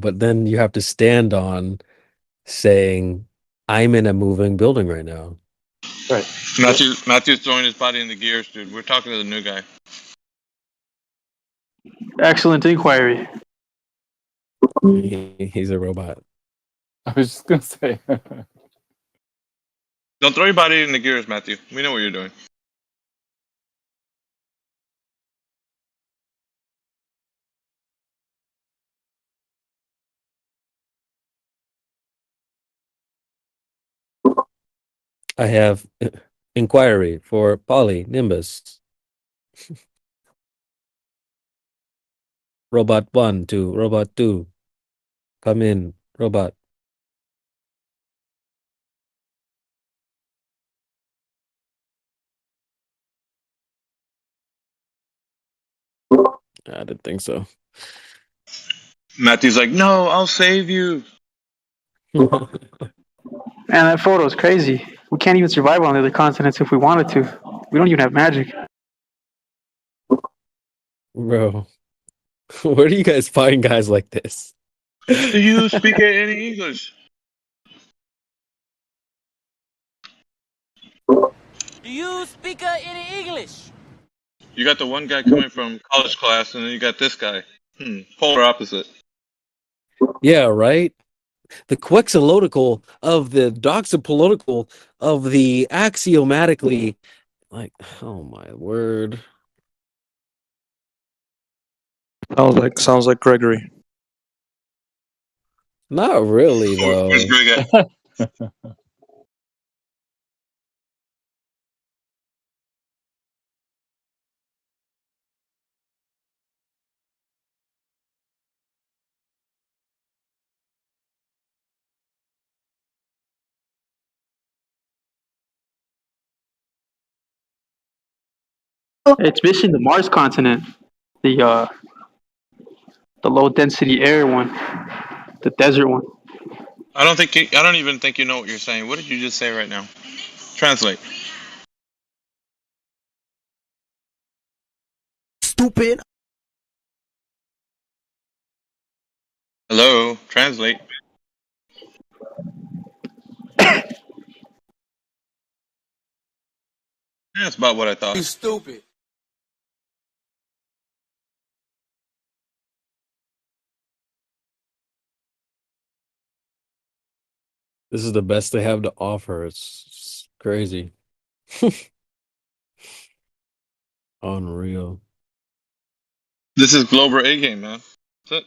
but then you have to stand on saying, I'm in a moving building right now. Right. Matthew's throwing his body in the gears, dude. We're talking to the new guy. Excellent inquiry. He's a robot. I was just gonna say. Don't throw your body in the gears, Matthew. We know what you're doing. I have inquiry for Polly Nimbus. Robot 1 to Robot 2. Come in, robot. I didn't think so. Matthew's like, no, I'll save you. Man, that photo is crazy. We can't even survive on the other continents if we wanted to. We don't even have magic. Bro, where do you guys find guys like this? Do you speak any English? Do you speak any English? You got the one guy coming from college class, and then you got this guy. Polar opposite. Yeah, right? The quexological of the doxapolitical of the axiomatically. Like, oh my word. Sounds like Gregory. Not really, though. Where's Greg at? It's missing the Mars continent, the low density air one, the desert one. I don't even think you know what you're saying. What did you just say right now? Translate. Stupid. Hello, translate. That's about what I thought. You stupid. This is the best they have to offer. It's crazy. Unreal. This is Glover A game, man. That's it.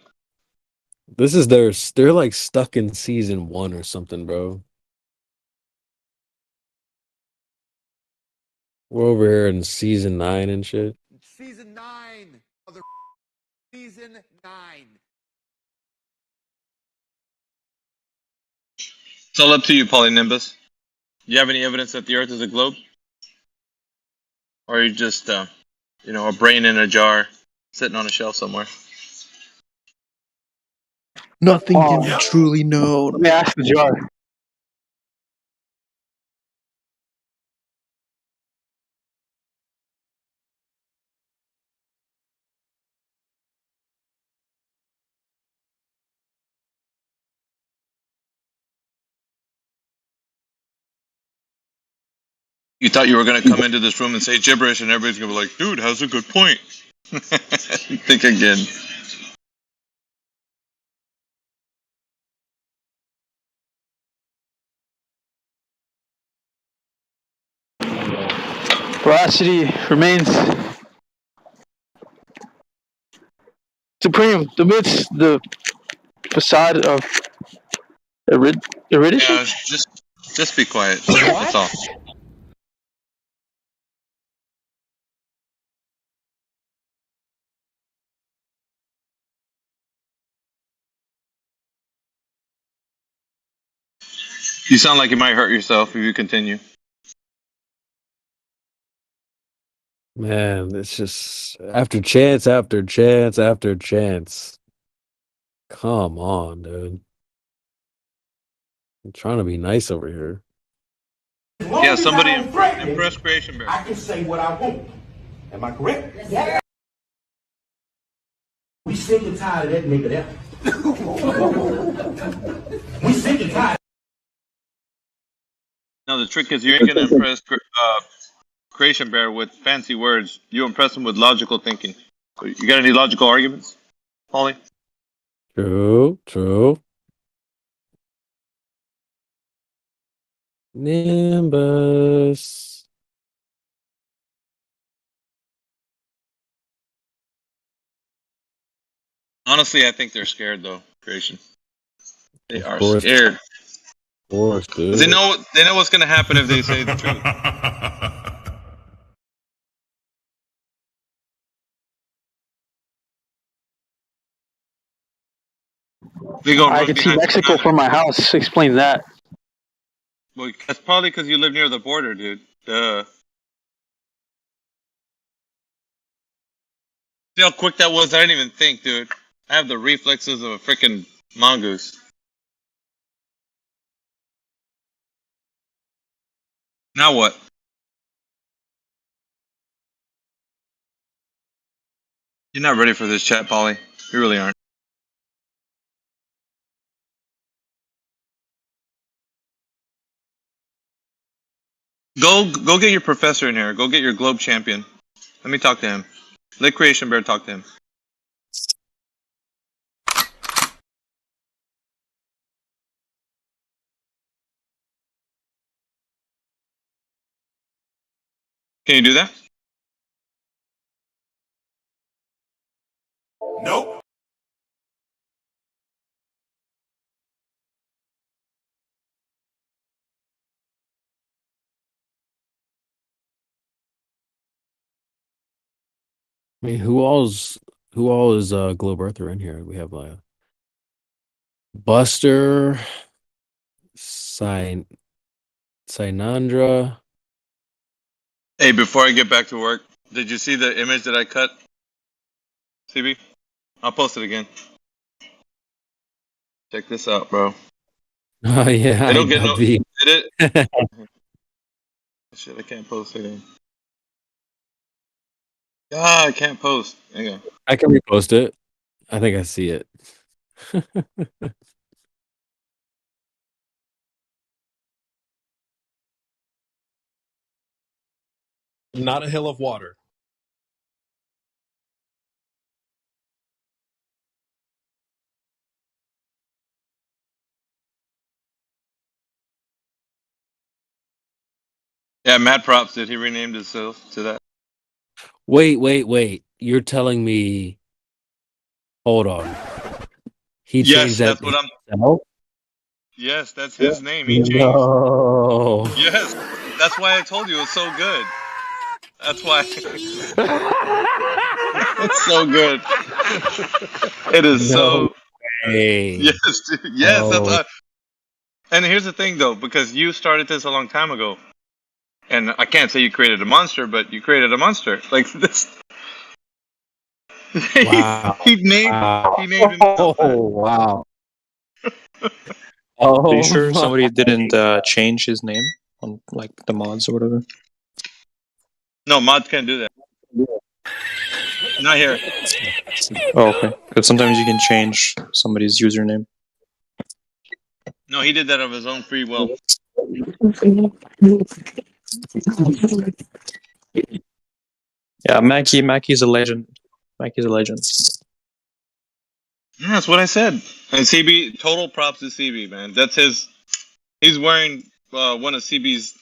This is they're like stuck in season 1 or something, bro. We're over here in season 9 and shit. Season 9. Season 9. It's all up to you, Polynimbus. You have any evidence that the Earth is a globe? Or are you just, a brain in a jar sitting on a shelf somewhere? Nothing can be truly known. Let me ask the jar. You thought you were going to come into this room and say gibberish and everybody's going to be like, dude, how's a good point? Think again. Veracity remains supreme amidst the facade of erudition. Yeah, just be quiet. That's all. You sound like you might hurt yourself if you continue. Man, it's just after chance after chance after chance. Come on, dude. I'm trying to be nice over here. Yeah, somebody impress Creation Bear. I can say what I want. Am I correct? Yeah. We sick and tired of that nigga there. No, the trick is you ain't gonna impress Creation Bear with fancy words. You impress him with logical thinking. So you got any logical arguments, Paulie? True, true. Nimbus. Honestly, I think they're scared though. Creation. They Of are course. scared. Of course, 'Cause dude. they know what's gonna happen if they say the truth. They gonna I run could see behind Mexico some from my house. Explain that. Well, that's probably because you live near the border, dude. Duh. See how quick that was? I didn't even think, dude. I have the reflexes of a freaking mongoose. Now what? You're not ready for this chat, Polly. You really aren't. Go get your professor in here. Go get your globe champion. Let me talk to him. Let Creation Bear talk to him. Can you do that? Nope. I mean, who all is Globe Earther in here? We have Buster, Sinandra. Hey, before I get back to work, did you see the image that I cut? CB? I'll post it again. Check this out, bro. Oh yeah, It'll get no. the Did it? Shit, I can't post it. Ah, I can't post. Hang on. I can repost it. I think I see it. Not a hill of water. Yeah, Mad Props did. He renamed himself to that. Wait. You're telling me? Hold on. He Yes, changed that. that's what I'm. himself? Yes, that's his name. He changed. No. Yes, that's why I told you it's so good. That's why. It's so good. It is so. Hey. Yes, dude. Yes. No. That's why. And here's the thing, though, because you started this a long time ago, and I can't say you created a monster, but you created a monster like this. Wow. He named himself. Oh wow. Are you sure my somebody didn't change his name on like the mods or whatever? No, mods can't do that. Not here. Oh, okay. Because sometimes you can change somebody's username. No, he did that of his own free will. Yeah, Mackey's a legend. Mackey's a legend. Yeah, that's what I said. And CB, total props to CB, man. That's his. He's wearing one of CB's,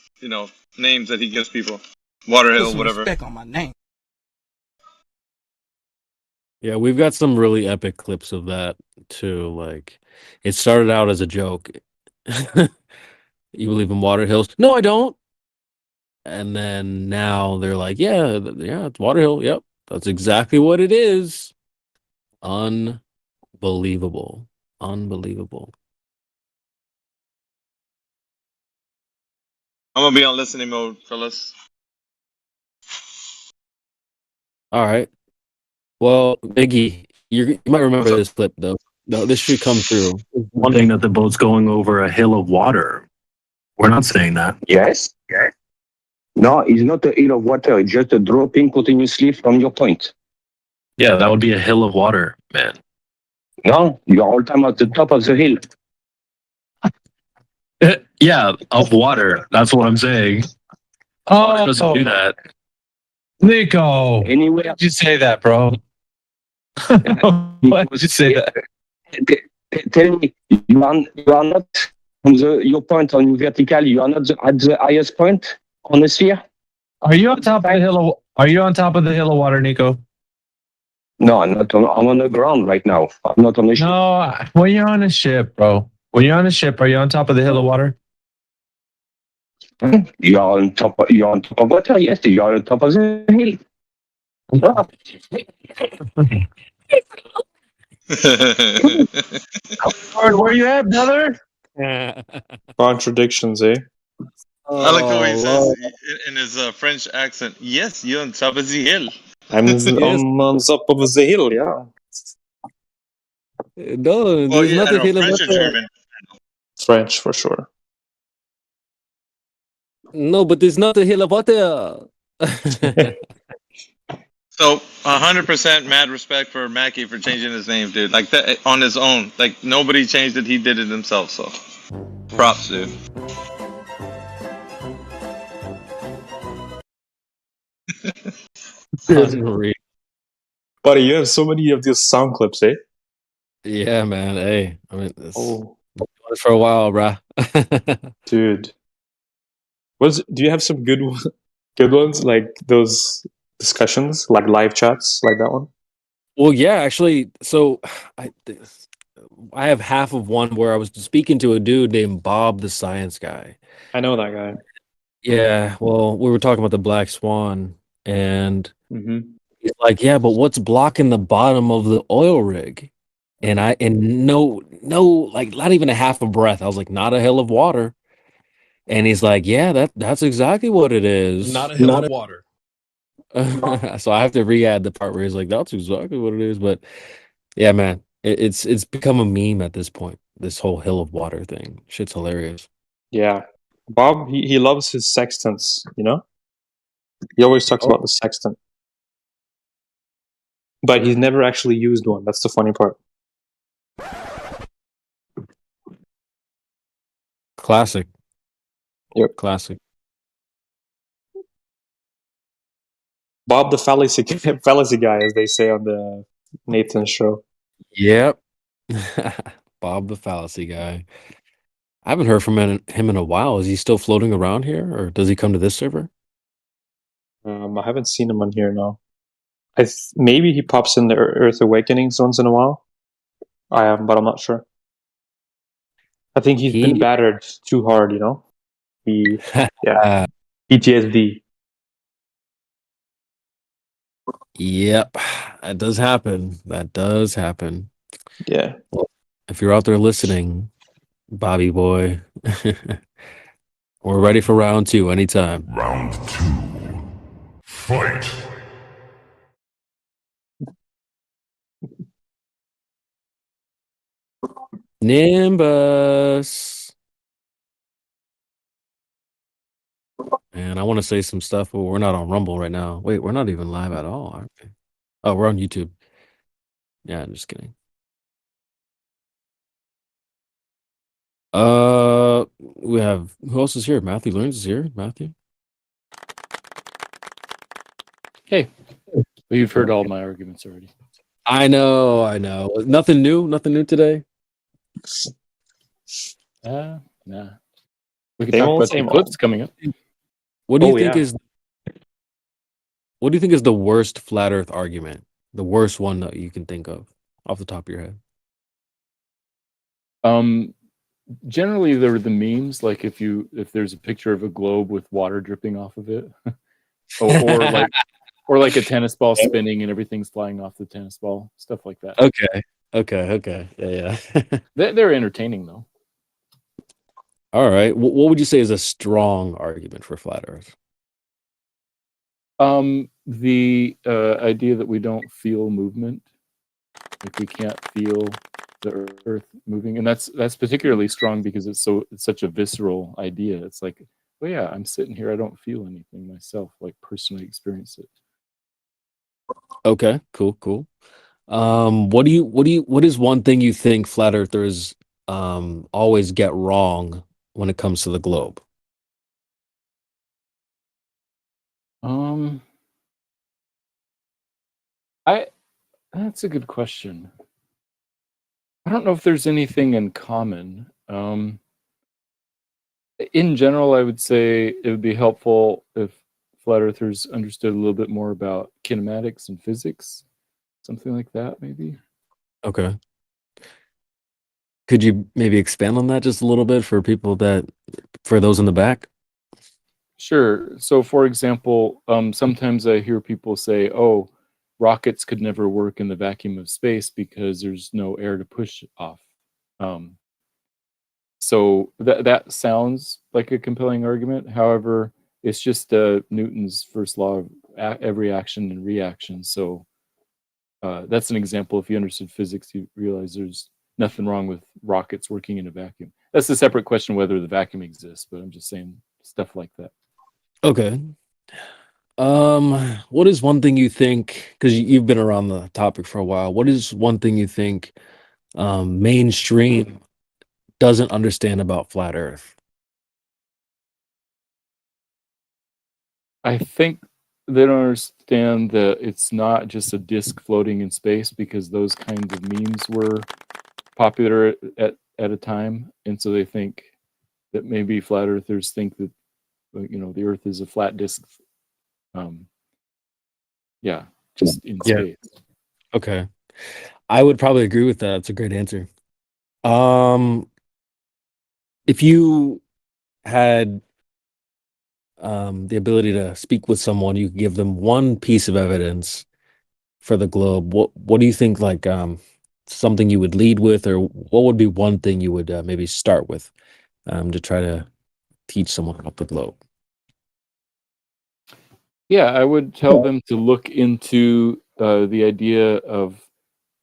names that he gives people. Waterhill, whatever. Respect on my name. Yeah, we've got some really epic clips of that too. Like, it started out as a joke. You believe in water hills? No, I don't. And then now they're like, yeah, it's Waterhill. Yep, that's exactly what it is. Unbelievable. I'm gonna be on listening mode, fellas. All right. Well, Biggie, you might remember this clip though. No, this should come through. One thing that the boat's going over a hill of water. We're not saying that. Yes? Yes. No, it's not a hill of water. It's just a dropping continuously from your point. Yeah, that would be a hill of water, man. No, you're all time at the top of the hill. Yeah, of water. That's what I'm saying. Water Oh, doesn't do that. Nico. Anyway, Why'd you say that, bro? Why'd you say that? tell me, you are not from your point on vertical. You are not at the highest point on the sphere. Are you on top of the hill? Are you on top of the hill of water, Nico? No, I'm not. I'm on the ground right now. I'm not on the ship. No, when you're on a ship, bro. When you're on a ship, are you on top of the hill of water? You are on top. You are on top of water. Yes, you are on top of the hill. Ah, Where you at, brother? Contradictions, eh? I like the way he says Lord. in his French accent. Yes, you're on top of the hill. I'm on top of the hill, yeah. No, Well, there's yeah, I nothing don't know, hill French or of water. German. French for sure. No, but there's nothing hill of water. So 100% mad respect for Mackie for changing his name, dude. Like that on his own. Like nobody changed it. He did it himself. So props, dude. Unreal. Buddy, you have so many of these sound clips, eh? Yeah, man. Hey, I mean, it's Oh, been doing it for a while, bruh. dude. Do you have some good ones like those discussions, like live chats, like that one? Well, yeah, actually, so I have half of one where I was speaking to a dude named Bob the Science Guy. I know that guy. Yeah, well, we were talking about the Black Swan, and Mm-hmm. he's like, "Yeah, but what's blocking the bottom of the oil rig?" And no, like not even a half a breath. I was like, "Not a hill of water." And he's like, "Yeah, that's exactly what it is." Not a hill of water. So I have to re-add the part where he's like, "That's exactly what it is." But yeah, man, it's become a meme at this point. This whole hill of water thing, shit's hilarious. Yeah. Bob, he loves his sextants, you know? He always talks about the sextant. But he's never actually used one. That's the funny part. Classic. Yep. Classic. Bob the fallacy guy, as they say on the Nathan show. Yep. Bob the fallacy guy. I haven't heard from him in a while. Is he still floating around here, or does he come to this server? I haven't seen him on here now. Maybe he pops in the Earth Awakenings once in a while. But I'm not sure. I think he's been battered too hard, you know? Yeah. PTSD. Yep. That does happen. That does happen. Yeah. Well, if you're out there listening, Bobby boy, we're ready for round 2 anytime. Round 2. Fight. Nimbus. And I want to say some stuff, but we're not on Rumble right now. Wait, we're not even live at all, aren't we? Oh, we're on YouTube. Yeah, I'm just kidding. We have, who else is here? Matthew Learns is here. Matthew. Hey. Well, you've heard all my arguments already. I know. Nothing new today. Nah. We can talk about some clips coming up. What do you think is the worst flat earth argument? The worst one that you can think of off the top of your head? Generally they're the memes, like if there's a picture of a globe with water dripping off of it. or like a tennis ball spinning and everything's flying off the tennis ball, stuff like that. Okay. Yeah. They're entertaining though. All right. What would you say is a strong argument for flat earth? The idea that we don't feel movement, like we can't feel the earth moving, and that's particularly strong because it's such a visceral idea. It's like, well, yeah, I'm sitting here, I don't feel anything myself, like personally experience it. Okay, cool. What is one thing you think flat earthers always get wrong when it comes to the globe? I That's a good question. I don't know if there's anything in common. In general, I would say it would be helpful if flat earthers understood a little bit more about kinematics and physics, something like that, maybe. Okay. Could you maybe expand on that just a little bit for for those in the back? Sure. So, for example, sometimes I hear people say, "Oh, rockets could never work in the vacuum of space because there's no air to push off." Um, so that sounds like a compelling argument. However, it's just Newton's first law of every action and reaction. So that's an example. If you understood physics, you realize there's nothing wrong with rockets working in a vacuum. That's a separate question whether the vacuum exists, but I'm just saying stuff like that. Okay. What is one thing you think, because you've been around the topic for a while, what is one thing you think mainstream doesn't understand about flat Earth? I think they don't understand that it's not just a disk floating in space, because those kinds of memes were popular at a time, and so they think that maybe flat earthers think that the Earth is a flat disk. Just in Yeah. space. Okay. I would probably agree with that. It's a great answer. If you had the ability to speak with someone, you could give them one piece of evidence for the globe. What do you think, like something you would lead with, or what would be one thing you would maybe start with to try to teach someone about the globe? Yeah, I would tell them to look into the idea of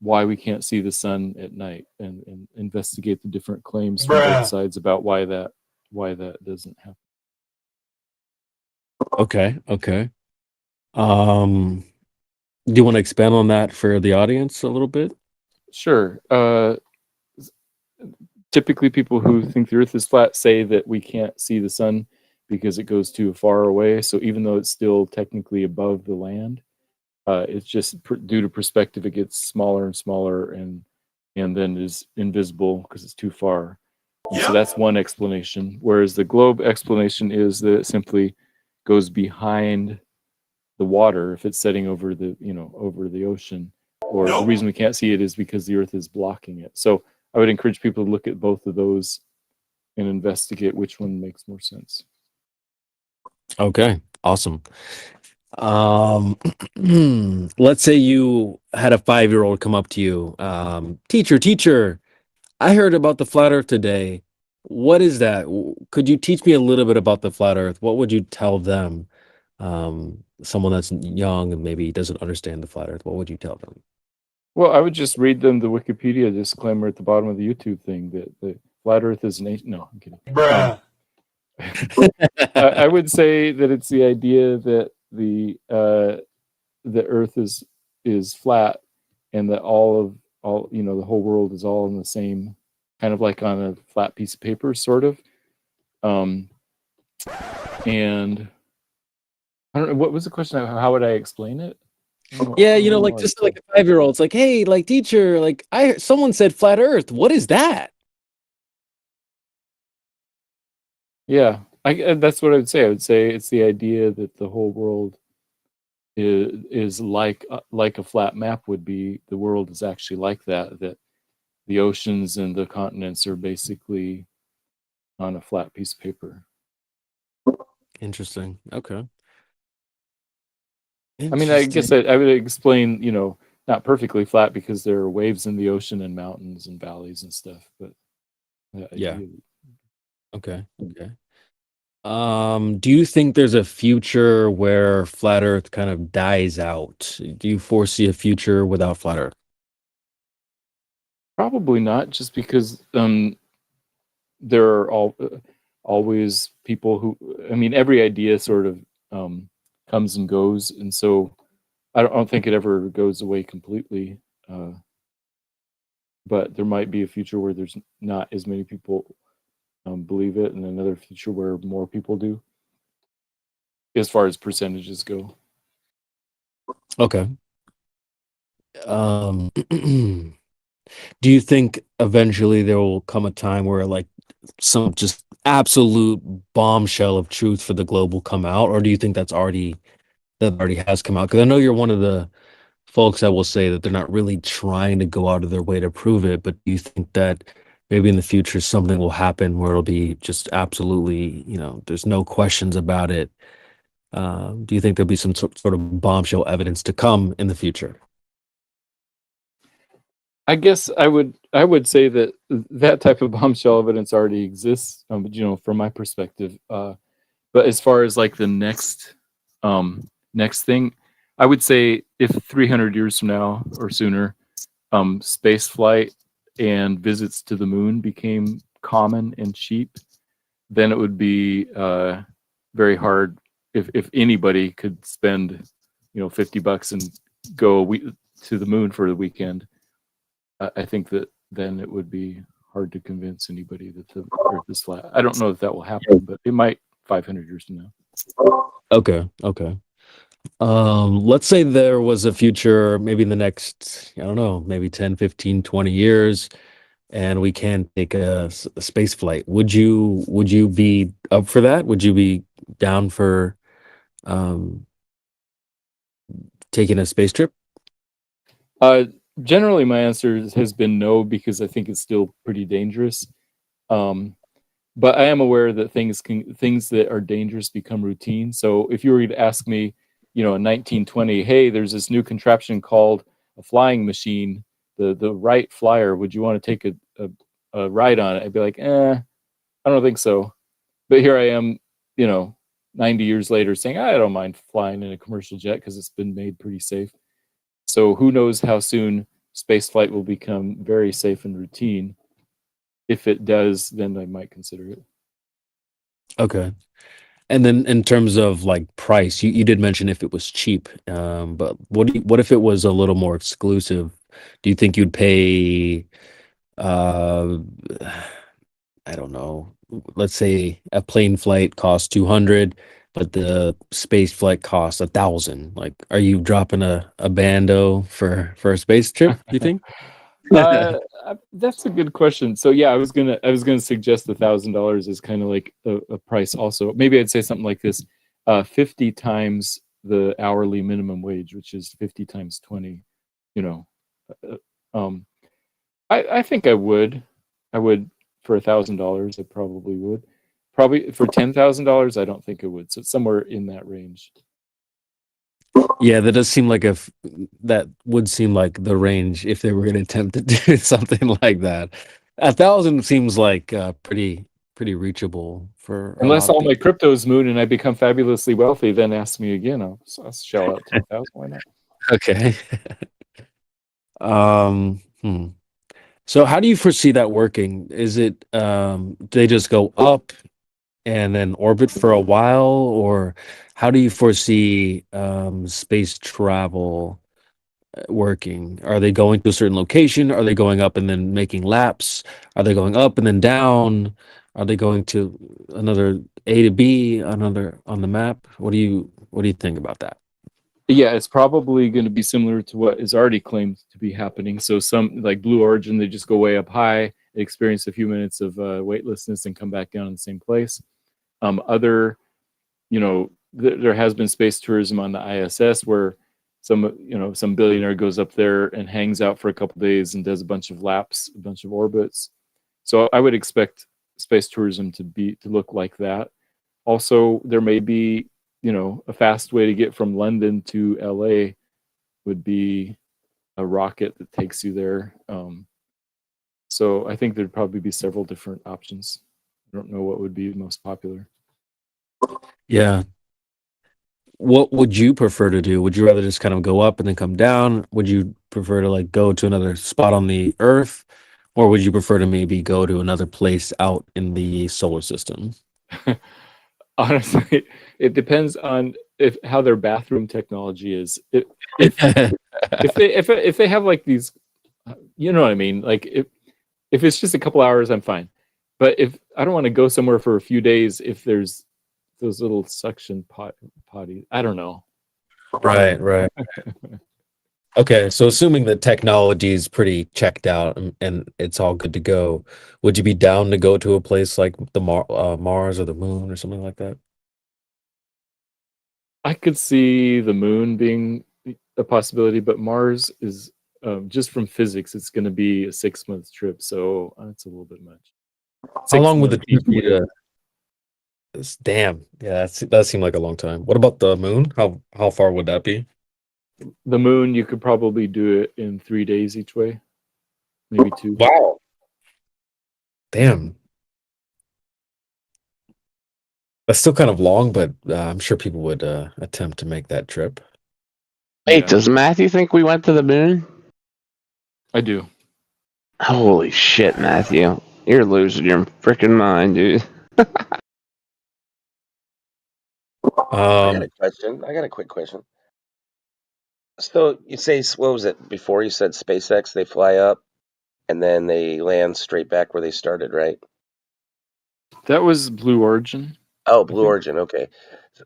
why we can't see the sun at night, and investigate the different claims from both sides about why that doesn't happen. Okay. Do you want to expand on that for the audience a little bit? Sure. Typically, people who think the Earth is flat say that we can't see the sun because it goes too far away. So even though it's still technically above the land, it's just due to perspective, it gets smaller and smaller, and then is invisible because it's too far. And so that's one explanation. Whereas the globe explanation is that it simply goes behind the water if it's setting over the ocean, or the reason we can't see it is because the Earth is blocking it. So I would encourage people to look at both of those and investigate which one makes more sense. Okay, awesome. Let's say you had a 5-year-old come up to you, teacher, I heard about the flat Earth today. What is that? Could you teach me a little bit about the flat Earth? What would you tell them? Someone that's young and maybe doesn't understand the flat Earth, what would you tell them? Well, I would just read them the Wikipedia disclaimer at the bottom of the YouTube thing that the flat Earth is an ancient. No, I'm kidding. I would say that it's the idea that the Earth is flat, and that all the whole world is all in the same, kind of like on a flat piece of paper, sort of. And I don't know, what was the question? How would I explain it? Yeah, like just like a 5-year-old. It's like, hey, like teacher, like someone said flat Earth. What is that? Yeah, that's what I would say. I would say it's the idea that the whole world is like a flat map would be. The world is actually like that. That the oceans and the continents are basically on a flat piece of paper. Interesting. Okay. I mean, I guess I would explain, not perfectly flat because there are waves in the ocean and mountains and valleys and stuff, but Yeah. Okay. Do you think there's a future where flat Earth kind of dies out? Do you foresee a future without flat Earth? Probably not, just because there are always people who, I mean, every idea sort of comes and goes, and so I don't think it ever goes away completely. But there might be a future where there's not as many people believe it, and another future where more people do, as far as percentages go. Okay. Do you think eventually there will come a time where like some just absolute bombshell of truth for the globe will come out, or do you think that already has come out? Because I know you're one of the folks that will say that they're not really trying to go out of their way to prove it, but do you think that maybe in the future something will happen where it'll be just absolutely, there's no questions about it? Do you think there'll be some sort of bombshell evidence to come in the future? I guess I would say that that type of bombshell evidence already exists, from my perspective. But as far as like the next thing, I would say if 300 years from now or sooner, space flight and visits to the moon became common and cheap, then it would be very hard if anybody could spend, $50 and go to the moon for the weekend. I think that then it would be hard to convince anybody that the Earth is flat. I don't know if that will happen, but it might 500 years from now. Okay. Let's say there was a future, maybe in the next, I don't know, maybe 10, 15, 20 years, and we can take a space flight. Would you be up for that? Would you be down for taking a space trip? Generally, my answer has been no, because I think it's still pretty dangerous. But I am aware that things that are dangerous become routine. So if you were to ask me, in 1920, hey, there's this new contraption called a flying machine, the Wright Flyer. Would you want to take a ride on it? I'd be like, I don't think so. But here I am, 90 years later saying, I don't mind flying in a commercial jet because it's been made pretty safe. So who knows how soon space flight will become very safe and routine. If it does, then I might consider it. Okay. And then in terms of like price, you did mention if it was cheap, but what if it was a little more exclusive? Do you think you'd pay, I don't know, let's say a plane flight costs 200, but the space flight costs 1,000? Like, are you dropping a bando for a space trip, do you think? That's a good question. So yeah, I was gonna suggest $1,000 is kind of like a price. Also, maybe I'd say something like this: 50 times the hourly minimum wage, which is 50 times 20. I think I would for $1,000. I probably would. Probably for $10,000, I don't think it would. So it's somewhere in that range. Yeah, that does seem like that would seem like the range if they were going to attempt to do something like that. 1,000 seems like pretty reachable for a Unless lot of all my people. cryptos moon and I become fabulously wealthy, then ask me again. I'll shell out 10,000. Why not? Okay. So how do you foresee that working? Is it they just go up and then orbit for a while, or how do you foresee space travel working? Are they going to a certain location? Are they going up and then making laps? Are they going up and then down? Are they going to another A to B, another on the map? What do you think about that? Yeah, it's probably going to be similar to what is already claimed to be happening. So some like Blue Origin, they just go way up high, experience a few minutes of weightlessness, and come back down in the same place. There has been space tourism on the ISS where some billionaire goes up there and hangs out for a couple days and does a bunch of laps, a bunch of orbits. So I would expect space tourism to look like that. Also, there may be, a fast way to get from London to LA would be a rocket that takes you there. So I think there'd probably be several different options. I don't know what would be most popular. Yeah. What would you prefer to do? Would you rather just kind of go up and then come down? Would you prefer to like go to another spot on the Earth, or would you prefer to maybe go to another place out in the solar system? Honestly, it depends on how their bathroom technology is. If they have like these, you know what I mean? Like if it's just a couple hours, I'm fine. But if I don't want to go somewhere for a few days, if there's those little suction potty, I don't know. Right. Okay, so assuming the technology is pretty checked out and it's all good to go, would you be down to go to a place like the Mars or the moon or something like that? I could see the moon being a possibility, but Mars is just from physics, it's going to be a 6-month trip, so that's a little bit much. How long would the 6 trip months be to? Damn, yeah, that seemed like a long time. What about the moon? How far would that be? The moon, you could probably do it in 3 days each way, maybe 2. Wow. Damn. That's still kind of long, but I'm sure people would attempt to make that trip. Wait, Yeah. does Matthew think we went to the moon? I do. Holy shit, Matthew. You're losing your freaking mind, dude. I got a question. I got a quick question. So you say, what was it before? You said SpaceX, they fly up and then they land straight back where they started, right? That was Blue Origin. Oh, Blue Origin. Okay.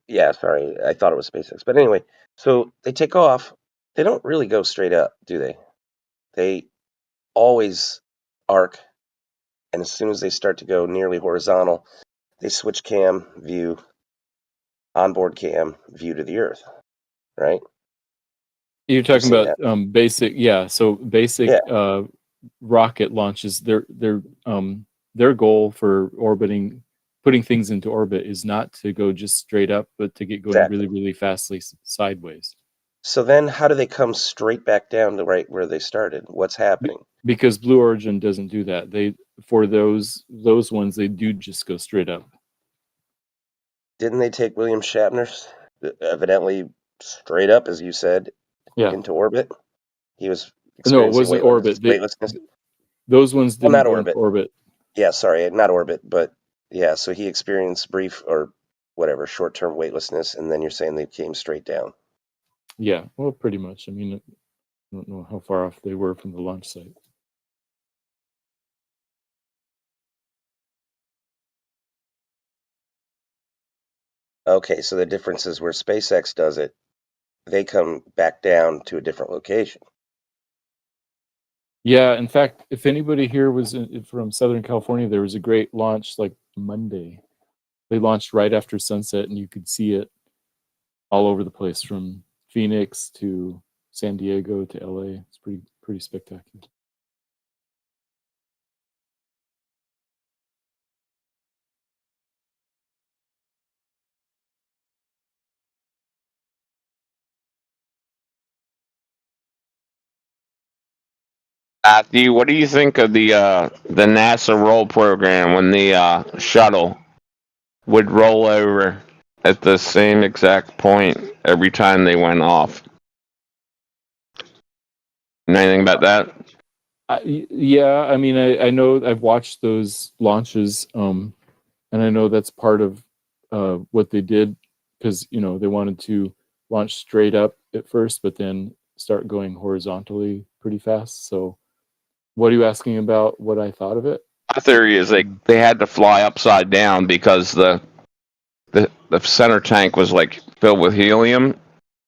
Yeah, sorry. I thought it was SpaceX. But anyway, so they take off. They don't really go straight up, do they? They always arc. And as soon as they start to go nearly horizontal, they switch cam view, onboard cam view to the Earth, right? You're talking about basic, yeah. So basic rocket launches. Their goal for orbiting, putting things into orbit, is not to go just straight up, but to get going really, really fastly sideways. So then, how do they come straight back down to right where they started? What's happening? Because Blue Origin doesn't do that. For those ones, they do just go straight up. Didn't they take William Shatner's evidently straight up, as you said, into orbit? He was no, it wasn't orbit. Those ones didn't not go orbit. into orbit. Yeah, sorry, not orbit, but yeah. So he experienced brief or whatever short-term weightlessness, and then you're saying they came straight down. Yeah, well, pretty much. I mean, I don't know how far off they were from the launch site. Okay, so the difference is where SpaceX does it, they come back down to a different location. Yeah, in fact, if anybody here was from Southern California, there was a great launch like Monday. They launched right after sunset, and you could see it all over the place, from Phoenix to San Diego to LA. It's pretty spectacular. Matthew, what do you think of the NASA roll program when the shuttle would roll over at the same exact point every time they went off? Know anything about that? Yeah, I mean, I know I've watched those launches, and I know that's part of what they did, because they wanted to launch straight up at first, but then start going horizontally pretty fast. So, what are you asking about? What I thought of it? My theory is they had to fly upside down because the center tank was like filled with helium,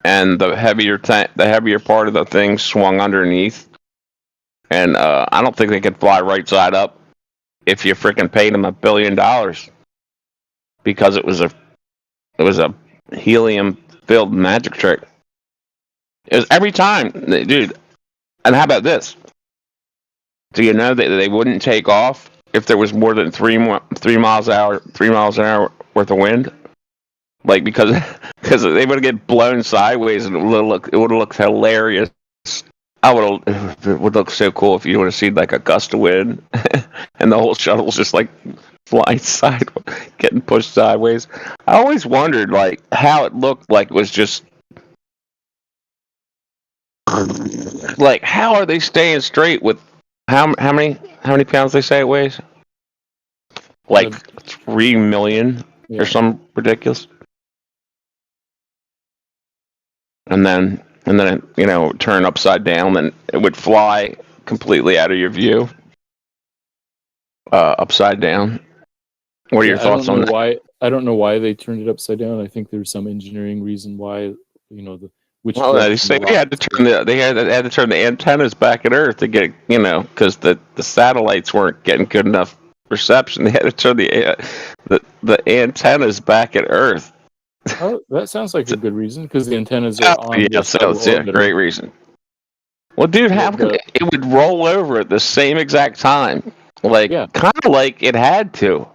and the heavier part of the thing swung underneath. And I don't think they could fly right side up if you freaking paid them $1 billion, because it was a helium filled magic trick. It was every time, dude. And how about this? Do you know that they wouldn't take off if there was more than 3 miles an hour worth of wind? Like because they would get blown sideways, and it would have looked hilarious. It would look so cool if you would have seen like a gust of wind, and the whole shuttle's just like flying sideways, getting pushed sideways. I always wondered like how it looked like it was just like, how are they staying straight with how many pounds they say it weighs? Like 3 million or some ridiculous. And then turn upside down, and it would fly completely out of your view. upside down. What are your thoughts on that? I don't know why they turned it upside down. I think there's some engineering reason why, which. Well, they say they had to turn to turn the antennas back at Earth to get, because the satellites weren't getting good enough reception. They had to turn the antennas back at Earth. Oh, that sounds like a good reason, because the antennas are on. Yeah, so it's a great reason. Well, dude, it would roll over at the same exact time, kind of like it had to.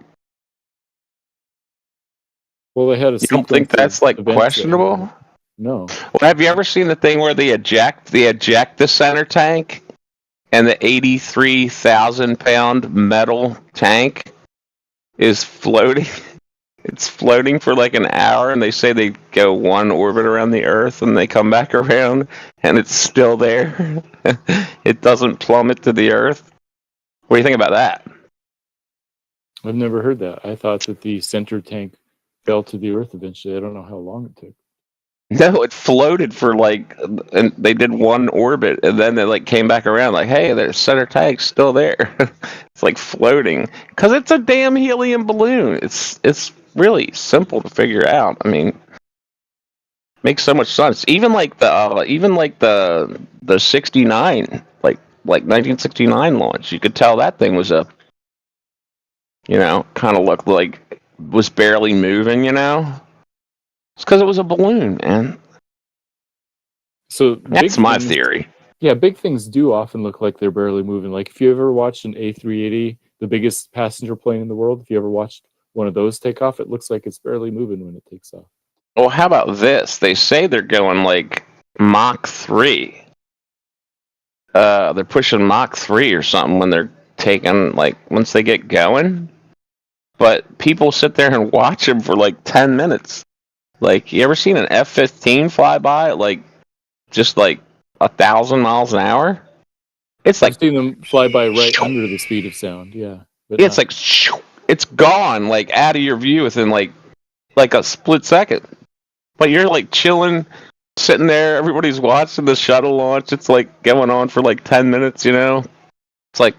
Well, they had a. You don't think that's questionable? No. Well, have you ever seen the thing where they eject the center tank, and the 83,000-pound metal tank is floating? It's floating for like an hour, and they say they go one orbit around the Earth, and they come back around, and it's still there. It doesn't plummet to the Earth. What do you think about that? I've never heard that. I thought that the center tank fell to the Earth eventually. I don't know how long it took. No, it floated for and they did one orbit, and then they came back around hey, their center tank's still there. It's floating because it's a damn helium balloon. It's really simple to figure out. I mean, makes so much sense. Even the 69, like 1969 launch, you could tell that thing was kind of looked like was barely moving. It's because it was a balloon, man. So that's my theory. Yeah, big things do often look like they're barely moving. Like if you ever watched an A380, the biggest passenger plane in the world, if you ever watched one of those take off, it looks like it's barely moving when it takes off. Well, how about this? They say they're going Mach 3. They're pushing Mach 3 or something when they're taking, once they get going. But people sit there and watch them for 10 minutes. You ever seen an F-15 fly by at just 1,000 miles an hour? It's I've seen them fly by right under the speed of sound. Yeah, but it's it's gone out of your view within a split second. But you're chilling, sitting there. Everybody's watching the shuttle launch. It's going on for 10 minutes. It's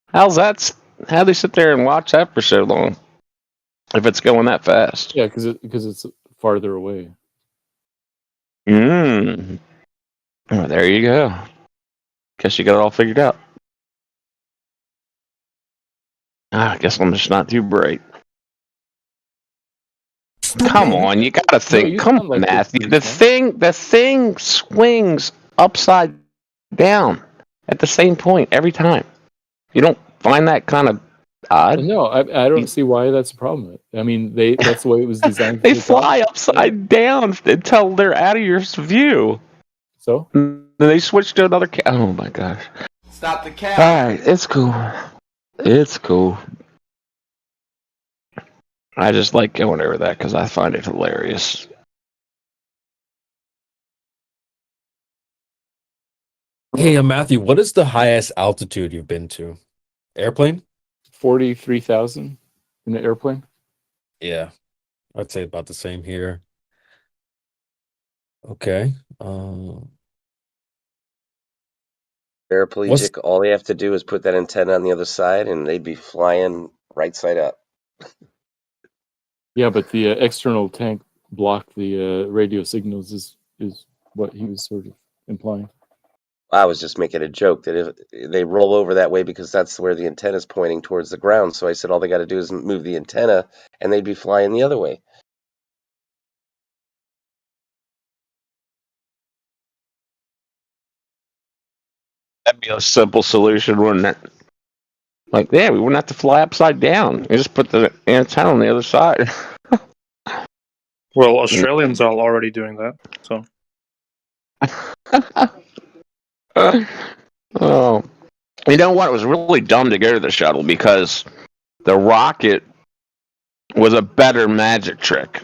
how's that? How they sit there and watch that for so long? If it's going that fast? Yeah, because it's farther away. Oh, there you go. Guess you got it all figured out. I guess I'm just not too bright. Come on, you gotta think. No, Come on, Matthew. The thing swings upside down at the same point every time. You don't find that kind of odd? No, I don't see why that's a problem. I mean, that's the way it was designed. They fly upside down until they're out of your view. So? Then they switch to another oh my gosh. Stop the cap. Alright, it's cool. It's cool. I just like going over that because I find it hilarious. Hey, Matthew, what is the highest altitude you've been to? Airplane? 43,000 in the airplane. Yeah, I'd say about the same here. Okay. Paraplegic, all they have to do is put that antenna on the other side, and they'd be flying right side up. Yeah, but the external tank blocked the radio signals is what he was sort of implying. I was just making a joke that if they roll over that way because that's where the antenna is pointing towards the ground. So I said all they got to do is move the antenna, and they'd be flying the other way. That'd be a simple solution, wouldn't it? Yeah, we wouldn't have to fly upside down. You just put the antenna on the other side. Well, Australians are already doing that, so. Oh, you know what? It was really dumb to go to the shuttle because the rocket was a better magic trick.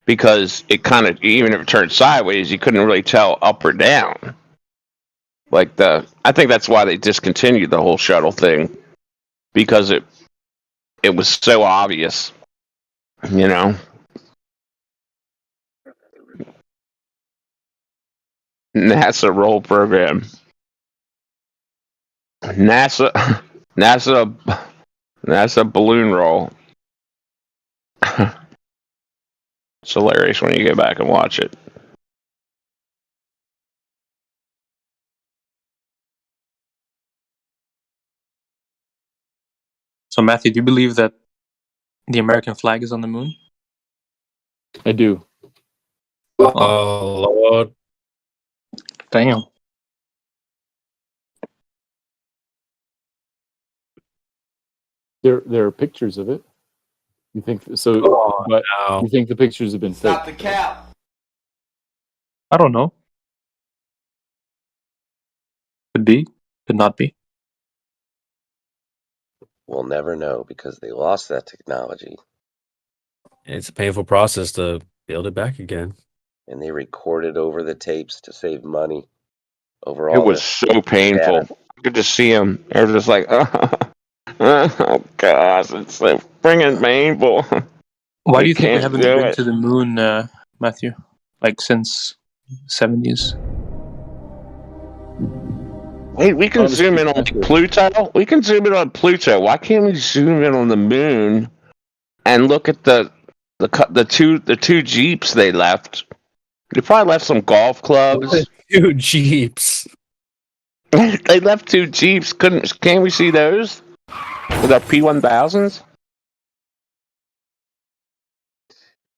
Because it kind of, even if it turned sideways, you couldn't really tell up or down. I think that's why they discontinued the whole shuttle thing, because it was so obvious, NASA roll program. NASA That's a balloon roll. It's hilarious when you go back and watch it. So, Matthew, do you believe that the American flag is on the moon? I do. Oh Lord. Damn. There are pictures of it. You think so? Oh, but no. you think the pictures have been fake? Stop the cap. I don't know. Could be. Could not be. We'll never know because they lost that technology It's a painful process to build it back again. and they recorded over the tapes to save money. Over It all was the so painful. data. I could just see him. They were just like, oh gosh, it's so freaking painful. Why We do you think we can't haven't do been it. to the moon, Matthew? Like since 70s? Wait, we can Honestly, zoom in on Matthew. Pluto. We can zoom in on Pluto. Why can't we zoom in on the moon and look at the two Jeeps they left? They probably left some golf clubs. 2 Jeeps. They left 2 Jeeps. Can't we see those with our P1000s?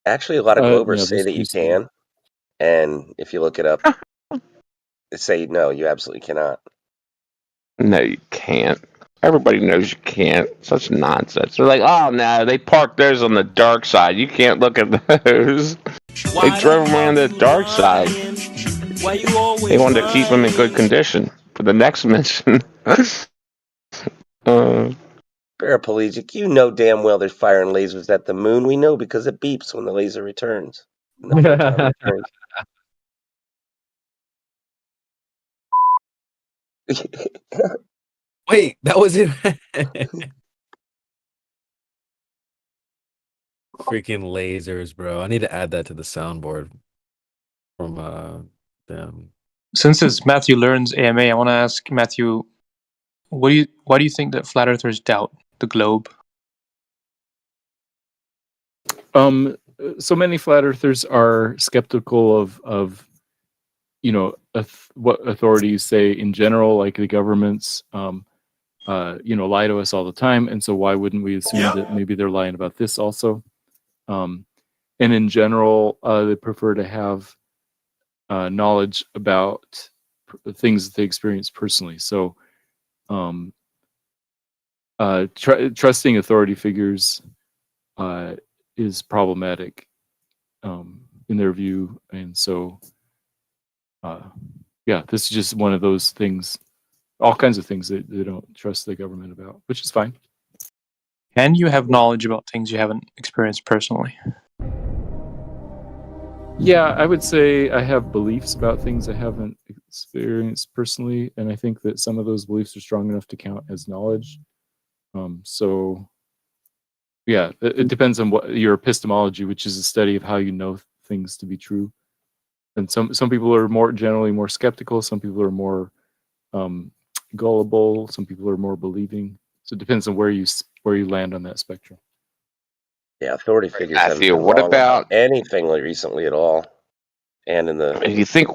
Actually, a lot of Globers Yeah, say those that you pieces. can, and if you look it up, they say no, you absolutely cannot. No, you can't. Everybody knows you can't. Such nonsense. They're like, oh no, they parked those on the dark side. You can't look at those. They drove them around the dark side. They wanted to keep them in good condition for the next mission. Paraplegic, you know damn well they're firing lasers at the moon. We know because it beeps when the laser returns. When the photon returns. Wait, that was it. Freaking lasers, bro. I need to add that to the soundboard from them. Since it's Matthew Learns AMA, I want to ask Matthew, why do you think that flat earthers doubt the globe? So many flat earthers are skeptical of what authorities say in general, like the governments, lie to us all the time, and so why wouldn't we assume that maybe they're lying about this also? And in general, they prefer to have knowledge about things that they experience personally. So, trusting authority figures is problematic in their view, and so this is just one of those things. All kinds of things that they don't trust the government about, which is fine. Can you have knowledge about things you haven't experienced personally? Yeah, I would say I have beliefs about things I haven't experienced personally, and I think that some of those beliefs are strong enough to count as knowledge. It depends on what your epistemology, which is a study of how you know things to be true. And some people are generally more skeptical. Some people are more gullible. Some people are more believing. So it depends on where you land on that spectrum. Yeah, authority figures haven't Matthew, been what wrong about anything recently at all, and in the if you think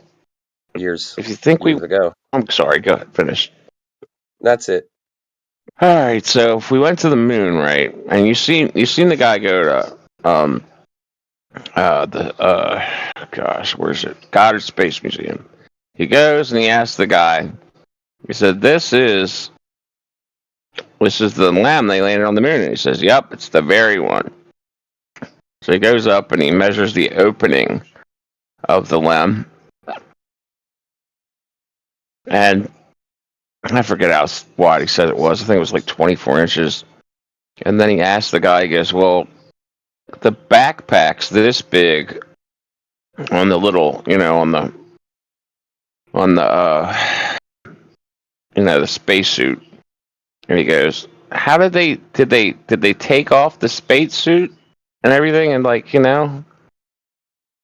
years we ago. I'm sorry, go ahead, finish. That's it. All right, so if we went to the moon, right, and you seen the guy go to where's it? Goddard Space Museum. He goes and he asks the guy. He said, "This is the LEM they landed on the moon." And he says, "Yep, it's the very one." So he goes up and he measures the opening of the LEM, and I forget how wide he said it was. I think it was like 24 inches. And then he asked the guy, he goes, "Well, the backpack's this big on the little, the spacesuit." And he goes, "How did they take off the spacesuit and everything and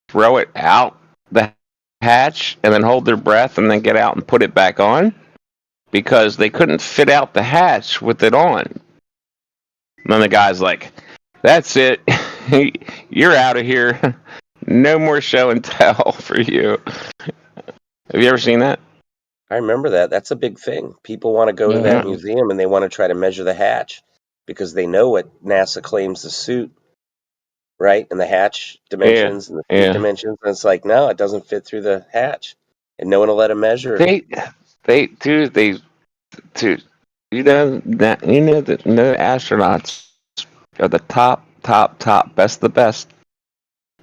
throw it out the hatch and then hold their breath and then get out and put it back on? Because they couldn't fit out the hatch with it on." And then the guy's like, "That's it. You're out of here. No more show and tell for you." Have you ever seen that? I remember that. That's a big thing. People want to go to Yeah. that museum and they want to try to measure the hatch because they know what NASA claims the suit, right? And the hatch dimensions and the suit Yeah. dimensions. And it's like, no, it doesn't fit through the hatch. And no one will let them measure it. Dude, you know that no astronauts are the top, best of the best.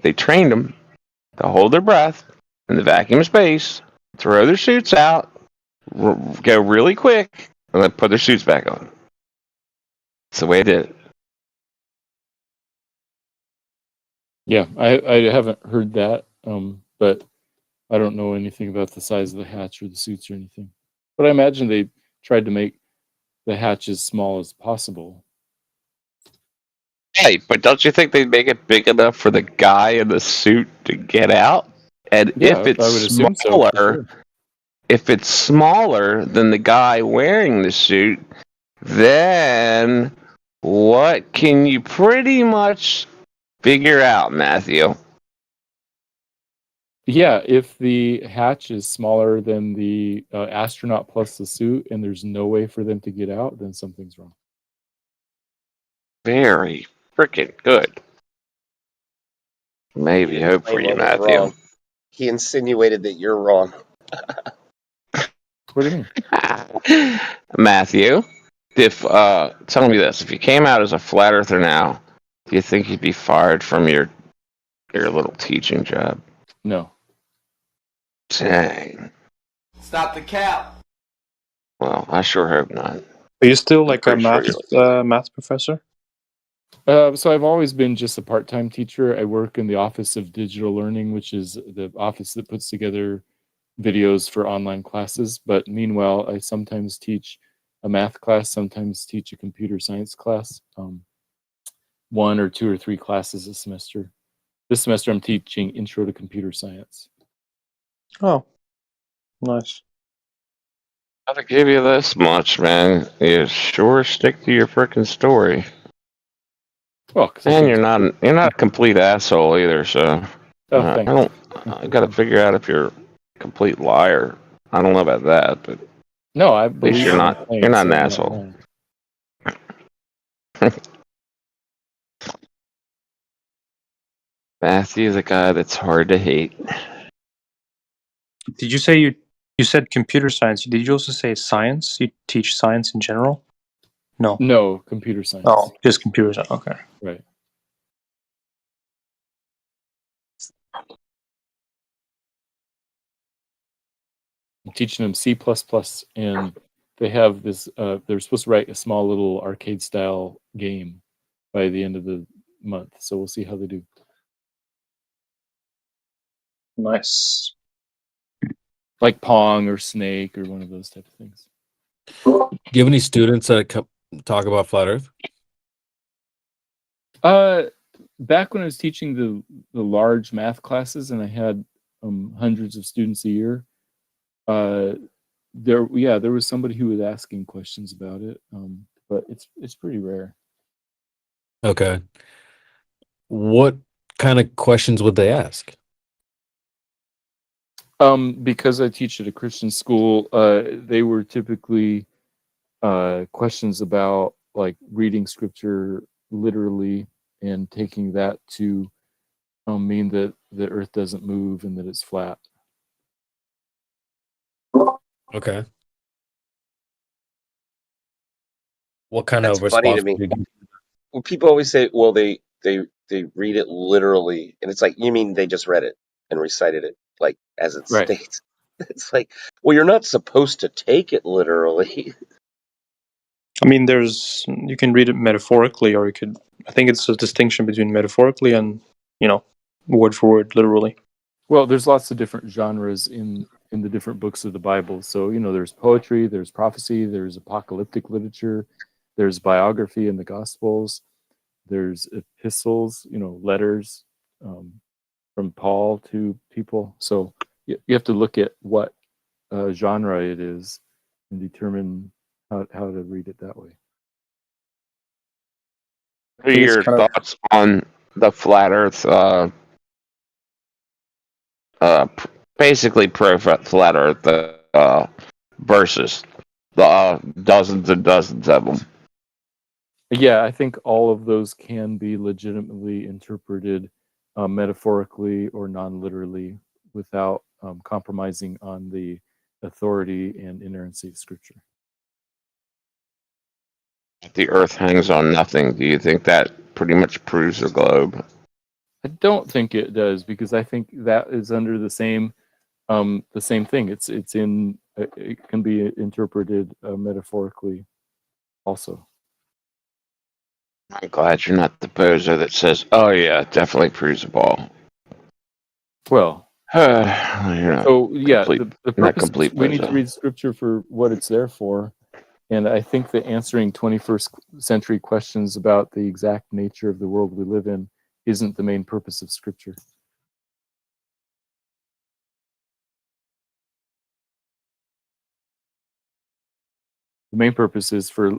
They trained them to hold their breath in the vacuum of space, throw their suits out, go really quick, and then put their suits back on. That's the way they did it. Yeah, I haven't heard that, but I don't know anything about the size of the hatch or the suits or anything. But I imagine they tried to make the hatch as small as possible. Hey, but don't you think they'd make it big enough for the guy in the suit to get out? And Yeah, if it's I would assume so, for smaller, sure. if it's smaller than the guy wearing the suit, then what can you pretty much figure out, Matthew? Yeah, if the hatch is smaller than the astronaut plus the suit, and there's no way for them to get out, then something's wrong. Very freaking good. Maybe hope for Explain you, what was Matthew. wrong. He insinuated that you're wrong. What do you mean? Matthew, if tell me this: if you came out as a flat earther now, do you think you'd be fired from your little teaching job? No. Dang. Stop the cap. Well, I sure hope not. Are you still like a pretty sure math professor? So I've always been just a part-time teacher. I work in the Office of Digital Learning, which is the office that puts together videos for online classes. But meanwhile, I sometimes teach a math class, sometimes teach a computer science class, 1 or 2 or 3 classes a semester. This semester I'm teaching Intro to Computer Science. Oh, nice. I'll give you this much, man. You sure stick to your frickin' story. Well, and you're not a complete asshole either. So thanks. I got to figure out if you're a complete liar. I don't know about that, but no, I at believe least you're not. You're not an asshole. Matthew is a guy that's hard to hate. Did you say you said computer science? Did you also say science? You teach science in general? No. No, computer science. Oh, just computer science. Okay. Right. I'm teaching them C++, and they have this. They're supposed to write a small little arcade-style game by the end of the month. So we'll see how they do. Nice. Like Pong or Snake or one of those type of things. Do you have any students that talk about flat Earth? Back when I was teaching the large math classes, and I had hundreds of students a year, there was somebody who was asking questions about it, but it's pretty rare. Okay. What kind of questions would they ask? Because I teach at a Christian school, they were typically questions about like reading scripture literally and taking that to mean that the earth doesn't move and that it's flat. Okay. What kind That's of funny response to me. would you give? Well, people always say, well, they read it literally. And it's like, you mean they just read it and recited it like as it Right. states. It's like, well, you're not supposed to take it literally. I mean, you can read it metaphorically, or I think it's a distinction between metaphorically and, word for word, literally. Well, there's lots of different genres in the different books of the Bible. So, there's poetry, there's prophecy, there's apocalyptic literature, there's biography in the Gospels, there's epistles, letters from Paul to people. So you have to look at what genre it is and determine how to read it that way. What are think it's your kind of thoughts on the flat Earth? Basically pro flat Earth versus the dozens and dozens of them. Yeah, I think all of those can be legitimately interpreted metaphorically or non-literally without compromising on the authority and inerrancy of Scripture. The Earth hangs on nothing. Do you think that pretty much proves the globe? I don't think it does, because I think that is under the same thing. It's in it can be interpreted metaphorically also. I'm glad you're not the poser that says, "Oh yeah, it definitely proves the ball." Well, You're not so yeah, complete, the not purpose is complete we need to poser. read Scripture for what it's there for. And I think that answering 21st century questions about the exact nature of the world we live in isn't the main purpose of Scripture. The main purpose is for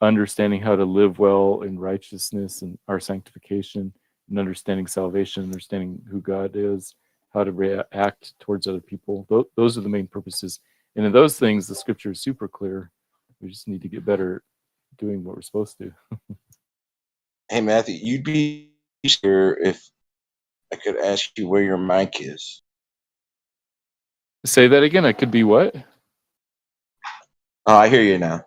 understanding how to live well in righteousness and our sanctification, and understanding salvation, understanding who God is, how to react towards other people. Those are the main purposes. And in those things, the Scripture is super clear. We just need to get better at doing what we're supposed to. Hey Matthew, you'd be sure if I could ask you where your mic is. Say that again. I could be what? Oh, I hear you now.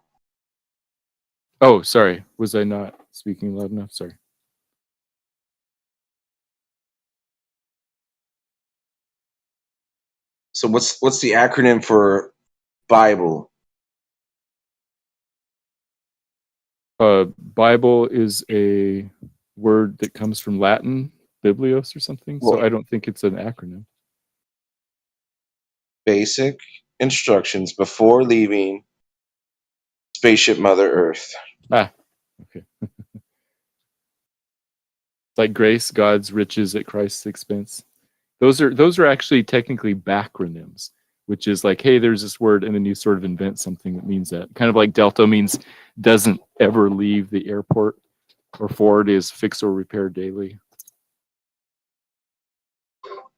Oh, sorry. Was I not speaking loud enough? Sorry. So what's the acronym for Bible? Bible is a word that comes from Latin, biblios or something. So I don't think it's an acronym. Basic instructions before leaving spaceship Mother Earth. Ah, okay. Like grace, God's riches at Christ's expense. Those are actually technically backronyms, which is like, hey, there's this word, and then you sort of invent something that means that. Kind of like Delta means doesn't ever leave the airport, or Ford is fix or repair daily.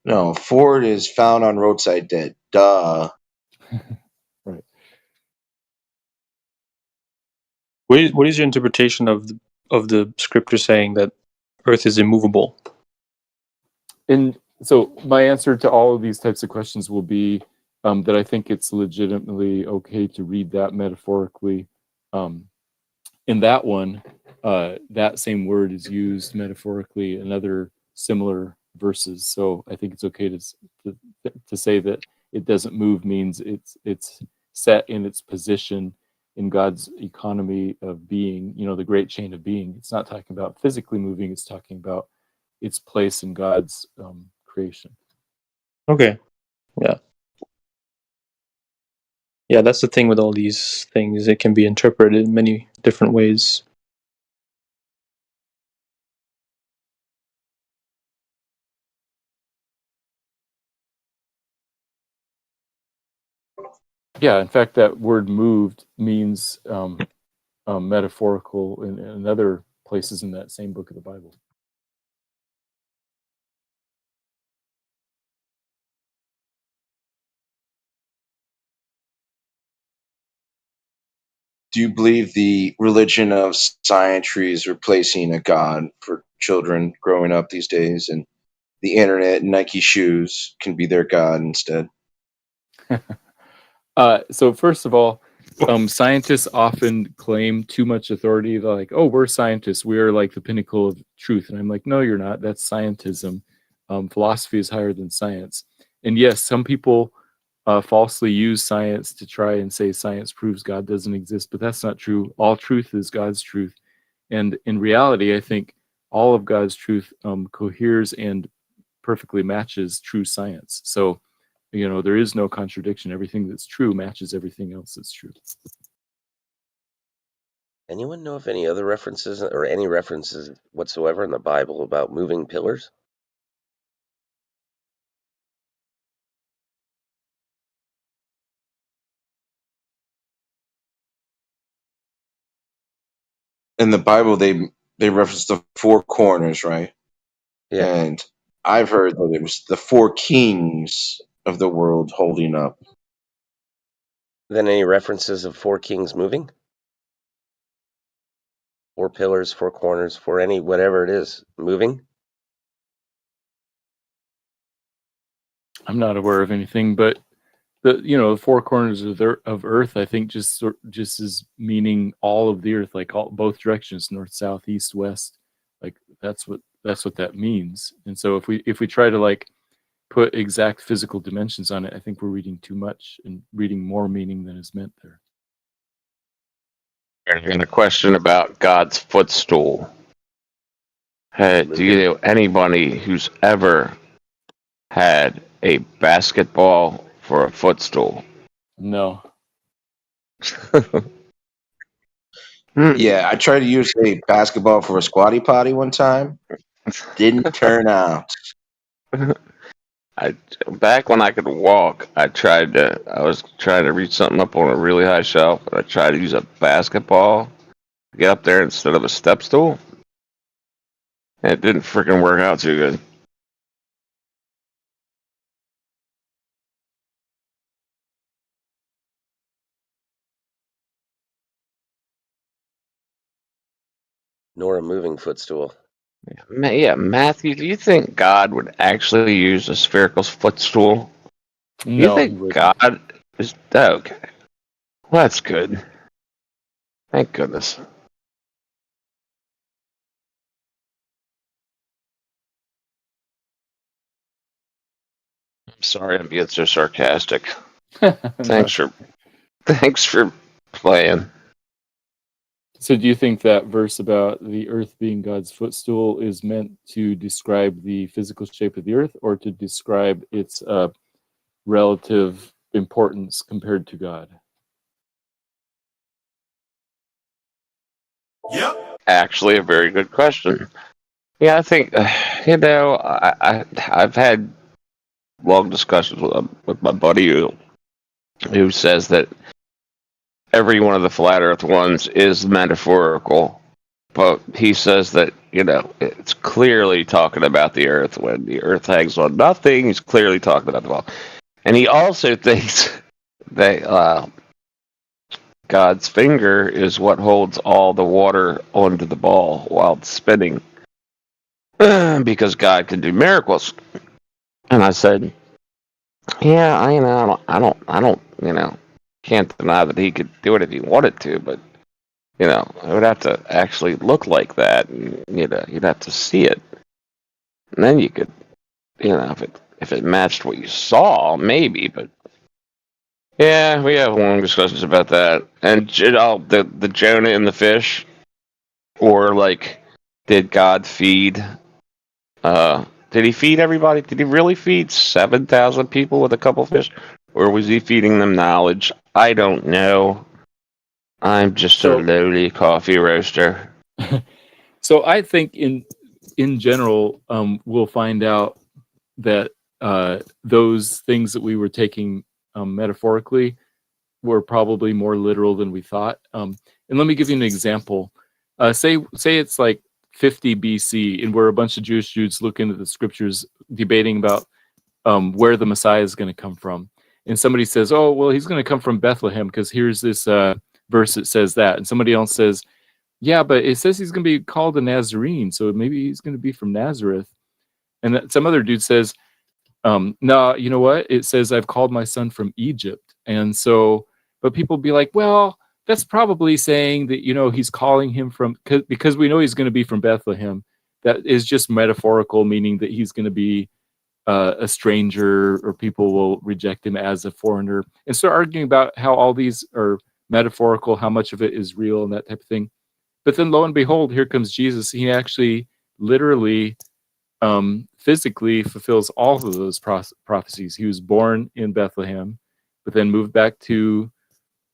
No, Ford is found on roadside dead. Duh. Right. what is your interpretation of the scripture saying that Earth is immovable? And so my answer to all of these types of questions will be that I think it's legitimately okay to read that metaphorically. In that one, that same word is used metaphorically in other similar verses. So I think it's okay to say that it doesn't move means it's set in its position in God's economy of being, the great chain of being. It's not talking about physically moving, it's talking about its place in God's creation. Okay. Yeah, that's the thing with all these things. It can be interpreted in many different ways. Yeah, in fact, that word moved means metaphorical in other places in that same book of the Bible. Do you believe the religion of scientry is replacing a god for children growing up these days, and the internet and Nike shoes can be their god instead? So first of all, scientists often claim too much authority. They're like, "Oh, we're scientists. We are like the pinnacle of truth." And I'm like, "No, you're not. That's scientism. Philosophy is higher than science." And yes, some people falsely use science to try and say science proves God doesn't exist, but that's not true. All truth is God's truth. And in reality, I think all of God's truth coheres and perfectly matches true science. So, there is no contradiction. Everything that's true matches everything else that's true. Anyone know of any other references or any references whatsoever in the Bible about moving pillars? In the Bible, they they reference the four corners, right? Yeah. And I've heard that it was the four kings of the world holding up. Then any references of four kings moving? Four pillars, four corners, for any whatever it is moving? I'm not aware of anything, but the four corners of Earth, I think just is meaning all of the Earth, like both directions, north, south, east, west. Like that's what that means. And so if we try to like put exact physical dimensions on it, I think we're reading too much and reading more meaning than is meant there. And a question about God's footstool. Do you know anybody who's ever had a basketball for a footstool? No. Yeah, I tried to use a basketball for a squatty potty one time. Didn't turn out. Back when I could walk, I was trying to reach something up on a really high shelf, and I tried to use a basketball to get up there instead of a step stool. And it didn't freaking work out too good. Nor a moving footstool. Yeah, Matthew, do you think God would actually use a spherical footstool? No, you think God is okay? Well, that's good. Thank goodness. I'm sorry I'm being so sarcastic. Thanks for playing. So do you think that verse about the earth being God's footstool is meant to describe the physical shape of the earth, or to describe its relative importance compared to God? Yep. Actually, a very good question. Yeah, I think I've had long discussions with my buddy who says that every one of the flat Earth ones is metaphorical, but he says that it's clearly talking about the Earth. When the Earth hangs on nothing, he's clearly talking about the ball. And he also thinks that God's finger is what holds all the water onto the ball while it's spinning, because God can do miracles. And I said, yeah, I don't, can't deny that he could do it if he wanted to, but it would have to actually look like that, and you'd have to see it, and then you could, if it matched what you saw, maybe. But yeah, we have long discussions about that, and the Jonah and the fish, or like, did God feed? Did he feed everybody? Did he really feed 7,000 people with a couple fish, or was he feeding them knowledge? I don't know. I'm just a lowly coffee roaster. So I think in general, we'll find out that those things that we were taking metaphorically were probably more literal than we thought. And let me give you an example. Say it's like 50 BC, and we're a bunch of Jewish dudes looking at the scriptures, debating about where the Messiah is going to come from. And somebody says, oh, well, he's going to come from Bethlehem because here's this verse that says that. And somebody else says, yeah, but it says he's going to be called a Nazarene, so maybe he's going to be from Nazareth. And some other dude says, no, you know what? It says I've called my son from Egypt. And so, but people be like, well, that's probably saying that, he's calling him from, because we know he's going to be from Bethlehem. That is just metaphorical, meaning that he's going to be a stranger, or people will reject him as a foreigner, and start arguing about how all these are metaphorical, how much of it is real, and that type of thing. But then lo and behold, here comes Jesus. He actually literally physically fulfills all of those prophecies. He was born in Bethlehem, but then moved back to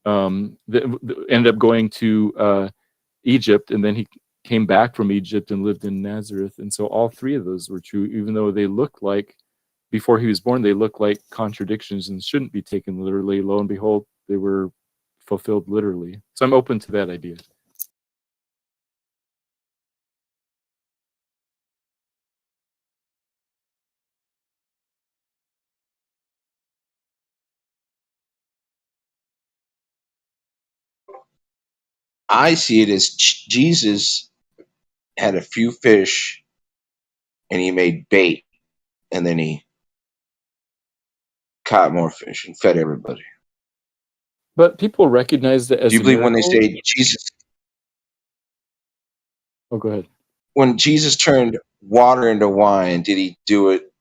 ended up going to Egypt, and then he came back from Egypt and lived in Nazareth. And so all three of those were true, even though they looked like, before he was born, they looked like contradictions and shouldn't be taken literally. Lo and behold, they were fulfilled literally. So I'm open to that idea. I see it as Jesus had a few fish and he made bait, and then he caught more fish and fed everybody. But people recognized it Do as you a believe when they miracle. say Jesus, Oh, go ahead. when Jesus turned water into wine, did he do it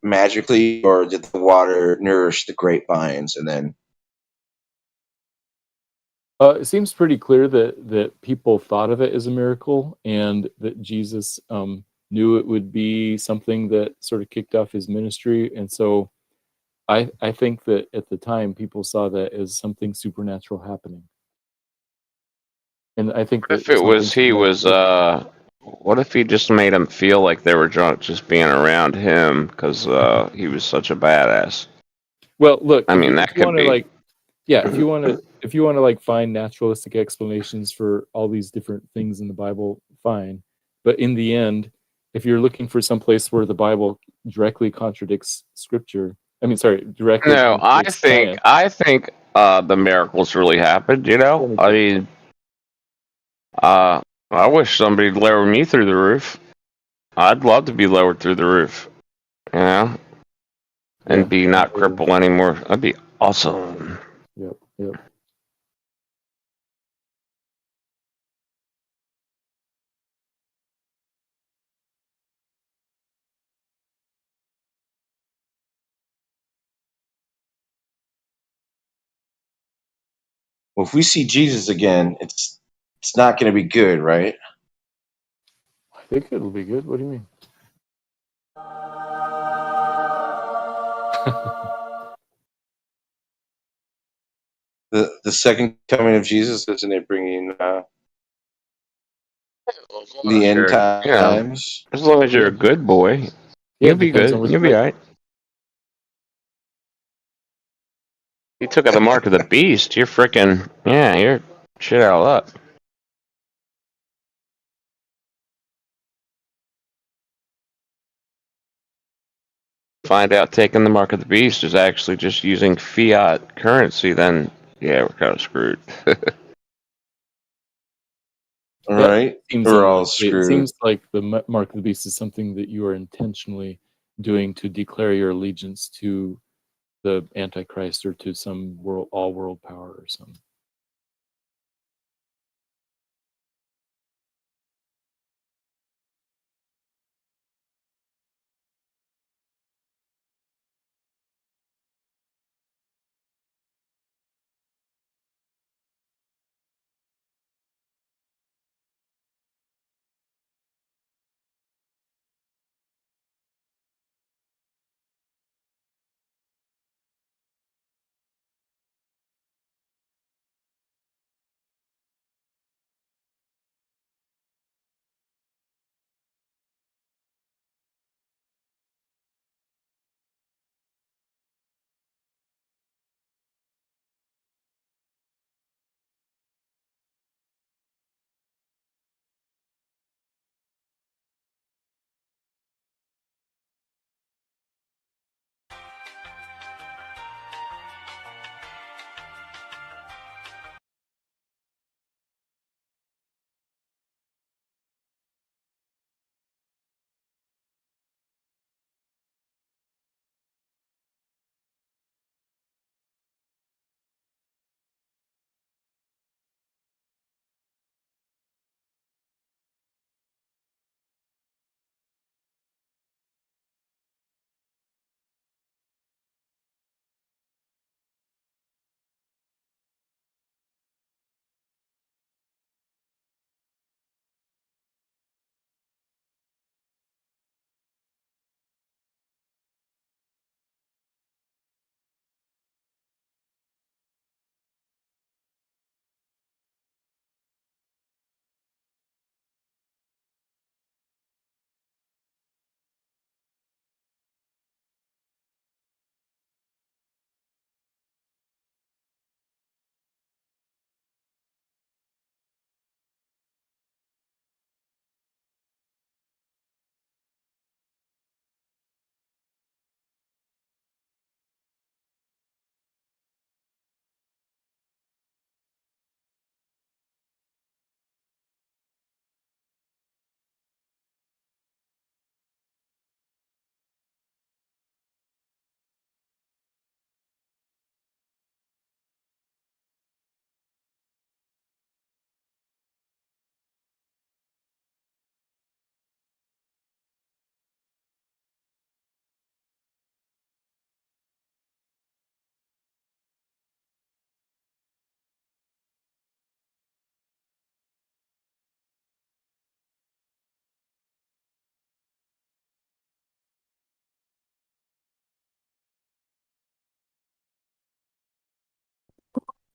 magically, or did the water nourish the grapevines and then? It seems pretty clear that people thought of it as a miracle, and that Jesus knew it would be something that sort of kicked off his ministry. And so I think that at the time people saw that as something supernatural happening. And I think What if that it something was he was supernatural. what if he just made them feel like they were drunk just being around him because he was such a badass? Well, look, I mean, if that you could want to be. like, yeah, if you want to like find naturalistic explanations for all these different things in the Bible, fine. But in the end, if you're looking for some place where the Bible directly contradicts Scripture, I mean, sorry, directly No, contradicts science. I think the miracles really happened. You know, I mean, I wish somebody'd lower me through the roof. I'd love to be lowered through the roof. You know, and Yeah, be not totally. crippled anymore. That'd be awesome. Yep, yep. Well, if we see Jesus again, it's not going to be good, right? I think it'll be good. What do you mean? The second coming of Jesus, isn't it bringing the end You know, times? as long as you're a Yeah, good boy, yeah. you'll It be depends on good. which You'll be side. alright. You took out the mark of the beast. You're freaking yeah. You're shit out of luck. Find out taking the mark of the beast is actually just using fiat currency, then yeah, we're kind of screwed. All That right, seems we're all unlikely. It screwed. seems like the mark of the beast is something that you are intentionally doing to declare your allegiance to the Antichrist or to some world, all world power or something.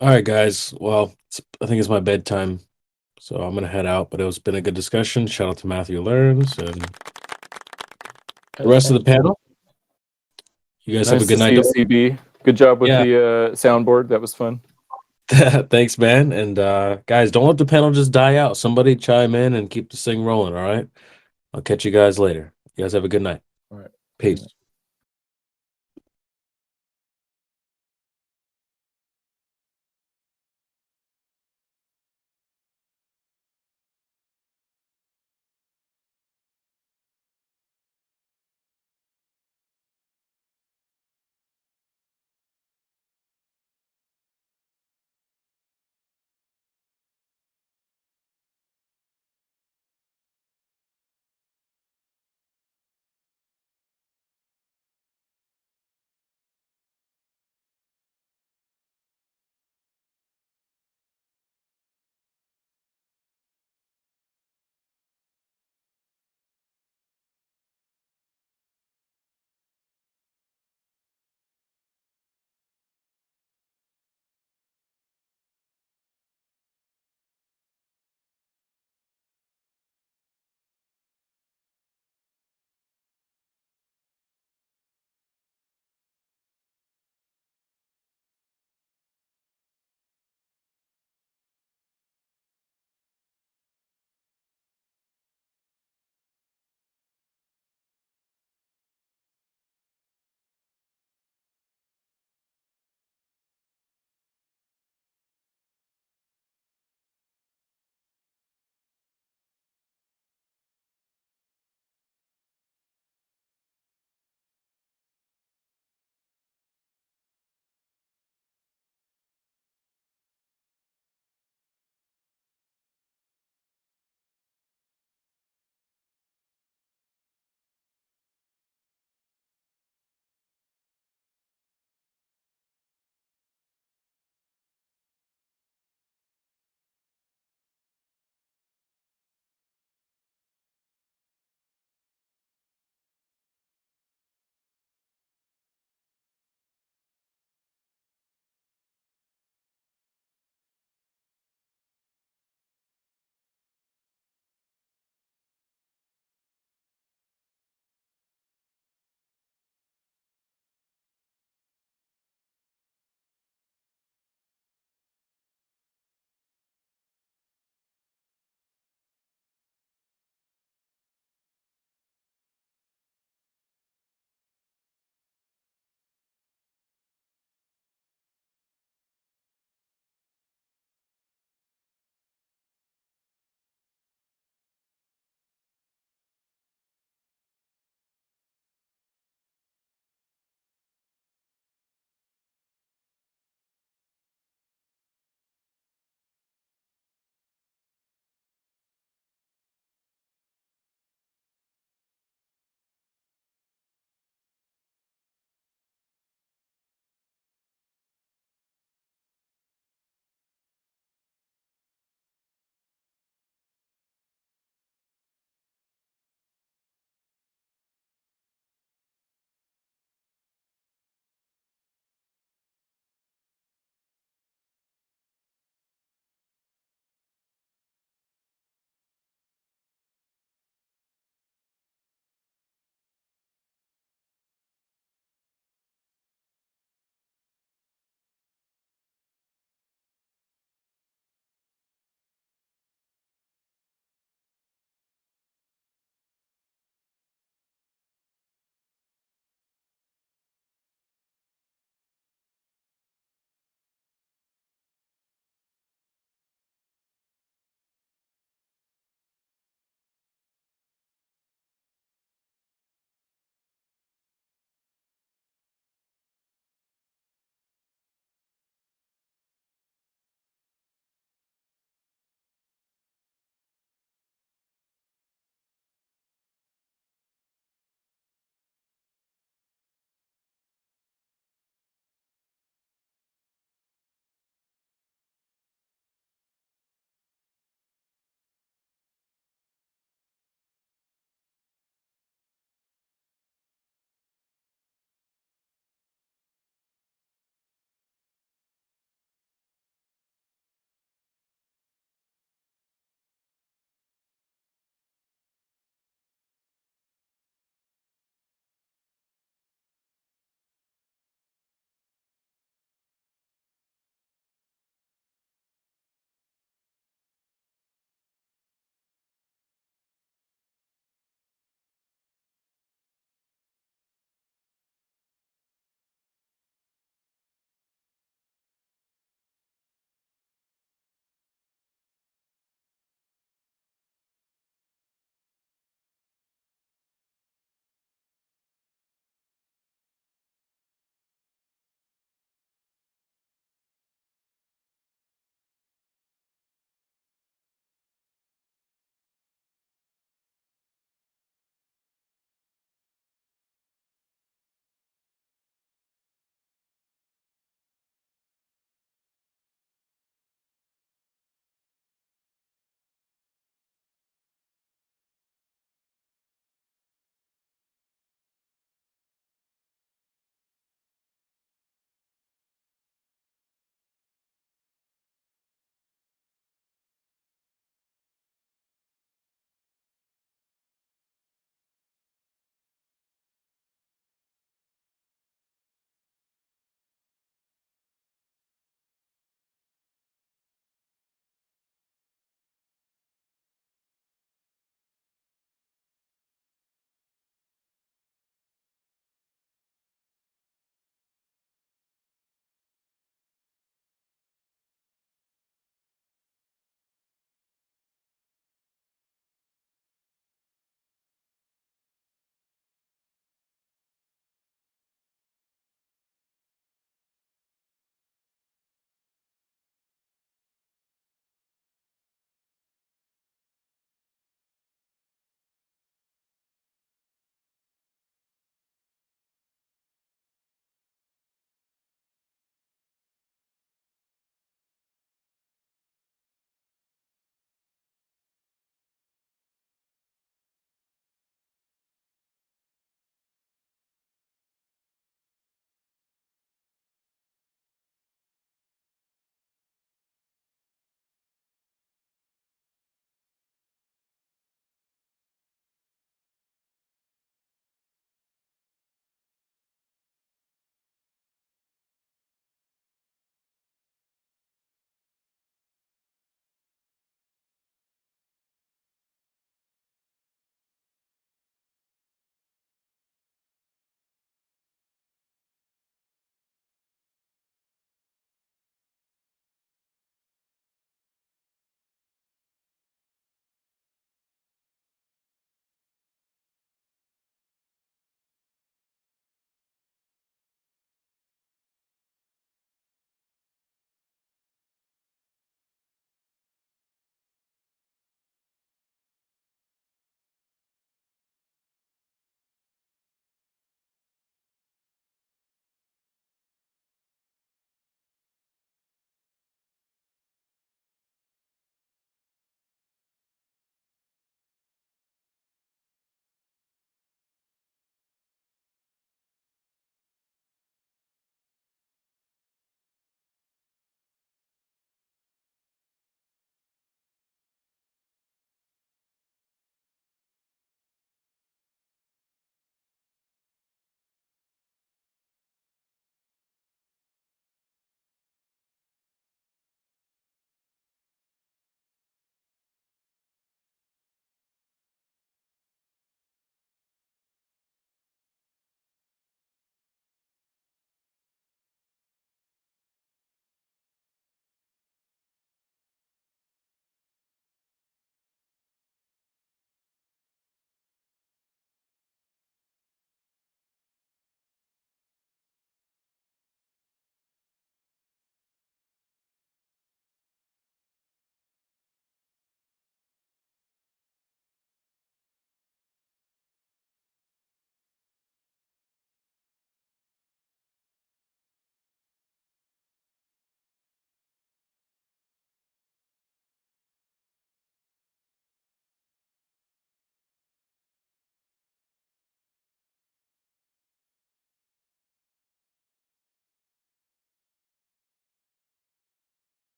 All right, guys. Well, I think it's my bedtime, so I'm gonna head out. But it's been a good discussion. Shout out to Matthew Learns and the rest of the panel. You guys have a Nice good to night. see you, CB. Good job with Yeah. the soundboard. That was fun. Thanks, man. And guys, don't let the panel just die out. Somebody chime in and keep this thing rolling. All right. I'll catch you guys later. You guys have a good night. All right. Peace.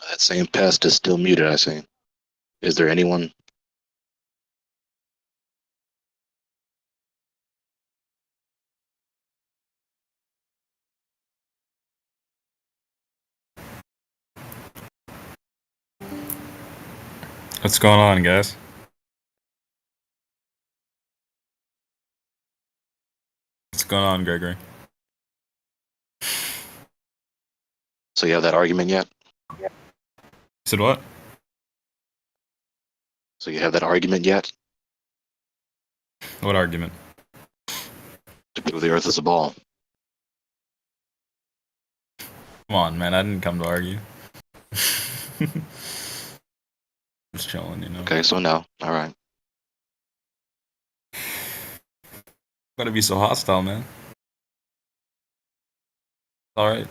That same pest is still muted, I see. Is there anyone? What's going on, guys? What's going on, Gregory? So you have that argument yet? Said what? So you have that argument yet? What argument? To prove the Earth is a ball. Come on, man. I didn't come to argue. Just chilling, you know. Okay, so no. All right. Gotta be so hostile, man. All right.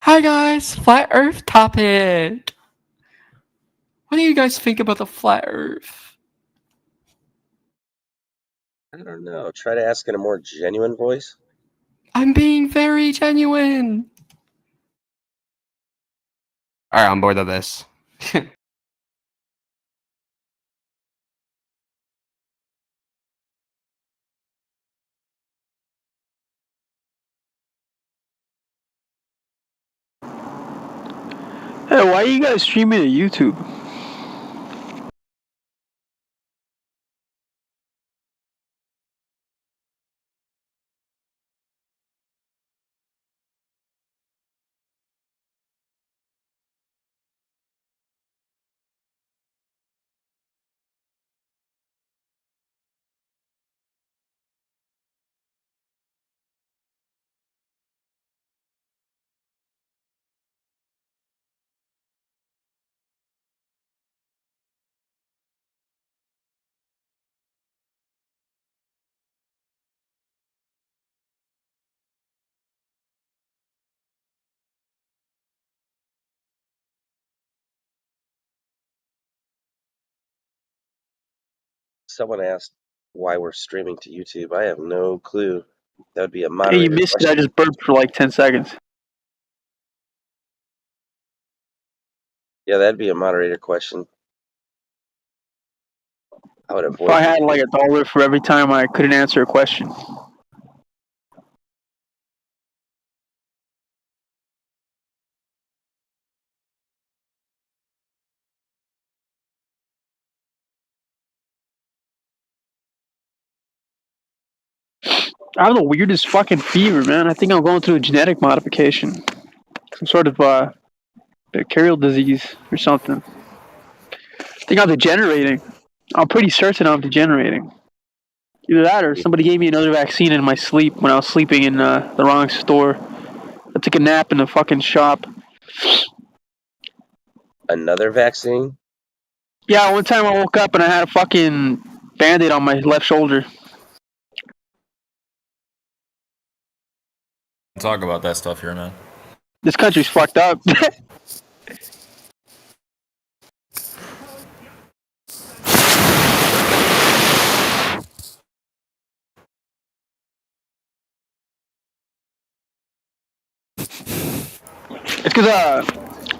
Hi guys, flat Earth topic. What do you guys think about the flat Earth? I don't know. Try to ask in a more genuine voice. I'm being very genuine. All right, I'm bored of this. Hey, why are you guys streaming to YouTube? Someone asked why we're streaming to YouTube. I have no clue. That would be a Hey, you moderator missed it. I question. just burped for like 10 seconds. Yeah, that'd be a moderator question. I would If avoid I had YouTube. like $1 for every time I couldn't answer a question. I have the weirdest fucking fever, man. I think I'm going through a genetic modification. Some sort of bacterial disease or something. I think I'm degenerating. I'm pretty certain I'm degenerating. Either that or somebody gave me another vaccine in my sleep when I was sleeping in the wrong store. I took a nap in the fucking shop. Another vaccine? Yeah, one time I woke up and I had a fucking band-aid on my left shoulder. Talk about that stuff here, man. This country's fucked up. It's because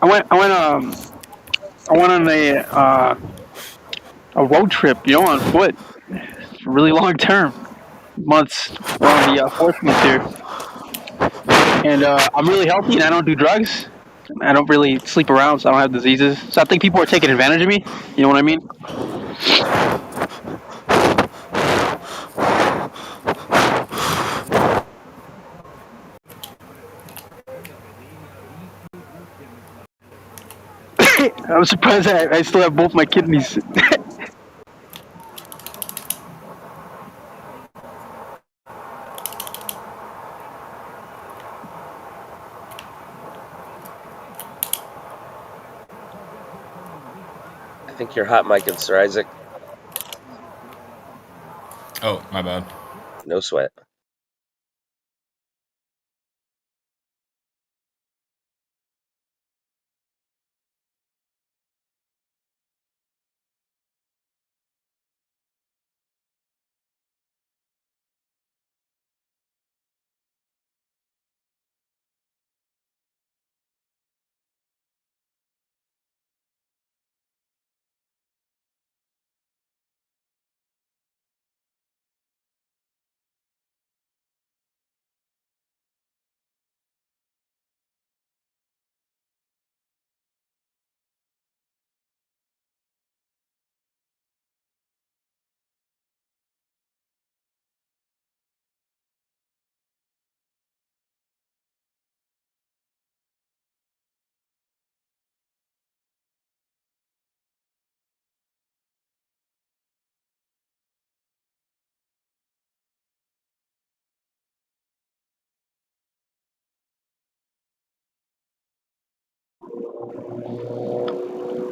I went on a road trip, you know, on foot. It's really long term, months. We're on the fourth month here, and I'm really healthy and I don't do drugs. I don't really sleep around, so I don't have diseases. So I think people are taking advantage of me. You know what I mean? I'm surprised I still have both my kidneys. I think you're hot micing, Sir Isaac. Oh, my bad. No sweat.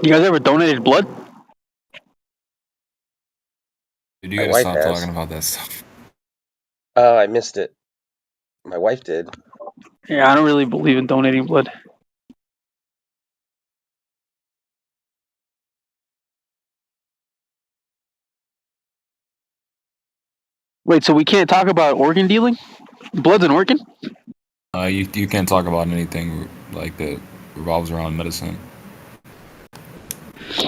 You guys ever donated blood? Dude, you My gotta wife stop has. talking about that stuff. Oh, I missed it. My wife did. Yeah, I don't really believe in donating blood. Wait, so we can't talk about organ dealing? Blood's an organ? You can't talk about anything like that revolves around medicine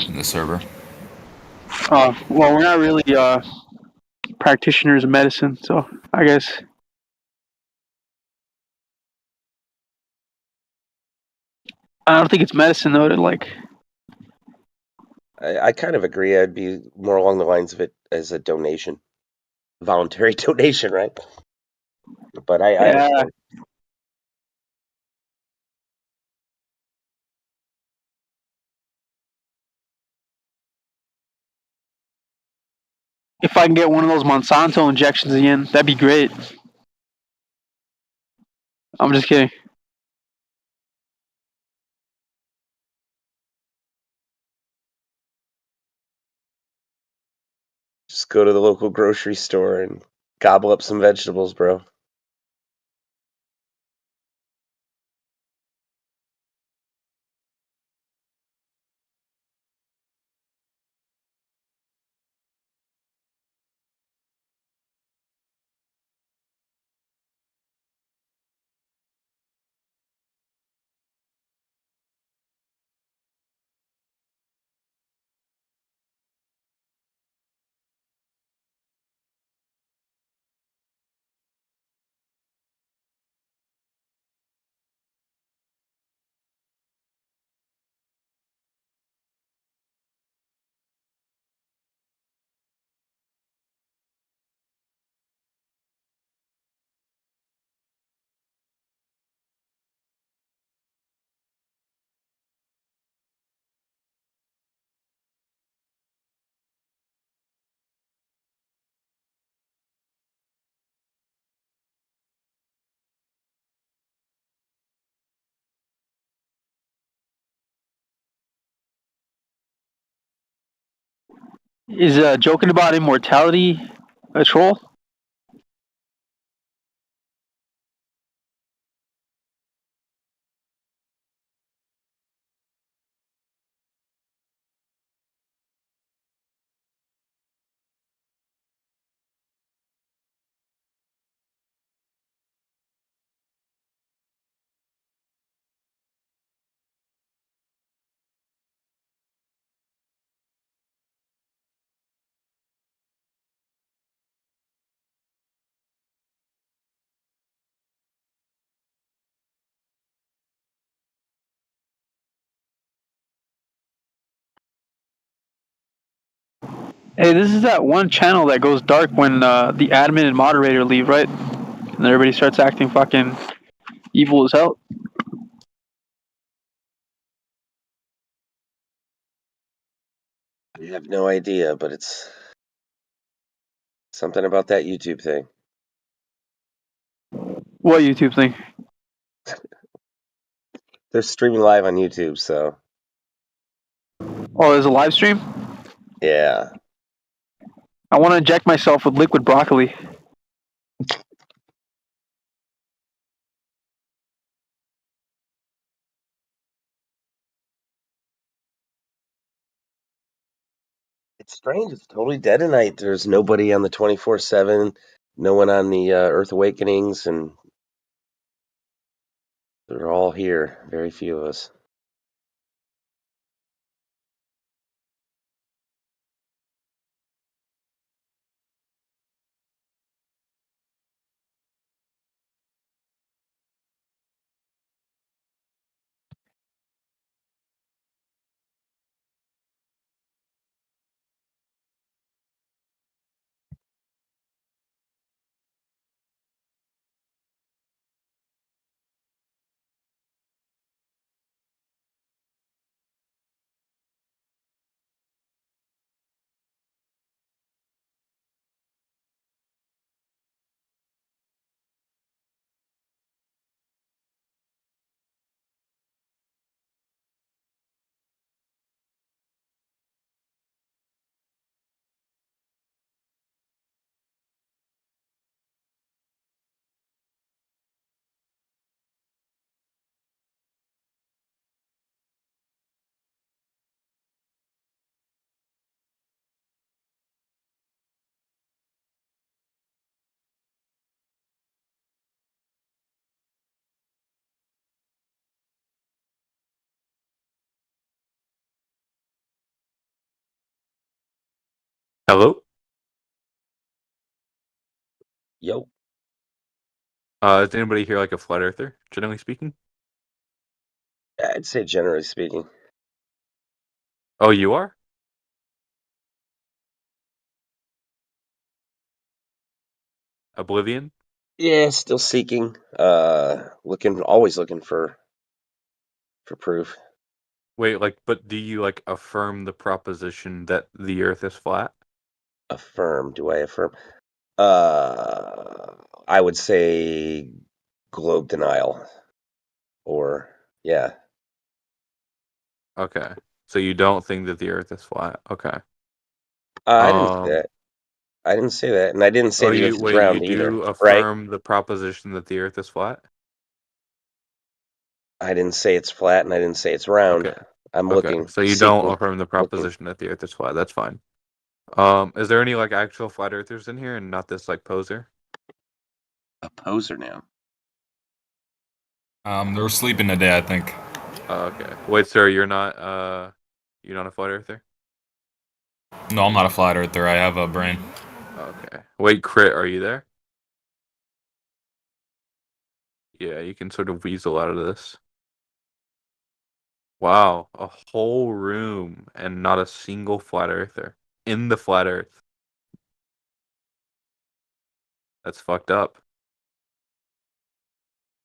in the server. Well, we're not really practitioners of medicine, so I guess. I don't think it's medicine though to like. I kind of agree. I'd be more along the lines of it as a donation, voluntary donation, right? But I Yeah. understand. If I can get one of those Monsanto injections again, that'd be great. I'm just kidding. Just go to the local grocery store and gobble up some vegetables, bro. Is joking about immortality a troll? Hey, this is that one channel that goes dark when the admin and moderator leave, right? And everybody starts acting fucking evil as hell. I have no idea, but it's something about that YouTube thing. What YouTube thing? They're streaming live on YouTube, so Oh, there's a live stream? yeah. I want to inject myself with liquid broccoli. It's strange. It's totally dead tonight. There's nobody on the 24/7. No one on the Earth Awakenings, and they're all here. Very few of us. Hello? Yo. Is anybody here like a flat earther, generally speaking? I'd say generally speaking. Oh, you are? Oblivion? Yeah, still seeking. Always looking for proof. Wait, like, but do you like affirm the proposition that the Earth is flat? Affirm? Do I affirm? I would say globe denial. Or yeah. Okay, so you don't think that the Earth is flat? Okay. I didn't say that. I didn't say that, and I didn't say the Earth is round you either. do Right? affirm the proposition that the Earth is flat? I didn't say it's flat, and I didn't say it's round. Okay. I'm Okay, looking. so you seeking, don't affirm the looking. proposition that the Earth is flat. That's fine. Is there any like actual flat earthers in here and not this like poser? A poser now. They were sleeping today, I think. Okay. Wait, sir, you're not a flat earther? No, I'm not a flat earther. I have a brain. Okay. Wait, Crit, are you there? Yeah, you can sort of weasel out of this. Wow, a whole room and not a single flat earther in the flat earth. That's fucked up.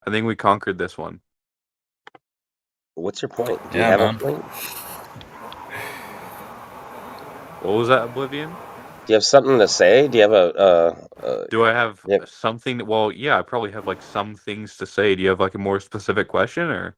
I think we conquered this one. What's your point? Do Yeah, you have man. a point? What was that, Oblivion? Do you have something to say? Do you have Do I have yeah. something? Well, yeah, I probably have like some things to say. Do you have like a more specific question or?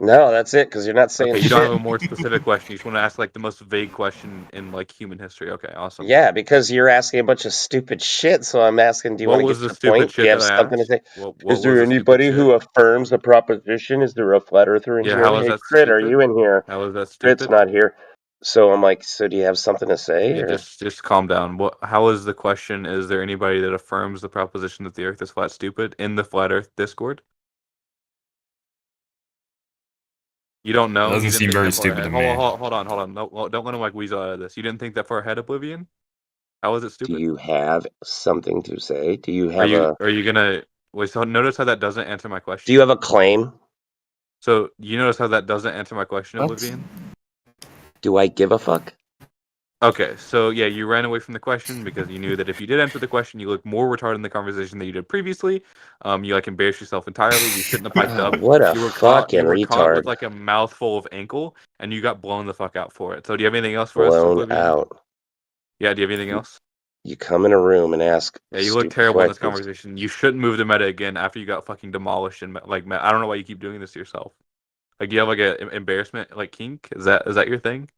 No, that's it, because you're not saying Okay, you shit. don't have a more specific question. You just want to ask like the most vague question in like human history. Okay, awesome. Yeah, because you're asking a bunch of stupid shit, so I'm asking, do you What want to was get the your stupid point? Do shit you have that I something to asked? say? What Is was there the stupid anybody shit? who affirms the proposition? Is there a flat earther in Yeah, here? how is Hey, that Crit, are stupid? you in here? How is that Crit's stupid? not here. So I'm like, so do you have something to say? Yeah, Or? just calm down. How is the question? Is there anybody that affirms the proposition that the Earth is flat stupid in the Flat Earth Discord? You don't know? That doesn't You didn't seem think very that far stupid ahead? to me. Hold on. No, don't let him like weasel out of this. You didn't think that far ahead, Oblivion? How is it Do stupid? you have something to say? Do you Are have you gonna wait? So notice how that doesn't answer my question. Do you have a claim? So you notice how that doesn't answer my question, What? Oblivion? Do I give a fuck? Okay, so yeah, you ran away from the question because you knew that if you did answer the question, you look more retarded in the conversation than you did previously. You like embarrassed yourself entirely. You shouldn't have piped up. What a You were caught. fucking You were caught with retard. like a mouthful of ankle, and you got blown the fuck out for it. So do you have anything else for us, Blown Oblivion? out. Yeah. Do you have anything else? You come in a room and ask Yeah, you look stupid terrible in this questions. conversation. You shouldn't move to meta again after you got fucking demolished and like I don't know why you keep doing this to yourself. Like you have like a embarrassment like kink. Is that your thing?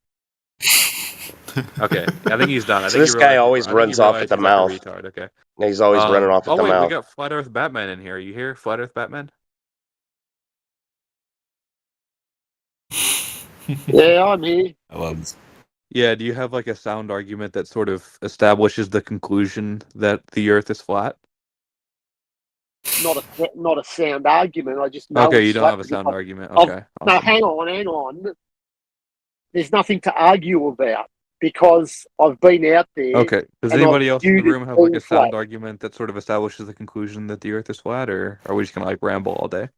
Okay, I think he's done. I So think this you guy realize- always I think runs you off realize at the he's like a mouth. retard. Okay. He's always running off at the wait, mouth. we got Flat Earth Batman in here. Are you here, Flat Earth Batman? Yeah, I'm here. I love this. Yeah. Do you have like a sound argument that sort of establishes the conclusion that the Earth is flat? Not a sound argument. I just know. Okay, it's you don't flat have a because sound argument. I've- Okay. No, awesome. hang on. There's nothing to argue about because I've been out there. Okay. Does and anybody I've else in the viewed it room have like all a sound flat. argument that sort of establishes the conclusion that the Earth is flat, or are we just gonna like ramble all day?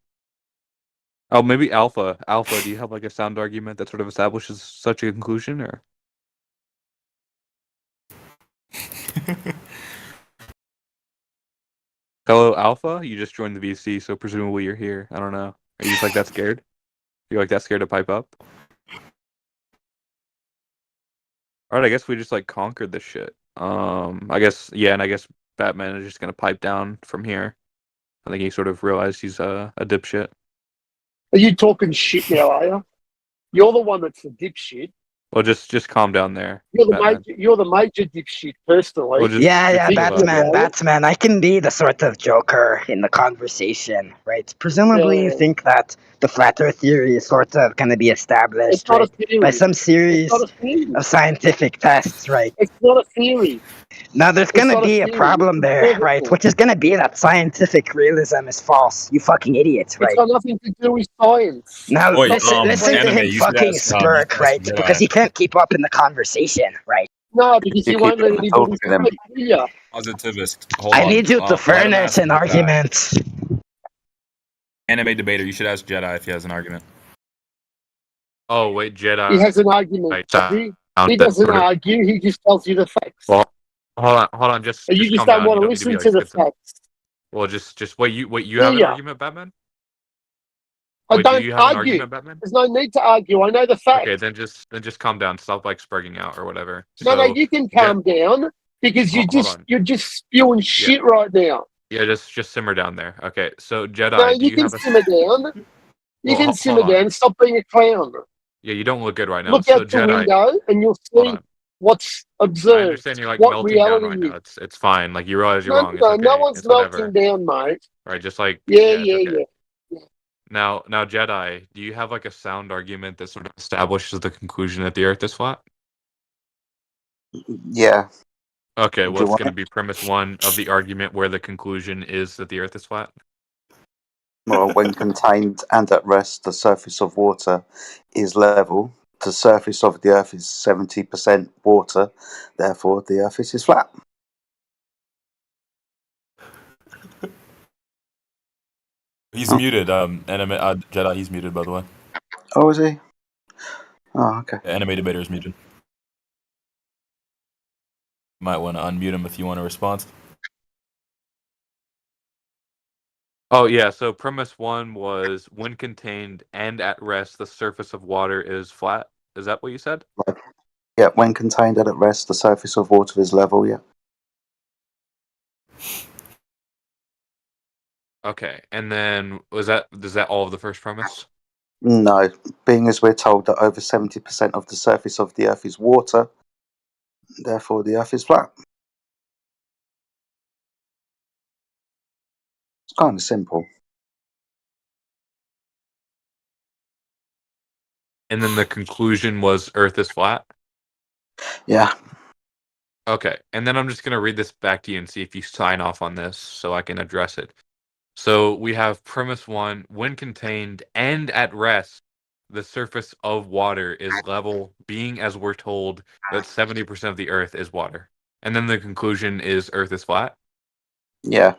Oh, maybe Alpha. Alpha, do you have like a sound argument that sort of establishes such a conclusion, or? Hello, Alpha. You just joined the VC, so presumably you're here. I don't know. Are you just like that scared? You're like that scared to pipe up? All right, I guess we just like conquered this shit. I guess and I guess Batman is just gonna pipe down from here. I think he sort of realized he's a dipshit. Are you talking shit now? Are you? You're the one that's the dipshit. Well, just calm down there. You're the Batman. major dipshit personally. Well, just Yeah, think about it. Batman. I can be the sort of joker in the conversation, right? Presumably, you think that the flat Earth theory is sort of going to be established It's not a right, theory. by some series It's not a theory. of scientific tests, right? It's not a theory. Now, there's It's going to not a be a theory. problem It's there, inevitable. right? Which is going to be that scientific realism is false. You fucking idiot, It's right? got nothing to do with science. Now, Wait, listen to Anime, him you should fucking ask, smirk, ask right? Brad. Because he can't keep up in the conversation, right? No, because you won't let anybody speak, will you? Positivist. Hold I on. need you to Let him furnish ask an in the chat. argument. Anime debater. You should ask Jedi if he has an argument. Oh wait, Jedi. He has an argument. Right, He doesn't argue. He just tells you the facts. Well, hold on. Just And you just calm don't down. want You to don't need to be listen like to the skip facts. Well, just wait. You Do have an ya? argument, Batman? I Wait, do don't you have an argue. argument, Batman? There's no need to argue. I know the facts. Okay, then just calm down. Stop like spreading out or whatever. No, So you can calm down because hold on. you're just spewing shit right now. Yeah, just simmer down there. Okay, so Jedi, No, do you you can have a? simmer down. You Well, can simmer hold on. down. Stop being a clown. Yeah, you don't look good right now. Look So out the Jedi, window and you'll hold see on. what's I observed. understand you're like What melting down right reality now. is. It's fine. Like you realize you're No, wrong. It's no, okay. no one's It's melting whatever. down, mate. Right, just like Yeah, it's yeah, okay. yeah. Now Jedi, do you have like a sound argument that sort of establishes the conclusion that the Earth is flat? Yeah. Okay, Do well, you it's want going to it? be premise one of the argument where the conclusion is that the Earth is flat. Well, when contained and at rest, the surface of water is level. The surface of the Earth is 70% water. Therefore, the Earth is flat. He's muted. Anime Jedi. He's muted, by the way. Oh, is he? Oh, okay. The anime debater is muted. Might want to unmute him if you want a response. Oh yeah, so premise one was when contained and at rest, the surface of water is flat. Is that what you said? Right. Yeah, when contained and at rest, the surface of water is level. Yeah. Okay, and then is that all of the first premise? No, being as we're told that over 70% of the surface of the Earth is water, therefore the Earth is flat. It's kind of simple. And then the conclusion was Earth is flat? Yeah. Okay, and then I'm just going to read this back to you and see if you sign off on this so I can address it. So we have premise one, when contained and at rest, the surface of water is level, being as we're told that 70% of the Earth is water. And then the conclusion is Earth is flat? Yeah.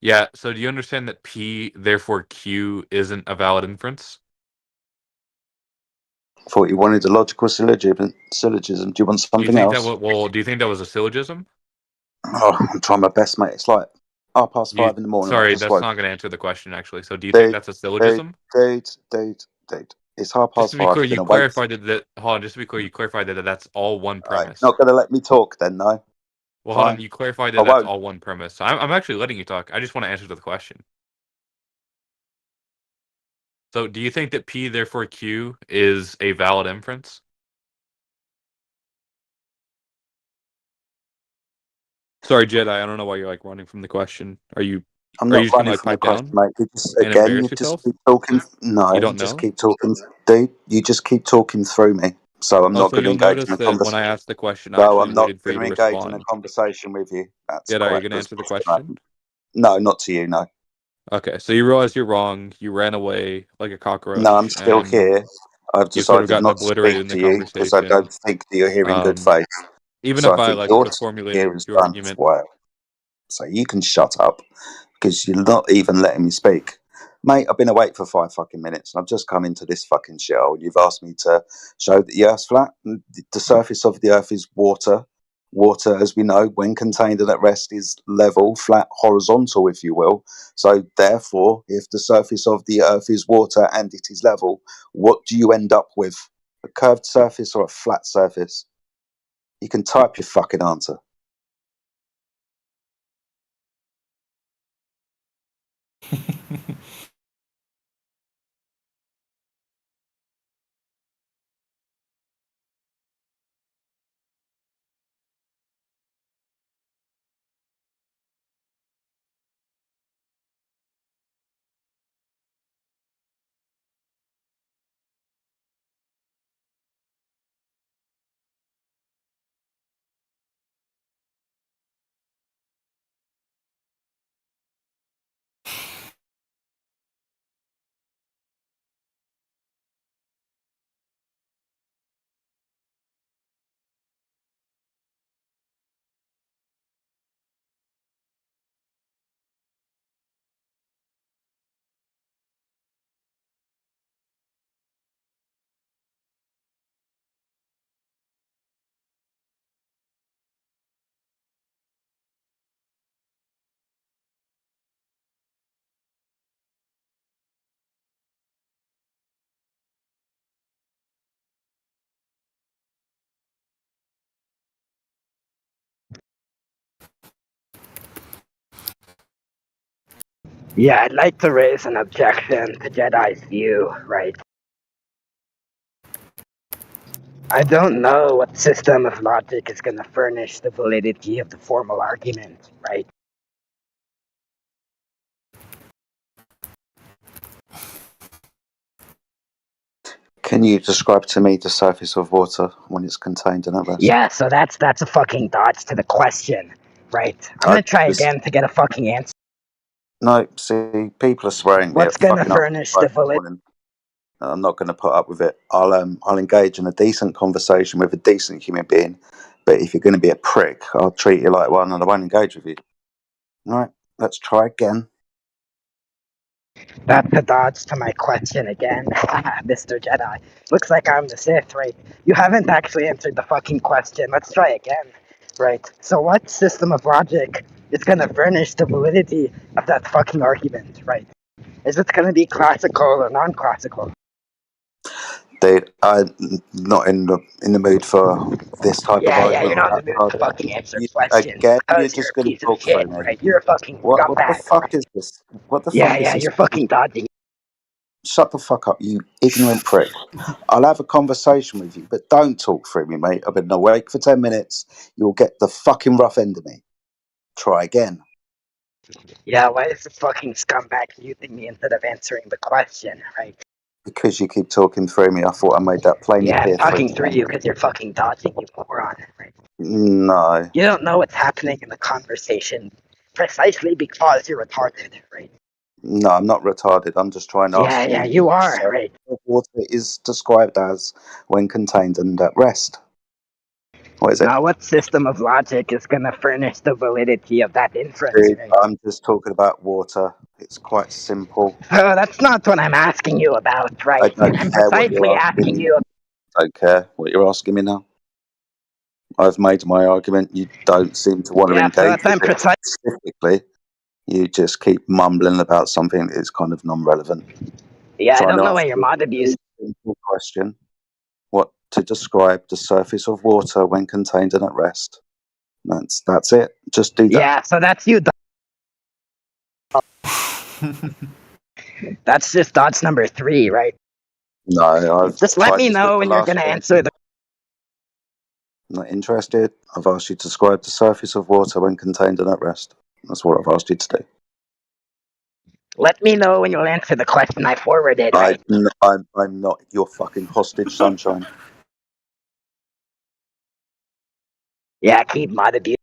Yeah, so do you understand that P, therefore Q, isn't a valid inference? Thought you wanted a logical syllogism. Do you want something else? Do you think that was a syllogism? Oh, I'm trying my best, mate. It's like 5:30 in the morning. Sorry, I've just that's woke. not going to answer the question, actually. So do you think that's a syllogism? Dude. It's Just to be 5:30. clear, I've been you awake. clarified that. Hold on, just to be clear, you clarified that that's all one premise. Not going to let me talk then, no? Well, hold on, Fine. you clarified I that that's won't. all one premise. So I'm actually letting you talk. I just want to answer the question. So do you think that P, therefore Q, is a valid inference? Sorry, Jedi, I don't know why you're like running from the question. Are you I'm just gonna not running like from the pipe question, down mate. and embarrass yourself? Keep talking. No, You you don't just know? keep talking. Dude, you just keep talking through me. So I'm Oh, not so going to you'll engage in notice a that when I conversation. asked the question, I No, actually I'm not waited for going you to to engage in a respond. conversation with you. That's Jedi, are you correct. gonna answer the response, question? mate. No, not to you, no. Okay, so you realize you're wrong. You ran away like a cockroach. No, I'm still and here. I've you've sort of decided gotten not to obliterated speak in the to you because I conversation. don't think that you're here in good faith. Even So if I I think like your sort of time formulated here is your done as argument, well. So you can shut up because you're not even letting me speak. Mate, I've been awake for 5 fucking minutes and I've just come into this fucking shell. You've asked me to show that the Earth's flat. The surface of the Earth is water. Water, as we know, when contained and at rest, is level, flat, horizontal, if you will. So therefore, if the surface of the Earth is water and it is level, what do you end up with? A curved surface or a flat surface? You can type your fucking answer. Yeah, I'd like to raise an objection to Jedi's view, right? I don't know what system of logic is going to furnish the validity of the formal argument, right? Can you describe to me the surface of water when it's contained in a rest? Yeah, so that's a fucking dodge to the question, right? I'm gonna try again to get a fucking answer. No, see, people are swearing me What's at gonna fucking furnish up the this validity? morning. I'm not going to put up with it. I'll engage in a decent conversation with a decent human being, but if you're going to be a prick, I'll treat you like one and I won't engage with you. All right, let's try again. That's a dodge to my question again, Mr. Jedi. Looks like I'm the Sith, right? You haven't actually answered the fucking question. Let's try again, right? So what system of logic is gonna furnish the validity of that fucking argument, right? Is it gonna be classical or non-classical? Dude, I'm not in the mood for this type of Yeah, argument. you're not in the mood to fucking answer questions Again, you're because you're just a going to piece of talk shit, through me. right? You're a fucking What the scumbag. fuck is this? What the Yeah, fuck is this? you're fucking dodging. Shut the fuck up, you ignorant prick. I'll have a conversation with you, but don't talk through me, mate. I've been awake for 10 minutes. You'll get the fucking rough end of me. Try again. Yeah, why is this fucking scumbag muting me instead of answering the question, right? Because you keep talking through me, I thought I made that plainly Yeah, clear. I'm talking through you because you're fucking dodging, you moron, right? No. You don't know what's happening in the conversation precisely because you're retarded, right? No, I'm not retarded. I'm just trying to ask you. Yeah, you are, So right? water is described as when contained and at rest. What is it? Now, what system of logic is going to furnish the validity of that inference, Dude, right? I'm just talking about water. It's quite simple. Oh, that's not what I'm asking you about, right? I don't I'm care what precisely you're asking asking me. you. I don't care what you're asking me now. I've made my argument. You don't seem to want to Yeah, so engage that's I'm with it specifically. You just keep mumbling about something that is kind of non-relevant. Yeah, I Trying don't to know why ask your you mod a abuse. simple question. What to describe the surface of water when contained and at rest? That's it. Just do that. Yeah, so that's you. That's just dodge number 3, right? No, I've Just let tried me this with know the when you're last going to one. answer the. Not interested. I've asked you to describe the surface of water when contained and at rest. That's what I've asked you to do. Let me know when you'll answer the question I forwarded, right? I'm not your fucking hostage, sunshine. Yeah, keep mod abuse.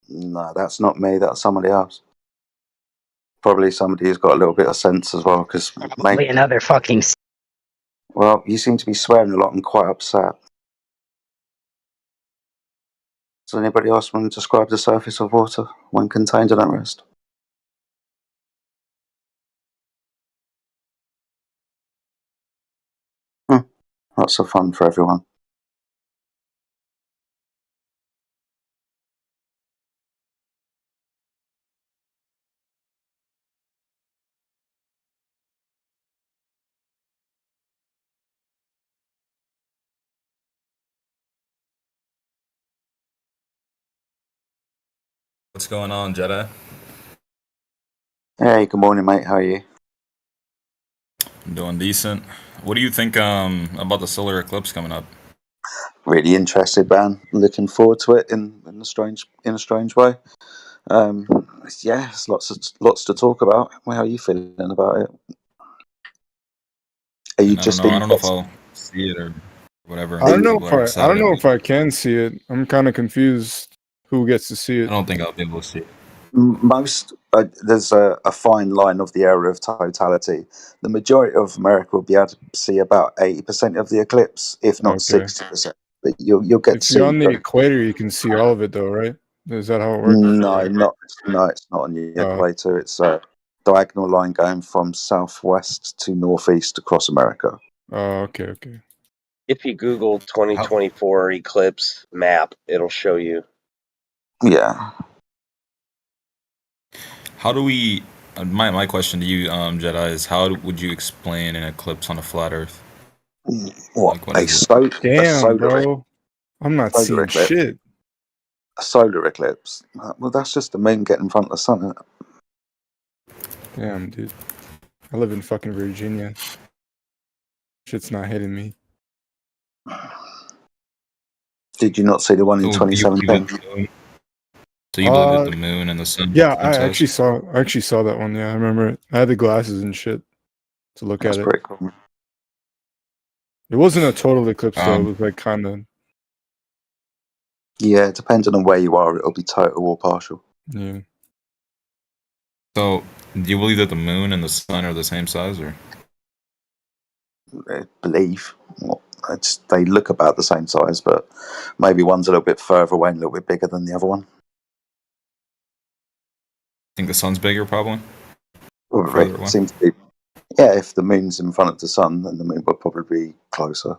No, that's not me. That's somebody else. Probably somebody who's got a little bit of sense as well. Because Probably another fucking. Well, you seem to be swearing a lot and quite upset. Does anybody else want to describe the surface of water when contained and at rest? Lots of fun for everyone. What's going on, Jedi? Hey, good morning, mate. How are you? I'm doing decent. What do you think about the solar eclipse coming up? Really interested, man. Looking forward to it in a strange way. Yeah, there's lots to talk about. Well, how are you feeling about it? Are you I just don't know if interested? I'll see it or whatever. I don't know People are if I don't excited know about if I can see it. I'm kind of confused who gets to see it. it. I don't think I'll be able to see it. Most there's a fine line of the area of totality. The majority of America will be able to see about 80% of the eclipse, if not Okay. 60%. But you'll get to If see. you're on the equator, you can see all of it, though, right? Is that how it works? No, it's not on the equator. It's a diagonal line going from southwest to northeast across America. Oh, okay. If you Google 2024 eclipse map, it'll show you. Yeah. How do we? My question to you, Jedi, is how would you explain an eclipse on a flat Earth? What? Like, what a is it? solar Damn, bro. I'm not solar seeing eclipse. shit. A solar eclipse. Well, that's just the moon getting in front of the sun, isn't it? Damn, dude. I live in fucking Virginia. Shit's not hitting me. Did you not see the one in So do you believe 2017? that the moon? So you believe that the moon and the sun? Yeah, are the same size? I actually saw that one. Yeah, I remember it. I had the glasses and shit to look That's at it. pretty cool. It wasn't a total eclipse though. It Um, was like kind of. Yeah, depending on where you are, it'll be total or partial. Yeah. So do you believe that the moon and the sun are the same size, or? I believe. Well, they look about the same size, but maybe one's a little bit further away and a little bit bigger than the other one. Think the sun's bigger, probably. Probably. Further away? Seems to be. Yeah, if the moon's in front of the sun, then the moon will probably be closer.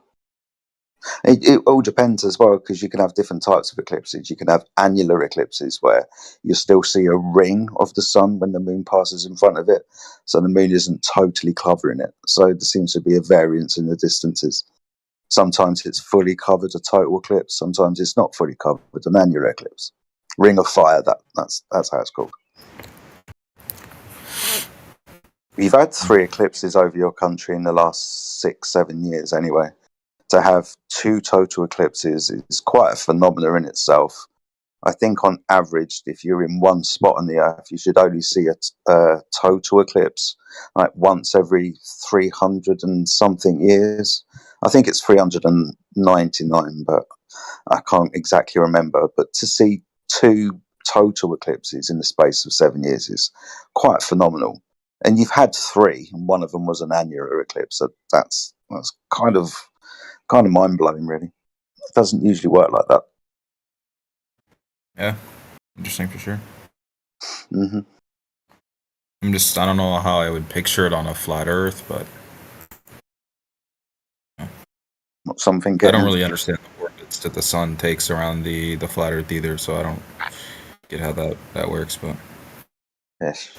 It all depends as well, because you can have different types of eclipses. You can have annular eclipses where you still see a ring of the sun when the moon passes in front of it, so the moon isn't totally covering it. So there seems to be a variance in the distances. Sometimes it's fully covered, a total eclipse. Sometimes it's not fully covered, an annular eclipse. Ring of fire, that's how it's called. You've had 3 eclipses over your country in the last 6-7 years anyway. To have 2 total eclipses is quite a phenomenon in itself. I think on average, if you're in one spot on the Earth, you should only see a total eclipse like once every 300 and something years. I think it's 399, but I can't exactly remember. But to see 2 total eclipses in the space of 7 years is quite phenomenal. And you've had 3, and one of them was an annular eclipse. So that's kind of mind blowing, really. It doesn't usually work like that. Yeah, interesting for sure. Mm-hmm. I don't know how I would picture it on a flat Earth, but Something I don't really understand the orbits that the sun takes around the flat Earth either, so I don't get how that works. But yes.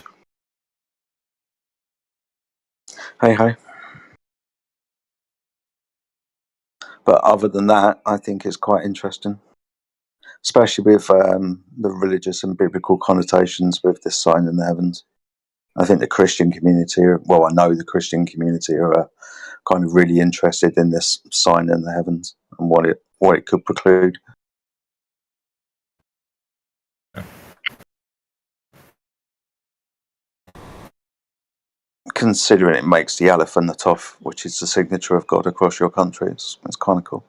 Hey. But other than that, I think it's quite interesting, especially with the religious and biblical connotations with this sign in the heavens. I think the Christian community, I know the Christian community are kind of really interested in this sign in the heavens and what it could preclude. Considering it makes the Aleph and the Toph, which is the signature of God across your country, it's kind of cool.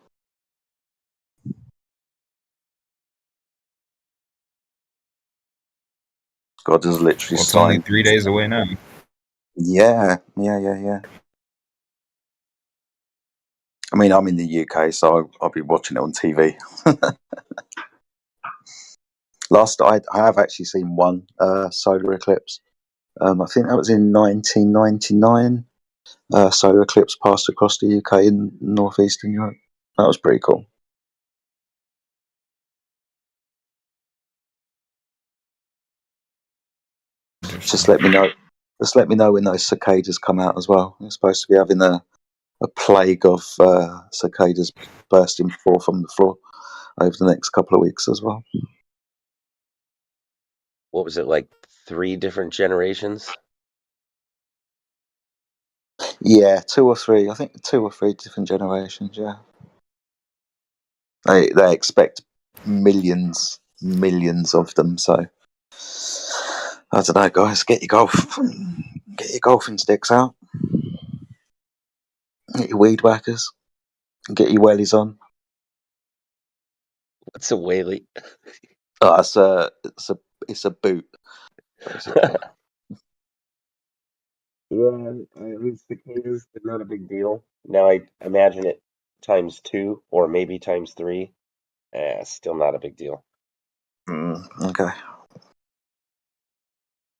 God is literally it's only signed. 3 days away now. Yeah. I mean, I'm in the UK, so I'll be watching it on TV. I have actually seen one solar eclipse. I think that was in 1999. Solar eclipse passed across the UK in northeastern Europe. That was pretty cool. Just let me know when those cicadas come out as well. You're supposed to be having a plague of cicadas bursting forth from the floor over the next couple of weeks as well. What was it, like 3 different generations? Yeah, 2 or 3. I think 2 or 3 different generations. Yeah, they expect millions of them. So I don't know, guys. Get your golfing sticks out. Get your weed whackers. Get your wellies on. What's a whaley? Oh, it's a boot. Basically. Yeah, at least cicadas, they're not a big deal. Now I imagine it times 2 or maybe times 3. Still not a big deal. Okay.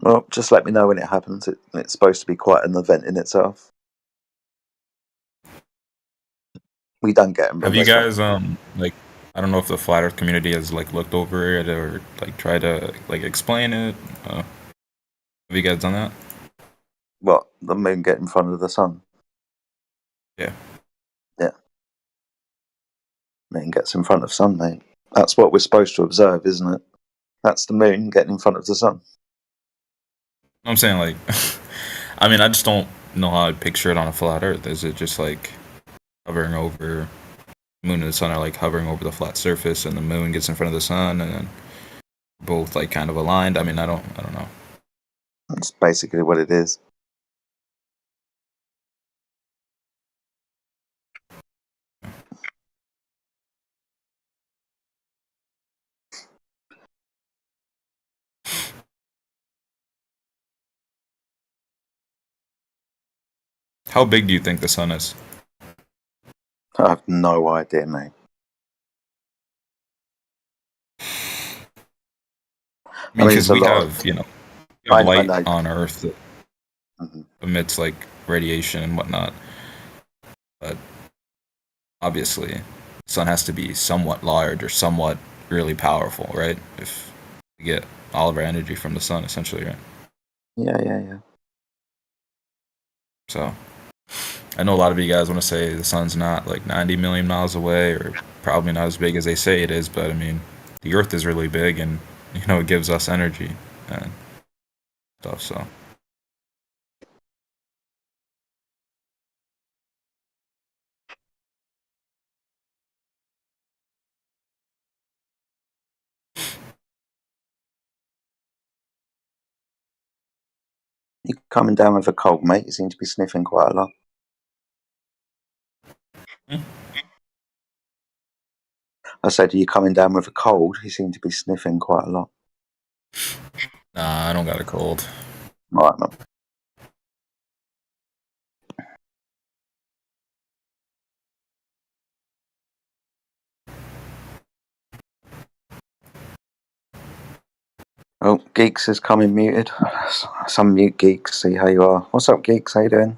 Well, just let me know when it happens. It's supposed to be quite an event in itself. We don't get them. Have you guys like, I don't know if the flat Earth community has like looked over it or like tried to like explain it. Have you guys done that? What, the moon get in front of the sun? Yeah. Moon gets in front of sun, mate. That's what we're supposed to observe, isn't it? That's the moon getting in front of the sun. I'm saying like I mean, I just don't know how I'd picture it on a flat Earth. Is it just like hovering over moon and the sun are like hovering over the flat surface, and the moon gets in front of the sun, and then both like kind of aligned? I mean, I don't know. That's basically what it is. How big do you think the sun is? I have no idea, mate. I mean, because it's a we lot. have, you know, I light know. on Earth that emits like radiation and whatnot, but obviously, the sun has to be somewhat large or somewhat really powerful, right? If we get all of our energy from the sun, essentially, right? Yeah. So, I know a lot of you guys want to say the sun's not like 90 million miles away, or probably not as big as they say it is, but I mean, the Earth is really big, and you know, it gives us energy and stuff. So, You coming down with a cold, mate? You seem to be sniffing quite a lot. I said, are you coming down with a cold? You seem to be sniffing quite a lot. nah, I don't got a cold. All right, man. Oh, Geeks is coming muted. Some mute Geeks, see how you are. What's up, Geeks? How you doing?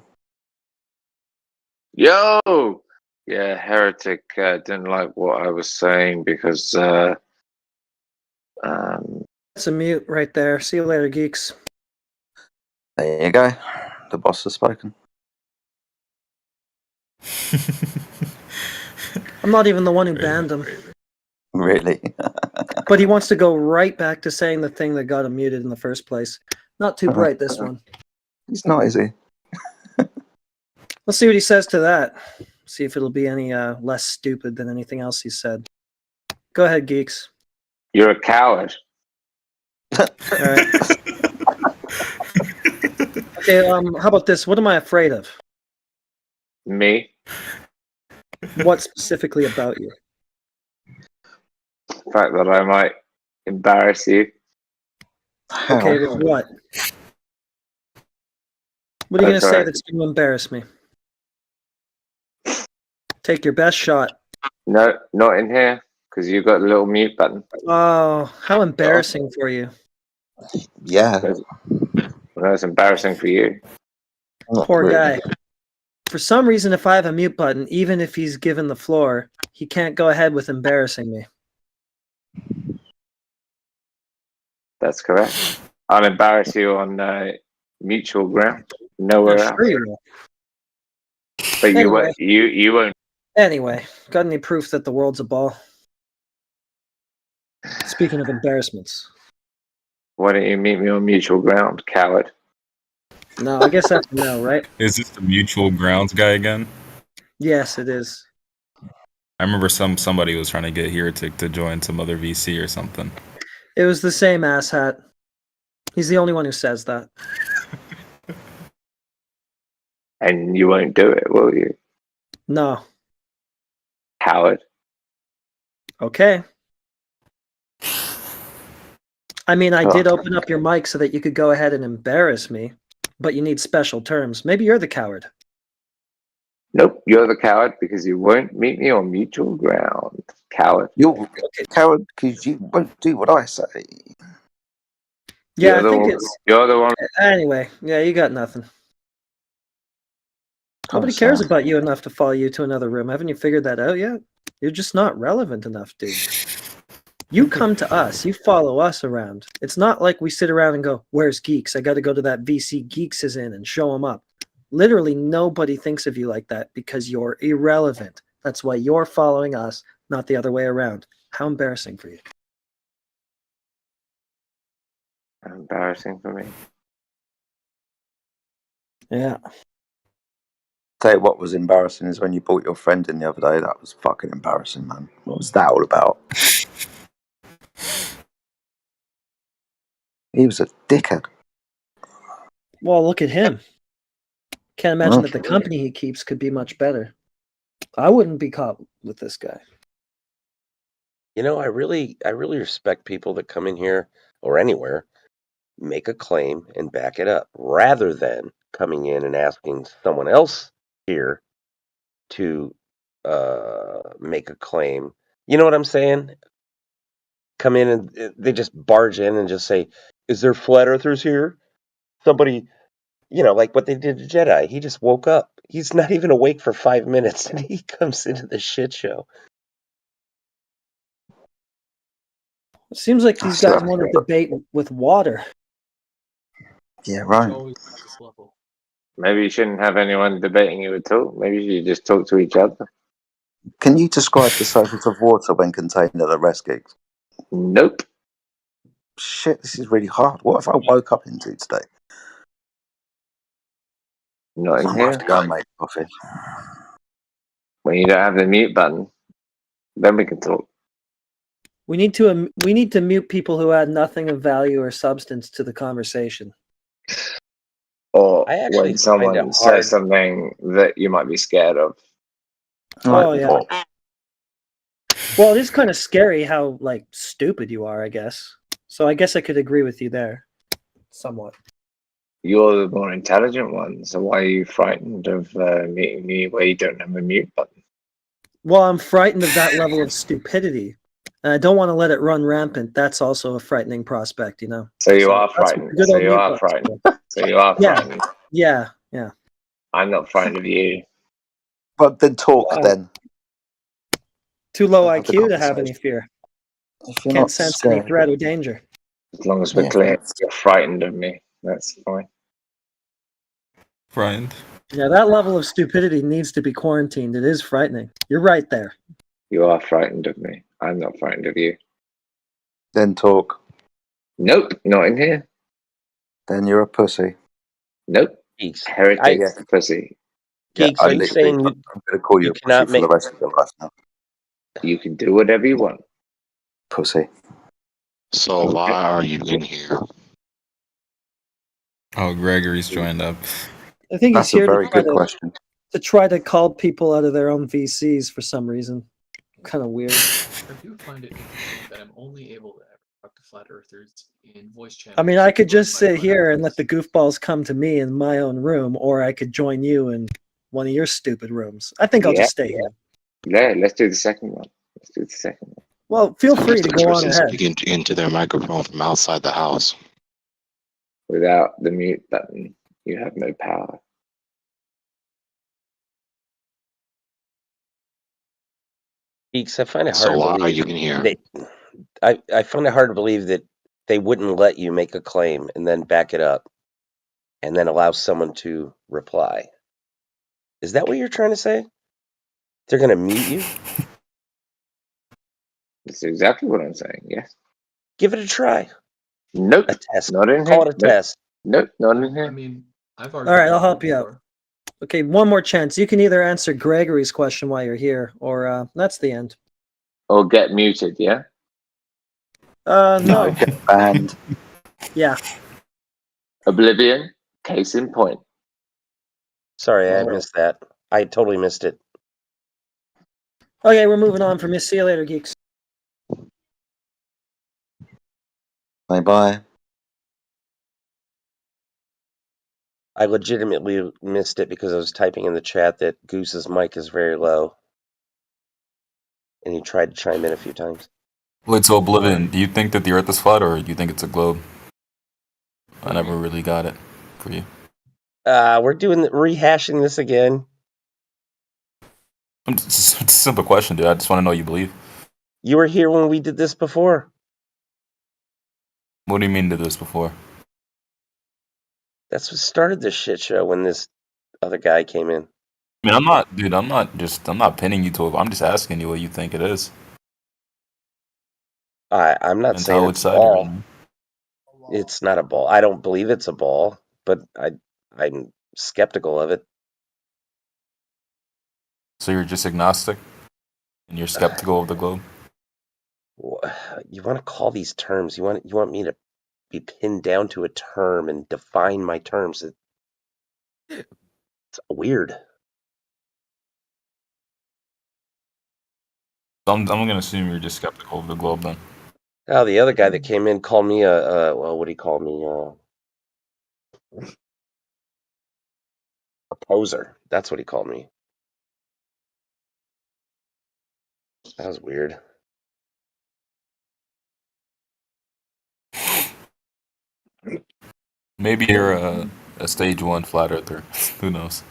Yo! Yeah, Heretic didn't like what I was saying because That's a mute right there. See you later, geeks. There you go. The boss has spoken. I'm not even the one who banned him. Really? But he wants to go right back to saying the thing that got him muted in the first place. Not too bright, this one. He's not, is he? Let's see what he says to that. See if it'll be any less stupid than anything else he said. Go ahead, geeks. you're a coward. All right. Okay, how about this? What am I afraid of? Me? What specifically about you? The fact that I might embarrass you. Okay, with what? What are you going to Okay. say that's going to embarrass me? Take your best shot. No, not in here, because you got a little mute button. Oh, how embarrassing for you. Yeah. Well, that's embarrassing for you. Poor guy. For some reason, if I have a mute button, even if he's given the floor, he can't go ahead with embarrassing me. That's correct. I'll embarrass you on mutual ground. Nowhere I'm else. sure you will. But you Anyway. won't. You won't. Anyway, got any proof that the world's a ball? Speaking of embarrassments. Why don't you meet me on mutual ground, coward? No, I guess that's a no, right? Is this the mutual grounds guy again? Yes, it is. I remember somebody was trying to get Heretic to join some other VC or something. It was the same asshat. He's the only one who says that. And you won't do it, will you, No. coward? Okay. I mean, I did open up your mic so that you could go ahead and embarrass me, but you need special terms. Maybe you're the coward. Nope, you're the coward because you won't meet me on mutual ground, coward. You're coward because you won't do what I say. Yeah, You're I the think one- it's... You're the one. Anyway, yeah, you got nothing. Nobody cares about you enough to follow you to another room. Haven't you figured that out yet? You're just not relevant enough, dude. You come to us. You follow us around. It's not like we sit around and go, where's Geeks? I got to go to that VC Geeks is in and show them up. Literally nobody thinks of you like that because you're irrelevant. That's why you're following us, not the other way around. How embarrassing for you. Embarrassing for me. Yeah. Tell you what was embarrassing is when you brought your friend in the other day. That was fucking embarrassing, man. What was that all about? He was a dickhead. Well, look at him. Can't imagine that the company he keeps could be much better. I wouldn't be caught with this guy. You know, I really respect people that come in here or anywhere, make a claim and back it up, rather than coming in and asking someone else here to make a claim. You know what I'm saying? Come in and they just barge in and just say, "Is there flat earthers here?" Somebody, like what they did to Jedi. He just woke up. He's not even awake for 5 minutes, and he comes into the shit show. It seems like these guys want to debate with water. Yeah, right. Maybe you shouldn't have anyone debating you at all. Maybe you should just talk to each other. Can you describe the surface of water when contained at the rest gigs? Nope. Shit, this is really hard. What have I woke up into today? Not in I might here. have to go and make coffee. When you don't have the mute button, then we can talk. We need to mute people who add nothing of value or substance to the conversation. Or I actually when find someone it hard. says something that you might be scared of. Oh yeah. Well, it is kind of scary how stupid you are, I guess. So I guess I could agree with you there, somewhat. You're the more intelligent one, so why are you frightened of meeting me where you don't have a mute button? Well, I'm frightened of that level of stupidity. And I don't want to let it run rampant. That's also a frightening prospect, you know. So you are that's frightened. good So old you mute are button. frightened. So you are Yeah. frightened. Yeah. I'm not frightened of you. But then talk Wow. then. Too low Have the IQ to have any conversation. fear. If you're Can't not sense any scared. threat or danger. As long as we're Yeah, clear, you're frightened of me. That's fine. Frightened. Yeah, that level of stupidity needs to be quarantined. It is frightening. You're right there. You are frightened of me. I'm not frightened of you. Then talk. Nope, not in here. Then you're a pussy. Nope. Geeks. Heretic Yeah. pussy. Geeks, I are you literally- saying I'm going to call you a pussy cannot for make the rest of your life now. You can do whatever you want. Pussy. So why are you in here? Oh, Gregory's joined up. I think That's he's a here very good question. to try to call people out of their own VCs for some reason. Kind of weird. I do find it interesting that I'm only able to ever talk to flat earthers in voice channels. I mean, I could just sit here and let the goofballs come to me in my own room, or I could join you in one of your stupid rooms. I think I'll just stay here. Yeah, let's do the second one. Let's do the second one. Well, feel Some free of to these go on persons ahead. speak into their microphone from outside the house. Without the mute button, you have no power. Geeks, I find it hard So to why believe are you in here? I find it hard to believe that they wouldn't let you make a claim and then back it up and then allow someone to reply. Is that what you're trying to say? They're going to mute you? That's exactly what I'm saying, yes. Give it a try. Nope. A test. Not in Call here. it a test. Nope, not in here. I mean, I've All right, I'll help you out. Okay, one more chance. You can either answer Gregory's question while you're here, or that's the end. Or get muted, yeah? No. And Yeah. Oblivion, case in point. Sorry, I missed that. I totally missed it. Okay, we're moving on from you. See you later, geeks. Bye-bye. I legitimately missed it because I was typing in the chat that Goose's mic is very low. And he tried to chime in a few times. Wait, so Oblivion, do you think that the Earth is flat, or do you think it's a globe? I never really got it for you. We're rehashing this again. It's a simple question, dude. I just want to know what you believe. You were here when we did this before. What do you mean did this before? That's what started this shit show when this other guy came in. I mean, I'm not pinning you to it. I'm just asking you what you think it is. I'm not And saying how it's it's a ball. It's not a ball. I don't believe it's a ball, but I'm skeptical of it. So you're just agnostic, and you're skeptical of the globe. You want to call these terms? You want me to be pinned down to a term and define my terms? It's weird. I'm gonna assume you're just skeptical of the globe then. Oh, the other guy that came in called me well, what do you call me? A poser. That's what he called me. That was weird. Maybe you're a stage 1 flat earther. Who knows?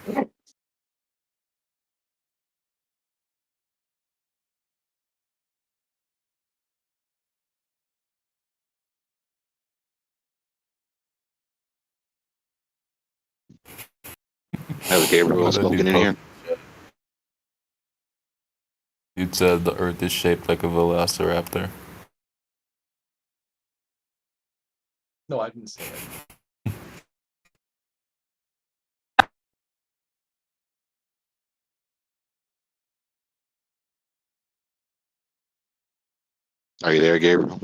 Has Gabriel spoken in here? Dude said the Earth is shaped like a velociraptor. No, I didn't say that. Are you there, Gabriel?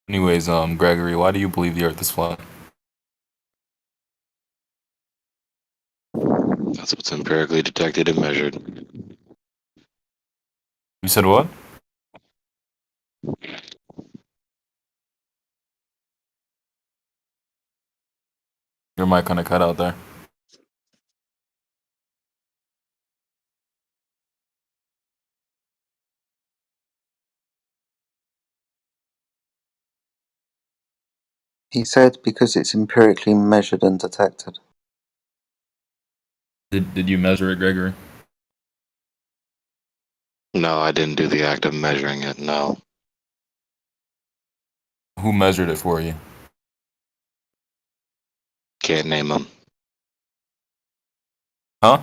Anyways, Gregory, why do you believe the Earth is flat? That's what's empirically detected and measured. You said what? Your mic kind of cut out there. He said because it's empirically measured and detected. Did you measure it, Gregory? No, I didn't do the act of measuring it, no. Who measured it for you? Can't name them. Huh?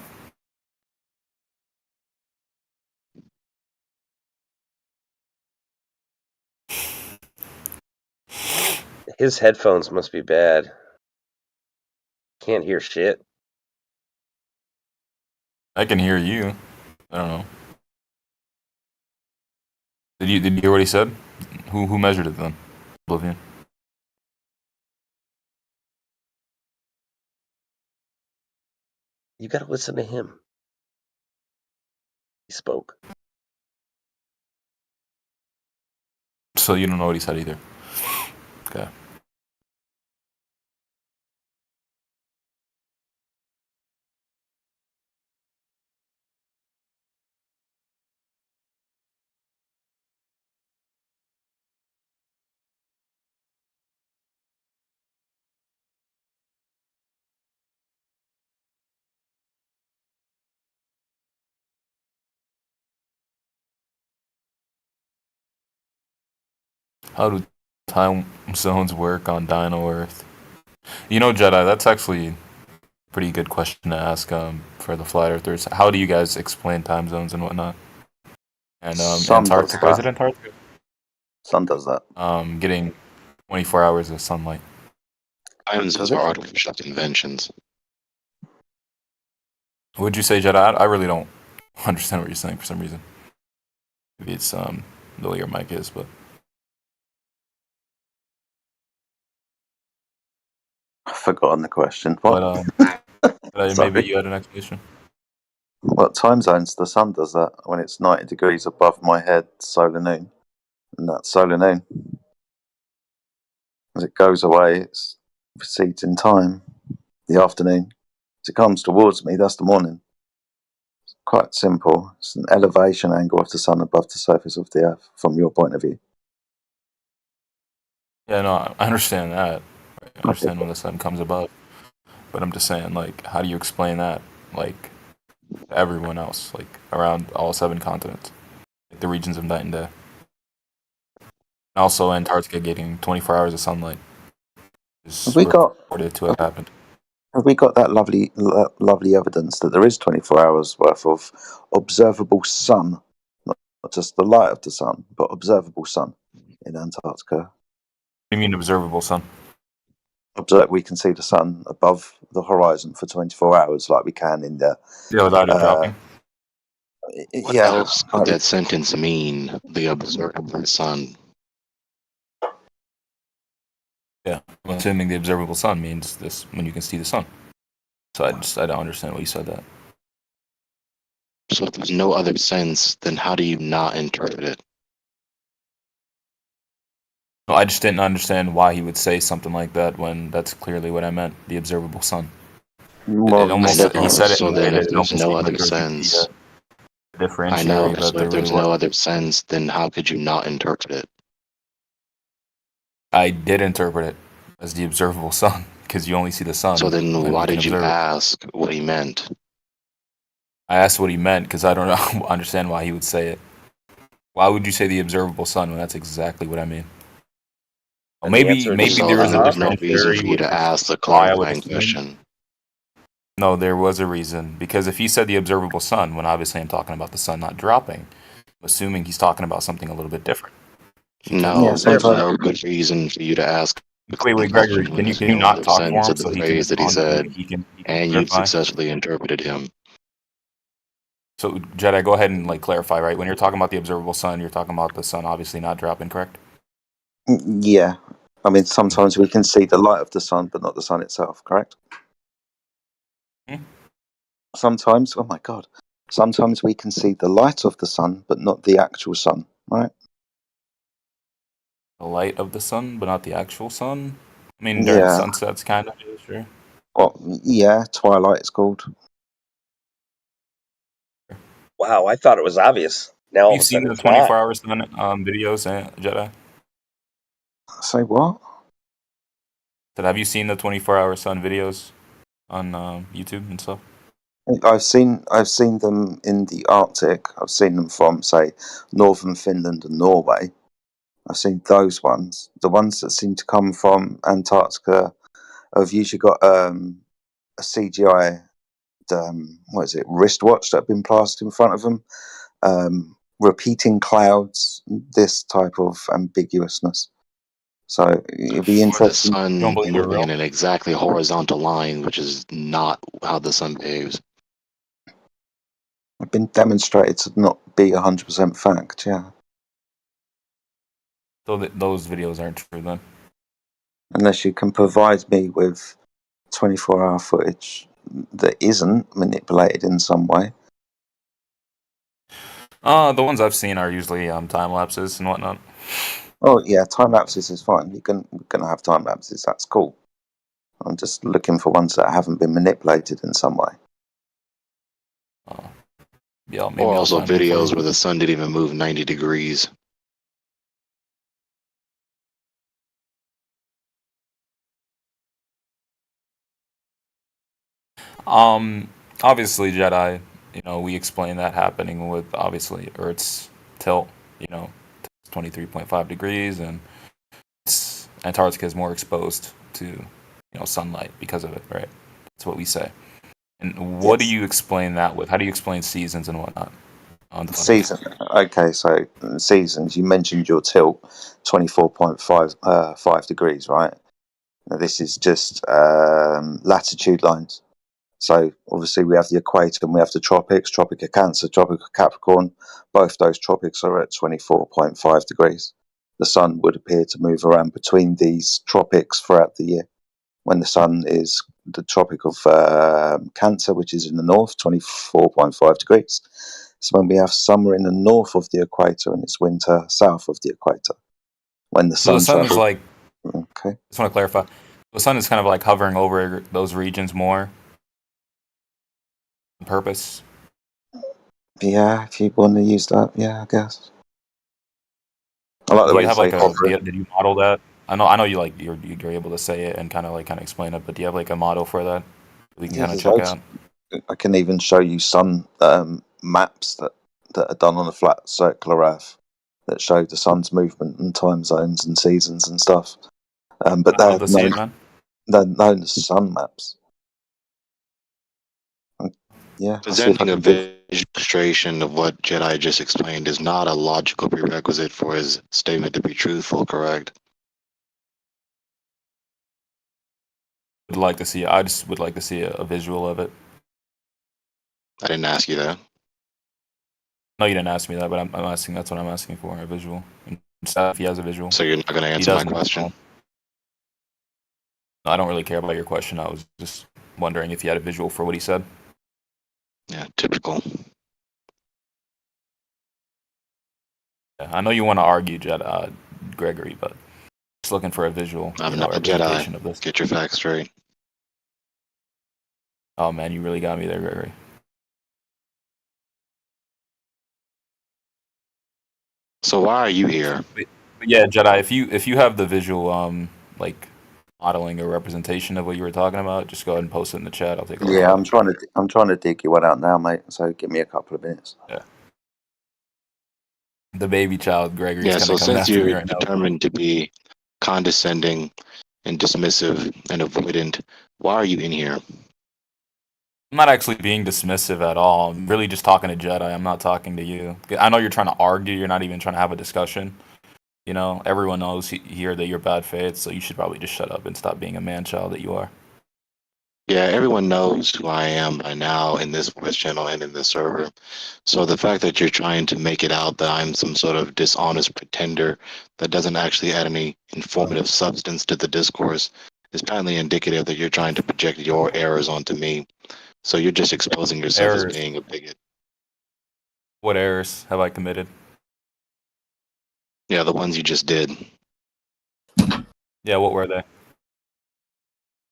His headphones must be bad. Can't hear shit. I can hear you. I don't know. Did you hear what he said? Who measured it then? Oblivion. You gotta listen to him. He spoke. So you don't know what he said either. Okay. How do time zones work on Dino Earth? You know, Jedi, that's actually a pretty good question to ask for the flat earthers. How do you guys explain time zones and whatnot? And Sun does Antarctica, is it that. Antarctica? Sun does that. Getting 24 hours of sunlight. Time Does zones it? are artificial inventions. Would you say, Jedi? I really don't understand what you're saying for some reason. Maybe it's the way your mic is, but I've forgotten the question. but Sorry. maybe you had an explanation. What time zones? The sun does that when it's 90 degrees above my head, solar noon. And that's solar noon. As it goes away, it proceeds in time, the afternoon. As it comes towards me, that's the morning. It's quite simple. It's an elevation angle of the sun above the surface of the earth from your point of view. Yeah, no, I understand that. I understand when the sun comes above. But I'm just saying, like, how do you explain that, like, to everyone else, like, around all 7 continents, like the regions of night and day? And also, Antarctica getting 24 hours of sunlight is Have we got reported to have happened. Have we got that lovely evidence that there is 24 hours worth of observable sun, not just the light of the sun, but observable sun in Antarctica? What do you mean observable sun? We can see the sun above the horizon for 24 hours, like we can in the. Yeah, without it dropping. What Yeah, else could that sentence mean? The observable sun. Yeah, I'm assuming the observable sun means this when you can see the sun. So I don't understand why you said that. So if there's no other sense, then how do you not interpret it? No, I just didn't understand why he would say something like that when that's clearly what I meant, the observable sun. Well, He said it so in a way then that if it there's almost no seemed other like there could be sense, a differentiary, I know. but So there if there's really no wasn't. other sense, then how could you not interpret it? I did interpret it as the observable sun because you only see the sun. So then when why you can did you observe it. ask what he meant? I asked what he meant because I don't know, understand why he would say it. Why would you say the observable sun when that's exactly what I mean? Well, And the maybe answer is maybe So there then is a there's no differentiary reason for you with to ask the why I would clarifying assume. question. No, there was a reason because if he said the observable sun, when obviously I'm talking about the sun not dropping, I'm assuming he's talking about something a little bit different. No, there's no good reason for you to ask the Wait, question Gregory, when can you there's no not other talk for sense him of the so he can phrase that he respond? said, He can and you've clarify? successfully interpreted him. So Jedi, go ahead and clarify. Right, when you're talking about the observable sun, you're talking about the sun obviously not dropping, correct? Yeah, I mean sometimes we can see the light of the sun, but not the sun itself. Correct? Sometimes, oh my god, sometimes we can see the light of the sun, but not the actual sun. Right? The light of the sun, but not the actual sun. I mean, during Yeah. sunsets, kind of. Sure. Well, yeah, twilight it's called. Wow, I thought it was obvious. Now all Have of you a seen sudden the it's not. 24-hour sun videos, Jedi? Say what? Have you seen the 24-hour sun videos on YouTube and stuff? I've seen them in the Arctic. I've seen them from say northern Finland and Norway. I've seen those ones. The ones that seem to come from Antarctica have usually got a CGI what is it, wristwatch that have been plastered in front of them, repeating clouds, this type of ambiguousness. So it'd be Or the interesting. sun Don't believe they're moving in real? an exactly horizontal line, which is not how the sun behaves. I've been demonstrated to not be 100% fact. Yeah, So those videos aren't true then. unless you can provide me with 24-hour footage that isn't manipulated in some way. The ones I've seen are usually time lapses and whatnot. Oh yeah, time lapses is fine. We're gonna have time lapses. That's cool. I'm just looking for ones that haven't been manipulated in some way. Yeah, maybe Or I'll also find one for videos you. where the sun didn't even move 90 degrees. Obviously, Jedi, we explain that happening with obviously Earth's tilt, 23.5 degrees, and Antarctica is more exposed to, sunlight because of it, right? That's what we say. And what do you explain that with? How do you explain seasons and whatnot? Season. Okay, so seasons. You mentioned your tilt, 24.5 degrees, right? Now, this is just latitude lines. So obviously we have the equator and we have the tropics, Tropic of Cancer, Tropic of Capricorn. Both those tropics are at 24.5 degrees. The sun would appear to move around between these tropics throughout the year. When the sun is the Tropic of Cancer, which is in the north, 24.5 degrees. So when we have summer in the north of the equator and it's winter south of the equator. When the So sun the sun is travels. like, Okay. just want to clarify, the sun is kind of like hovering over those regions more on purpose. Yeah, if you want to use that, yeah, I guess. I like the Do way you you have say like hovering. did you model that? I know you you're able to say it and kind of explain it, but do you have like a model for that we can Yeah, kind of there's check loads. out? I can even show you sun maps that are done on a flat circular Earth that show the sun's movement and time zones and seasons and stuff. But I'd love to see it, man. they're known as sun maps. Yeah, I'll see if I Presenting a can do. illustration of what Jedi just explained is not a logical prerequisite for his statement to be truthful, correct? Would like to see. I just would like to see a visual of it. I didn't ask you that. No, you didn't ask me that, but I'm asking. That's what I'm asking for, a visual. And if he has a visual. So you're not going to He answer my doesn't. question? No, I don't really care about your question. I was just wondering if you had a visual for what he said. Yeah, typical. Yeah, I know you want to argue, Gregory, but just looking for a visual. I'm not a representation Jedi. of this. Get your facts straight. Oh man, you really got me there, Gregory. So why are you here? But yeah, Jedi, if you have the visual, like modeling or representation of what you were talking about, just go ahead and post it in the chat. I'll take a look. Yeah, at I'm trying to dig you one out now, mate. So give me a couple of minutes. Yeah. The baby child, Gregory. Yeah, is so gonna come since after me you're right now. determined to be condescending and dismissive and avoidant, why are you in here? I'm not actually being dismissive at all. I'm really just talking to Jedi. I'm not talking to you. I know you're trying to argue. You're not even trying to have a discussion. You know, everyone knows here that you're bad faith, so you should probably just shut up and stop being a man-child that you are. Yeah, everyone knows who I am by now in this voice channel and in this server. So the fact that you're trying to make it out that I'm some sort of dishonest pretender that doesn't actually add any informative substance to the discourse is patently indicative that you're trying to project your errors onto me. So you're just exposing yourself Errors. as being a bigot. What errors have I committed? Yeah, the ones you just did. Yeah, what were they?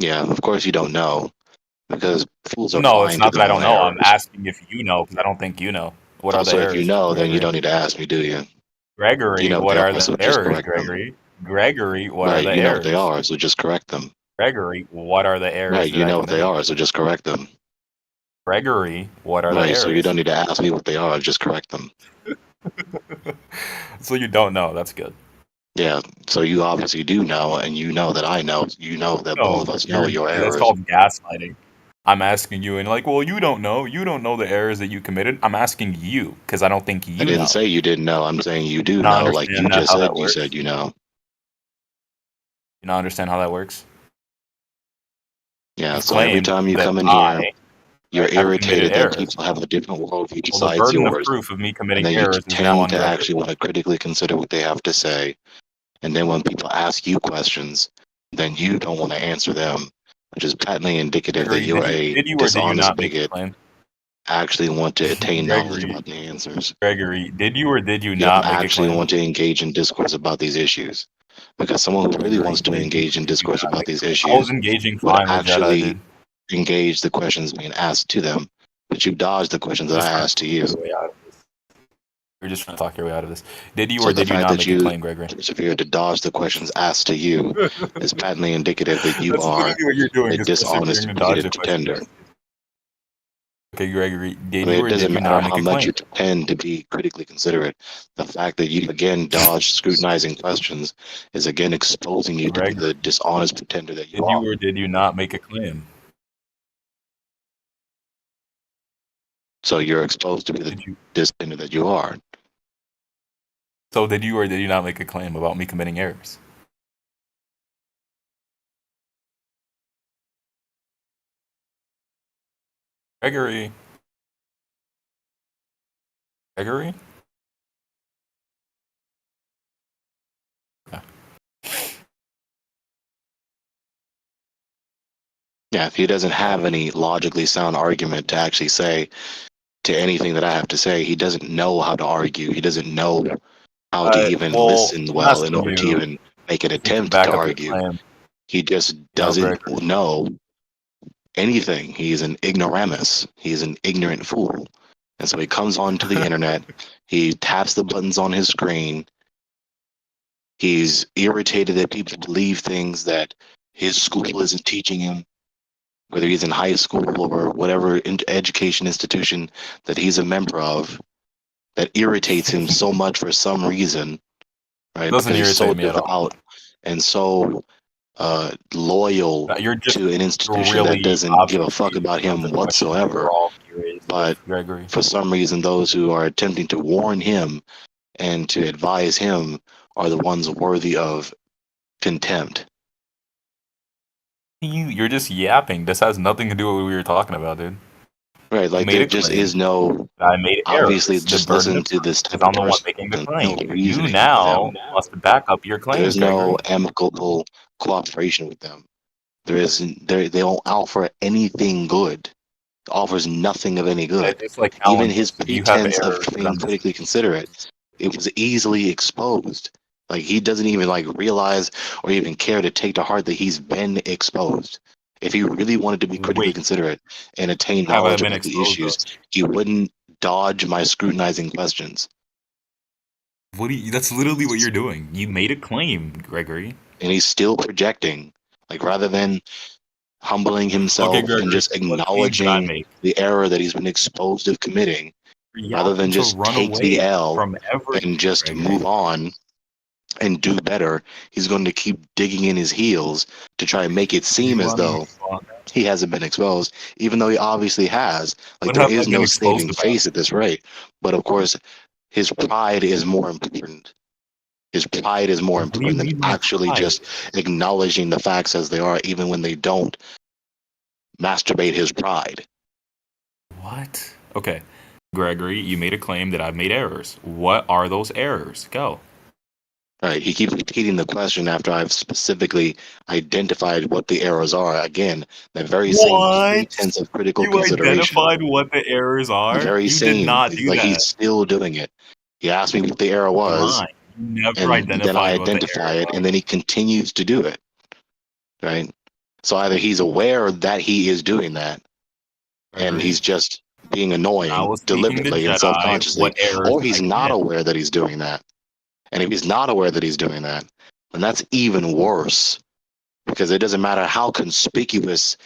Yeah, of course you don't know, because fools are No, blind it's to not that I their don't own know. I'm errors. asking if you know, because I don't think you know. What are the So errors? if you know, then you Gregory? don't need to ask me, do you? Gregory, You know what they are are, so the just errors, correct them. Gregory? Gregory, what are Right, the you know errors? what they are, so just correct them. Gregory, what are the errors Right, that you I know what they committed? are, so just correct them. Gregory, what are the Right, errors? so you don't need to ask me what they are, just correct them. So you don't know. That's good. Yeah, so you obviously do know, and you know that I know. You know that both of us know your That's errors. called gaslighting. I'm asking you, and like, well, you don't know. You don't know the errors that you committed. I'm asking you because I don't think you I didn't know. say you didn't know. I'm saying you do Not know, like you understand just how that said. You works? said you know. You not understand how that works? Yeah, You so every claim time you that come in I here, you're have committed irritated that errors. people have a different worldview Well, the besides burden of yours, proof of me and committing then you errors is now tend on to Gregory. actually want to critically consider what they have to say. And then when people ask you questions, then you don't want to answer them, which is patently indicative that Gregory, you're did you a or did you dishonest not make a bigot. claim? Actually want to attain knowledge Gregory, about the answers. Gregory, did you or did you You don't not make a actually claim? want to engage in discourse about these issues. Because someone who really Gregory, wants to did you engage or in did you discourse not about make a these claim? I was issues engaging would fine with Jedi, actually dude. engage the questions being asked to them. But you dodged the questions that I asked to you. You're just trying to talk your way out of this. Did you So or the did you fact not that make a you claim, Gregory? persevere to dodge the questions asked to you is patently indicative that you That's are literally what you're doing, a is persevering dishonest, to dodge the bigoted question. pretender. Okay, Gregory, I did mean, you it or did doesn't you matter not make how a much claim? you pretend to be critically considerate. The fact that you again dodged scrutinizing questions is again exposing you to be Gregory, the dishonest pretender that you did are. you or did you not make a claim? So you're exposed to be the dishonest that you are. So did you or did you not make a claim about me committing errors? Gregory. Gregory? Yeah, if he doesn't have any logically sound argument to actually say to anything that I have to say, he doesn't know how to argue. He doesn't know how to even Well, listen I'm well in asking order to you even make an if you can attempt back to up your argue. claim. He just You know, doesn't Gregory. know anything. He's an ignoramus. He's an ignorant fool. And so he comes onto the internet, he taps the buttons on his screen, he's irritated that people believe things that his school isn't teaching him, whether he's in high school or whatever education institution that he's a member of, that irritates him so much for some reason, right? Doesn't Because he's so irritate me at all. devout and so loyal You're just to an institution that really doesn't give a fuck obfuscating about towards him the question that whatsoever. we're all curious But Gregory. for some reason, those who are attempting to warn him and to advise him are the ones worthy of contempt. You're just yapping. This has nothing to do with what we were talking about, dude. Right, like made there a just claim. is no. I made Obviously, errors. The just burden listen of to this type I'm of the one person. making the No claim. You reasoning with now them. must back up your claim, There's Gregory. no amicable cooperation with them. They don't offer anything good. Offers nothing of any good. Just like Even Alan, his you have pretense of errors, but being I'm just politically considerate, it was easily exposed. Like he doesn't even like realize or even care to take to heart that he's been exposed. If he really wanted to be critically considerate and attain have I knowledge been about the exposed, issues, he wouldn't dodge my scrutinizing questions. What do you, that's literally what you're doing. You made a claim, Gregory. And he's still projecting. Like rather than humbling himself and Gregory, just what claim did I acknowledging make? the error that he's been exposed of committing, rather than To just run take the away L from everything, and just Gregory. move on and do better, he's going to keep digging in his heels to try and make it seem as though he hasn't been exposed, even though he obviously has. Like What there have I is been no exposed saving about? face at this rate. But of course, his pride is more important. His pride is more What do you important than mean by actually pride? just acknowledging the facts as they are, even when they don't masturbate his pride. What? Okay. Gregory, you made a claim that I've made errors. What are those errors? Go. Right. He keeps repeating the question after I've specifically identified what the errors are. Again, the very same pretense of critical You consideration. identified what the errors The are? very You same. did not do Like that. he's still doing it. He asked me what the error was, Lying. You never and then I identified what the identify error it, and then he continues to do it. Right. So either he's aware that he is doing that, and he's just being I annoying was speaking to deliberately and Jedi. self-consciously, What errors or did he's I not commit? aware that he's doing that. And if he's not aware that he's doing that, then that's even worse, because it doesn't matter how conspicuous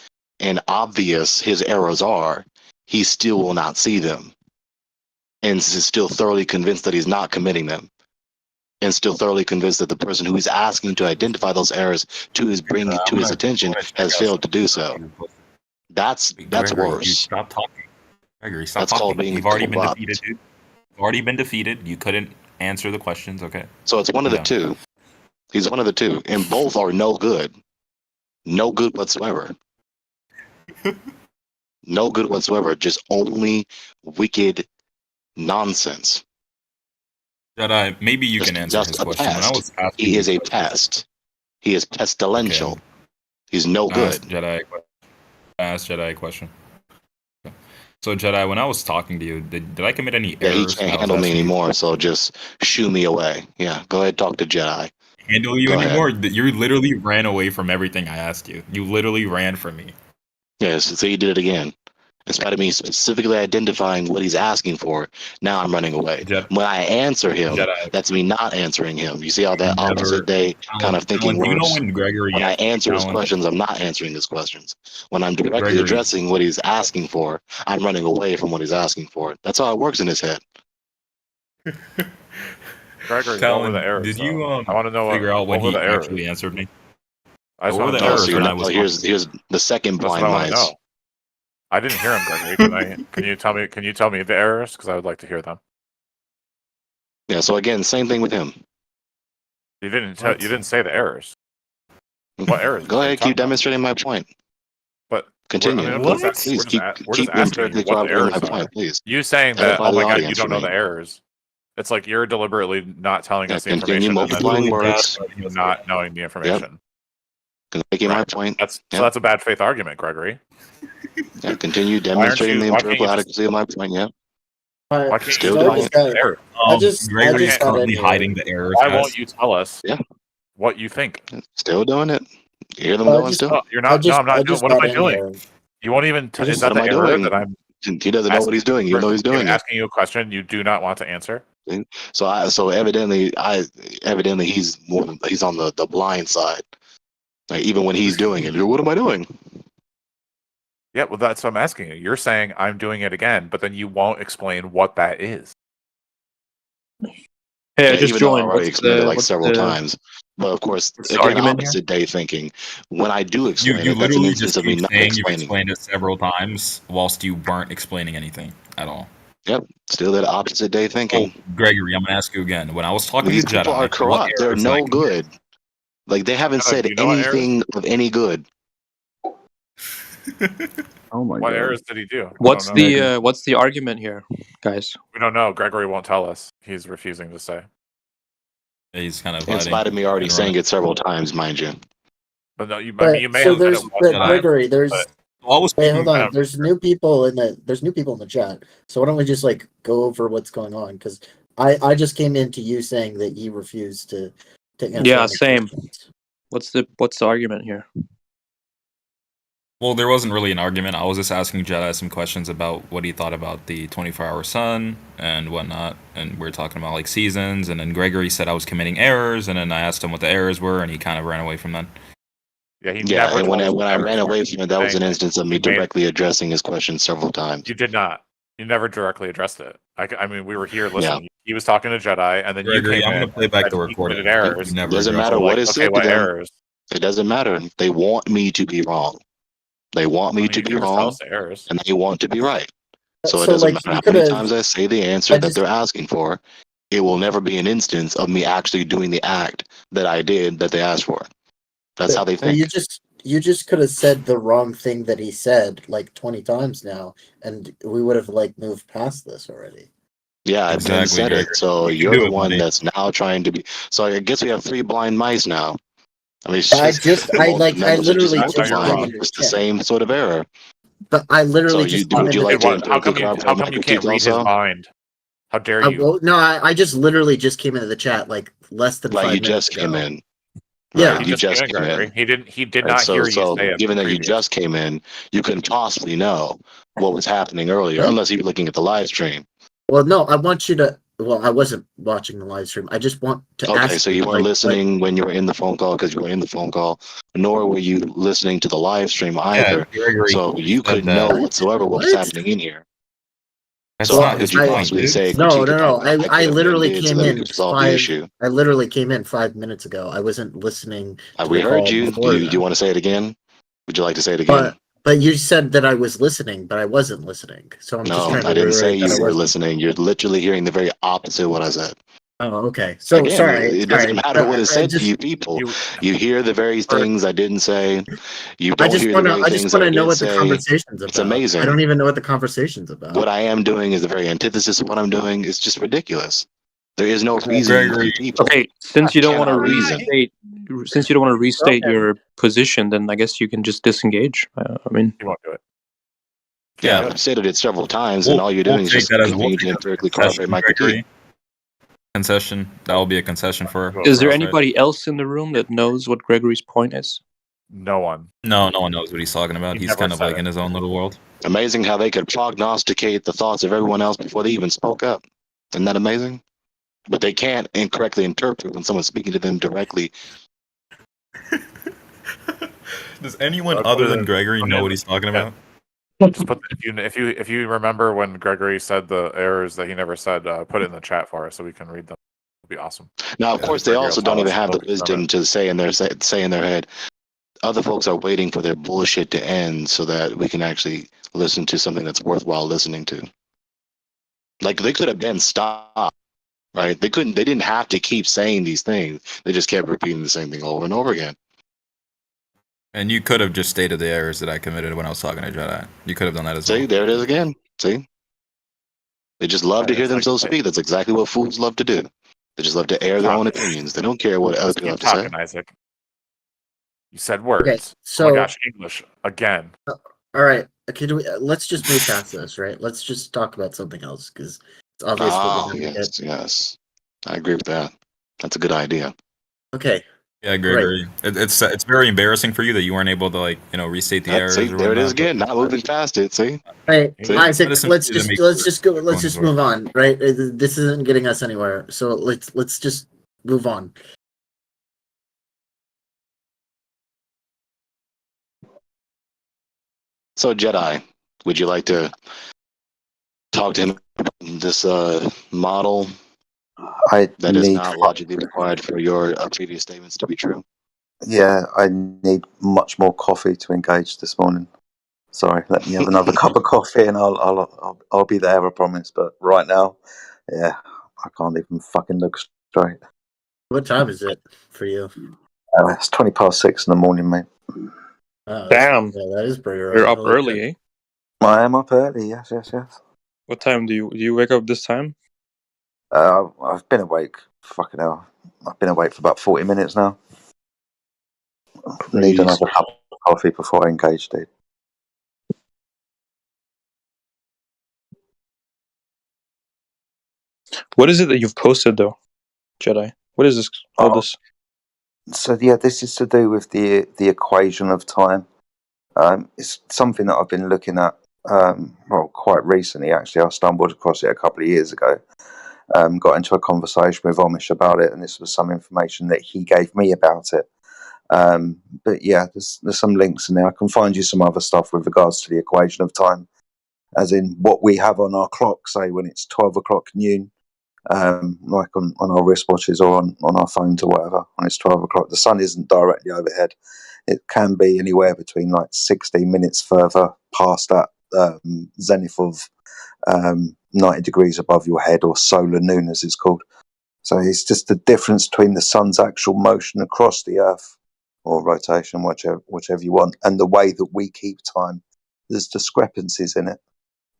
and obvious his errors are, he still will not see them, and is still thoroughly convinced that he's not committing them, and still thoroughly convinced that the person who is asking to identify those errors to his attention has failed to do so. That's Gregory, worse. Dude, stop talking. Gregory, stop That's talking. called being You've already been corrupt. defeated, dude. You've already been defeated. You couldn't answer the questions. Okay. So it's one of the two. He's one of the two, and both are no good. No good whatsoever. No good whatsoever. Just only wicked nonsense. Jedi, maybe you can answer his a question. When I pest. was asking He you is a pest. He is pestilential. He's no I asked good. I asked Jedi a question. Okay. So Jedi, when I was talking to you, did I commit any Yeah, he errors? can't handle me anymore, so just shoo me away. Yeah, go ahead, talk to Jedi. Handle you Go anymore? ahead. You literally ran away from everything I asked you. You literally ran from me. Yes, so he did it again. In spite of me specifically identifying what he's asking for, now I'm running away. When I answer him, Jedi. that's me not answering him. You see how that opposite day kind of thinking Alan, you know works? when Gregory When I answer his Alan- questions, I'm not answering his questions. When I'm directly Gregory. addressing what he's asking for, I'm running away from what he's asking for. That's how it works in his head. Gregory, Talon, what were the errors? did you I want to know figure out when what were he the errors? actually answered me? I just What were want the to know. errors So when you're I was here's the second That's what blind I want to mice. know. I didn't hear him, Gregory. Can you tell me? Can you tell me the errors? Because I would like to hear them. Yeah. So again, same thing with him. You didn't. You didn't say the errors. What errors? Go ahead, keep demonstrating my point. But Continue. Please keep empirically corroborating my point, please. You saying that? Edify Oh my the god, you audience don't for know me. the errors. It's like you're deliberately not telling us the continue information. multiplying words. Not knowing the information. Making my point. So that's a bad faith argument, Gregory. Yeah, continue demonstrating the empirical adequacy of my point. Yeah. Why can't Still you tell doing us it. the errors? Gregory is currently hiding the errors. Why guys. won't you tell us? Yeah. What you think? Still doing it. You hear them going still? No, you're not. No, I'm not doing. What am I doing? You won't even. Is that What am the I error doing? that I'm? He doesn't know what he's doing. You know he's doing it. Asking you a question you do not want to answer. So evidently he's he's on the blind side. Like even when he's doing it, what am I doing? Yeah, well, that's what I'm asking you. You're saying I'm doing it again, but then you won't explain what that is. Hey, I just even though I joined. already explained it like several times. But of course, What's the again, argument here? opposite day thinking. When I do You explain you it, that's an literally instance just of me keep not saying you've explaining. explained it several times whilst you weren't explaining anything at all. Yep, still that opposite day Oh, thinking. Gregory, I'm gonna ask you again. When I was talking These to people are Jedi, what corrupt. They're errors did I no commit? good. Like they haven't Jedi, said do you know what errors? anything of any good. Oh my What god. errors did he do? I What's don't know. what's the argument here, guys? We don't know. Gregory won't tell us. He's refusing to say. He's kind of In spite of me already saying it several times, mind you. But no, you, I But mean, you may so have said there's it but one time. Gregory, there's but hey, hold on. kind of- There's new people in the chat. So why don't we just like go over what's going on? Because I just came into you saying that you refused to answer. Yeah, any same. questions. What's the argument here? Well, there wasn't really an argument. I was just asking Jedi some questions about what he thought about the 24-hour sun and whatnot. And we were talking about like seasons. And then Gregory said I was committing errors. And then I asked him what the errors were, and he kind of ran away from that. Yeah, he Yeah, never and when told I us when I errors ran away were. from it, that was an Saying instance of me he made- directly addressing his question several times. You did not. You never directly addressed it. I mean, we were here listening. He was talking to Jedi, and then Gregory, you came I'm in gonna play back and the he recording. committed errors. You never Doesn't addressed matter it. what is okay, said to what them. errors? It doesn't matter. They want me to be wrong. They want me I mean, to you be can just tell wrong, us the errors. and they want to be right. So it So, doesn't like, matter you how many could've- times I say the answer that they're asking for. It will never be an instance of me actually doing the act that I did that they asked for. That's how they But think. you just could have said the wrong thing that he said like 20 times now, and we would have like moved past this already. Yeah, I've been Exactly, said it. Gregory. So You can you're do the it, one buddy. that's now trying to be. So I guess we have 3 blind mice now. I mean, it's But I numbers are literally just multiplying. came into It's the chat. same sort of error. But I literally So just would came you into like the to How come you can't read his also? mind? How dare you? well, no, I just literally just came into the chat like less than Like 5 you minutes just ago. came in. Yeah. Right, He you just just came in, came Gregory. in. He did Right, not so hear you so say it. given that you previous. just came in, you couldn't possibly know what was happening earlier, What? unless you were looking at the live stream. Well, no, I want you to. Well, I wasn't watching the live stream. I just want to Okay, ask so you weren't like, listening when you were in the phone call because you were in the phone call, nor were you listening to the live stream either. Gregory So you said couldn't that. know whatsoever what was What? happening in here. That's So not how his could you point, possibly dude. say No, critique no, about no. what I could have literally been did so came that we in could solve the 5. issue? I literally came in 5 minutes ago. I wasn't listening to We the heard call you. before Do you then. want to say it again? Would you like to say it again? But you said that I was listening, but I wasn't listening. So I'm just No, trying to I didn't say reiterate that you I were wasn't. listening. You're literally hearing the very opposite of what I said. Oh, okay. So Again, sorry. it doesn't matter what is I said just, to you people. You hear the very things I didn't say. You I don't just hear want the to. very I just things want that I to know did what the say. conversation's about. It's amazing. I don't even know what the conversation's about. What I am doing is the very antithesis of what I'm doing. It's just ridiculous. There is no reason Gregory. for people. Okay, since you don't want to cannot reason. restate your position, then I guess you can just disengage. I mean, He won't do it. Yeah, I've stated it several times, and all you're We'll doing is take just that as continuing to empirically corroborate concession, my critique. Gregory. Concession. That will be a concession for. is there for us, right? anybody else in the room that knows what Gregory's point is? No one. No, no one knows what he's talking about. He He's never kind of said like it. in his own little world. Amazing how they could prognosticate the thoughts of everyone else before they even spoke up. Isn't that amazing? But they can't incorrectly interpret when someone's speaking to them directly. Does anyone other than Gregory know what he's talking about? Just put if you remember when Gregory said the errors that he never said, put it in the chat for us so we can read them. It'd be awesome. Now, of course, they Gregory also will tell don't even us. have the They'll confirm wisdom it. to say in their head. Other folks are waiting for their bullshit to end so that we can actually listen to something that's worthwhile listening to. Like they could have been stopped, right? They didn't have to keep saying these things. They just kept repeating the same thing over and over again. And you could have just stated the errors that I committed when I was talking to Jedi. You could have done that as See, well. there it is again. See? They just love to hear themselves speak. That's exactly what fools love to do. They just love to air their own opinions. They don't care what other people have Keep to say. talking, Isaac. You said words. Okay, Oh so my gosh, English again. all right. Okay, let's just move past this, right? Let's just talk about something else because it's obvious what Oh, we're gonna yes, get. yes. I agree with that. That's a good idea. Okay. Yeah, Gregory. It's very embarrassing for you that you weren't able to restate the errors. See, or there it is whatnot, again. Not moving past it. See? Hey, See? Isaac, Medicine let's doesn't make just go. Let's going just forward. move on, right? This isn't getting us anywhere. So let's just move on. So, Jedi, would you like to talk to him about this model I That is need. not logically required for your previous statements to be true. Yeah, I need much more coffee to engage this morning. Sorry, let me have another cup of coffee and I'll be there, I promise. But right now, yeah, I can't even fucking look straight. What time is it for you? It's 6:20 in the morning, mate. Oh, Damn. Yeah, that is pretty early. You're up Holy early, shit. eh? I am up early. Yes. What time do you wake up this time? I've been awake. Fucking hell, I've been awake for about 40 minutes now. Need Crazy. another cup of coffee before I engage, dude. What is it that you've posted though, Jedi? What is this? All this? So yeah, this is to do with the equation of time. It's something that I've been looking at, quite recently. Actually, I stumbled across it a couple of years ago. Got into a conversation with Amish about it, and this was some information that he gave me about it. But yeah, there's some links in there. I can find you some other stuff with regards to the equation of time, as in what we have on our clock, say when it's 12 o'clock noon, like on our wristwatches or on our phones or whatever, when it's 12 o'clock. The sun isn't directly overhead. It can be anywhere between like 16 minutes further past that zenith of 90 degrees above your head, or solar noon as it's called. So it's just the difference between the sun's actual motion across the earth, or rotation, whichever you want, and the way that we keep time. There's discrepancies in it.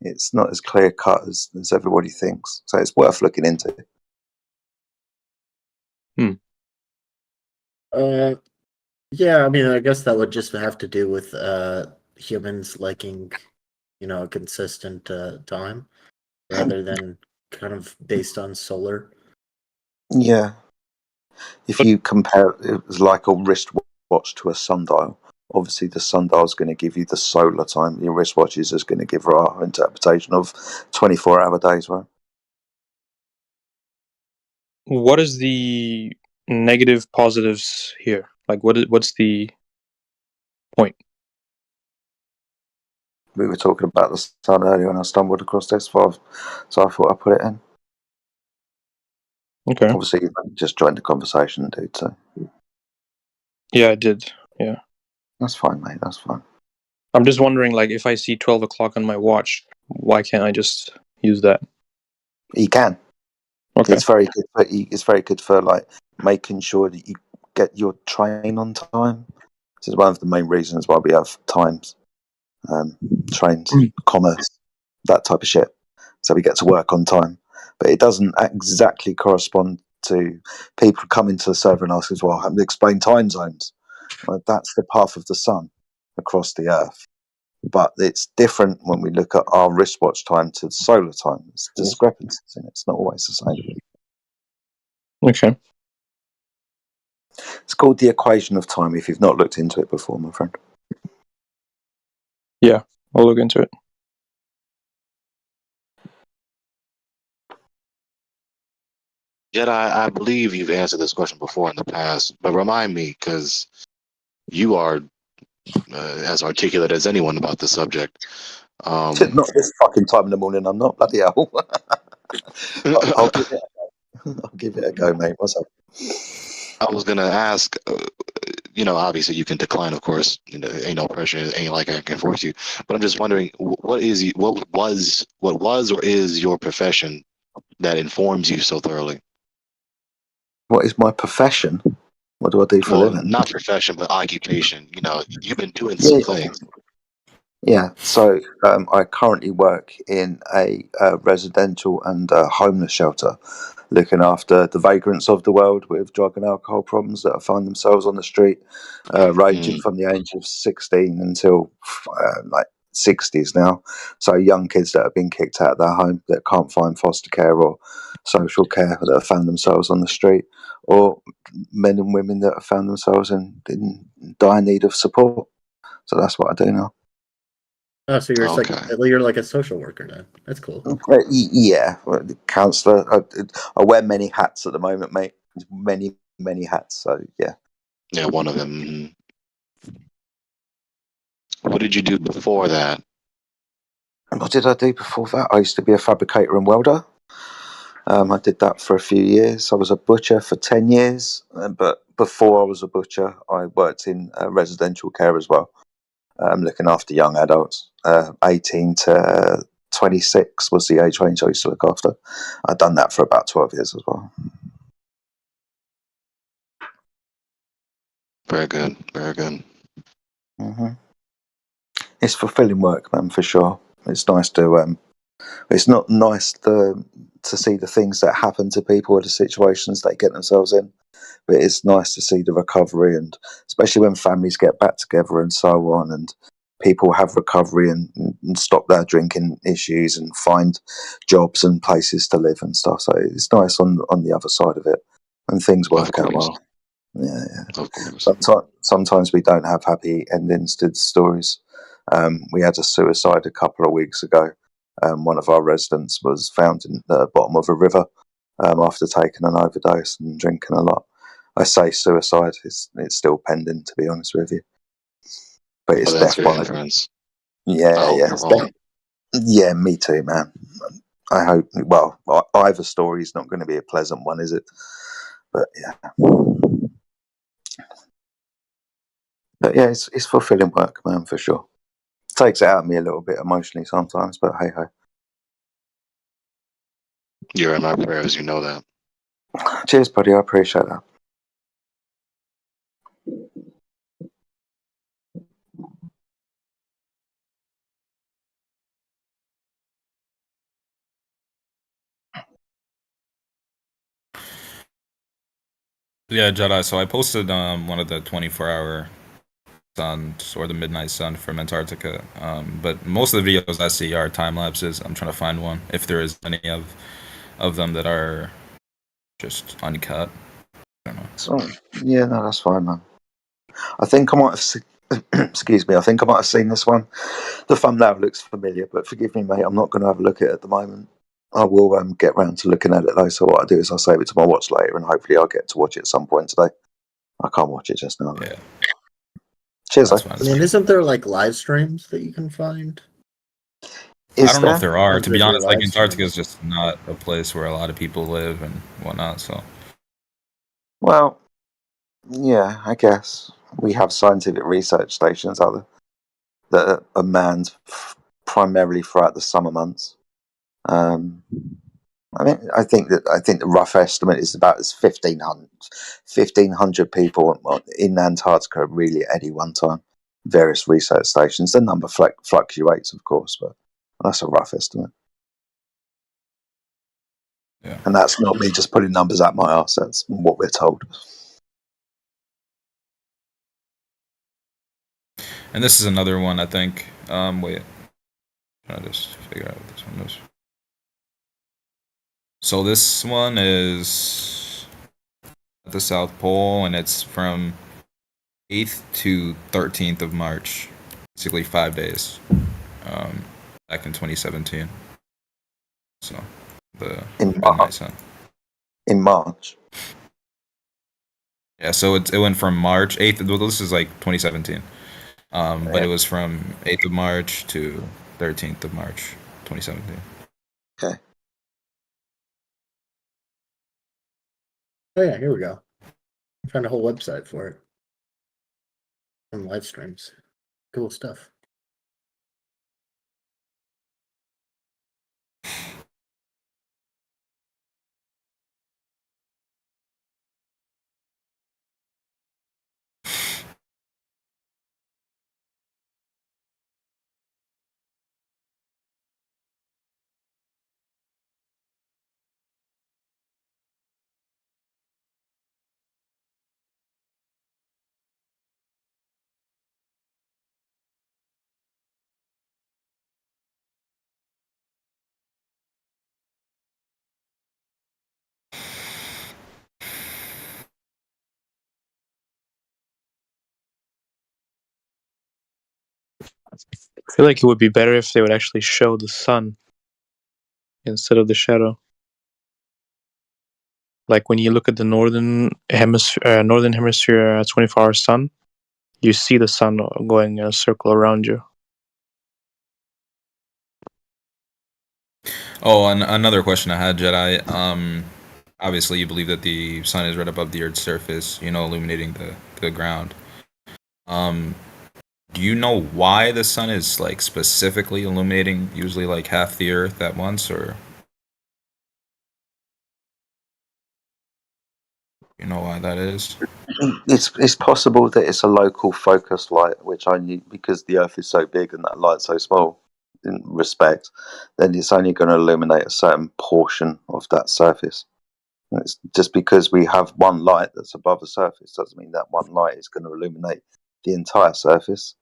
It's not as clear cut as everybody thinks. So it's worth looking into. Yeah, I mean, I guess that would just have to do with humans liking, a consistent time rather than kind of based on solar. Yeah. If you compare it was like a wristwatch to a sundial, obviously the sundial is going to give you the solar time. Your wristwatch is just going to give our interpretation of 24-hour days, right? What is the negative positives here? Like, what's the point? We were talking about the sun earlier, and I stumbled across this, so I thought I'd put it in. Okay. Obviously, you just joined the conversation, dude. So Yeah, I did. Yeah. that's fine, mate. That's fine. I'm just wondering, like, if I see 12 o'clock on my watch, why can't I just use that? You can. Okay. It's very good. It's very good for like making sure that you get your train on time. This is one of the main reasons why we have times, trains, commerce, that type of shit. So we get to work on time, but it doesn't exactly correspond to people coming to the server and asking, "Well, how to explain time zones?" Well, that's the path of the sun across the earth. But it's different when we look at our wristwatch time to solar time. There's discrepancies in it. It's not always the same. Okay. It's called the equation of time if you've not looked into it before, my friend. Yeah, I'll look into it. Jedi, I believe you've answered this question before in the past, but remind me, because you are as articulate as anyone about the subject. Not this fucking time in the morning. I'm not, bloody hell. I'll give it a go, mate. What's up? I was gonna ask. Obviously you can decline, of course. Ain't no pressure. Ain't like I can force you. But I'm just wondering, what was or is your profession that informs you so thoroughly? What is my profession? What do I do for a living? Not profession, but occupation. You've been doing some things. Yeah, so I currently work in a residential and homeless shelter, looking after the vagrants of the world with drug and alcohol problems that find themselves on the street, ranging from the age of 16 until like 60s now. So young kids that have been kicked out of their home, that can't find foster care or social care, that have found themselves on the street, or men and women that have found themselves in dire need of support. So that's what I do now. Oh, so you're like a social worker now. That's cool. Yeah, counsellor. I wear many hats at the moment, mate. Many hats. So yeah. Yeah, one of them. What did you do before that? What did I do before that? I used to be a fabricator and welder. I did that for a few years. I was a butcher for 10 years, but before I was a butcher, I worked in residential care as well, looking after young adults. 18 to 26 was the age range I used to look after. I'd done that for about 12 years as well. Very good. Very good. It's fulfilling work, man, for sure. It's nice to it's not nice to see the things that happen to people or the situations they get themselves in, but it's nice to see the recovery, and especially when families get back together and so on, and people have recovery and stop their drinking issues and find jobs and places to live and stuff. So it's nice on the other side of it when things work out well. Yeah. Of course. Sometimes we don't have happy endings to the stories. We had a suicide a couple of weeks ago. One of our residents was found in the bottom of a river after taking an overdose and drinking a lot. I say suicide; it's still pending, to be honest with you. But it's That's death your by inference. yeah. You're wrong. Yeah, me too, man. I hope. Well, either story is not going to be a pleasant one, is it? But yeah. But yeah, it's fulfilling work, man, for sure. Takes it out of me a little bit emotionally sometimes, but hey ho. You're in my prayers. You know that. Cheers, buddy. I appreciate that. Yeah, Jedi. So I posted one of the 24-hour suns or the midnight sun from Antarctica. But most of the videos I see are time lapses. I'm trying to find one if there is any of them that are just uncut. I don't know. So yeah, no, that's fine, man. I think I might have excuse me. I think I might have seen this one. The thumbnail looks familiar, but forgive me, mate. I'm not going to have a look at it at the moment. I will get round to looking at it though. So what I do is I'll save it to my watch later, and hopefully I'll get to watch it at some point today. I can't watch it just now. Yeah. Cheers, I mean, isn't there like live streams that you can find? I don't know if there are. Or To be is there honest, like live Antarctica is just not a place where a lot of people live and whatnot. So Well, yeah, I guess we have scientific research stations out there that are manned primarily throughout the summer months. I mean, I think the rough estimate is about 1,500 people in Antarctica really at any one time. Various research stations. The number fluctuates, of course, but that's a rough estimate. Yeah. And that's not me just putting numbers out my arse. That's what we're told. And this is another one, I think. Wait. Trying to just figure out what this one is. So this one is at the South Pole, and it's from 8th to 13th of March. Basically 5 days. Back in 2017. So the midnight sun. In March. Yeah, so it went from March 8th. Well, this is like 2017. But it was from 8th of March to 13th of March, 2017. Okay. Oh yeah, here we go. I found a whole website for it. Some live streams. Cool stuff. I feel like it would be better if they would actually show the sun instead of the shadow. Like when you look at the northern hemisphere 24-hour sun, you see the sun going in a circle around you. Oh, and another question I had, Jedi. Obviously, you believe that the sun is right above the Earth's surface, illuminating the ground. Do you know why the sun is like specifically illuminating usually like half the Earth at once, or you know why that is? It's possible that it's a local focus light, which I need because the Earth is so big and that light's so small. In respect, then it's only going to illuminate a certain portion of that surface. And it's just because we have one light that's above the surface doesn't mean that one light is going to illuminate the entire surface.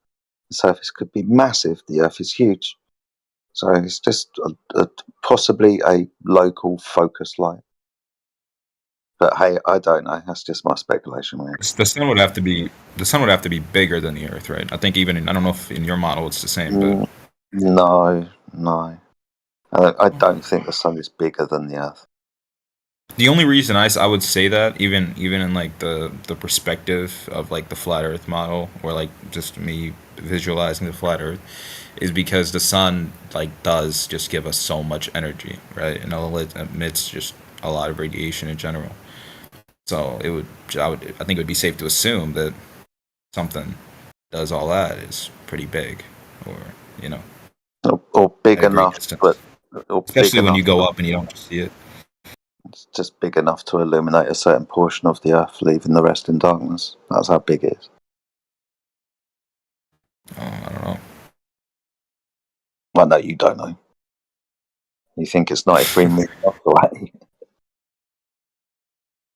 The surface could be massive. The Earth is huge, so it's just possibly a local focus light. But hey, I don't know. That's just my speculation, man. The sun would have to be bigger than the Earth, right? I think I don't know if in your model it's the same, but No. I don't think the sun is bigger than the Earth. the only reason I would say that, even in like the perspective of like the flat Earth model, or like just me visualizing the flat Earth, is because the sun like does just give us so much energy, right? And it emits just a lot of radiation in general. So I think it would be safe to assume that something does all that is pretty big, or or big at a great enough, distance. but Especially when you go up and you don't see it. It's just big enough to illuminate a certain portion of the Earth, leaving the rest in darkness. That's how big it is. Oh, I don't know. Well, no, you don't know. You think it's 93 meters away.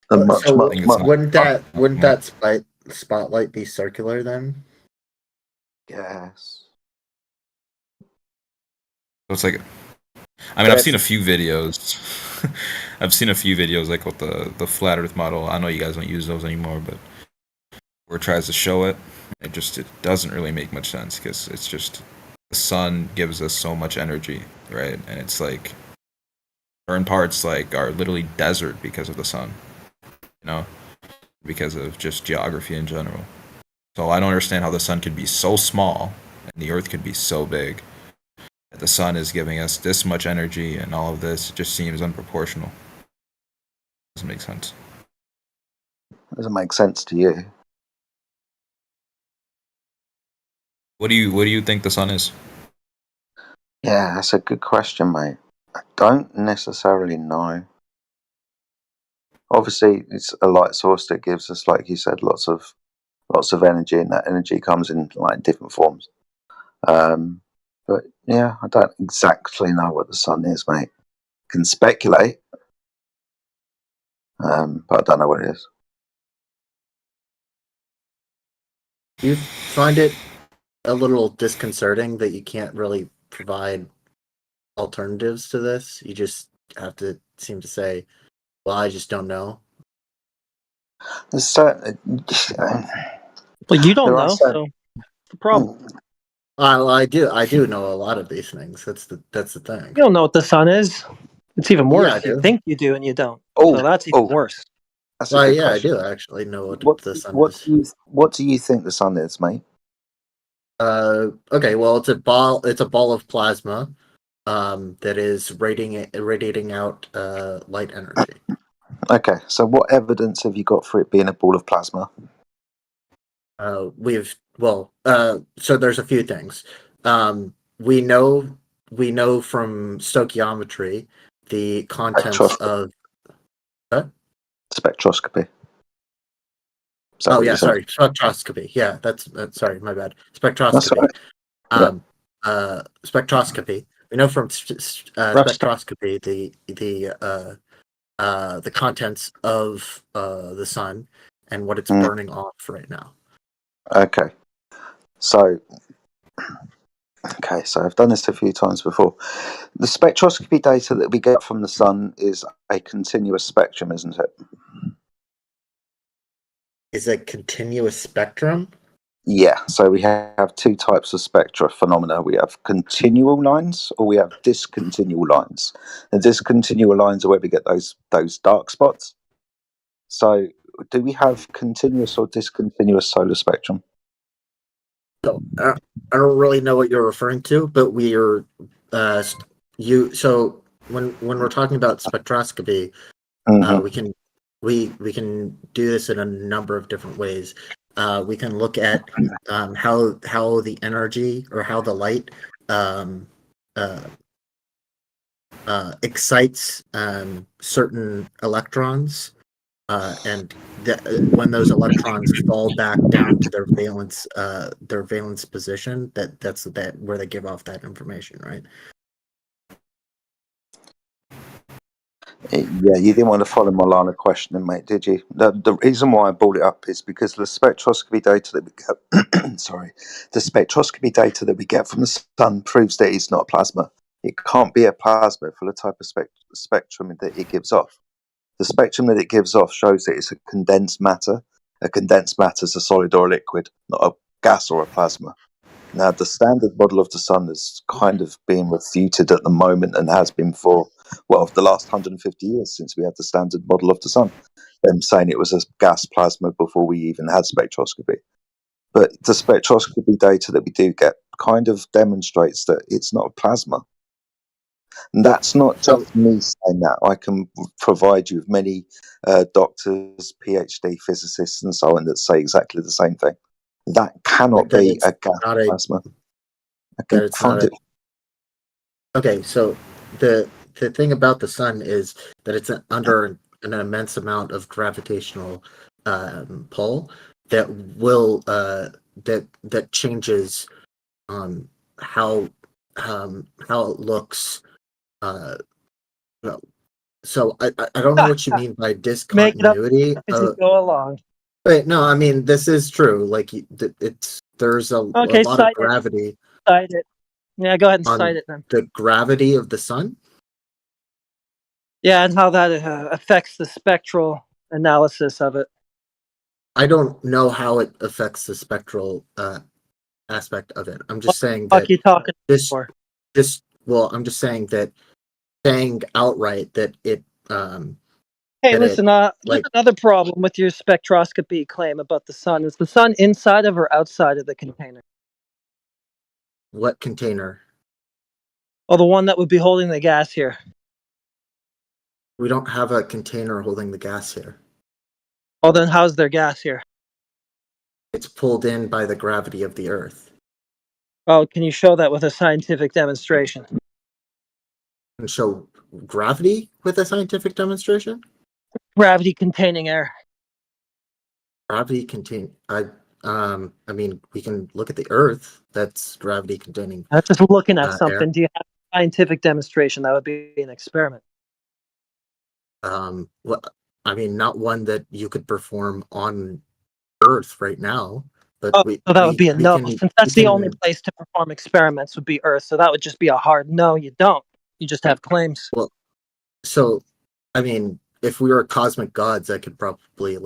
And Wouldn't that spotlight be circular then? Yes. So it's like, I mean, I've seen a few videos. I've seen a few videos like with the flat Earth model. I know you guys don't use those anymore, but where it tries to show it, it doesn't really make much sense because it's just the sun gives us so much energy, right? And it's like certain parts like are literally desert because of the sun, because of just geography in general. So I don't understand how the sun could be so small and the Earth could be so big. The sun is giving us this much energy and all of this. It just seems unproportional. Doesn't make sense. Doesn't make sense to you. What do you think the sun is? Yeah, that's a good question, mate. I don't necessarily know. Obviously, it's a light source that gives us, like you said, lots of energy, and that energy comes in like different forms. But yeah, I don't exactly know what the sun is, mate. Can speculate, but I don't know what it is. Do you find it a little disconcerting that you can't really provide alternatives to this? You just have to seem to say, well, I just don't know. Well, you don't know, so the problem. I do know a lot of these things. That's the thing. You don't know what the sun is. It's even worse. Yeah, I do. You think you do, and you don't. Oh, so that's even worse. That's a good I question. do actually know what the sun is. What do you think the sun is, mate? Okay, well, it's a ball of plasma that is radiating out light energy. Okay, so what evidence have you got for it being a ball of plasma? So there's a few things. We know from stoichiometry the contents of spectroscopy. Spectroscopy. Yeah, that's sorry, my bad. Spectroscopy. Spectroscopy. We know from spectroscopy the contents of the sun and what it's burning off right now. Okay, so I've done this a few times before. The spectroscopy data that we get from the sun is a continuous spectrum, isn't it? Is a continuous spectrum? Yeah, so we have two types of spectra phenomena. We have continual lines, or we have discontinual lines. And discontinual lines are where we get those dark spots. So, do we have continuous or discontinuous solar spectrum? So I don't really know what you're referring to, but we are when we're talking about spectroscopy, Mhm. we can do this in a number of different ways. We can look at how the energy or how the light excites certain electrons, and when those electrons fall back down to their valence position, that's where they give off that information, right? Yeah, you didn't want to follow my line of questioning, mate, did you? The reason why I brought it up is because the spectroscopy data that we get, sorry, the spectroscopy data that we get from the sun proves that it's not plasma. It can't be a plasma for the type of spectrum that it gives off. The spectrum that it gives off shows that it's a condensed matter. A condensed matter is a solid or a liquid, not a gas or a plasma. Now, the standard model of the sun is kind of being refuted at the moment and has been for, well, the last 150 years since we had the standard model of the sun. Them saying it was a gas plasma before we even had spectroscopy. But the spectroscopy data that we do get kind of demonstrates that it's not a plasma. And that's not just me saying that. I can provide you with many doctors, PhD physicists, and so on that say exactly the same thing. That cannot be a gas plasma. I can find it. Okay, so the thing about the sun is that it's under an immense amount of gravitational pull that will that changes how it looks. So I don't know what you mean by discontinuity. As you go along. Wait, no, I mean this is true. Like there's a lot of gravity. Cite it. Yeah, go ahead and on cite it then. the gravity of the sun. Yeah, and how that affects the spectral analysis of it. I don't know how it affects the spectral aspect of it. I'm just saying that. What are you talking for? I'm just saying that saying outright that it. Hey, listen. There's another problem with your spectroscopy claim about the sun. Is the sun inside of or outside of the container? What container? Well, the one that would be holding the gas here. We don't have a container holding the gas here. Well, then how's there gas here? It's pulled in by the gravity of the Earth. Oh, can you show that with a scientific demonstration? And show gravity with a scientific demonstration? Gravity containing air. Gravity contain. I mean, we can look at the Earth. That's gravity containing. That's just looking at something. Air. Do you have a scientific demonstration? That would be an experiment. Well, I mean, not one that you could perform on Earth right now. But so that would be a no. Since that's the only place to perform experiments would be Earth, so that would just be a hard no. You don't. You just have claims. Well, so I mean, if we were cosmic gods, I could probably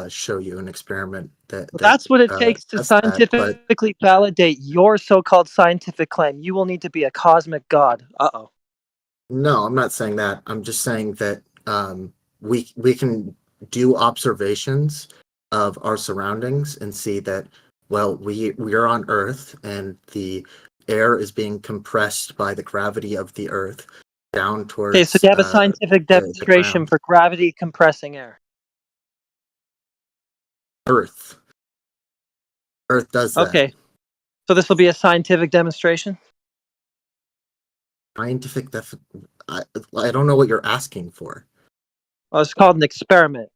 show you an experiment that's what it takes to scientifically validate your so-called scientific claim. You will need to be a cosmic god. Uh-oh. No, I'm not saying that. I'm just saying that we can do observations of our surroundings and see that, well, we are on Earth and the air is being compressed by the gravity of the Earth down towards. Okay, so you have a scientific demonstration for gravity compressing air. Earth does that. Okay, so this will be a scientific demonstration. Scientific I don't know what you're asking for. Well, it's called an experiment.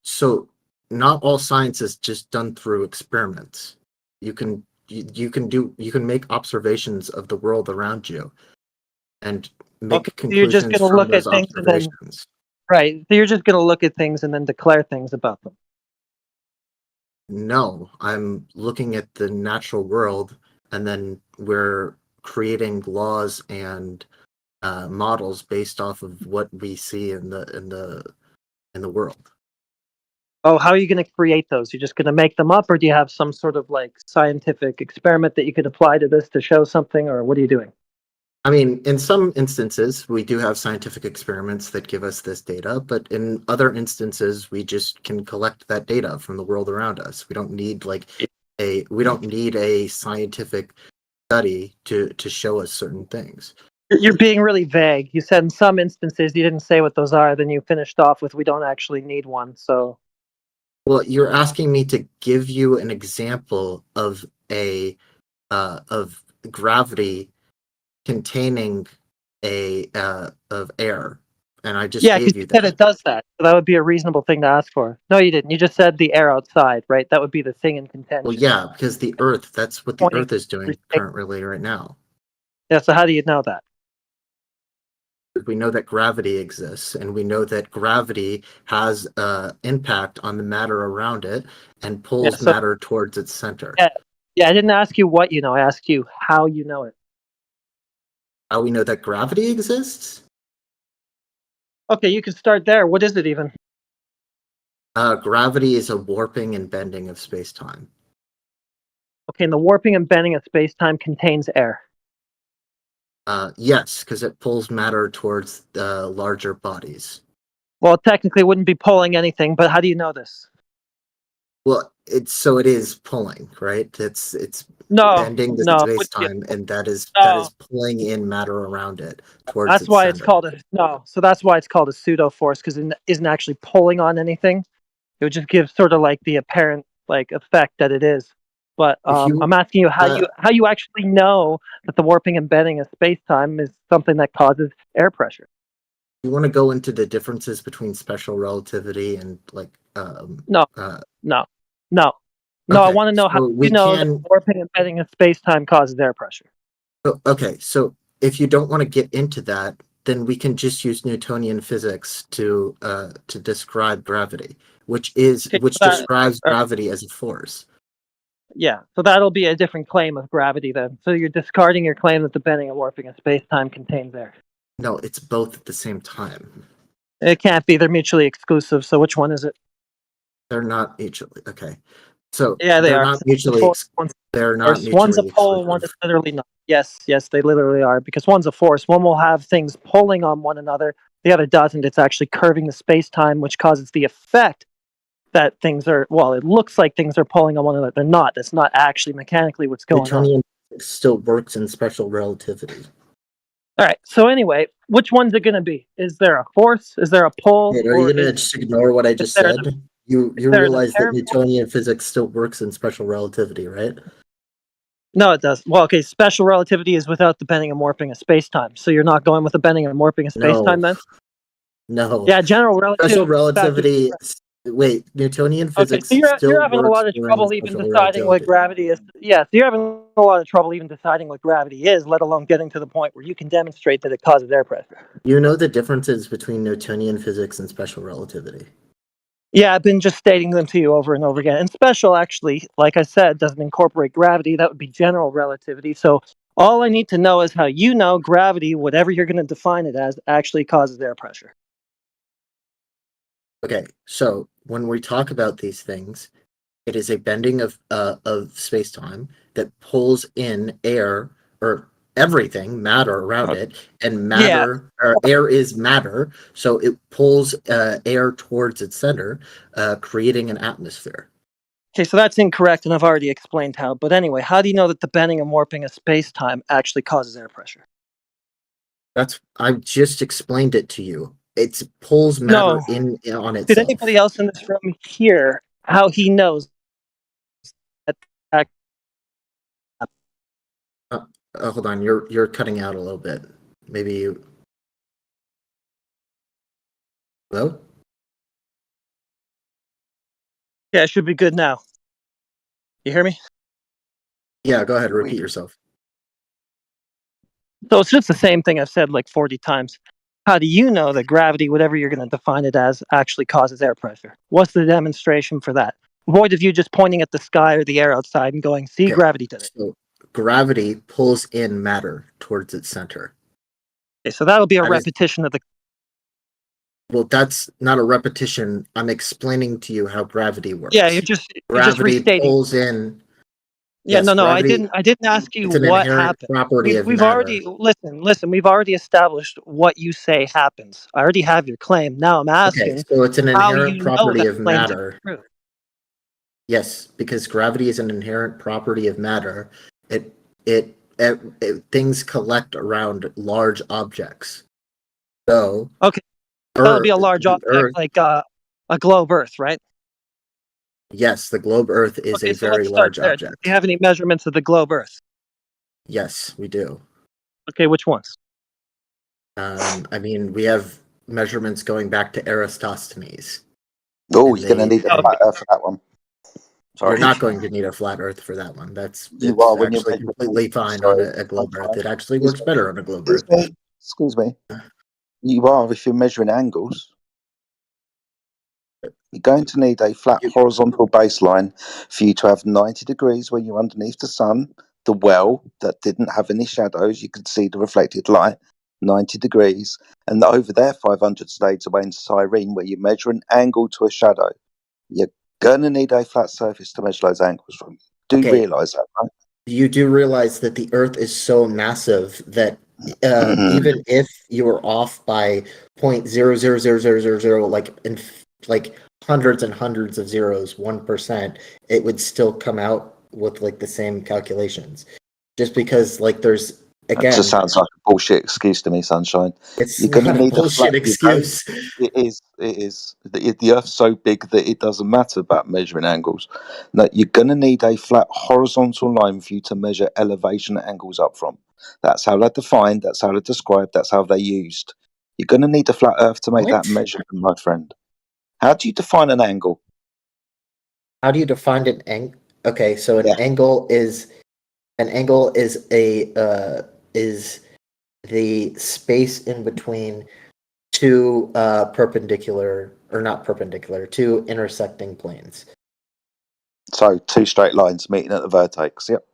So not all science is just done through experiments. You can make observations of the world around you and make conclusions. You're just going to look at things and then, right? So you're just going to look at things and then declare things about them. No, I'm looking at the natural world, and then we're creating laws and models based off of what we see in the world. Oh, how are you going to create those? You're just going to make them up, or do you have some sort of scientific experiment that you could apply to this to show something, or what are you doing? I mean, in some instances, we do have scientific experiments that give us this data, but in other instances, we just can collect that data from the world around us. We don't need a scientific study to show us certain things. You're being really vague. You said in some instances you didn't say what those are, then you finished off with we don't actually need one. So Well, you're asking me to give you an example of of gravity containing of air, and I just yeah, because gave you you said that. it does that. So that would be a reasonable thing to ask for. No, you didn't. You just said the air outside, right? That would be the thing in contention. Well, yeah, because the Earth, that's what the Pointing Earth is doing currently right now. Yeah, so how do you know that? We know that gravity exists, and we know that gravity has impact on the matter around it and pulls so- matter towards its center. Yeah, I didn't ask you what you know. I asked you how you know it. How we know that gravity exists? Okay, you can start there. What is it even? Gravity is a warping and bending of space-time. Okay, and the warping and bending of space-time contains air. Yes, because it pulls matter towards larger bodies. Well, technically, it wouldn't be pulling anything, but how do you know this? Well, it is pulling, right? It's No, bending the no, space-time, and that is pulling in matter around it towards. That's its why it's center. called So that's why it's called a pseudo force, because it isn't actually pulling on anything. It would just give sort of like the apparent like effect that it is. But I'm asking you how you actually know that the warping and bending of space-time is something that causes air pressure. You want to go into the differences between special relativity and like No. I Okay, want to know how so you we know that can- the warping and bending of space-time causes air pressure. Okay, so if you don't want to get into that, then we can just use Newtonian physics to describe gravity, which describes gravity as a force. Yeah, so that'll be a different claim of gravity then. So you're discarding your claim that the bending and warping of space-time contains air. No, it's both at the same time. It can't be. They're mutually exclusive. So which one is it? They're not mutually okay. So Yeah, they they're are. not mutually. They're not mutually. One's a pole, one is literally not. Yes, they literally are, because one's a force. One will have things pulling on one another. The other doesn't. It's actually curving the space-time, which causes the effect that things are. Well, it looks like things are pulling on one another. They're not. That's not actually mechanically what's going on. Newtonian physics still works in special relativity. All right. So anyway, which one's it going to be? Is there a force? Is there a pull? Wait, are you gonna just ignore what I just there said? You there an realize that apparent- Newtonian physics still works in special relativity, right? No, it does. Well, okay. Special relativity is without the bending and warping of space-time. So you're not going with the bending and warping of space-time then? No. Yeah, general relativity. Special relativity. Wait, Newtonian Okay, physics so still you're having a lot of works trouble during even special deciding what relativity. gravity is. Yeah, so you're having a lot of trouble even deciding what gravity is, let alone getting to the point where you can demonstrate that it causes air pressure. You know the differences between Newtonian physics and special relativity. Yeah, I've been just stating them to you over and over again. And special, actually, like I said, doesn't incorporate gravity. That would be general relativity. So all I need to know is how you know gravity, whatever you're going to define it as, actually causes air pressure. Okay, so when we talk about these things, it is a bending of space-time that pulls in air or everything, matter around it, and matter or air is matter, so it pulls air towards its center, creating an atmosphere. Okay, so that's incorrect, and I've already explained how. But anyway, how do you know that the bending and warping of space-time actually causes air pressure? I just explained it to you. It pulls matter in on Did itself. anybody else in this room hear how he knows that? Hold on, you're cutting out a little bit. Maybe you. Hello? Yeah, it should be good now. You hear me? Yeah, go ahead. Repeat yourself. So it's just the same thing I've said like 40 times. How do you know that gravity, whatever you're going to define it as, actually causes air pressure? What's the demonstration for that? Void of you just pointing at the sky or the air outside and going, see, gravity did it. So gravity pulls in matter towards its center. Okay, so that'll be a That is- repetition of the. Well, that's not a repetition. I'm explaining to you how gravity works. Yeah, you're just Gravity restating. pulls in. Yeah, Yes, no, gravity- I didn't ask you it's an what inherent happened. property of We've matter. already listen. We've already established what you say happens. I already have your claim. Now I'm asking. Okay, so it's an how inherent you know property that of claim to be matter. true. Yes, because gravity is an inherent property of matter. It things collect around large objects. So Okay, that would be a Earth- large the object, Earth- like a globe Earth, right? Yes, the globe Earth is Okay, a so very let's start large there. object. Do you have any measurements of the globe Earth? Yes, we do. Okay, which ones? I mean, we have measurements going back to Eratosthenes. Oh, And you're going to they- need a flat Earth for that one. Sorry. You're not going to need a flat Earth for that one. It's You are when you're actually measuring- completely fine Sorry. on a globe Earth. It actually works better on a globe Earth. Excuse me. You are if you're measuring angles. You're going to need a flat horizontal baseline for you to have 90 degrees when you're underneath the sun. The well that didn't have any shadows, you could see the reflected light, 90 degrees. And over there, 500 states away in Cyrene, where you measure an angle to a shadow. You're going to need a flat surface to measure those angles from. Do Okay. realise that, right? You do realize that the Earth is so massive that even if you were off by 0.00000, like hundreds and hundreds of zeros, 1%, it would still come out with like the same calculations. Just because like there's That again, just sounds like a bullshit excuse to me, Sunshine. it's You're going to not a need bullshit flat, excuse. It is. It is. The Earth's so big that it doesn't matter about measuring angles. No, you're going to need a flat horizontal line for you to measure elevation angles up from. That's how they're defined. That's how they're described. That's how they're used. You're going to need a flat Earth to make that What? measurement, my friend. How do you define an angle? How do you define an angle? Okay, so an Yeah. angle is a is the space in between two perpendicular or not perpendicular, two intersecting planes. So two straight lines meeting at the vertex. Yep.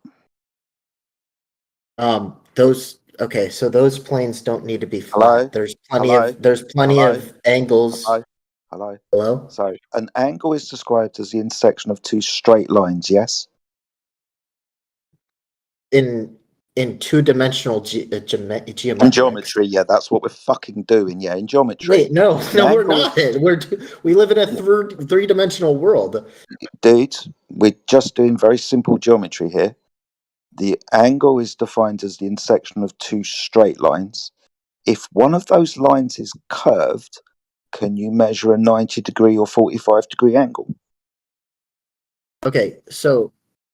So those planes don't need to be flat. Hello? There's plenty Hello? of angles. Hello. Hello? So an angle is described as the intersection of two straight lines. Yes. In two-dimensional geometry. In geometry, yeah, that's what we're fucking doing. Yeah, in geometry. Wait, no, we're angle- not. We live in a three-dimensional world. Dude, we're just doing very simple geometry here. The angle is defined as the intersection of two straight lines. If one of those lines is curved, can you measure a 90-degree or 45-degree angle? Okay, so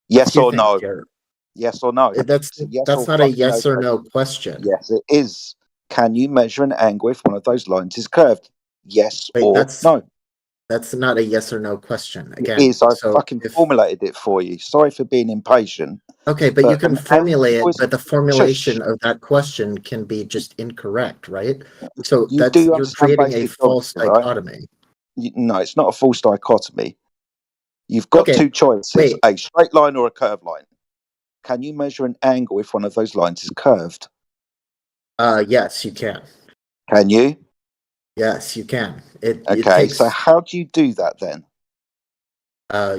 Yes two or things no? here. Yes or no? That's It's a yes that's or not a fucking yes no or no question. question. Yes, it is. Can you measure an angle if one of those lines is curved? Yes Wait, or that's no? That's not a yes or no question. Again, It is. I so fucking if- formulated it for you. Sorry for being impatient. Okay, but you But can an formulate angle it, is- but the formulation of that question can be just incorrect, right? So You that's do you're understand creating a basic false geometry, right? dichotomy. No, it's not a false dichotomy. You've got Okay, two choices: wait. a straight line or a curved line. Can you measure an angle if one of those lines is curved? Yes, you can. Can you? Yes, you can. It Okay. takes So how do you do that then?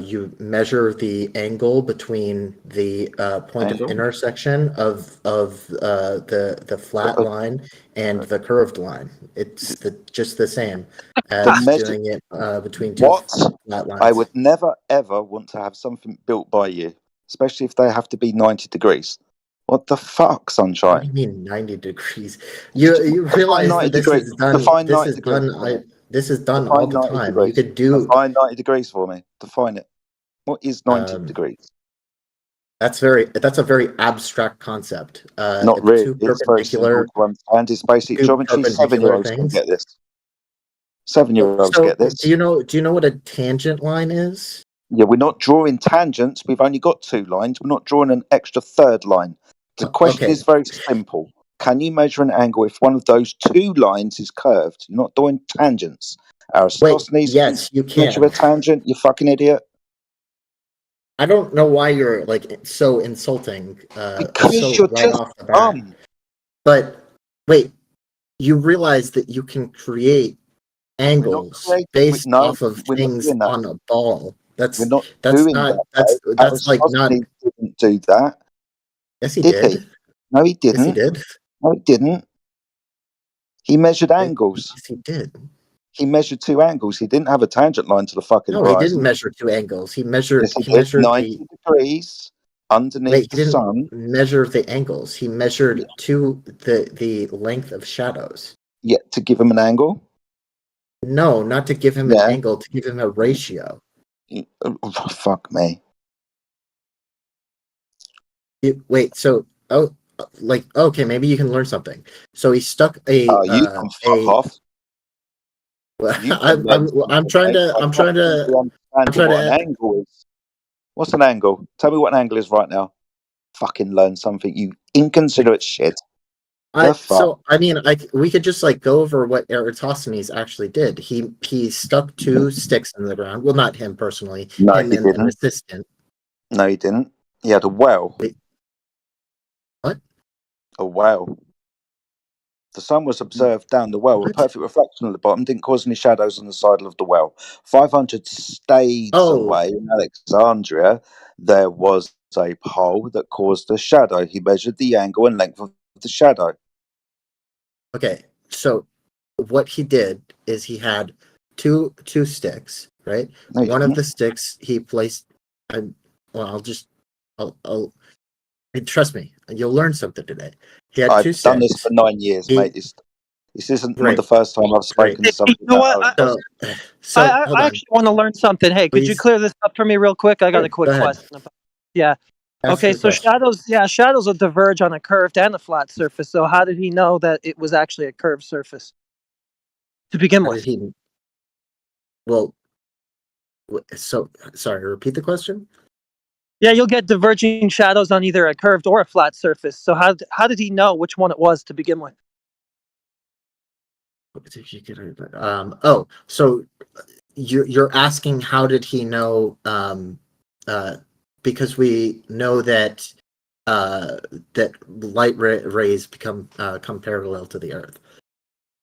you measure the angle between the point Angle? of intersection of the flat line and the curved line. It's just the same as measure- doing it between two What? flat lines. I would never ever want to have something built by you, especially if they have to be 90 degrees. What the fuck, What do Sunshine? you mean 90 degrees? You realize 90 that this degrees. is done. Define This 90 is degrees done. for me. This is done Define all the 90 time. degrees. You could do. Define 90 degrees for me. Define it. What is 90 degrees? That's a very abstract concept. Not if really. two It's very simple perpendicular, to understand. It's basic two geometry. perpendicular 7-year-olds can things. get this. 7-year-olds So, get this. do you know what a tangent line is? Yeah, we're not drawing tangents. We've only got two lines. We're not drawing an extra third line. The question Okay. is very simple. Can you measure an angle if one of those two lines is curved? You're not doing tangents. Aristosthenes, yes, you measure can. a tangent, you fucking idiot. I don't know why you're like so insulting. Because so you're right just off the bat. But wait, you realize that you can create angles creating- based no, off of we're not things doing that. on a ball. That's We're not that's doing not that. that's like not. Aristosthenes didn't do that. Yes, he Did did. he? No, he didn't. Yes, he did. No, he didn't. He measured angles. Yes, he did. He measured two angles. He didn't have a tangent line to the fucking No, horizon. he didn't measure two angles. He measured. Yes, he he did. measured 90 the. degrees underneath Wait, he the didn't sun. measure the angles. He measured the length of shadows. Yeah, to give them an angle. No, not to give him an Yeah. angle, to give him a ratio. Fuck me. Wait, so okay, maybe you can learn something. So he stuck a Oh, you can fuck off. You can learn I'm something, trying mate. to I I'm can't trying to really understand what an angle is. What's an angle? Tell me what an angle is right now. Fucking learn something, you inconsiderate shit. The fuck? So I mean, we could just like go over what Eratosthenes actually did. He stuck two sticks in the ground. Well, not him personally. No, him he and an didn't. assistant. No, he didn't. He had a well. What? A well. The sun was observed down the well. A perfect reflection at the bottom didn't cause any shadows on the side of the well. 500 stades away in Alexandria, there was a pole that caused a shadow. He measured the angle and length of the shadow. Okay, so what he did is he had two sticks, right? No, he One of didn't. the sticks he placed. Trust me, you'll learn something today. He had two I've done this sticks. for 9 years, mate. This isn't Great. the first time I've spoken to Hey, somebody. you know what? I hold on. actually want to learn something. Hey, could you Please. clear this up for me real quick? I got Sure, a quick go ahead. question. Yeah. Ask Okay, your so question. shadows will diverge on a curved and a flat surface. So how did he know that it was actually a curved surface to begin How with? did he? Well, so sorry. Repeat the question. Yeah, you'll get diverging shadows on either a curved or a flat surface. So how did he know which one it was to begin with? So you're asking how did he know? Because we know that that light rays come parallel to the Earth.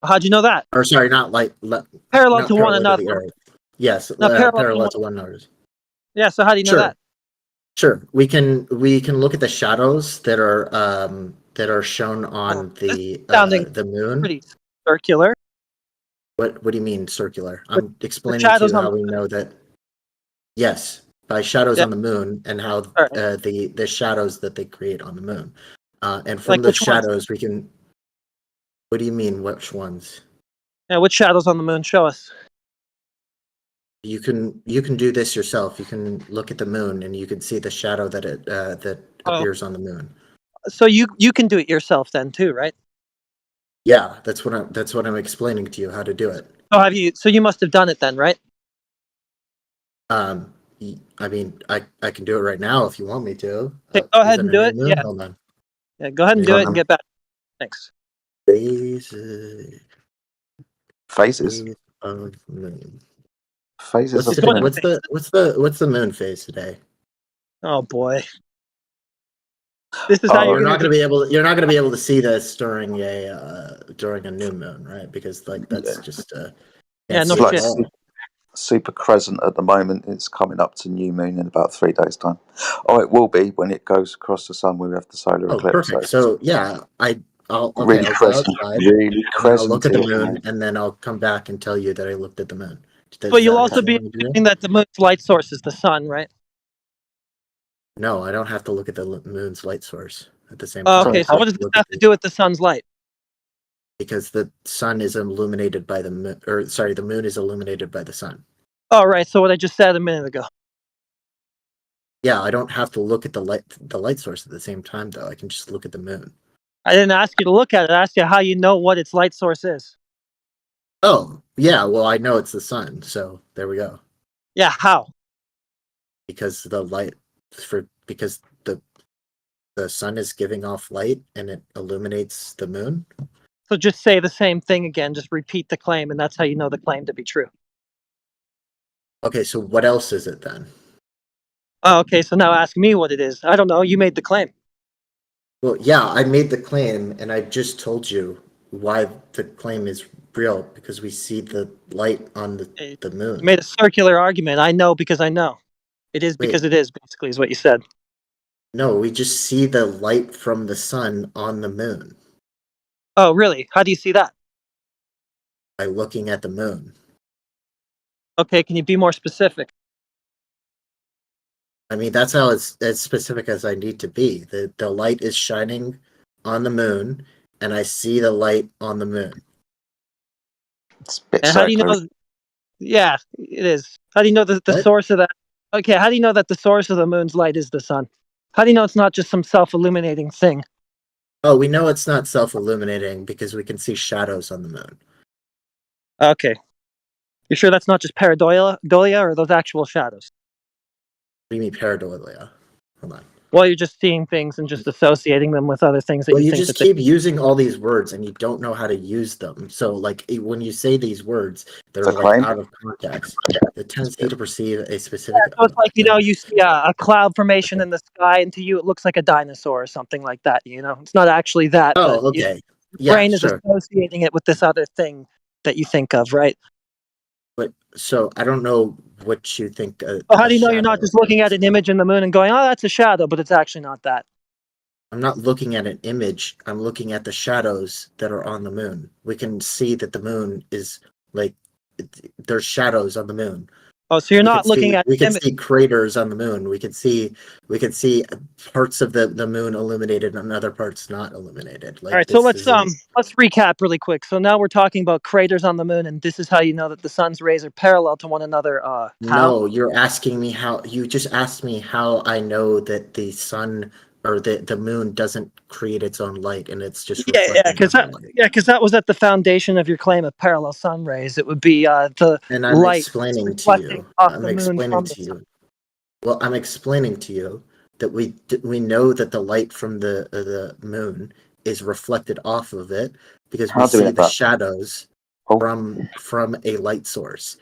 How'd you know that? Or sorry, not Parallel not to one parallel another. to the Earth. Yes, Not parallel to one another. Yeah. So how do you know Sure. that? Sure, we can look at the shadows that are shown on the moon. Pretty circular. What do you mean circular? I'm explaining to shadows you on how the we know that. Yes, by shadows Yeah. on the moon and how the shadows that they create on the moon, and from Like the which ones? shadows we can. What do you mean? Which ones? Yeah, which shadows on the moon? Show us. You can do this yourself. You can look at the moon and you can see the shadow that appears on the moon. So you can do it yourself then too, right? Yeah, that's what I'm explaining to you how to do it. Oh, so you must have done it then, right? I mean, I can do it right now if you want me to. Okay, go ahead Is and a do new it. moon? Yeah. Hold on. Yeah, go ahead and do it and get back. Thanks. Phases. Phase of moon. Phases What's of the, moon. what's the moon phase today? Oh boy. This is how You're not going to be able to see this during a new moon, right? Because like that's just Yeah, no like shit. super crescent at the moment. It's coming up to new moon in about 3 days' time. Oh, it will be when it goes across the sun. We have the solar eclipse. Perfect. So yeah, I'll Really go crescent, outside. really And then I'll look at the crescenty, moon, mate. and then I'll come back and tell you that I looked at the moon. But you'll also be assuming that the moon's light source is the sun, right? No, I don't have to look at the moon's light source at the same Oh, time. okay, so what does this have to do with the sun's light? Because the sun is illuminated by the moon, or sorry, the moon is illuminated by the sun. Oh, right. So what I just said a minute ago. Yeah, I don't have to look at the light source at the same time, though. I can just look at the moon. I didn't ask you to look at it. I asked you how you know what its light source is. Oh, yeah. Well, I know it's the sun, so there we go. Yeah, how? Because because the sun is giving off light and it illuminates the moon. So just say the same thing again. Just repeat the claim, and that's how you know the claim to be true. Okay, so what else is it then? Oh, okay. So now ask me what it is. I don't know. You made the claim. Well, yeah, I made the claim, and I just told you why the claim is real, because we see the light on the moon. You made a circular argument. I know because I know. It is because it is, basically, is what you said. No, we just see the light from the sun on the moon. Oh, really? How do you see that? By looking at the moon. Okay, can you be more specific? I mean, that's how it's as specific as I need to be. The light is shining on the moon, and I see the light on the moon. It's a bit And how do you circular. know? Yeah, it is. How do you know the What? source of that? Okay, how do you know that the source of the moon's light is the sun? How do you know it's not just some self-illuminating thing? Oh, we know it's not self-illuminating because we can see shadows on the moon. Okay. You sure that's not just pareidolia or are those actual shadows? What do you mean pareidolia? Hold on. Well, you're just seeing things and just associating them with other things that Well, you you think just that keep using all these words and you don't know how to use them. So, like, when you say these words, they're The like claim? out of context. The tendency to perceive a specific. So it's like, you see a cloud formation in the sky, and to you it looks like a dinosaur or something like that, It's not actually that, but Oh, okay. your Yeah, brain is sure. associating it with this other thing that you think of, right? But so I don't know what you think. Well, how do you know you're not just looking at an image in the moon and going, oh, that's a shadow, but it's actually not that? I'm not looking at an image. I'm looking at the shadows that are on the moon. We can see that the moon is like there's shadows on the moon. Oh, so you're not looking at we can image. see craters on the moon. We can see parts of the moon illuminated and other parts not illuminated. Like, All right, so this let's recap really quick. So now we're talking about craters on the moon, and this is how you know that the sun's rays are parallel to one another. How? No, you're asking me how. You just asked me how I know that the sun or the moon doesn't create its own light, and it's just Yeah, because that was at the foundation of your claim of parallel sun rays. It would be the And I'm light explaining to reflecting you. off I'm the moon explaining from to the you. sun. Well, I'm explaining to you that we know that the light from the moon is reflected off of it because we How do we see know the that? shadows Oh. from a light source.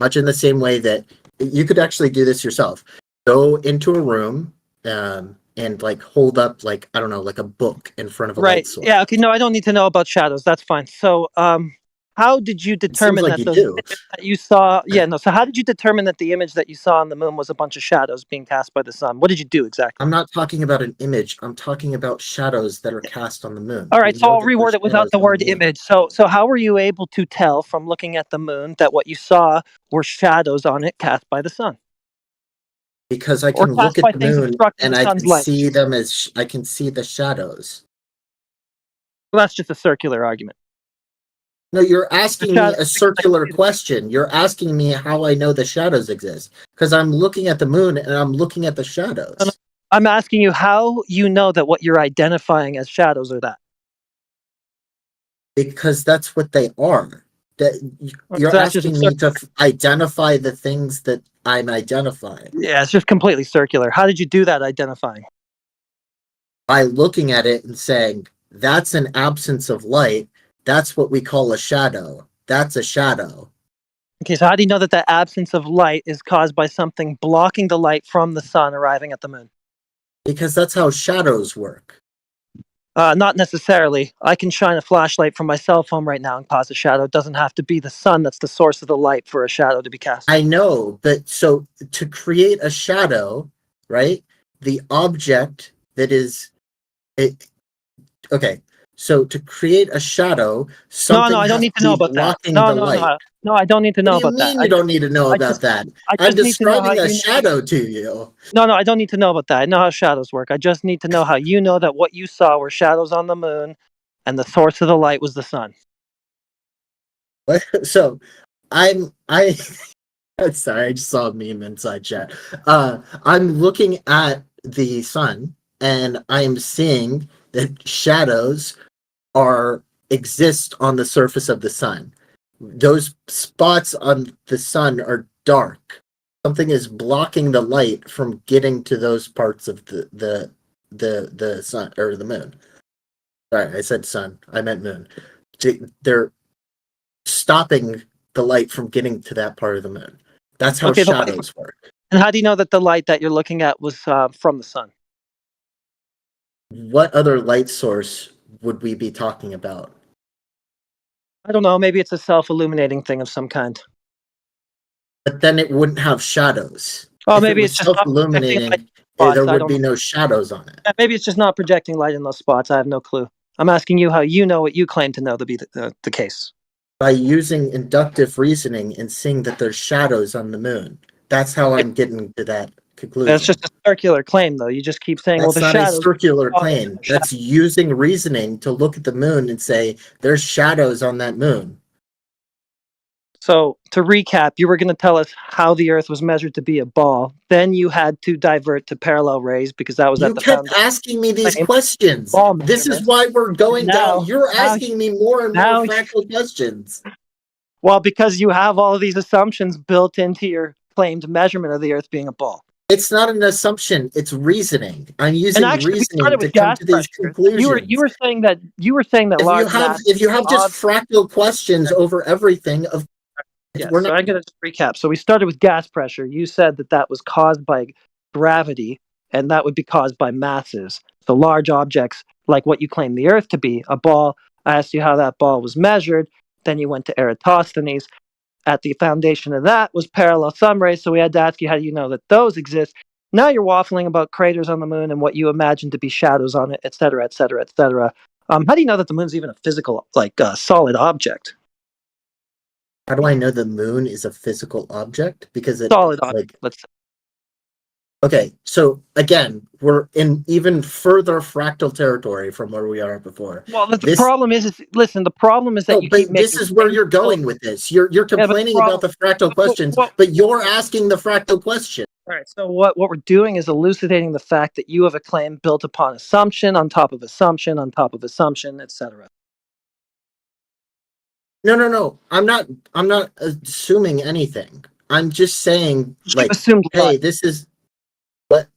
Much in the same way that you could actually do this yourself. Go into a room and like hold up like I don't know like a book in front of a Right. light source. Yeah. Okay. No, I don't need to know about shadows. That's fine. So, how did you It seems determine like that you those do. images that you saw? Yeah. No. So, how did you determine that the image that you saw on the moon was a bunch of shadows being cast by the sun? What did you do exactly? I'm not talking about an image. I'm talking about shadows that are cast on the moon. All right. We So know I'll that there's reword it without shadows the on word moon. image. So how were you able to tell from looking at the moon that what you saw were shadows on it cast by the sun? Because I Or can cast look by at the things moon obstructing and the I sun's can light. see them as I can see the shadows. Well, that's just a circular argument. No, you're asking me shadows a circular question. You're asking me how I know the shadows exist because I'm looking at the moon and I'm looking at the shadows. I'm asking you how you know that what you're identifying as shadows are that. Because that's what they are. That you're So that's just asking me to identify the things that I'm identifying Yeah, it's just completely circular. How did you do that identifying? by looking at it and saying that's an absence of light. That's what we call a shadow. That's a shadow. Okay, so how do you know that that absence of light is caused by something blocking the light from the sun arriving at the moon? Because that's how shadows work. Not necessarily. I can shine a flashlight from my cell phone right now and cause a shadow. It doesn't have to be the sun that's the source of the light for a shadow to be cast. I know, but so to create a shadow, right? The object that is it. Okay, so to create a shadow, something No, I don't has need to to know be about that. blocking No, the no, light. no, I don't need to know What do you about that. mean you don't need to know about that? I'm just need to know how describing a you know. shadow to you. No, I don't need to know about that. I know how shadows work. I just need to know how you know that what you saw were shadows on the moon and the source of the light was the sun. So I sorry, I just saw a meme inside chat. I'm looking at the sun and I am seeing that shadows exist on the surface of the sun. Those spots on the sun are dark. Something is blocking the light from getting to those parts of the sun or the moon. Sorry, I said sun. I meant moon. They're stopping the light from getting to that part of the moon. That's how Okay, shadows work. And how do you know that the light that you're looking at was from the sun? What other light source would we be talking about? I don't know. Maybe it's a self-illuminating thing of some kind. But then it wouldn't have shadows. Oh, If maybe it it's was just not projecting self-illuminating, light in there spots. I would don't be know. no shadows on it. Yeah, maybe it's just not projecting light in those spots. I have no clue. I'm asking you how you know what you claim to know to be the case. By using inductive reasoning and seeing that there's shadows on the moon. That's how I'm getting to that conclusion. That's just a circular claim, though. You just keep saying, That's well, the not shadows. a circular Oh, claim. shadows. That's using reasoning to look at the moon and say there's shadows on that moon. So, to recap, you were going to tell us how the Earth was measured to be a ball. Then you had to divert to parallel rays because that was You at the kept foundation. asking me these Claim. questions. Ball This is measurements. why we're going Now- down. You're now- asking me more and now- more fractal questions. Well, because you have all of these assumptions built into your claimed measurement of the Earth being a ball. It's not an assumption. It's reasoning. I'm using And actually, we reasoning started to with come gas to these pressure. conclusions. You were saying that large mass. If you have just fractal questions over everything, of Yes, we're so not. I'm going to recap. So we started with gas pressure. You said that that was caused by gravity, and that would be caused by masses. So large objects, like what you claim the Earth to be, a ball. I asked you how that ball was measured. Then you went to Eratosthenes. At the foundation of that was parallel sun rays. So we had to ask you, how do you know that those exist? Now you're waffling about craters on the moon and what you imagine to be shadows on it, et cetera, et cetera, et cetera. How do you know that the moon's even a physical, solid object? How do I know the moon is a physical object? Because it Solid object, let's say. Okay, so again, we're in even further fractal territory from where we are before. Well, the problem is listen, the problem is that you keep this is where you're going with this. You're complaining about the fractal questions, but you're asking the fractal question. All right, so what we're doing is elucidating the fact that you have a claim built upon assumption, on top of assumption, on top of assumption, etc. No. I'm not assuming anything. I'm just saying, like, assumed hey, this is what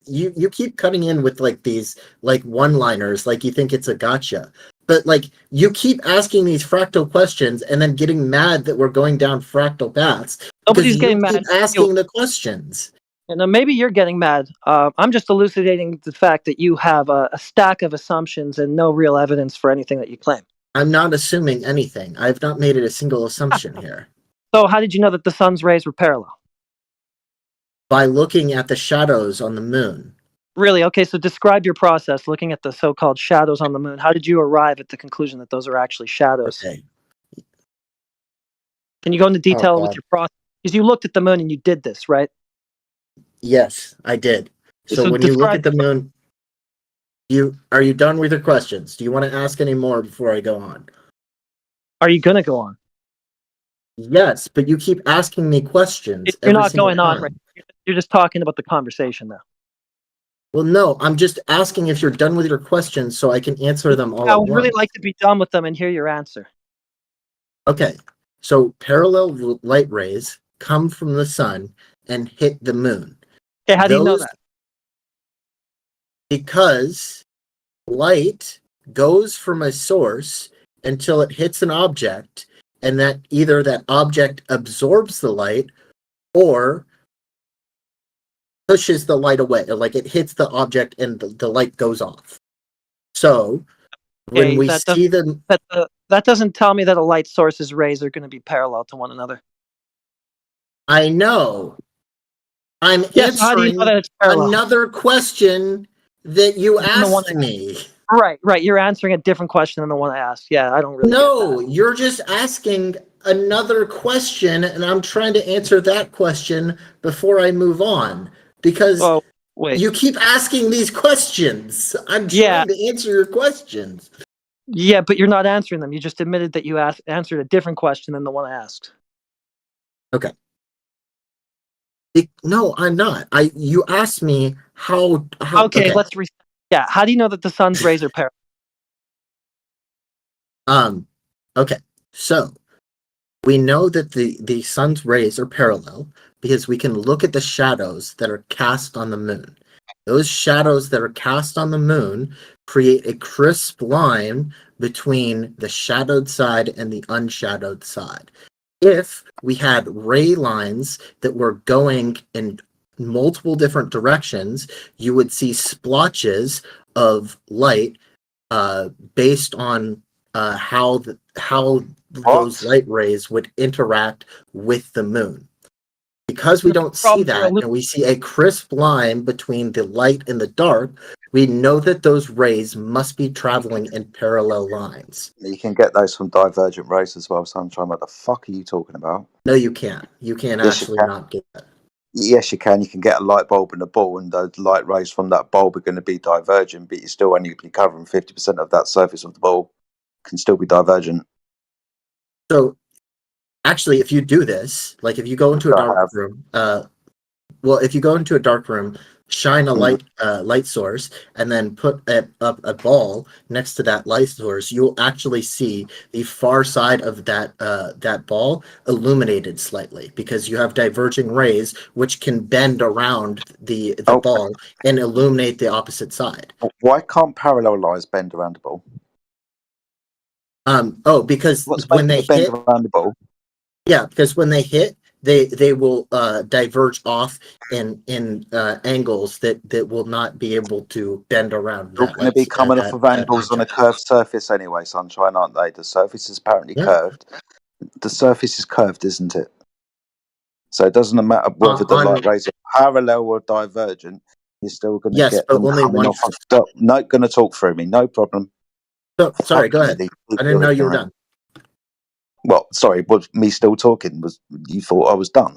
you keep cutting in with like these like one-liners, like you think it's a gotcha. But like you keep asking these fractal questions and then getting mad that we're going down fractal paths. Nobody's getting keep mad. asking the questions. And maybe you're getting mad. I'm just elucidating the fact that you have a stack of assumptions and no real evidence for anything that you claim. I'm not assuming anything. I've not made it a single assumption here. So how did you know that the sun's rays were parallel? By looking at the shadows on the moon. Really? Okay, so describe your process looking at the so-called shadows on the moon. How did you arrive at the conclusion that those are actually shadows? Okay. Can you go into detail with God. your process? Because you looked at the moon and you did this, right? Yes, I did. So when you look at the moon, are you done with your questions? Do you want to ask any more before I go on? Are you going to go on? Yes, but you keep asking me questions. You're not going on, right? You're just talking about the conversation now. Well, no, I'm just asking if you're done with your questions so I can answer them all I at would really once. like to be done with them and hear your answer. Okay, so parallel light rays come from the sun and hit the moon. Okay, how do you know that? Because light goes from a source until it hits an object, and that either that object absorbs the light or pushes the light away. Like it hits the object and the light goes off. So when we see them, that doesn't tell me that a light source's rays are going to be parallel to one another. I know. I'm Yes, how do you answering know that it's parallel? another question that you asked me. Right. You're answering a different question than the one I asked. Yeah, I don't really. No, you're just asking another question, and I'm trying to answer that question before I move on because you keep asking these questions. I'm trying to answer your questions. Yeah, but you're not answering them. You just admitted that you answered a different question than the one I asked. Okay. No, I'm not. You asked me how. Okay, let's reset. Yeah, how do you know that the sun's rays are parallel? Okay, so we know that the sun's rays are parallel because we can look at the shadows that are cast on the moon. Those shadows that are cast on the moon create a crisp line between the shadowed side and the unshadowed side. If we had ray lines that were going in multiple different directions, you would see splotches of light based on how those light rays would interact with the moon. Because we don't see that and we see a crisp line between the light and the dark, we know that those rays must be traveling in parallel lines. You can get those from divergent rays as well, so I'm trying, what the fuck are you talking about? No, you can't. You can't Yes, you actually can. not get that. Yes, you can. You can get a light bulb and a ball, and the light rays from that bulb are going to be divergent, but you're still only be covering 50% of that surface of the ball. Can still be divergent. So, actually, if you do this, like if you go into a dark room, if you go into a dark room, shine a light source, and then put a ball next to that light source, you'll actually see the far side of that ball illuminated slightly, because you have diverging rays which can bend around the ball and illuminate the opposite side. Why can't parallel lines bend around the ball? Because when they bend hit around the ball. Yeah, because when they hit, they will diverge off in angles that will not be able to bend around. They're going to be coming off of angles on a curved surface anyway, Sunshine, aren't they? The surface is apparently curved. The surface is curved, isn't it? So it doesn't matter whether the light rays are parallel or divergent. You're still going to get them coming off of. No, going to talk through me. No problem. So, sorry, go ahead. I didn't know you were done. Well, sorry, was me still talking? Was you thought I was done?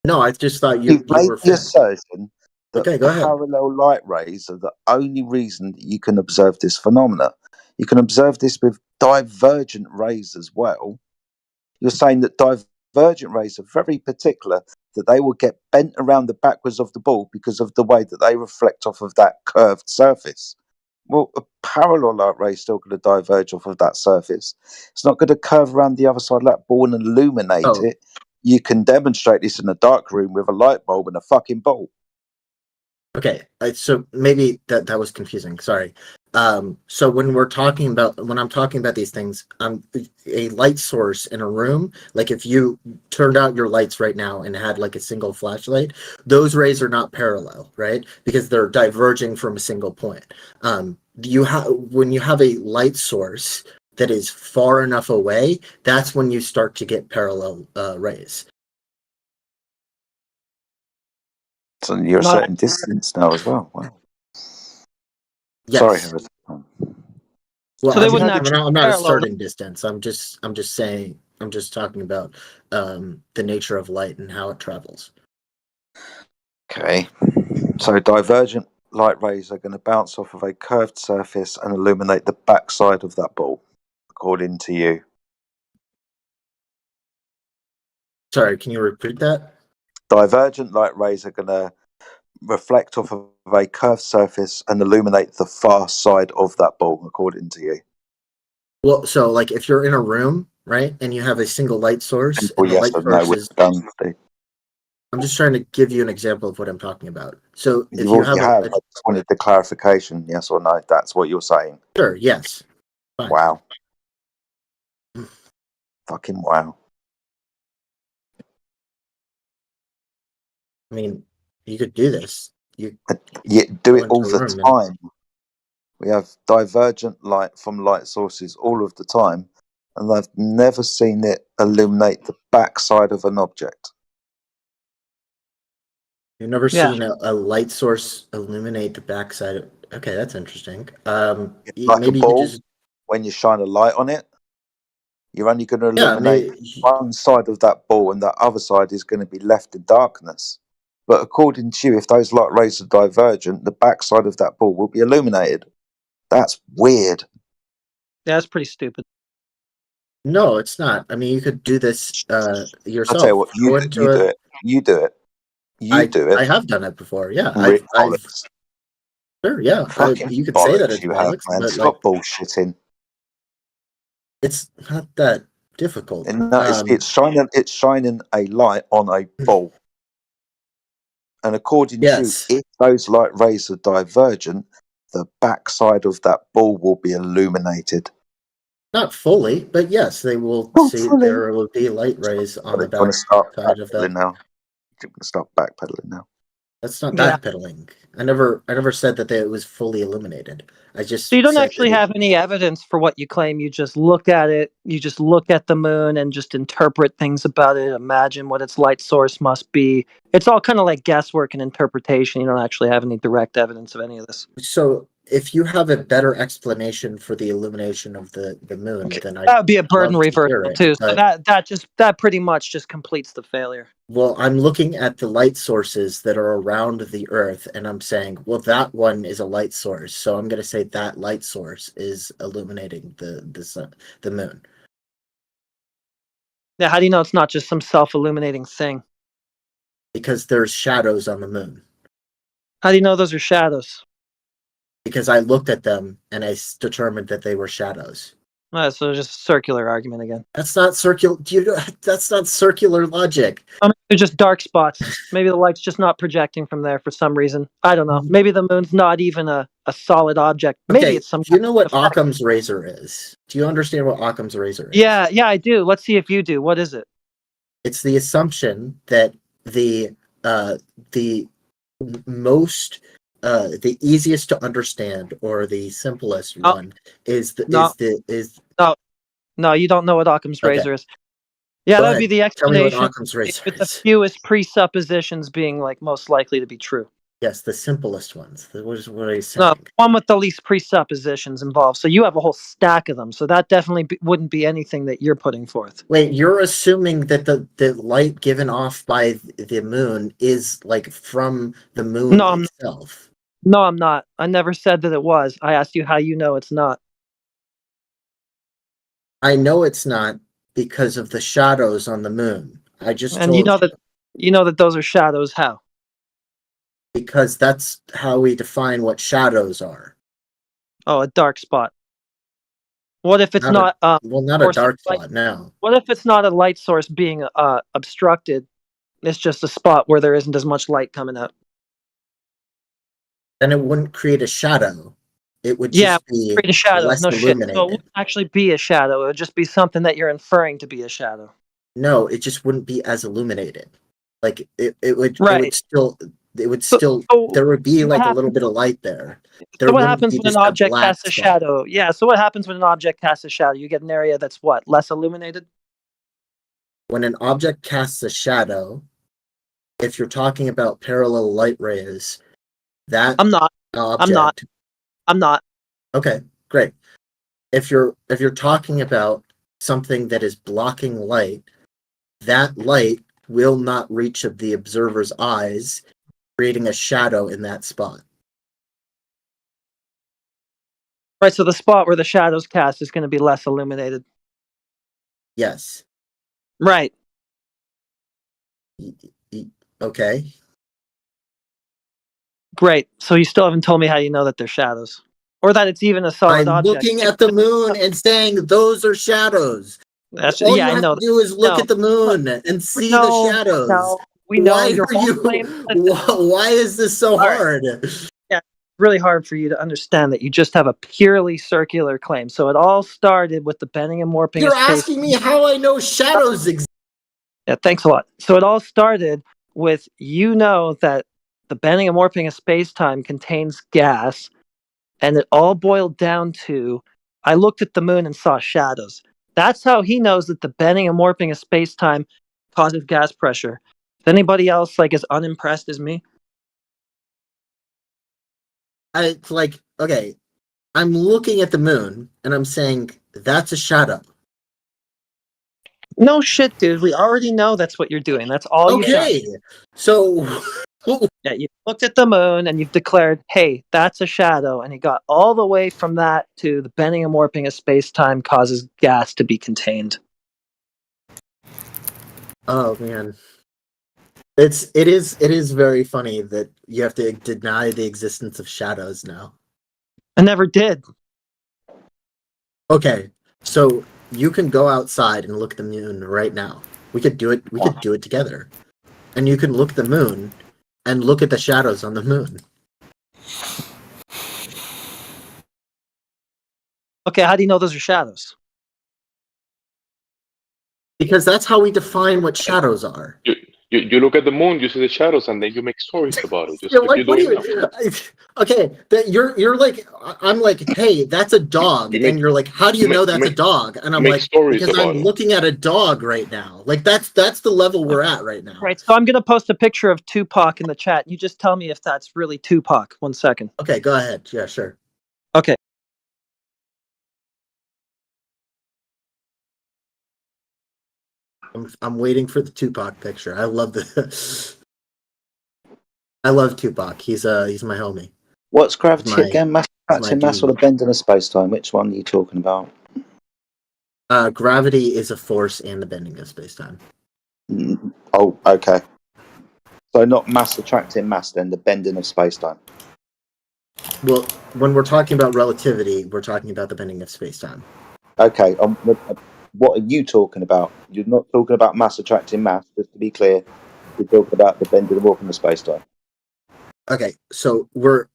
No, I just thought you made were the assertion that Okay, go ahead. parallel light rays are the only reason that you can observe this phenomena. You can observe this with divergent rays as well. You're saying that divergent rays are very particular, that they will get bent around the backwards of the ball because of the way that they reflect off of that curved surface. Well, a parallel light ray is still going to diverge off of that surface. It's not going to curve around the other side of that ball and illuminate it. You can demonstrate this in a dark room with a light bulb and a fucking ball. Okay, so maybe that was confusing. Sorry. So when I'm talking about these things, a light source in a room, like if you turned out your lights right now and had like a single flashlight, those rays are not parallel, right? Because they're diverging from a single point. When you have a light source that is far enough away, that's when you start to get parallel rays. So you're a certain distance now as well. Wow. Yes. Sorry, Harrison. Well, So they wouldn't actually I'm not a parallel certain distance. I'm just saying. I'm just talking about the nature of light and how it travels. Okay. So divergent light rays are going to bounce off of a curved surface and illuminate the backside of that ball, according to you. Sorry, can you repeat that? Divergent light rays are going to reflect off of a curved surface and illuminate the far side of that ball, according to you. Well, so like if you're in a room, right, and you have a single light source, Well, and the yes, light or no, source we're is. done. Steve. I'm just trying to give you an example of what I'm talking about. So if You you have, I just wanted the clarification, yes or no. That's what you're saying. Sure, yes. Fine. Wow. Fucking wow. I mean, you could do this. You do it all into a the room and- time. We have divergent light from light sources all of the time, and I've never seen it illuminate the backside of an object. You've never seen a light source illuminate the backside of. Okay, that's interesting. Like maybe a ball, you just. when you shine a light on it, you're only going to illuminate one side of that ball, and that other side is going to be left in darkness. But according to you, if those light rays are divergent, the backside of that ball will be illuminated. That's weird. Yeah, that's pretty stupid. No, it's not. I mean, you could do this yourself. I'll tell you what, you do it. You do it. You do it. I have done it before. Yeah, Rick I've bollocks. Sure, yeah. Fucking You could say that bollocks it's you have, bollocks, man. but Stop bullshitting. it's not that difficult. And no, it's shining a light on a ball. And according to you, if those light rays are divergent, the backside of that ball will be illuminated. Not fully, but yes, they will see. There will be light rays on the back side of that. Now. You're going to start backpedaling now. That's not backpedaling. I never said that it was fully illuminated. I just. So you don't actually have any evidence for what you claim. You just look at it. You just look at the moon and just interpret things about it. Imagine what its light source must be. It's all kind of like guesswork and interpretation. You don't actually have any direct evidence of any of this. So if you have a better explanation for the illumination of the moon, then That would be a burden love to hear reversal it, too. So but- that pretty much just completes the failure. Well, I'm looking at the light sources that are around the Earth, and I'm saying, well, that one is a light source, so I'm going to say that light source is illuminating the sun, the moon. Yeah, how do you know it's not just some self-illuminating thing? Because there's shadows on the moon. How do you know those are shadows? Because I looked at them and I determined that they were shadows. So just a circular argument again. That's not circular. That's not circular logic. They're just dark spots. Maybe the light's just not projecting from there for some reason. I don't know. Maybe the moon's not even a solid object. Maybe Okay, it's some. Do you know what Occam's razor is? Do you understand what Occam's razor is? Yeah, I do. Let's see if you do. What is it? It's the assumption that the most the easiest to understand or the simplest one is No, you don't know what Occam's Okay. razor is. Yeah, Go that would be ahead. the Tell me what explanation Occam's razor with the is. fewest presuppositions being like most likely to be true. Yes, the simplest ones. What are you saying? No, one with the least presuppositions involved. So you have a whole stack of them. So that definitely wouldn't be anything that you're putting forth. Wait, you're assuming that the light given off by the moon is like from the moon No, I'm itself. No, I'm not. I never said that it was. I asked you how you know it's not. I know it's not because of the shadows on the moon. I just And told you know that those are shadows. How? because that's how we define what shadows are. Oh, a dark spot. What if it's Not not? Well, not a source of dark light? spot. No, What if it's not a light source being obstructed? It's just a spot where there isn't as much light coming out. then it wouldn't create a shadow. It would Yeah, just be create a shadow. less No shit. illuminated. So it wouldn't actually be a shadow. It would just be something that you're inferring to be a shadow. No, it just wouldn't be as illuminated. Like it would. Right. It would still. There would be like a little bit of light there. There So what wouldn't happens be when an just a object black casts a spot. shadow? Yeah, so what happens when an object casts a shadow? You get an area that's what? Less illuminated? When an object casts a shadow, if you're talking about parallel light rays, that I'm not. object. I'm not. Okay, great. If you're talking about something that is blocking light, that light will not reach of the observer's eyes, creating a shadow in that spot. Right, so the spot where the shadows cast is going to be less illuminated. Yes. Right. Okay. Great. So you still haven't told me how you know that they're shadows. Or that it's even a solid I'm object. looking at the moon and saying those are shados. That's All yeah, you I have know. to do is look No. at the moon and see No, the shadows. no, we know why your are whole you? claim- Why is this so hard? Yeah, really hard for you to understand that you just have a purely circular claim. So it all started with the bending and warping. You're of space. asking me how I know shadows exist. Yeah, thanks a lot. So it all started with you know that the bending and warping of space-time contains gas, and it all boiled down to I looked at the moon and saw shadows. That's how he knows that the bending and warping of space-time causes gas pressure. If anybody else like as unimpressed as me, Okay, I'm looking at the moon and I'm saying that's a shadow. no shit, dude. We already know that's what you're doing. That's all you've done. Okay, so Yeah, you looked at the moon and you've declared, hey, that's a shadow. And you got all the way from that to the bending and warping of space-time causes gas to be contained. oh man, it is very funny that you have to deny the existence of shadows now. I never did. Okay, so you can go outside and look at the moon right now. We could do it. We could do it together, and you can look at the moon and look at the shadows on the moon. Okay, how do you know those are shadows? Because that's how we define what shadows are. You look at the moon, you see the shadows, and then you make stories about it. Just You're if like, you what do don't you? know. Okay, you're like, I'm like, hey, that's a dog, You make- and you're like, how do you you know make- that's a make- dog? And I'm make like, stories because about I'm it. looking at a dog right now. Like that's the level we're at right now. Right, so I'm going to post a picture of Tupac in the chat. You just tell me if that's really Tupac. 1 second. Okay, go ahead. Yeah, sure. Okay. I'm waiting for the Tupac picture. I love the. I love Tupac. He's my homie. What's gravity my- again? Mass my attracting mass dude. or the bending of space time? Which one are you talking about? Gravity is a force and the bending of space time. Oh, okay. So not mass attracting mass, then the bending of space time. Well, when we're talking about relativity, we're talking about the bending of space time. Okay. What are you talking about? You're not talking about mass attracting mass. Just to be clear, you're talking about the bending of warping of space time. Okay, so we're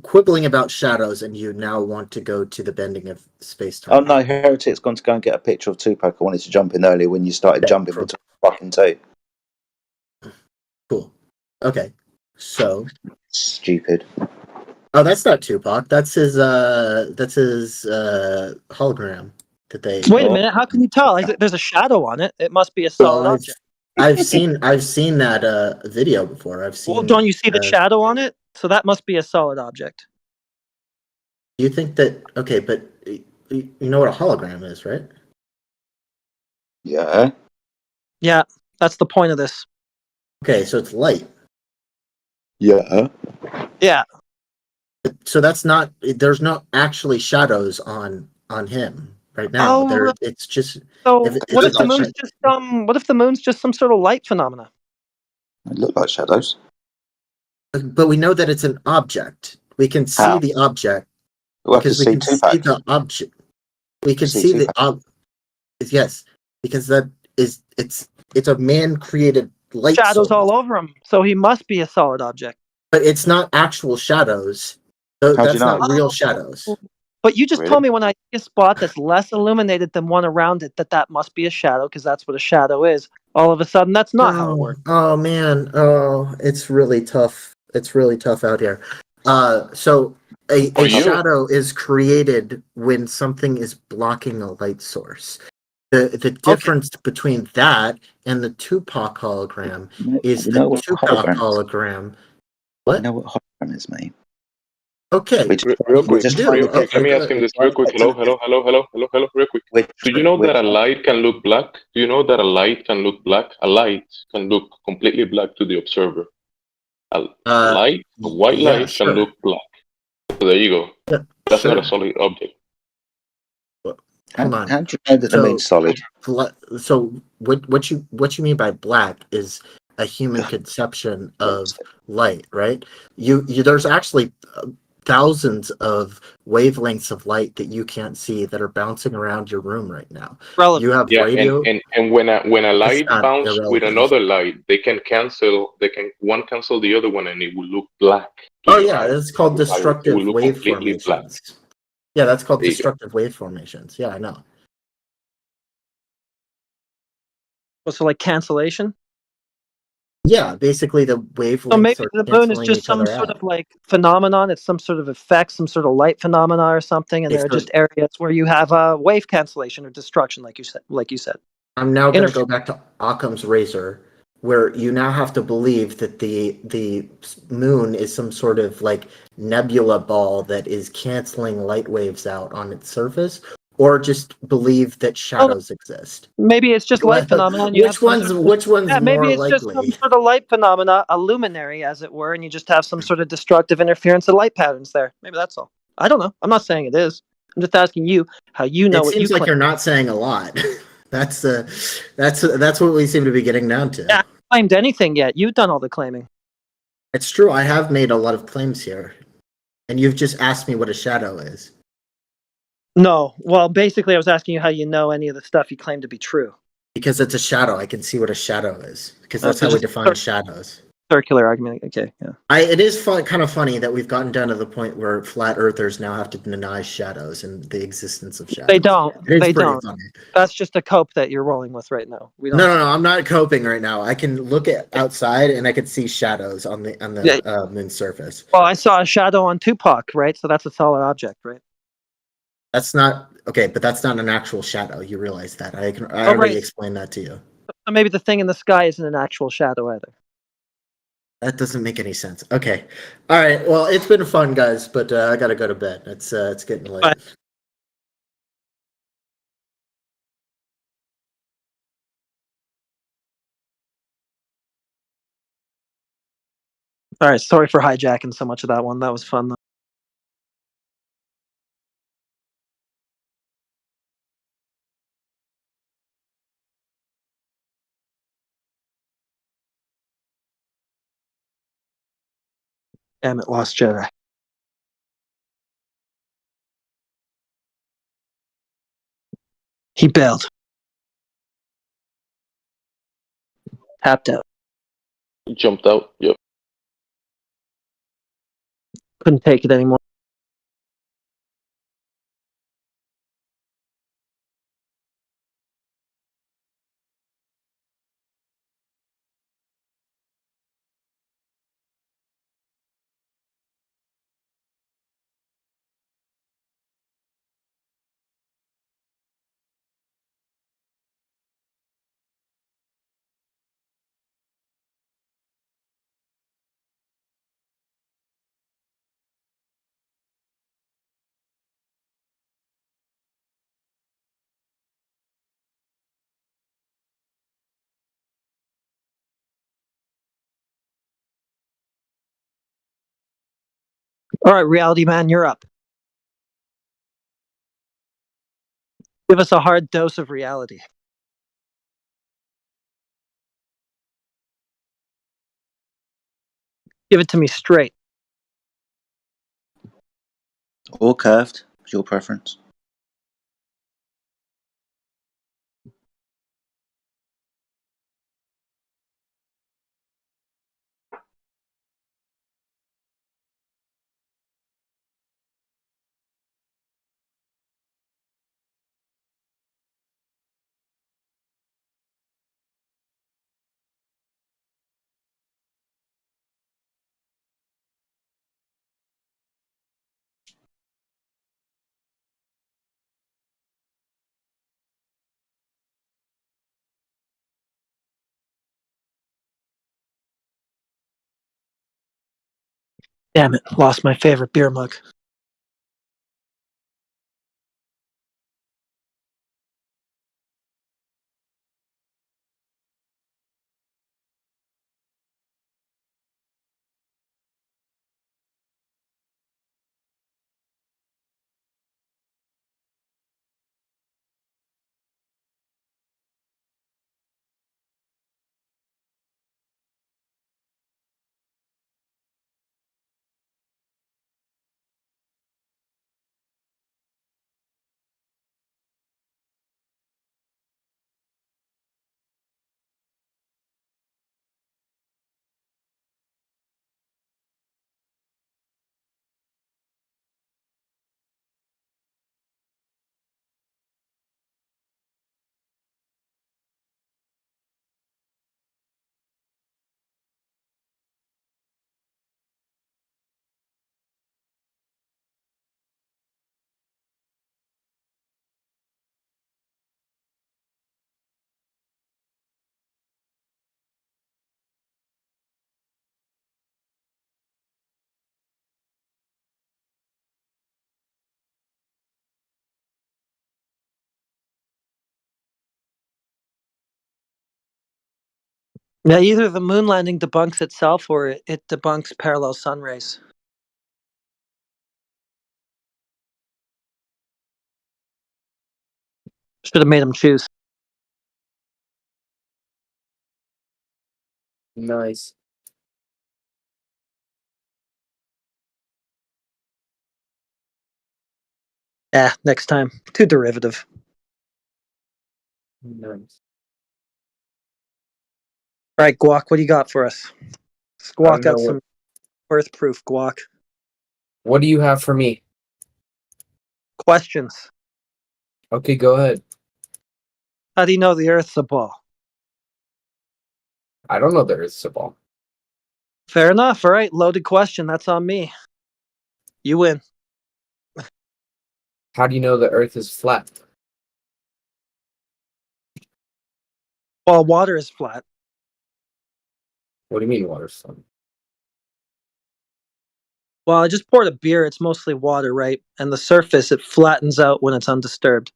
quibbling about shadows, and you now want to go to the bending of space time. Oh no, Heretic's gone to go and get a picture of Tupac. I wanted to jump in earlier when you started jumping between fucking two. Cool. Okay, so stupid. Oh, that's not Tupac. That's his hologram that they. Wait a minute. How can you tell? There's a shadow on it. It must be a solid object. I've seen that video before. I've seen. Well, don't you see the shadow on it? So that must be a solid object. You think that? Okay, but you know what a hologram is, right? Yeah. Yeah, that's the point of this. Okay, so it's light. Yeah. Yeah. So that's not. There's not actually shadows on him right now. Oh, it's just. So what if the moon's just what if the moon's just some sort of light phenomena? They look like shadows. But we know that it's an object. We can see How? the object We'll have to because we see can Tupac. see the object. We can See see the Tupac. yes, because that is it's a man-created light Shadows source. all over him. So he must be a solid object. But it's not actual shadows. That's not real shadows. But you just Really? told me when I see a spot that's less illuminated than one around it that must be a shadow because that's what a shadow is. All of a sudden, that's not how it works. Oh man, it's really tough. It's really tough out here. So a shadow is created when something is blocking a light source. The difference between that and the Tupac hologram is You know the what Tupac hologram is? hologram. What? You know what hologram is, mate? Okay. Real quick, let me ask him this real quick. Hello, real quick. Do you know that a light can look black? Do you know that a light can look black? A light can look completely black to the observer. A white light can look black. So there you go. That's not a solid object. Hold on. How do you know that the moon's solid? So what you mean by black is a human conception of light, right? You there's actually thousands of wavelengths of light that you can't see that are bouncing around your room right now. You have radio. And when a light not bounces with irrelevant. another light, one cancel the other one, and it will look black. Oh yeah, it's called destructive It will look wave completely black. formations. Yeah, that's called There you go. destructive wave formations. Yeah, I know. So like cancellation? Yeah, basically the wavelengths. So maybe are the moon is canceling just each some other sort out. of like phenomenon. It's some sort of effect, some sort of light phenomena or something, and Okay, there are so- just areas where you have wave cancellation or destruction, like you said. I'm now going to Interfer- go back to Occam's razor, where you now have to believe that the moon is some sort of like nebula ball that is canceling light waves out on its surface, or just believe that shadows exist. Maybe it's just light phenomena. and you have some sort of- Which one's Yeah, maybe more it's just some likely? sort of light phenomena, a luminary, as it were, and you just have some sort of destructive interference of light patterns there. Maybe that's all. I don't know. I'm not saying it is. I'm just asking you how you know It what you seems like claim. you're not saying a lot. that's what we seem to be getting down to. Yeah, I haven't claimed anything yet. You've done all the claiming. It's true. I have made a lot of claims here, and you've just asked me what a shadow is. No. Well, basically, I was asking you how you know any of the stuff you claim to be true. Because it's a shadow. I can see what a shadow is. Because that's so how we just define shadows. Circular argument. Okay, yeah. It is kind of funny that we've gotten down to the point where flat earthers now have to deny shadows and the existence of shadows. They don't. It is They pretty don't. funny. That's just a cope that you're rolling with right now. We don't. No, I'm not coping right now. I can look at outside and I can see shadows on the moon's surface. Well, I saw a shadow on Tupac, right? So that's a solid object, right? That's not okay, but that's not an actual shadow. You realize that? I already right. explained that to you. So maybe the thing in the sky isn't an actual shadow either. That doesn't make any sense. Okay. All right. Well, it's been fun, guys, but I gotta go to bed. It's getting late. Bye. All right, sorry for hijacking so much of that one. That was fun, though. Damn it, Lost Jedi. He bailed. Tapped out. He jumped out. Yep. Couldn't take it anymore. All right, Reality Man, you're up. Give us a hard dose of reality. Give it to me straight. Or curved, your preference. Damn it, lost my favorite beer mug. Yeah, either the moon landing debunks itself or it debunks parallel sun rays. Should have made him choose. Nice. Next time. Too derivative. Nice. All right, Guac, what do you got for us? Squawk out know some Earth proof, Guac. What do you have for me? Questions. Okay, go ahead. How do you know the Earth's a ball? I don't know the Earth's a ball. Fair enough. All right, loaded question. That's on me. You win. How do you know the Earth is flat? Well, water is flat. What do you mean water's flat? Well, I just poured a beer. It's mostly water, right? And the surface, it flattens out when it's undisturbed.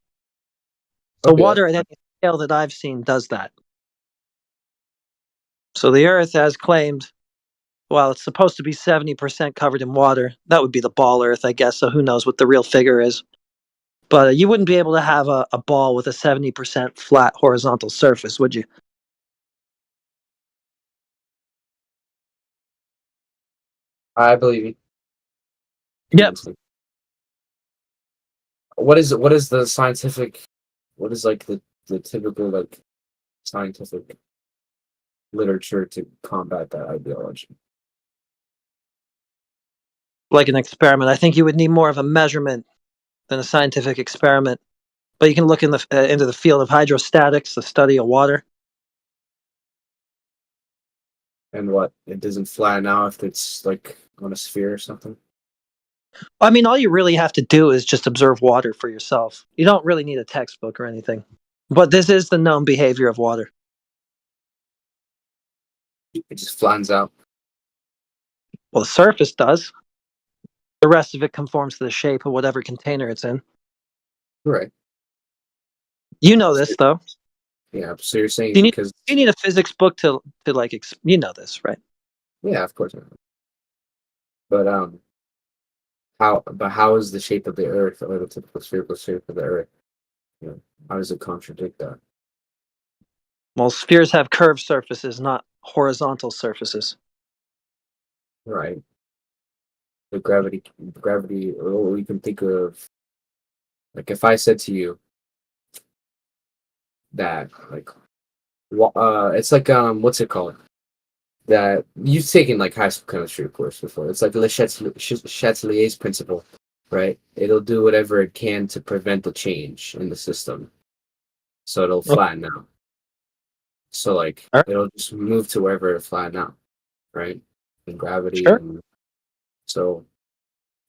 So Okay, water at any scale that I've seen does that. So the Earth, as claimed, well, it's supposed to be 70% covered in water. That would be the ball Earth, I guess. So who knows what the real figure is. But you wouldn't be able to have a ball with a 70% flat horizontal surface, would you? I believe you. Yep. What is the scientific? What is like the typical like scientific literature to combat that ideology? Like an experiment. I think you would need more of a measurement than a scientific experiment. But you can look into the field of hydrostatics, the study of water. And what, it doesn't flatten out if it's like on a sphere or something? I mean, all you really have to do is just observe water for yourself. You don't really need a textbook or anything. But this is the known behavior of water. It just flattens out. Well, the surface does. The rest of it conforms to the shape of whatever container it's in. Right. You know this, though. Yeah. So you're saying You need, because you need a physics book to like, you know this, right? yeah, of course. But how is the shape of the Earth or the typical spherical shape of the Earth? You know, how does it contradict that? Well, spheres have curved surfaces, not horizontal surfaces. Right. The gravity, or we can think of, like, if I said to you that, like, it's like, what's it called? That you've taken like high school chemistry course before. It's like Le Chatelier's principle, right? It'll do whatever it can to prevent the change in the system, so it'll flatten out. So like it'll just move to wherever it flatten out, right? And gravity. Sure. And so,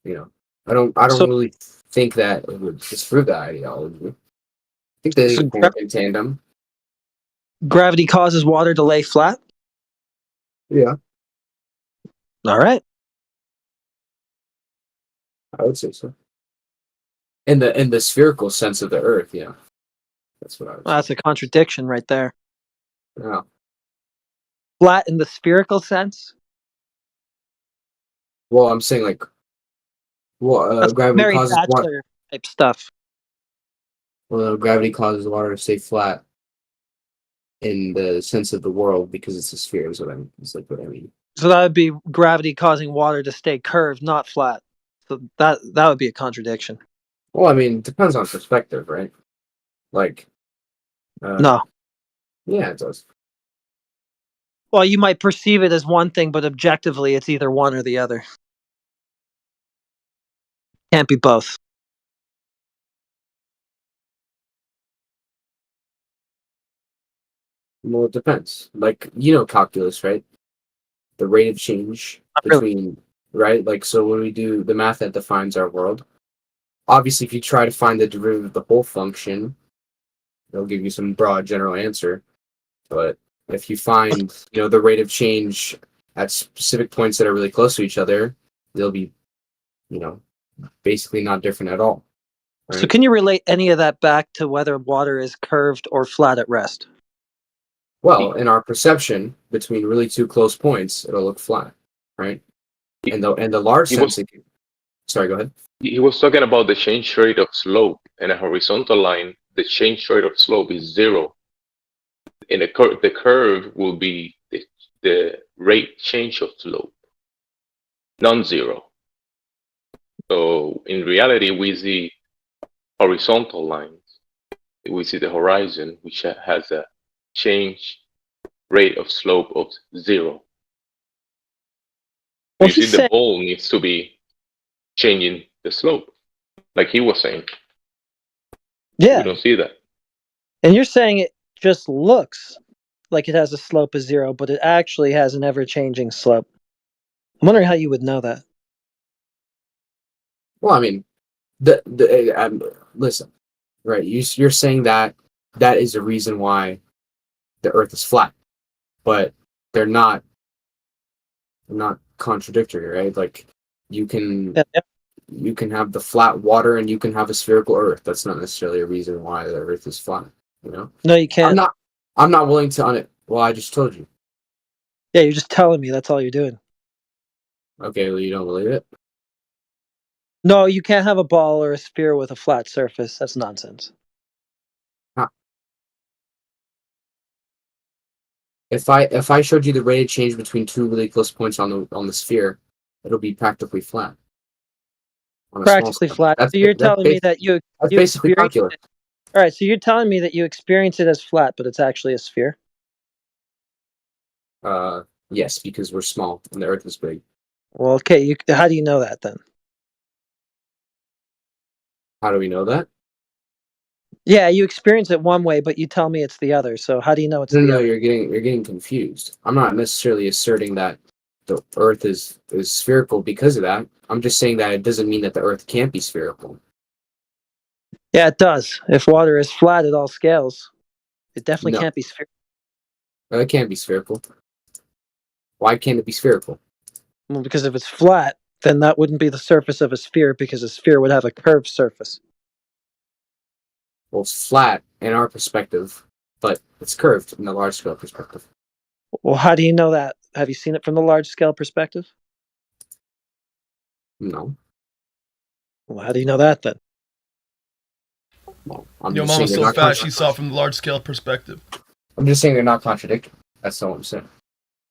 you know, I don't really think that it would disprove that ideology. I think they work in tandem. Gravity causes water to lay flat? Yeah. All right. I would say so. In the spherical sense of the Earth, yeah. That's what I would Well, that's a contradiction right there. say. Yeah. Flat in the spherical sense? Well, I'm saying like, well, That's gravity Mary causes water. Thatcher type stuff. Well, gravity causes water to stay flat in the sense of the world because it's a sphere. Is what I'm. It's like what I mean. So that would be gravity causing water to stay curved, not flat. So that would be a contradiction. Well, I mean, it depends on perspective, right? Like, No. Yeah, it does. Well, you might perceive it as one thing, but objectively, it's either one or the other. Can't be both. Well, it depends. Like, you know, calculus, right? The rate of change between, right? Like, so when we do the math that defines our world, obviously, if you try to find the derivative of the whole function, it'll give you some broad general answer. But if you find, you know, the rate of change at specific points that are really close to each other, they'll be, you know, basically not different at all. So can you relate any of that back to whether water is curved or flat at rest? Well, in our perception, between really two close points, it'll look flat, right? And the large sense, sorry, go ahead. He was talking about the change rate of slope. In a horizontal line, the change rate of slope is 0. In a curve, the curve will be the rate change of slope, non-zero. So in reality, we see horizontal lines. We see the horizon, which has a change rate of slope of 0. Well, you see, the ball needs to be changing the slope, like he was saying. Yeah. We don't see that. And you're saying it just looks like it has a slope of 0, but it actually has an ever-changing slope. I'm wondering how you would know that. Well, I mean, listen, right? You're saying that is the reason why the Earth is flat, but they're not contradictory, right? Like, You can Yeah. you can have the flat water and you can have a spherical Earth. That's not necessarily a reason why the Earth is flat. You know. No, you can't. I'm not willing to Well, I just told you. Yeah, you're just telling me. That's all you're doing. Okay, well, you don't believe it. No, you can't have a ball or a sphere with a flat surface. That's nonsense. If I showed you the rate of change between two really close points on the sphere, it'll be practically flat. On a small Practically scale. flat. So you're telling me that you basically experience calculus. it. All right, so you're telling me that you experience it as flat, but it's actually a sphere. Yes, because we're small and the Earth is big. Well, okay. How do you know that then? How do we know that? Yeah, you experience it one way, but you tell me it's the other. So how do you know it's the No, other? you're getting confused. I'm not necessarily asserting that the Earth is spherical because of that. I'm just saying that it doesn't mean that the Earth can't be spherical. Yeah, it does. If water is flat at all scales, it definitely No. can't be spherical. It can't be spherical. Why can't it be spherical? Well, because if it's flat, then that wouldn't be the surface of a sphere, because a sphere would have a curved surface. Well, it's flat in our perspective, but it's curved in the large scale perspective. Well, how do you know that? Have you seen it from the large scale perspective? No. Well, how do you know that then? Well, I'm Your just mama's saying so they're fat not she saw from the large scale perspective. I'm just saying they're not contradictory. That's all I'm saying.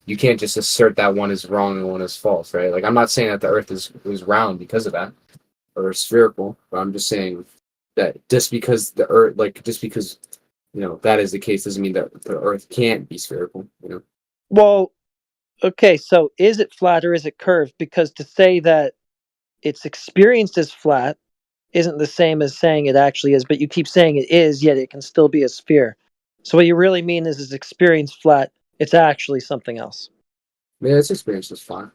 You can't just assert that one is wrong and one is false, right? Like, I'm not saying that the Earth is round because of that, or spherical, but I'm just saying that just because the Earth, that is the case, doesn't mean that the Earth can't be spherical, you know? Well, okay, so is it flat or is it curved? Because to say that it's experienced as flat isn't the same as saying it actually is, but you keep saying it is, yet it can still be a sphere. So what you really mean is it's experienced flat, it's actually something else. Yeah, it's experienced as flat.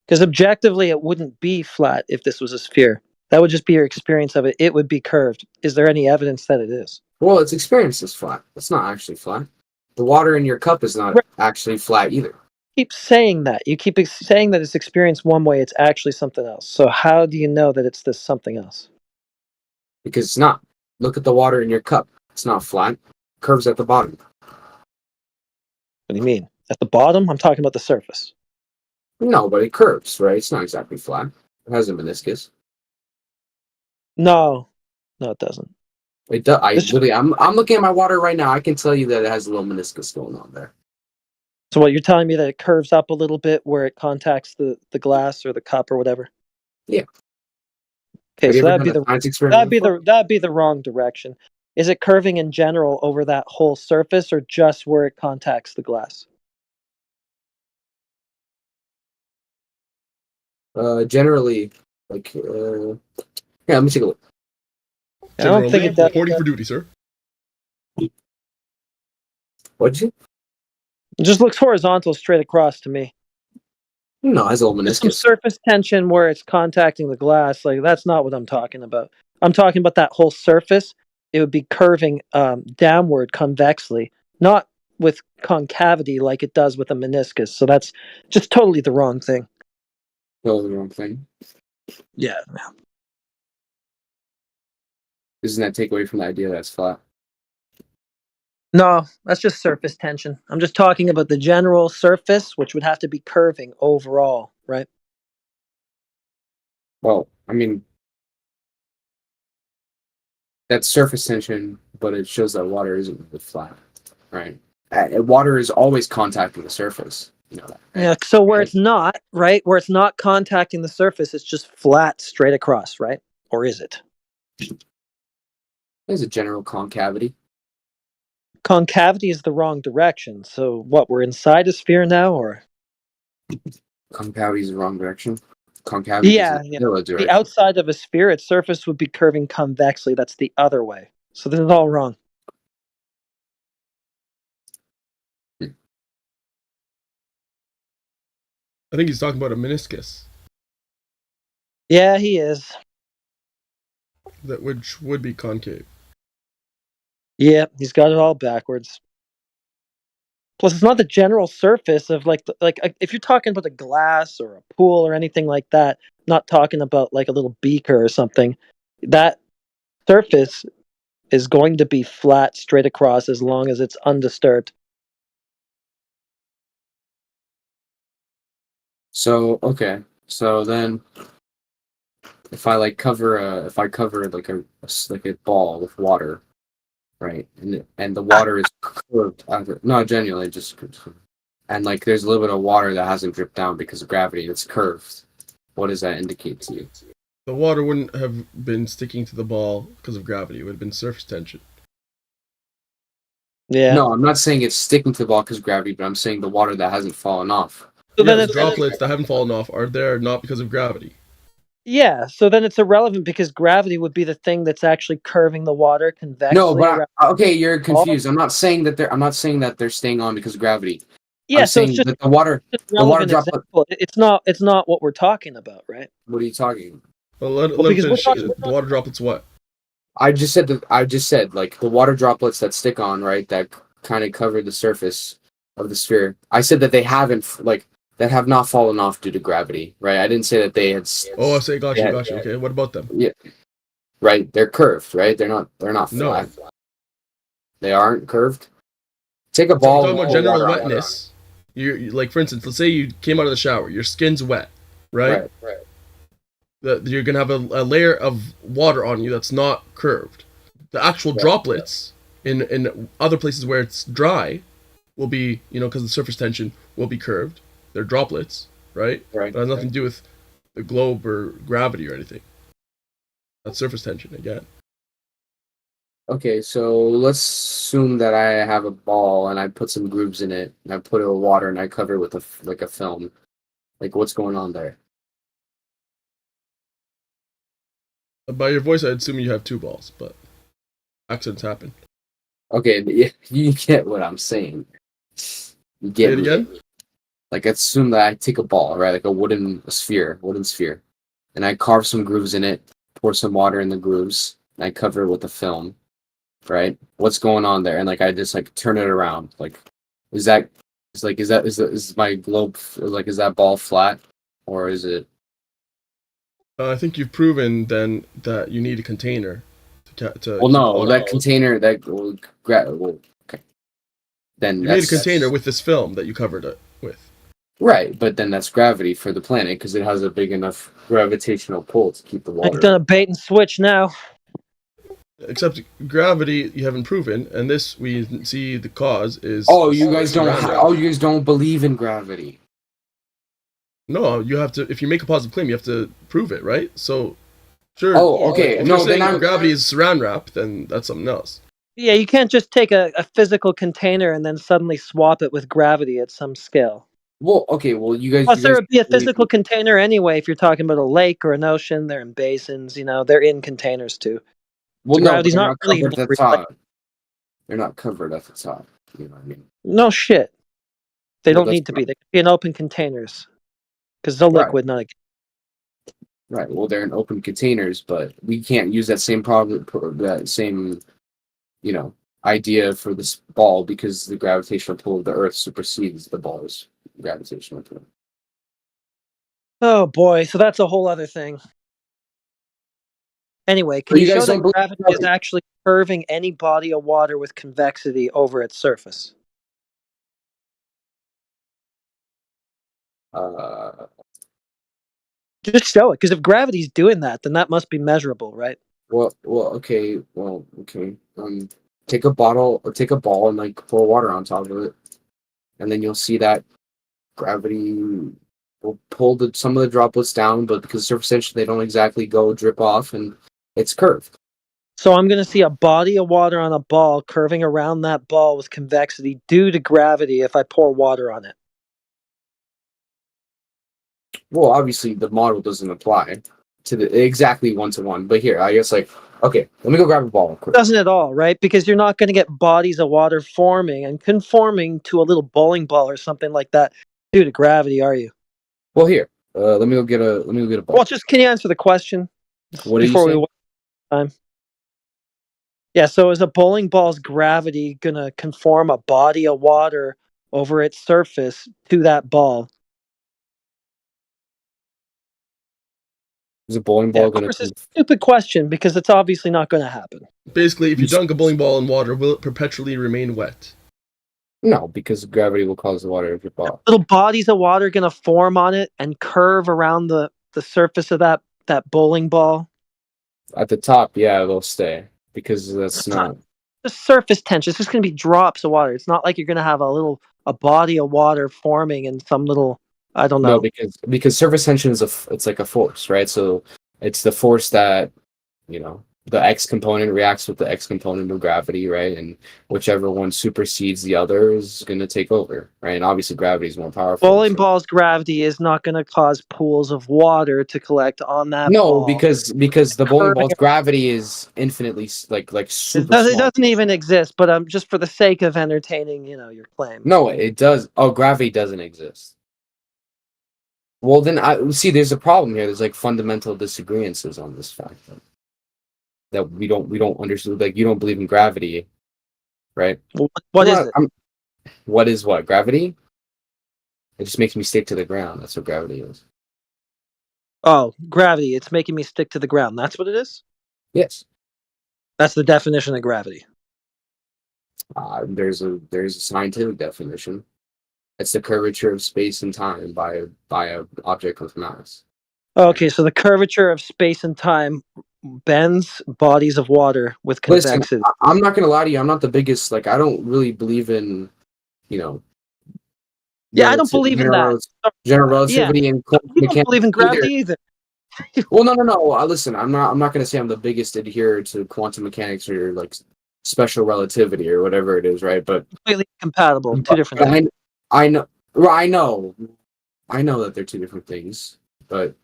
Because objectively, it wouldn't be flat if this was a sphere. That would just be your experience of it. It would be curved. Is there any evidence that it is? Well, it's experienced as flat. It's not actually flat. The water in your cup is not actually flat either. You keep saying that. You keep saying that it's experienced one way, it's actually something else. So how do you know that it's this something else? Because it's not. Look at the water in your cup. It's not flat. Curves at the bottom. What do you mean? At the bottom? I'm talking about the surface. No, but it curves, right? It's not exactly flat. It has a meniscus. No, it doesn't. It does. I'm looking at my water right now. I can tell you that it has a little meniscus going on there. So what, you're telling me that it curves up a little bit where it contacts the glass or the cup or whatever? Yeah. Okay, so that'd be the wrong direction. Is it curving in general over that whole surface or just where it contacts the glass? Generally, like, yeah, let me take a look. I don't think it does. Reporting for duty, sir. What'd you? It just looks horizontal straight across to me. No, it has a little There's some meniscus. surface tension where it's contacting the glass. Like, that's not what I'm talking about. I'm talking about that whole surface. It would be curving downward convexly, not with concavity like it does with a meniscus. So that's just totally the wrong thing. Totally the wrong thing. Yeah. Doesn't that take away from the idea that it's flat? No, that's just surface tension. I'm just talking about the general surface, which would have to be curving overall, right? Well, I mean, that's surface tension, but it shows that water isn't really flat, right? Water is always contacting the surface. You know that. Right? Yeah, so where it's not, right? Where it's not contacting the surface, it's just flat straight across, right? Or is it? There's a general concavity. Concavity is the wrong direction. So what, we're inside a sphere now, or? Concavity is the wrong direction. Concavity Yeah, is the direction. the outside of a sphere, its surface would be curving convexly. That's the other way. So this is all wrong. I think he's talking about a meniscus, Yeah, he is. which would be concave. Yeah, he's got it all backwards. Plus, it's not the general surface of if you're talking about a glass or a pool or anything like that. Not talking about like a little beaker or something. That surface is going to be flat straight across as long as it's undisturbed. So okay, so then if I cover like a ball with water, right, and the water is curved, no, genuinely just, and like there's a little bit of water that hasn't dripped down because of gravity, it's curved. What does that indicate to you? The water wouldn't have been sticking to the ball because of gravity. It would have been surface tension. Yeah. No, I'm not saying it's sticking to the ball because of gravity, but I'm saying the water that hasn't fallen off. So then Yes, it's droplets that haven't fallen off are there not because of gravity. Yeah, so then it's irrelevant because gravity would be the thing that's actually curving the water convexly. No, but around okay, you're the ball. confused. I'm not saying that they're staying on because of gravity. Yeah, I'm so saying it's just that the water relevant droplet. example. It's not what we're talking about, right? What are you talking? Well, let because him we're finish. talking- The water droplets what? I just said like the water droplets that stick on, right, that kind of cover the surface of the sphere. I said that they that have not fallen off due to gravity, right? I didn't say that they had. Oh, I say, got you. Okay, what about them? Yeah, right. They're curved, right? They're not flat. No. They aren't curved. Take a ball. Talking about general wetness. You like, for instance, let's say you came out of the shower. Your skin's wet, right? Right. You're gonna have a layer of water on you that's not curved. The actual droplets in other places where it's dry will be, because the surface tension will be curved. They're droplets, right? Right. But it has nothing to do with the globe or gravity or anything. That's surface tension again. Okay, so let's assume that I have a ball and I put some grooves in it, and I put it with water and I cover it with a film. Like, what's going on there? By your voice, I'd assume you have two balls, but accidents happen. Okay, you get what I'm saying. You get Say it again? Like, assume that I take a ball, right, like a wooden sphere, and I carve some grooves in it, pour some water in the grooves, and I cover it with a film, right? What's going on there? And like, I just turn it around. Like, is my globe, like, is that ball flat, or is it? I think you've proven then that you need a container to Well, no, that container okay. Then you made a container with this film that you covered it with. Right, but then that's gravity for the planet because it has a big enough gravitational pull to keep the water. I've done a bait and switch now. Except gravity, you haven't proven, and this we see the cause is. Oh, you guys don't believe in gravity. No, you have to. If you make a positive claim, you have to prove it, right? So, sure. Oh, okay. If No, you're saying then gravity is saran wrap, then that's something else. Yeah, you can't just take a physical container and then suddenly swap it with gravity at some scale. Well, okay. Well, you guys. Plus, there would be a physical container anyway if you're talking about a lake or an ocean. They're in basins, they're in containers too. Well, So no, gravity's they're not not really covered at the top. They're not covered at the top. You know what I mean? No shit. They Well, don't need to be. They can be in open containers because they're Right. liquid, not a Right. Well, they're in open containers, but we can't use that same idea for this ball because the gravitational pull of the Earth supersedes the ball's gravitational pull. Oh boy, so that's a whole other thing. Anyway, can So you you show guys that don't believe gravity is actually curving any body of water with convexity over its surface? Just show it, because if gravity's doing that, then that must be measurable, right? Okay. Take a bottle or take a ball and pour water on top of it, and then you'll see that gravity will pull some of the droplets down, but because surface tension, they don't exactly drip off, and it's curved. So I'm going to see a body of water on a ball curving around that ball with convexity due to gravity if I pour water on it. Well, obviously the model doesn't apply to the exactly 1-to-1, but here I guess okay, let me go grab a ball. It doesn't at all, right? Because you're not going to get bodies of water forming and conforming to a little bowling ball or something like that due to gravity, are you? Well, here, let me go get a ball. Well, just can you answer the question What did you before say? we waste time? Yeah, so is a bowling ball's gravity going to conform a body of water over its surface to that ball. Is a bowling Yeah, ball of gonna? course, it's a stupid question because it's obviously not going to happen. Basically, if you dunk a bowling ball in water, will it perpetually remain wet? No, because gravity will cause the water to drip off. Little bodies of water going to form on it and curve around the surface of that bowling ball. At the top, yeah, they'll stay because that's not. The surface tension. It's just going to be drops of water. It's not like you're going to have a body of water forming in some little, I don't know. No, because surface tension is it's like a force, right? So it's the force that, you know, the X component reacts with the X component of gravity, right? And whichever one supersedes the other is going to take over, right? And obviously gravity is more powerful. Bowling ball's gravity is not going to cause pools of water to collect on that ball. because the bowling ball's gravity is infinitely like super It small. doesn't even exist, but just for the sake of entertaining, your claim. No, it does. Oh, gravity doesn't exist. Well, then I see. There's a problem here. There's like fundamental disagreements on this fact that we don't understand. Like you don't believe in gravity, right? What is it? What is what gravity? It just makes me stick to the ground. That's what gravity is. Oh, gravity. It's making me stick to the ground. That's what it is? Yes. That's the definition of gravity. There's a scientific definition. It's the curvature of space and time by a object with mass. Okay, so the curvature of space and time bends bodies of water with convexity. Listen, I'm not gonna lie to you. I'm not the biggest. Like, I don't really believe in, Yeah, I don't believe in that. General relativity and quantum You mechanics. don't believe in gravity either. Well, no. Listen, I'm not gonna say I'm the biggest adherent to quantum mechanics or like special relativity or whatever it is, right? But completely compatible. Two different things. I know. Well, I know that they're two different things, but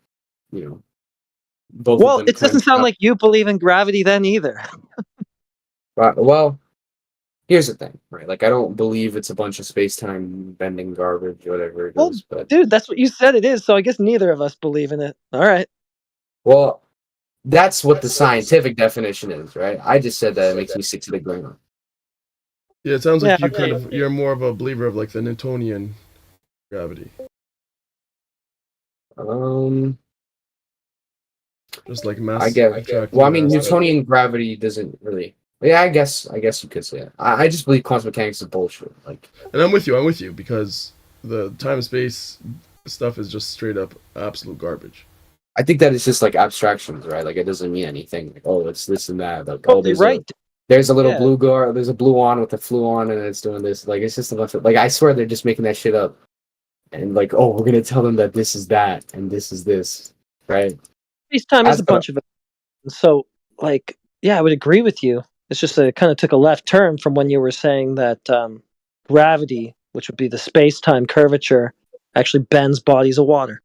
both. Well, of them it doesn't sound like you believe in gravity then either. Well, here's the thing, right? Like, I don't believe it's a bunch of space-time bending garbage, whatever it is. But dude, that's what you said it is. So I guess neither of us believe in it. All right. well, that's what the scientific definition is, right? I just said that it makes me stick to the ground. Yeah, it sounds like Yeah, you're more of a believer of like the Newtonian gravity. Just like mass. I get. Well, I mean, Newtonian gravity doesn't really. Yeah, I guess you could say it. I just believe quantum mechanics is bullshit. Like, and I'm with you because the time and space stuff is just straight up absolute garbage. I think that it's just like abstractions, right? Like, it doesn't mean anything. Like, oh, it's this and that. Like, Totally right. There's a little blue guard. There's a blue on with a fluon, and it's doing this. Like, it's just a bunch of like. I swear they're just making that shit up, and like, oh, we're gonna tell them that this is that and this is this, right? Space time is a bunch of it. So, like, yeah, I would agree with you. It's just that it kind of took a left turn from when you were saying that gravity, which would be the space time curvature, actually bends bodies of water.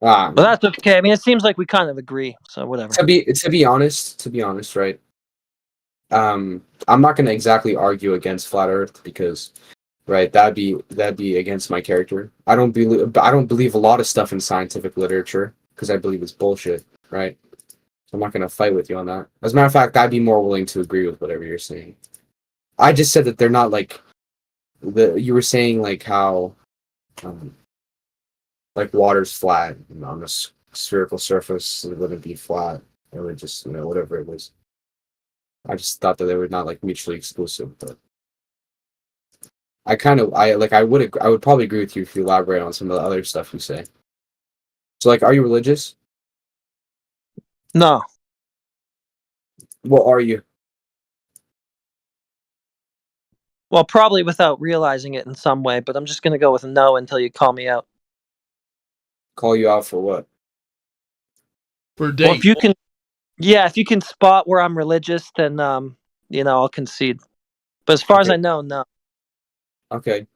But that's okay. I mean, it seems like we kind of agree, so whatever. To be honest, right? I'm not going to exactly argue against flat Earth because, right, that'd be against my character. I don't believe a lot of stuff in scientific literature because I believe it's bullshit, right? So I'm not going to fight with you on that. As a matter of fact, I'd be more willing to agree with whatever you're saying. I just said that they're not like you were saying like how. Like water's flat on a spherical surface, it wouldn't be flat. It would just, whatever it was. I just thought that they were not like mutually exclusive, but I would probably agree with you if you elaborate on some of the other stuff you say. So, like, are you religious? No. What are you? Well, probably without realizing it in some way, but I'm just going to go with no until you call me out. Call you out for what? For a date. Well, if you can spot where I'm religious, then I'll concede. But as far as I know, no. Okay.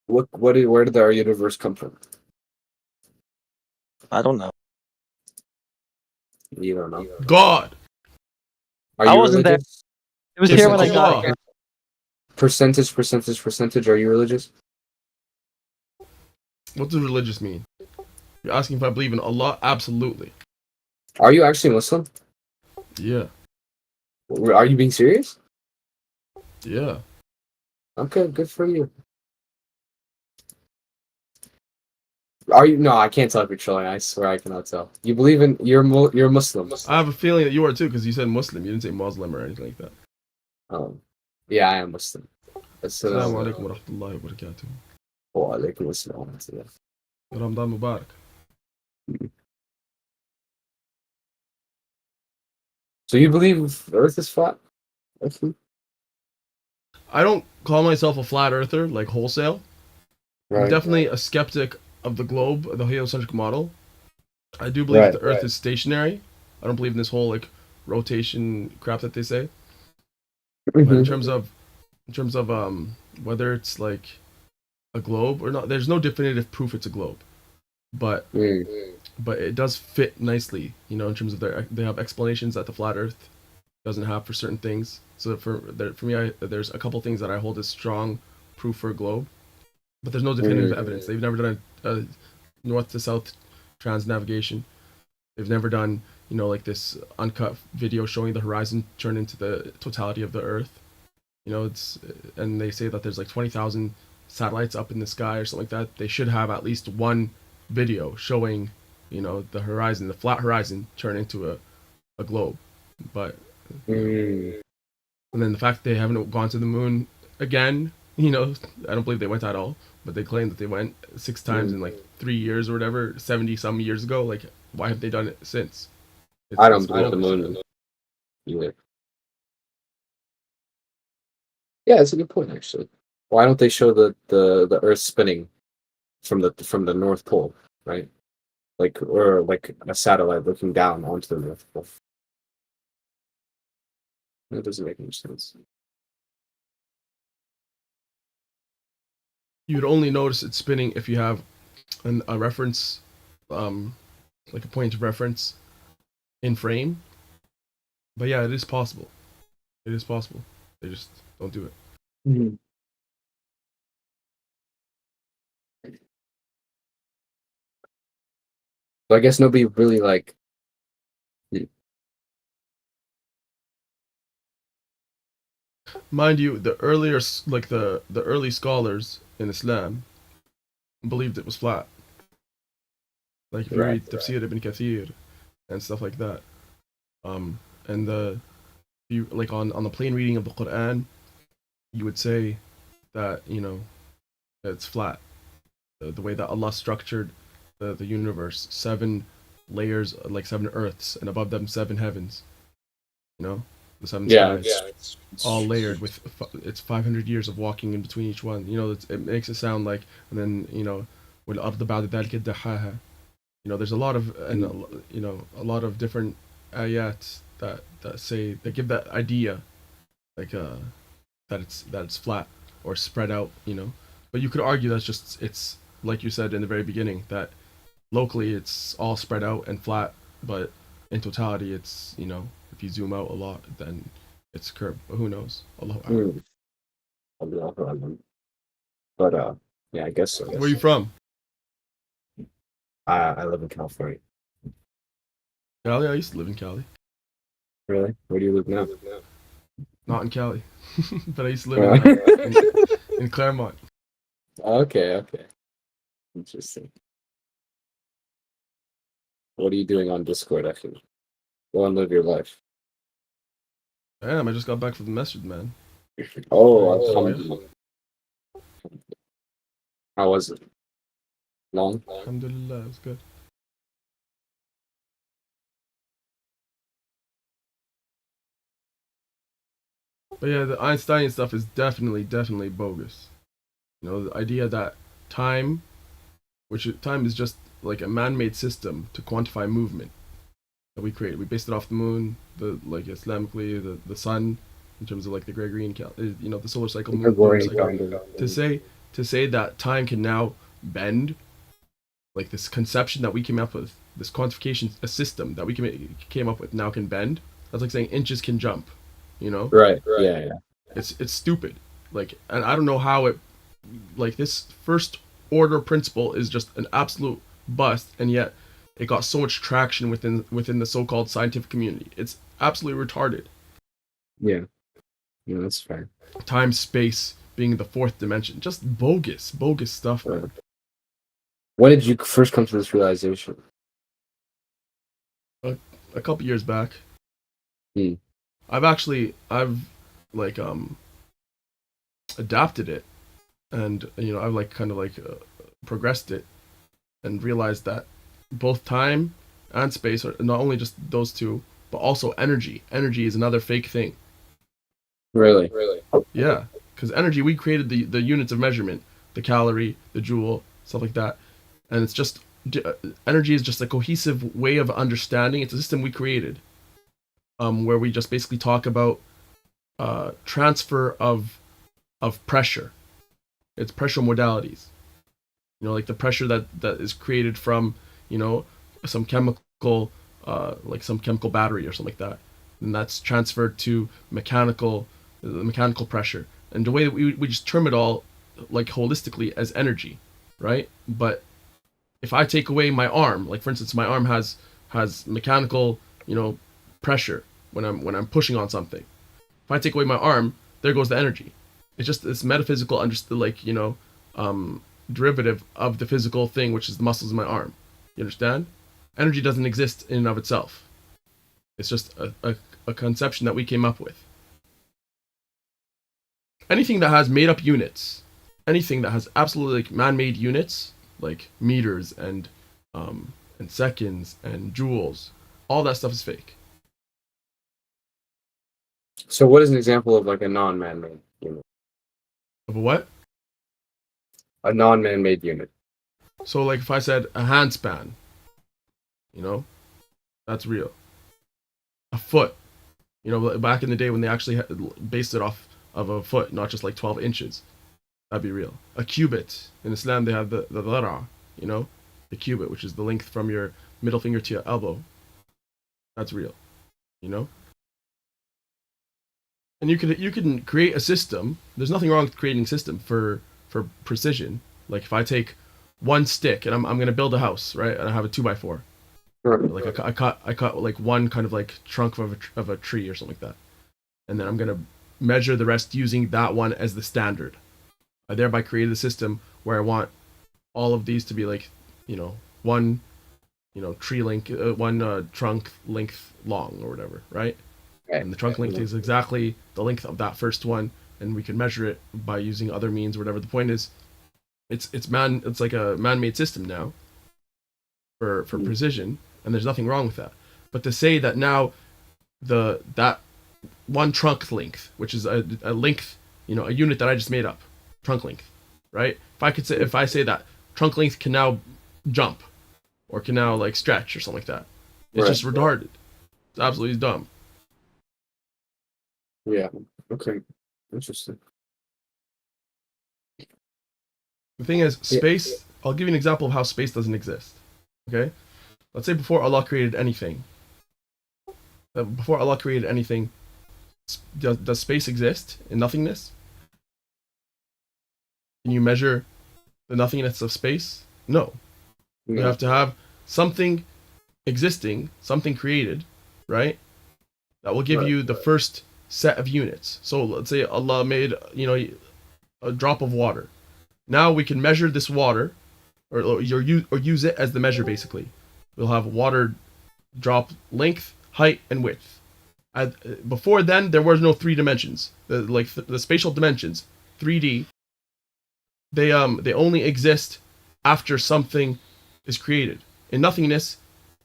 Where did our universe come from? I don't know. You don't know. God. Are you I wasn't religious? there. It was here when I got here. Percentage. Are you religious? What does religious mean? You're asking if I believe in Allah? Absolutely. Are you actually Muslim? Yeah. Are you being serious? Yeah. Okay, good for you. Are you? No, I can't tell if you're trolling. I swear I cannot tell. You believe in you're a Muslim. I have a feeling that you are too, because you said Muslim. You didn't say Muslim or anything like that. Yeah, I am Muslim. Assalamu alaikum wa rahmatullahi wa barakatuh. Wa alaikum assalam. Ramadan Mubarak. So you believe the Earth is flat? I don't call myself a flat earther, like wholesale. I'm Right, definitely a skeptic of the globe, the heliocentric model. I do believe Right, that the Earth right. is stationary. I don't believe in this whole like rotation crap that they say. But in Mhm. terms of whether it's like a globe or not, there's no definitive proof it's a globe. But but it does fit nicely, you know, in terms of they have explanations that the flat Earth doesn't have for certain things. So for me, there's a couple things that I hold as strong proof for a globe, but there's no definitive evidence. They've never done a north to south transnavigation. They've never done, you know, like this uncut video showing the horizon turn into the totality of the Earth. You know, and they say that there's like 20,000 satellites up in the sky or something like that. They should have at least one video showing, you know, the horizon, the flat horizon turn into a globe. But and then the fact that they haven't gone to the moon again, you know, I don't believe they went at all, but they claim that they went 6 times in like 3 years or whatever, 70 some years ago. Like, why have they done it since? I don't believe the moon either. Yeah, it's a good point actually. Why don't they show the Earth spinning from the North Pole, right? Like or like a satellite looking down onto the North Pole. That doesn't make any sense. You'd only notice it spinning if you have a reference, like a point of reference in frame. But yeah, it is possible. It is possible. They just don't do it. So I guess nobody really like. Mind you, the earlier, like the early scholars in Islam believed it was flat. Like if you read Tafsir ibn Kathir and stuff like that, and you like on the plain reading of the Quran, you would say that, you know, that it's flat. The way that Allah structured the universe, 7 layers, like 7 earths, and above them 7 heavens. You know, the 7 skies, it's all layered with it's 500 years of walking in between each one. You know, it makes it sound like, and then, you know, وَالْأَرْضَ بَعْدَ ذَلِكَ دَحَاهَا. You know, there's a lot of, and you know, a lot of different ayat that say, that give that idea, like that it's flat or spread out. You know, but you could argue that's just, it's like you said in the very beginning, that locally it's all spread out and flat, but in totality it's, you know, if you zoom out a lot, then it's curved. But who knows? Allahu A'lam. But yeah, I guess so. Where are you from? I live in California. Cali? I used to live in Cali. Really? Where do you live now? Not in Cali, but I used to live in Claremont. Okay. Interesting. What are you doing on Discord, actually? Go and live your life. Damn, I just got back from the masjid, man. Oh, alhamdulillah. How was it? Long? Alhamdulillah, it was good. But yeah, the Einstein stuff is definitely bogus. You know, the idea that time is just like a man-made system to quantify movement that we created. We based it off the moon, like Islamically, the sun, in terms of like the Gregorian you know, the solar cycle, lunar cycle. To say that time can now bend, like this conception that we came up with, this quantification, a system that we came up with now can bend. That's like saying inches can jump, you know? Right. Yeah. It's stupid. Like, and I don't know how it, like, this first order principle is just an absolute bust, and yet it got so much traction within the so-called scientific community. It's absolutely retarded. Yeah. Yeah, that's fair. Time, space being the fourth dimension. Just bogus stuff, man. When did you first come to this realization? A couple years back. Hmm. I've like adapted it, and I've like kind of like progressed it, and realized that both time and space are not only just those two, but also energy. Energy is another fake thing. Really? Yeah, because energy, we created the units of measurement, the calorie, the joule, stuff like that, and it's just energy is just a cohesive way of understanding. It's a system we created, where we just basically talk about transfer of pressure. It's pressure modalities. Like the pressure that is created from some chemical, like some chemical battery or something like that, and that's transferred to mechanical pressure. And the way that we just term it all like holistically as energy, right? But if I take away my arm, like for instance, my arm has mechanical, pressure when I'm pushing on something. If I take away my arm, there goes the energy. It's just this metaphysical derivative of the physical thing, which is the muscles in my arm. You understand? Energy doesn't exist in and of itself. It's just a conception that we came up with. Anything that has made up units, anything that has absolutely like man-made units, like meters and seconds and joules, all that stuff is fake. So what is an example of like a non-man-made unit? Of a what? A non-man-made unit. So like if I said a handspan, that's real. A foot, back in the day when they actually based it off of a foot, not just like 12 inches, that'd be real. A cubit, in Islam they have the dhara, the cubit, which is the length from your middle finger to your elbow. That's real, And you can create a system. There's nothing wrong with creating a system for precision. Like if I take one stick and I'm going to build a house, right? And I have a 2x4. Like I cut like one kind of like trunk of a tree or something like that, and then I'm going to measure the rest using that one as the standard. I thereby created a system where I want all of these to be like, one, tree length, one trunk length long or whatever, right? And the trunk length is exactly the length of that first one, and we can measure it by using other means or whatever. The point is, it's like a man-made system now for precision, and there's nothing wrong with that. But to say that now that one trunk length, which is a length, a unit that I just made up, trunk length, right? If I say that trunk length can now jump or can now like stretch or something like that, it's just retarded. It's absolutely dumb. Yeah. Okay. Interesting. The thing is, space. I'll give you an example of how space doesn't exist. Okay, let's say before Allah created anything. Does space exist in nothingness? Can you measure the nothingness of space? No. You have to have something existing, something created, right? That will give you the first set of units. So let's say Allah made, a drop of water. Now we can measure this water, or use it as the measure. Basically, we'll have water drop length, height, and width. Before then, there was no 3 dimensions. The spatial dimensions, 3D. They only exist after something is created. In nothingness,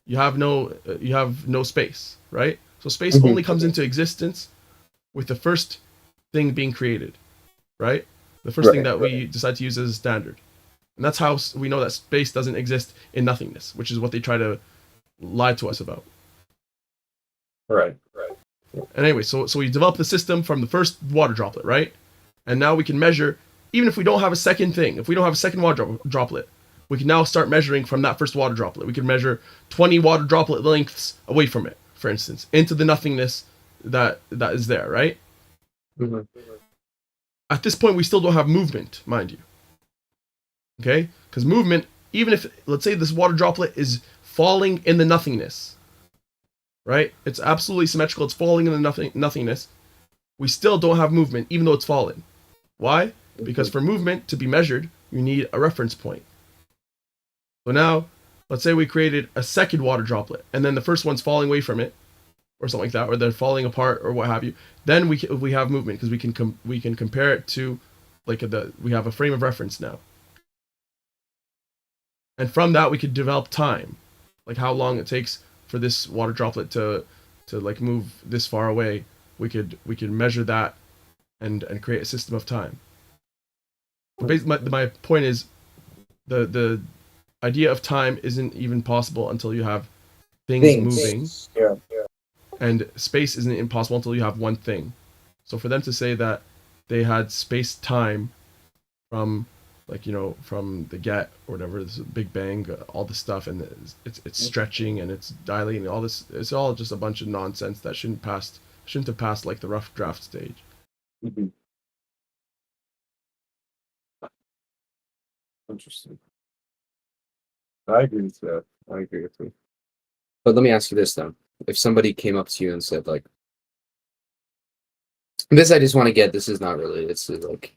you have no space, right? So space only comes into existence with the first thing being created, right? The first thing that we decide to use as a standard. And that's how we know that space doesn't exist in nothingness, which is what they try to lie to us about. Right. And anyway, so we develop the system from the first water droplet, right? And now we can measure, even if we don't have a second thing, if we don't have a second water droplet, we can now start measuring from that first water droplet. We can measure 20 water droplet lengths away from it, for instance, into the nothingness that is there, right? Mm-hmm. At this point, we still don't have movement, mind you. Okay? Because movement, even if, let's say this water droplet is falling in the nothingness, right? It's absolutely symmetrical. It's falling in the nothingness. we still don't have movement, even though it's fallen. Why? Because for movement to be measured, you need a reference point. So now, let's say we created a second water droplet, and then the first one's falling away from it, or something like that, or they're falling apart, or what have you. Then we have movement because we can compare it to, like, we have a frame of reference now, and from that we could develop time, like how long it takes for this water droplet to like move this far away. We could measure that, and create a system of time. My point is, the idea of time isn't even possible until you have things moving. Yeah. And space isn't impossible until you have one thing. So for them to say that they had space-time from, like, you know, from the get or whatever, this Big Bang, all this stuff, and it's stretching and it's dilating, all this, it's all just a bunch of nonsense that shouldn't have passed like the rough draft stage. Mm-hmm. Interesting. I agree with that. I agree with you. But let me ask you this though: if somebody came up to you and said, like, this, I just want to get, this is not related to like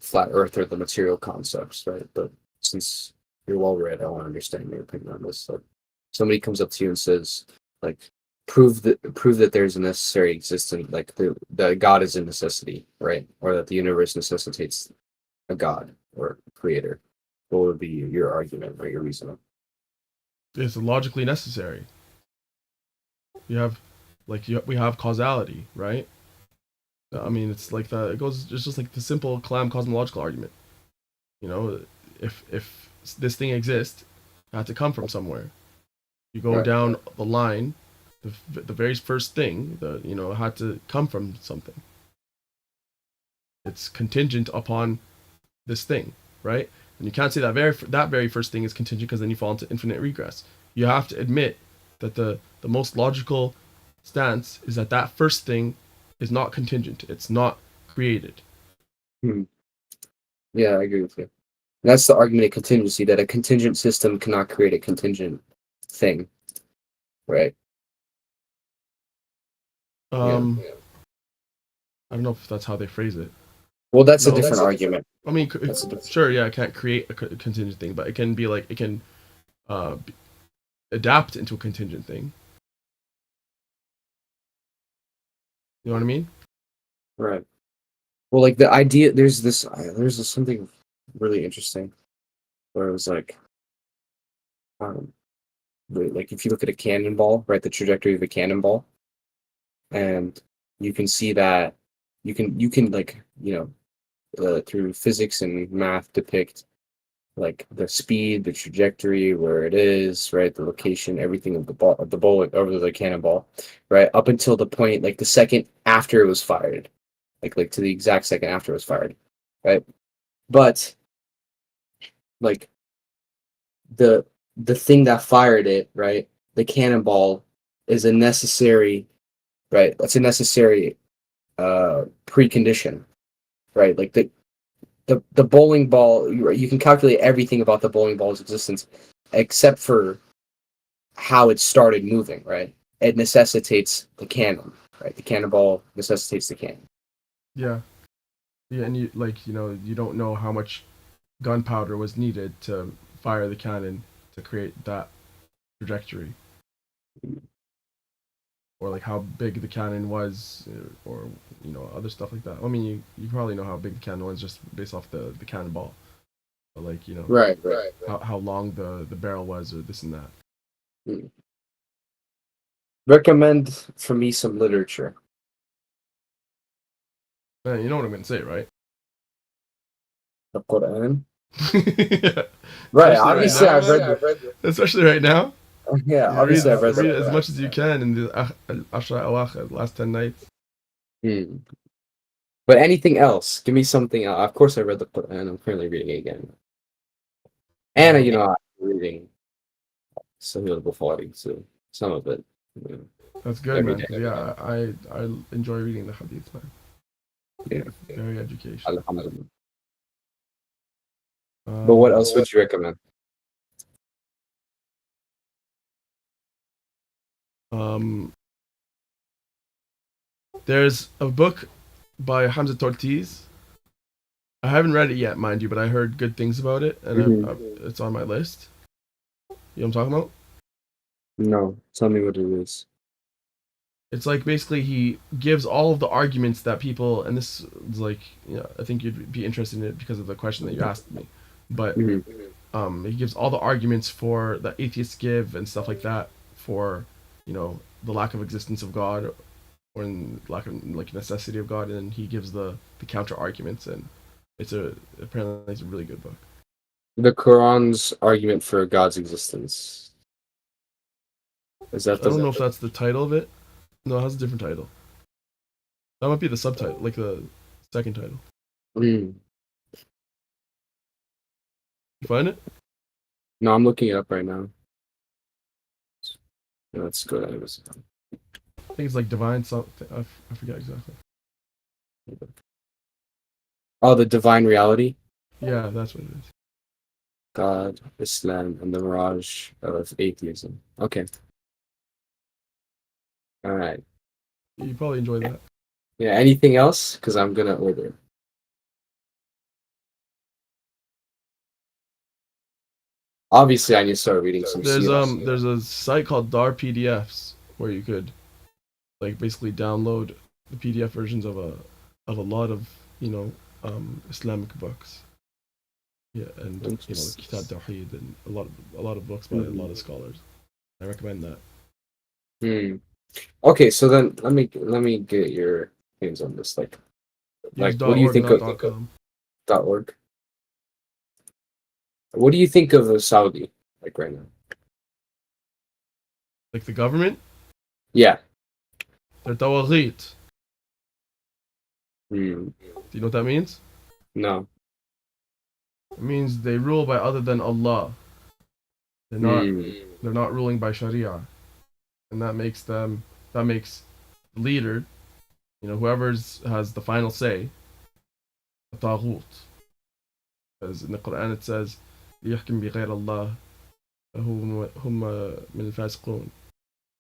flat Earth or the material concepts, right? But since you're well read, I want to understand your opinion on this. Like, somebody comes up to you and says, like, prove that there's a necessary existence, like that God is a necessity, right? Or that the universe necessitates a God or a creator. What would be your argument or your reasoning? It's logically necessary. We have causality, right? I mean, it's like that. It's just like the simple Kalam cosmological argument. You know, if this thing exists, it had to come from somewhere. You go down the line, the very first thing, it had to come from something. It's contingent upon this thing, right? And you can't say that very first thing is contingent, because then you fall into infinite regress. You have to admit that the most logical stance is that first thing is not contingent. It's not created. Yeah, I agree with you. That's the argument of contingency, that a contingent system cannot create a contingent thing. Right. I don't know if that's how they phrase it. Well, that's a different argument. I mean, sure, yeah, it can't create a contingent thing, but it can be like, it can adapt into a contingent thing. You know what I mean? Right. Well, like the idea, there's something really interesting where it was like, like if you look at a cannonball, right, the trajectory of a cannonball, and you can see that you can like, through physics and math depict like the speed, the trajectory, where it is, right, the location, everything of the bullet over the cannonball, right, up until the point, like the second after it was fired, like to the exact second after it was fired, right? But like the thing that fired it, right, the cannonball is a necessary, right? That's a necessary precondition, right? Like the bowling ball, you can calculate everything about the bowling ball's existence except for how it started moving, right? It necessitates the cannon, right? The cannonball necessitates the cannon. Yeah, and you don't know how much gunpowder was needed to fire the cannon to create that trajectory, or like how big the cannon was, or other stuff like that. I mean, you probably know how big the cannon was just based off the cannonball, but like right. how long the barrel was, or this and that. Recommend for me some literature. Man, you know what I'm gonna say, right? The Quran. Yeah. Right. Obviously, I've read the... Especially right now. Yeah, obviously I've read it as much as you can in the Ashra Awakhir, last 10 nights. But anything else? Give me something else. Of course, I read the Quran. I'm currently reading it again. And I'm reading Sahih al-Bukhari, so some of it. That's good, man. Yeah, I enjoy reading the Hadith, man. Yeah. Very educational. Alhamdulillah. But what else would you recommend? There's a book by Hamza Ortiz. I haven't read it yet, mind you, but I heard good things about it, and it's on my list. You know what I'm talking about? No, tell me what it is. It's like basically he gives all of the arguments that people, and this is like, I think you'd be interested in it because of the question that you asked me, but he gives all the arguments for that atheists give and stuff like that for, the lack of existence of God or in lack of like necessity of God, and he gives the counter arguments, and apparently it's a really good book. The Quran's argument for God's existence. Is that? I don't know if that's the title of it. No, it has a different title. That might be the subtitle, like the second title. You find it? No, I'm looking it up right now. Yeah, let's go to it. I think it's like divine something. I forget exactly. Oh, the divine reality? Yeah, that's what it is. God, Islam, and the mirage of atheism. Okay. All right. You probably enjoy that. Yeah. Anything else? Because I'm gonna order. Obviously, I need to start reading some. There's a site called Dar PDFs where you could, like, basically download the PDF versions of a lot of Islamic books. Yeah, and Kitab Tawheed and a lot of books by a lot of scholars. I recommend that. Okay, so then let me get your hands on this. Like what do you think of .org? What do you think of Saudi, like right now? Like the government? Yeah. They're tawaghit. Do you know what that means? No. It means they rule by other than Allah. They're not ruling by Sharia. And that makes the leader, whoever has the final say, a taghut. Because in the Quran it says, يحكم بغير الله هم من الفاسقون,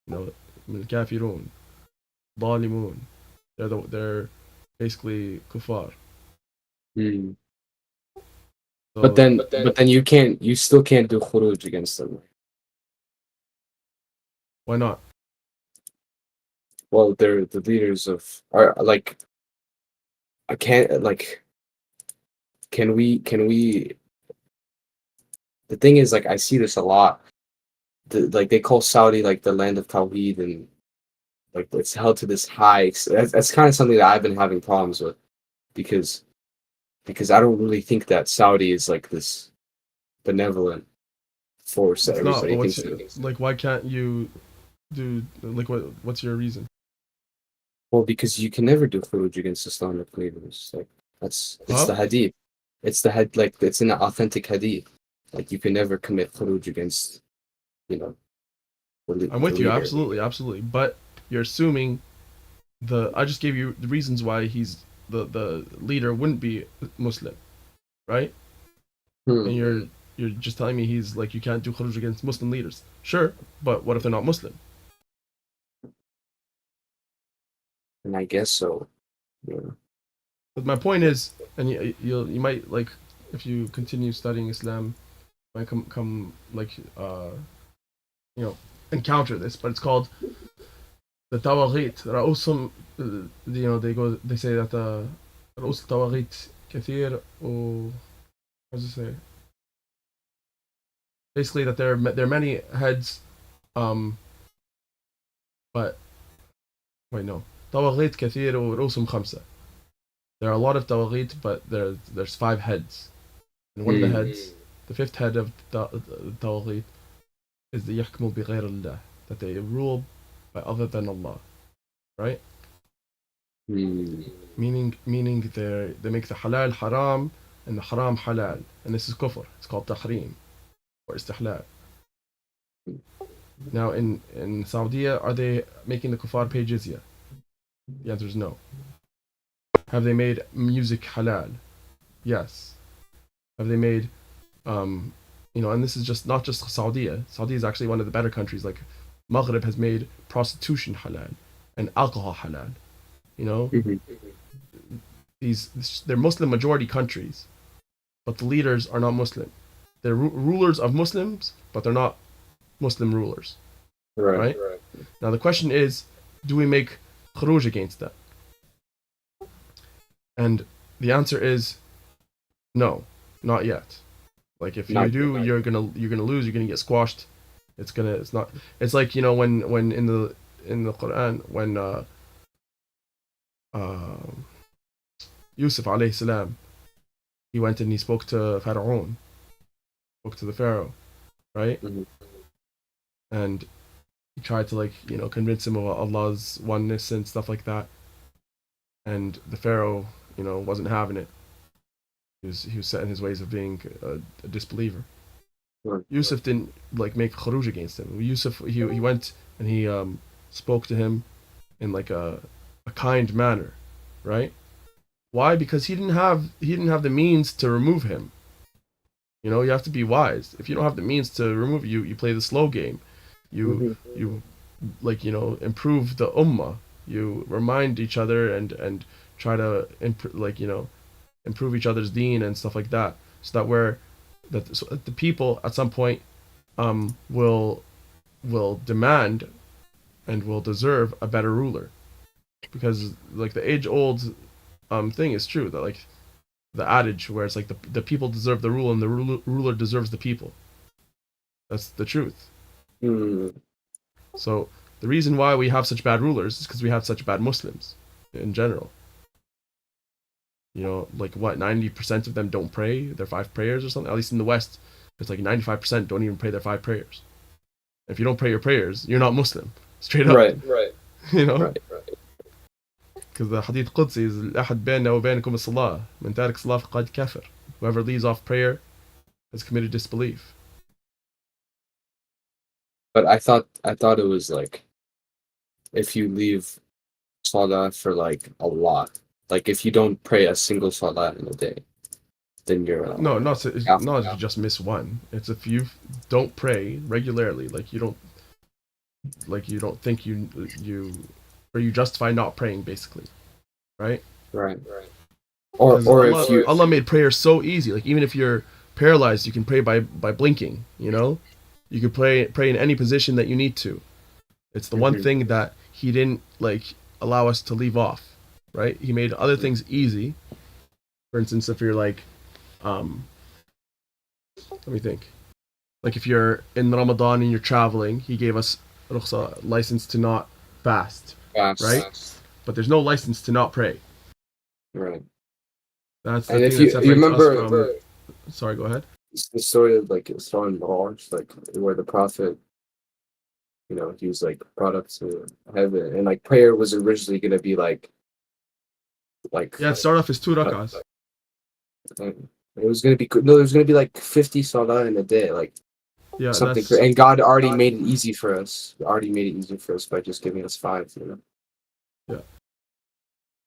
من الكافرون, ظالمون. They're basically kuffar. So, but then you still can't do khuruj against them. Why not? Well, they're the leaders are like. I can't like. Can we? The thing is, like, I see this a lot. They call Saudi like the land of Tawheed, and like it's held to this high. That's kind of something that I've been having problems with, because I don't really think that Saudi is like this benevolent force that everybody thinks it is. Like, why can't you do like what's your reason? Well, because you can never do khuruj against Islamic leaders. Like it's the hadith. It's the it's in an authentic hadith. Like you can never commit khuruj against, I'm with you, absolutely. But you're assuming I just gave you the reasons why he's the leader wouldn't be Muslim, right? And you're just telling me he's like, you can't do khuruj against Muslim leaders. Sure, but what if they're not Muslim? And I guess so. Yeah. But my point is, and you might, like, if you continue studying Islam, might come like encounter this, but it's called the tawaghit. Ra'usum, they say that ra'us tawaghit kathir, or what does it say? Basically that there are many heads, but wait, no. Tawaghit kathir wa ra'usum khamsa. There are a lot of tawaghit, but there's 5 heads. And one of the heads, the 5th head of tawaghit, is the yahkmu bi ghayr Allah, that they rule by other than Allah, right? Meaning they make the halal haram and the haram halal, and this is kufr. It's called tahrim or istihlal. Now in Saudi, are they making the kuffar pay jizya? The answer is no. Have they made music halal? Yes. Have they made, and this is not just Saudi. Saudi is actually one of the better countries. Like Maghrib has made prostitution halal and alcohol halal. they're Muslim majority countries, but the leaders are not Muslim. They're rulers of Muslims, but they're not Muslim rulers. Right? Now the question is, do we make khuruj against that? And the answer is no, not yet. Like if you do, you're gonna lose. You're gonna get squashed. It's not. It's like, you know, when in the Quran, when Yusuf alayhi salam, he went and he spoke to Pharaoh, spoke to the Pharaoh, right? And he tried to, like, you know, convince him of Allah's oneness and stuff like that. And the Pharaoh, you know, wasn't having it. He was set in his ways of being a disbeliever. Yusuf didn't like make khuruj against him. Yusuf, he went and he spoke to him in like a kind manner, right? Why? Because he didn't have the means to remove him. You know, you have to be wise. If you don't have the means to remove you play the slow game. You like, you know, improve the ummah. You remind each other and try to improve each other's deen and stuff like that, so that the people at some point will demand and will deserve a better ruler, because like the age old thing is true, that like the adage where it's like the people deserve the rule and the ruler deserves the people. That's the truth. So the reason why we have such bad rulers is because we have such bad Muslims in general. You know, like what, 90% of them don't pray their 5 prayers or something? At least in the West, it's like 95% don't even pray their 5 prayers. If you don't pray your prayers, you're not Muslim. Straight up. Right. You know? Right. Because the Hadith Qudsi is الأحد بيننا وبينكم الصلاة من تارك الصلاة فقد كفر. Whoever leaves off prayer has committed disbelief. But I thought it was like, if you leave salah for like a lot, like if you don't pray a single salah in a day, then you're not if you just miss one. It's if you don't pray regularly, like you don't think or you justify not praying, basically, right? Right. Or Allah, if you Allah made prayer so easy. Like even if you're paralyzed, you can pray by blinking. You know, you can pray in any position that you need to. It's the one thing that He didn't like allow us to leave off. Right? He made other things easy. For instance, if you're like, let me think. Like if you're in Ramadan and you're traveling, He gave us rukhsa, license to not fast, right? But there's no license to not pray. Right. That's the and thing if you, that you separates us remember, from... Sorry, go ahead. The story of like Isra and Mi'raj, like where the Prophet, you know, he was like brought up to heaven, and like prayer was originally gonna be like yeah, it started off as 2 rak'ahs. It was gonna be like 50 salah in a day, like something. That's... And God already made it easy for us. Already made it easy for us by just giving us 5. You know. Yeah.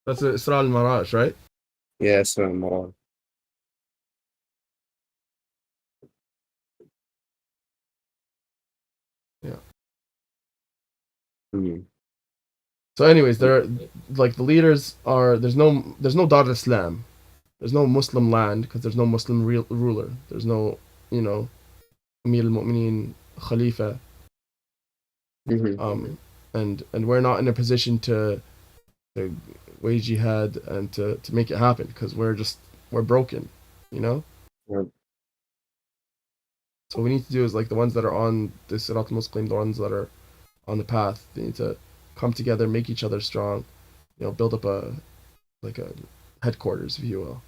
That's Isra al-Mi'raj, right? Yeah, Isra al-Mi'raj. Yeah. Mm-hmm. So, anyways, there, like the leaders are. There's no Dar al-Islam. There's no Muslim land because there's no Muslim ruler. There's no, you know, Amir al-Mu'mineen, Khalifa. And we're not in a position to wage jihad and to make it happen because we're broken, you know. Right. So what we need to do is like the ones that are on the Sirat al-Mustaqim, the ones that are on the path, they need to come together, make each other strong, you know, build up a headquarters, if you will.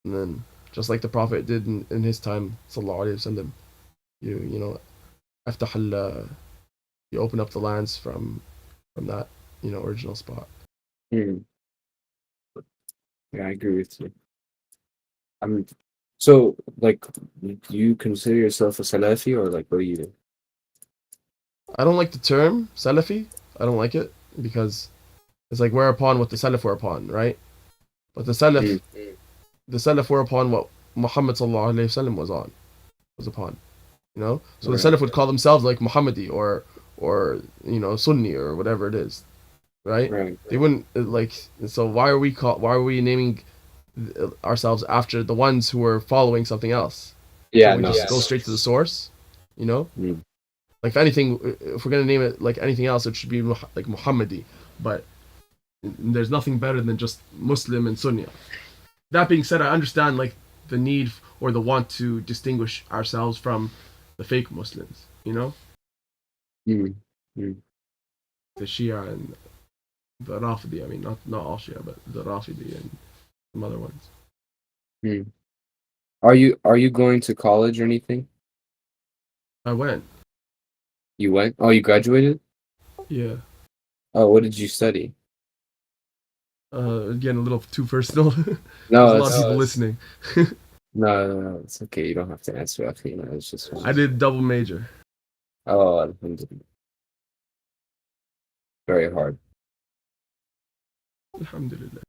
And then just like the Prophet did in his time, sallallahu alaihi wasallam, you know, aftah you open up the lands from that, you know, original spot. Yeah, I agree with you. So like, do you consider yourself a Salafi, or like what do you do? I don't like the term Salafi. I don't like it because it's like we're upon what the Salaf were upon, right? But the Salaf were upon what Muhammad sallallahu alaihi wasallam was upon, you know. So the Salaf would call themselves like Muhammadi or you know, Sunni or whatever it is, right? They wouldn't like. So why are we naming ourselves after the ones who were following something else. Yeah, So we no, just yeah, go no. straight to the source, you know. Mm. Like if anything, if we're gonna name it like anything else, it should be like Muhammadi. But there's nothing better than just Muslim and Sunni. That being said, I understand like the need or the want to distinguish ourselves from the fake Muslims. You know, Mm. Mm. the Shia and the Rafidi. I mean, not all Shia, but the Rafidi and some other ones. Mm. Are you going to college or anything? I went. You went? Oh, you graduated? Yeah. Oh, what did you study? Again, a little too personal. No, There's a lot of it's, people listening. no, it's okay. You don't have to answer that. You know, it's just. I did double major. Oh, alhamdulillah. Very hard. Alhamdulillah.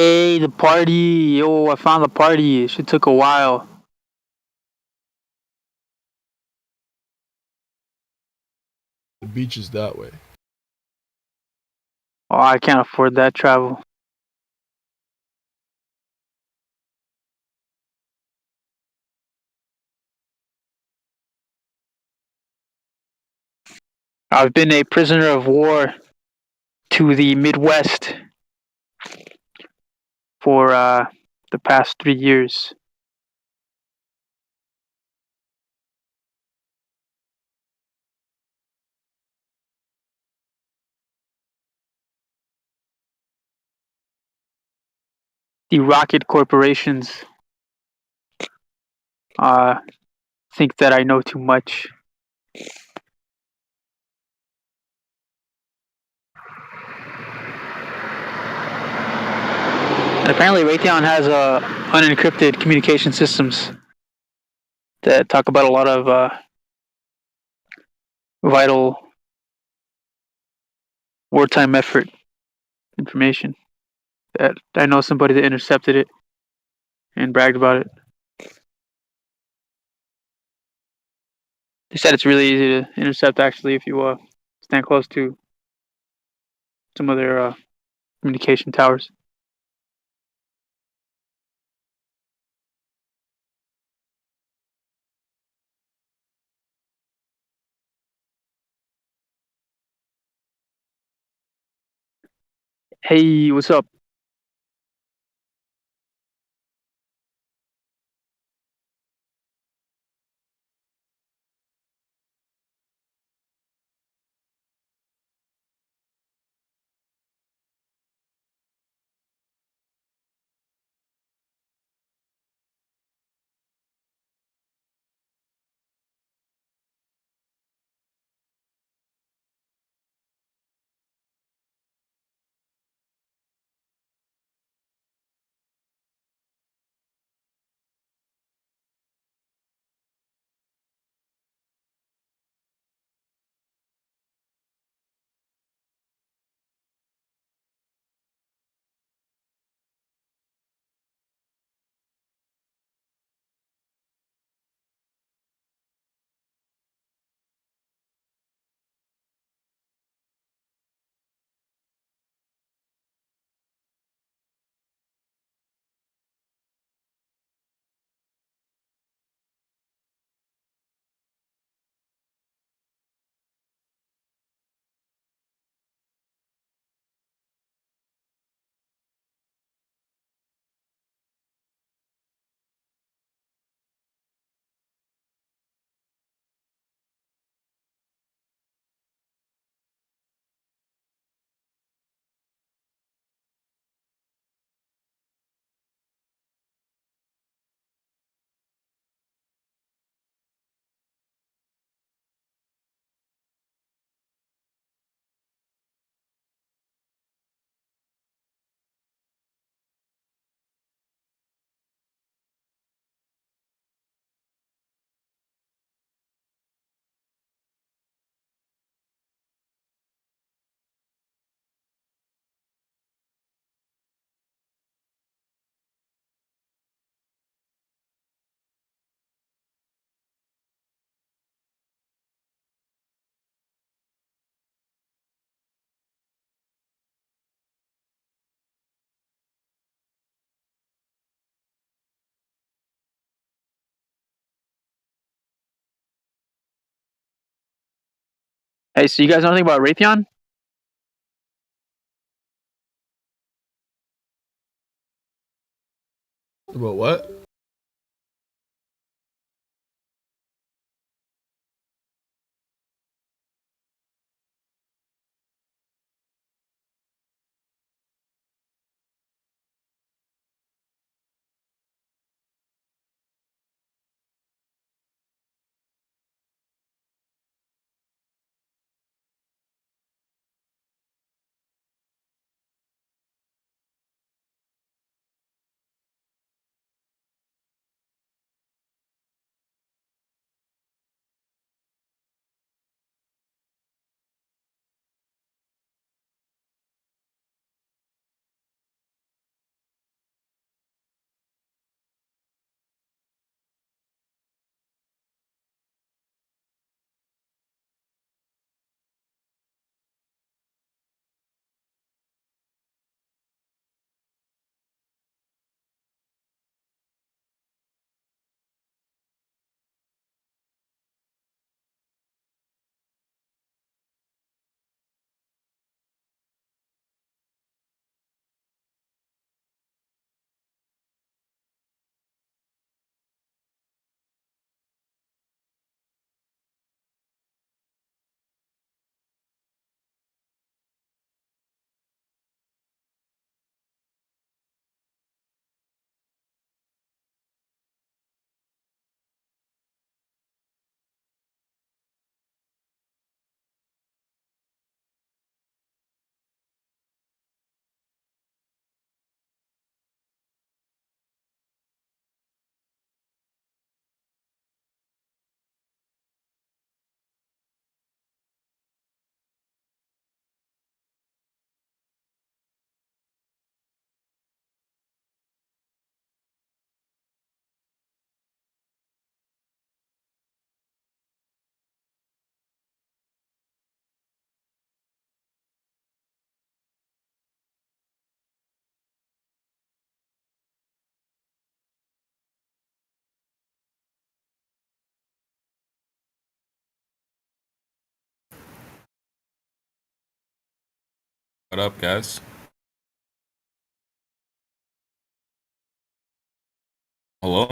Hey, the party. Yo, I found the party. It took a while. The beach is that way. Oh, I can't afford that travel. I've been a prisoner of war to the Midwest for the past 3 years. The rocket corporations think that I know too much. And apparently Raytheon has unencrypted communication systems that talk about a lot of vital wartime effort information. That I know somebody that intercepted it and bragged about it. They said it's really easy to intercept actually if you stand close to some of their communication towers. Hey, what's up? Hey, so you guys know anything about Raytheon? About what? What up, guys? Hello?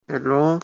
Hello.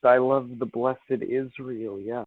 I love the blessed Israel. Yeah.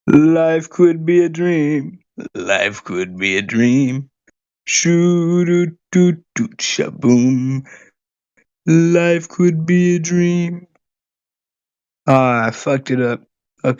Life could be a dream. Life could be a dream. Shoo doo doo doo shaboom. Life could be a dream. Ah, I fucked it up. Okay.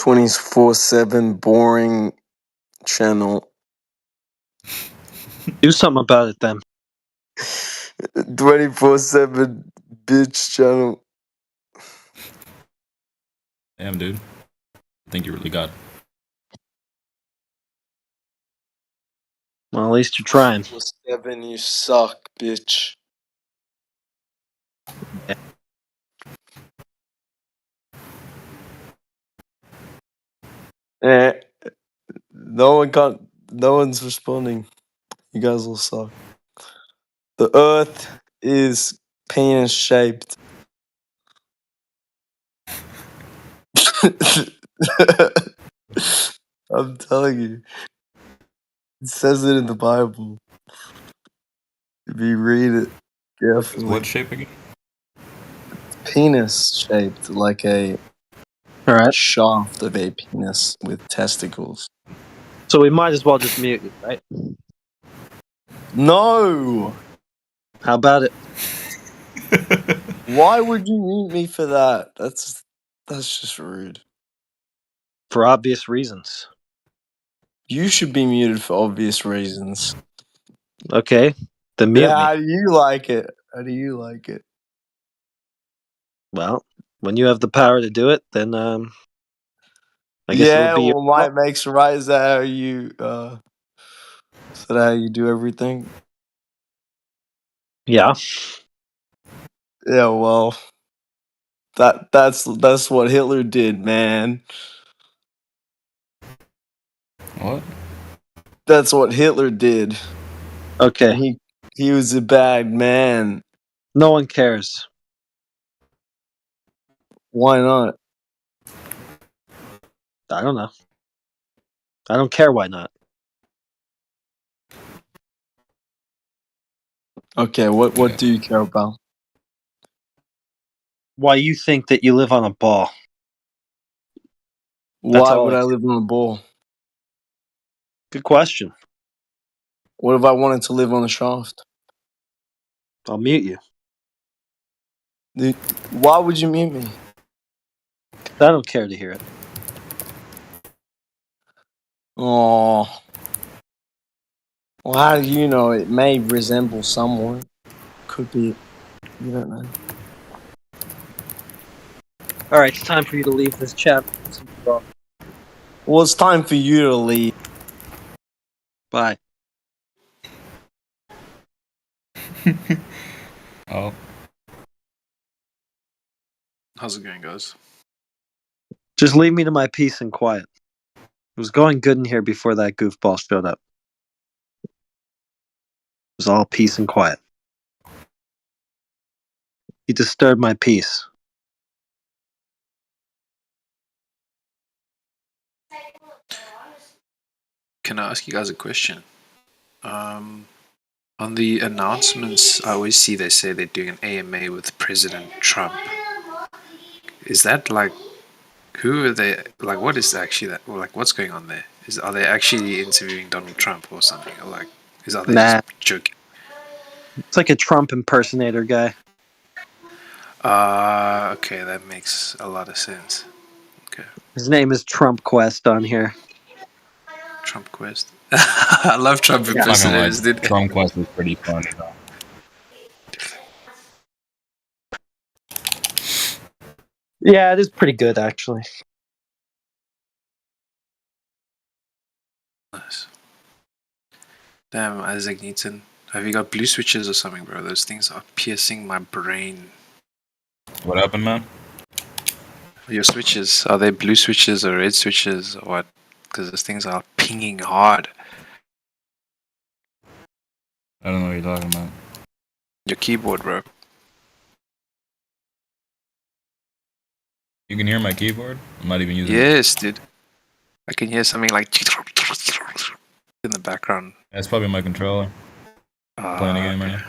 24/7 boring channel. Do something about it then. 24/7 bitch channel. Damn, dude. I think you really got it. Well, at least you're trying. 24/7, you suck, bitch. Eh, no one's responding. You guys all suck. The earth is penis shaped. I'm telling you. It says it in the Bible. If you read it carefully. What shape again? Penis shaped, like a shaft of a penis with testicles. So we might as well just mute you, right? No! How about it? Why would you mute me for that? That's just rude. For obvious reasons. You should be muted for obvious reasons. Okay, then mute Yeah, me. how do you like it? How do you like it? Well, when you have the power to do it, then I guess Yeah, it'll be your well, might makes right. Is that how you do everything? Yeah. Yeah, well, that's what Hitler did, man. What? That's what Hitler did. Okay. He was a bad man. No one cares. Why not? I don't know. I don't care why not. Okay, what do you care about? Why you think that you live on a ball? That's Why all would I I live on a ball? Good question. What if I wanted to live on a shaft? I'll mute you. Dude, why would you mute me? I don't care to hear it. Oh. Well, how do you know? It may resemble someone. Could be. You don't know. All right, it's time for you to leave this chat. Well, it's time for you to leave. Bye. Oh. How's it going, guys? Just leave me to my peace and quiet. It was going good in here before that goofball showed up. It was all peace and quiet. He disturbed my peace. Can I ask you guys a question? On the announcements, I always see they say they're doing an AMA with President Trump. Is that like, who are they? Like, what is actually that? Or like, what's going on there? Are they actually interviewing Donald Trump or something? Or like, are they Nah. just joking? It's like a Trump impersonator guy. Okay, that makes a lot of sense. Okay, His name is Trump Quest on here. Trump Quest. I love Trump I'm not gonna lie, impersonators, dude. Trump Quest is pretty funny though. Yeah, it is pretty good actually. Nice. Damn, Isaac Newton. Have you got blue switches or something, bro? Those things are piercing my brain. What happened, man? Your switches, are they blue switches or red switches or what? Because those things are pinging hard. I don't know what you're talking about. Your keyboard, bro. You can hear my keyboard? I'm not even using it. Yes, dude. I can hear something like in the background. That's probably my controller. Playing a game right now.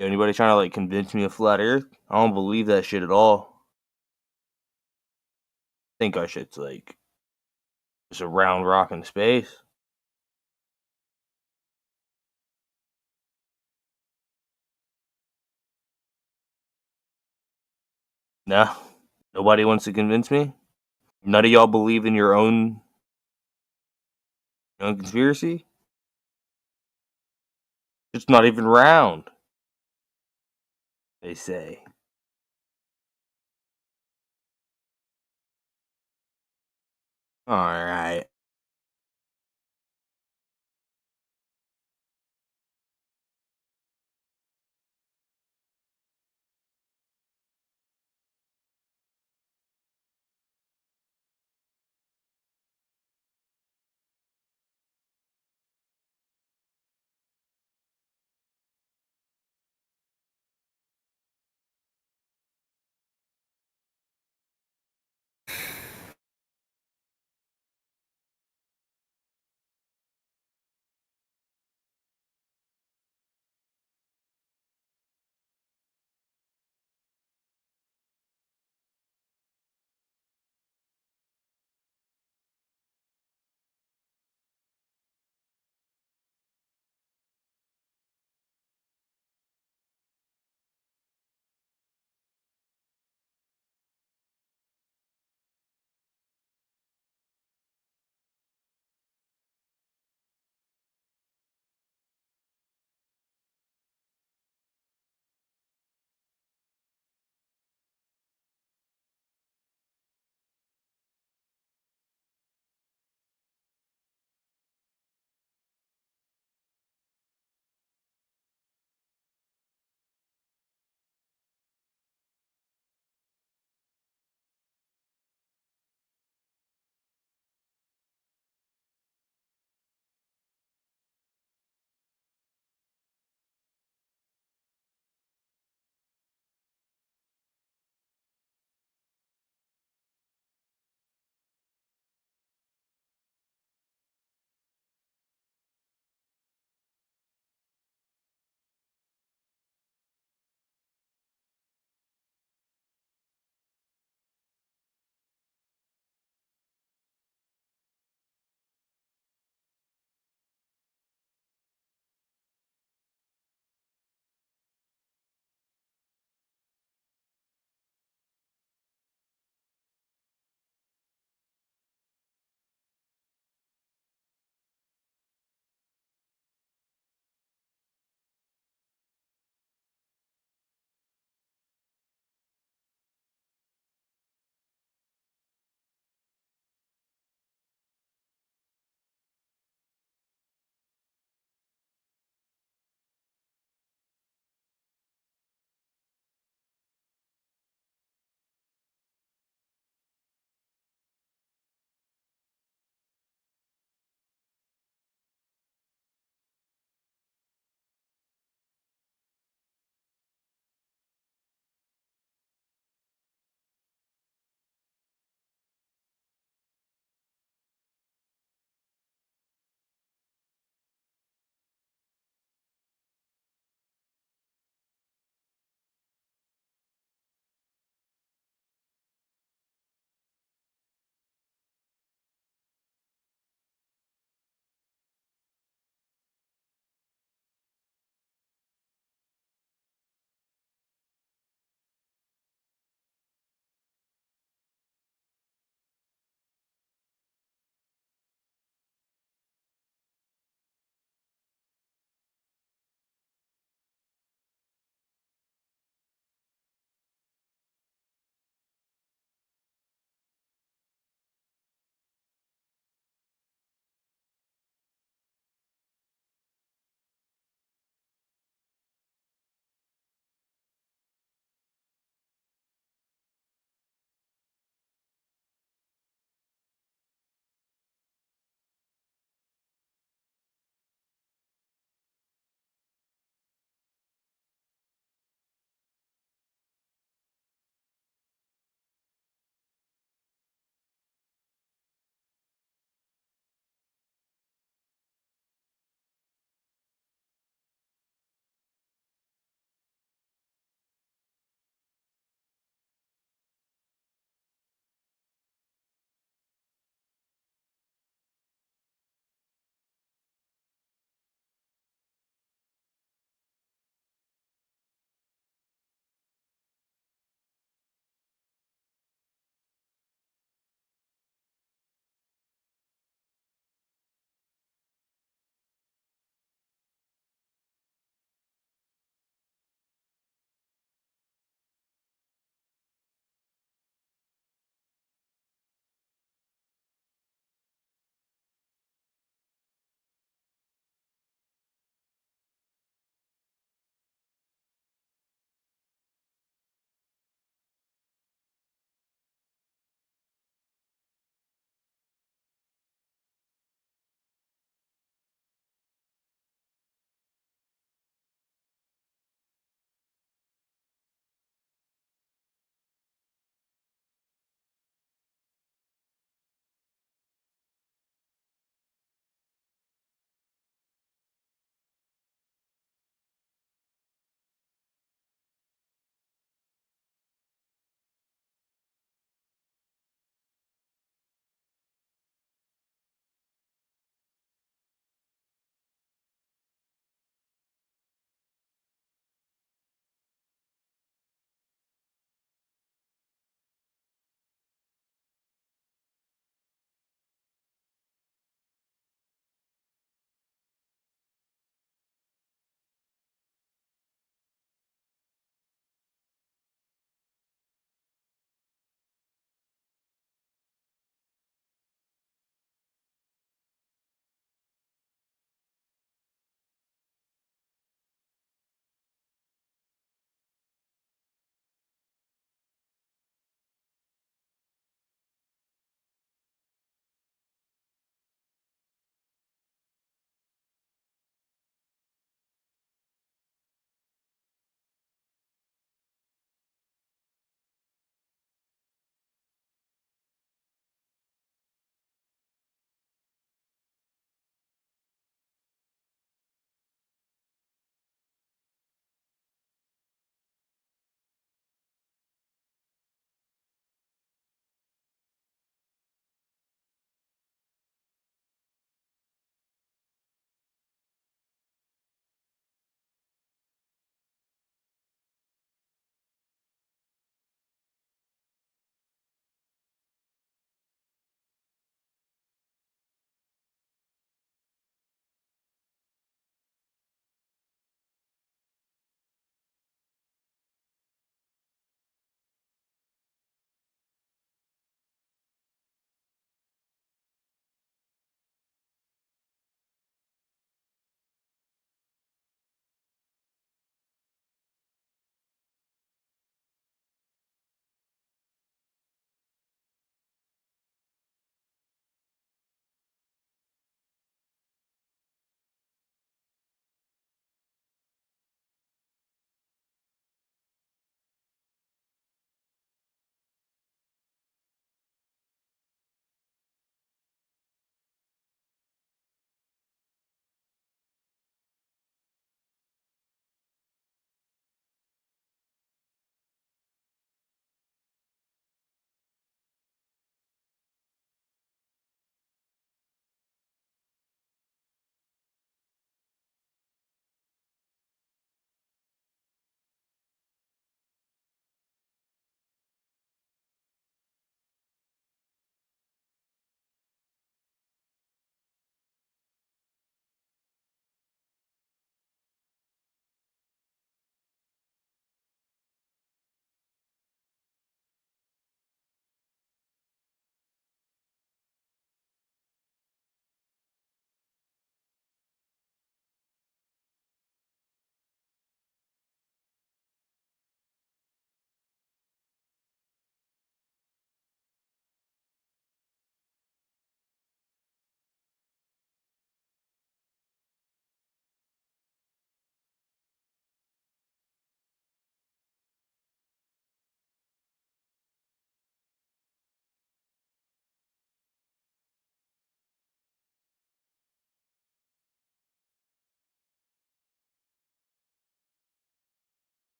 Anybody trying to like convince me of flat Earth? I don't believe that shit at all. I think our shit's like just a round rock in space. Nah, nobody wants to convince me. None of y'all believe in your own conspiracy. It's not even round. They say. All right.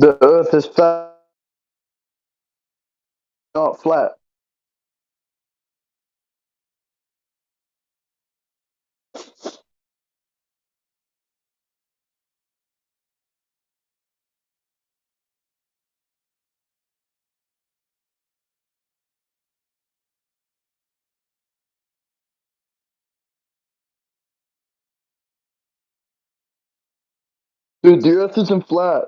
The Earth is flat, not flat. Dude, the Earth isn't flat.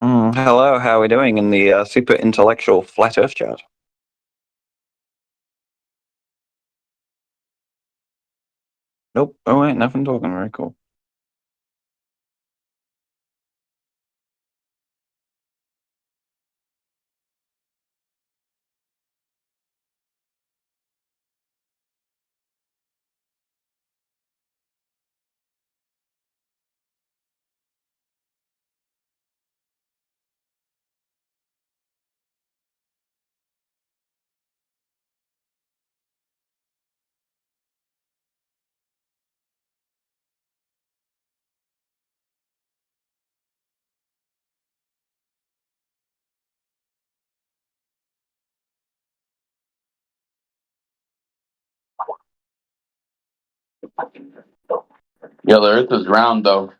Hello, how are we doing in the super intellectual flat Earth chat? Nope. Oh wait, nothing talking. Very cool. Yeah, the Earth is round though.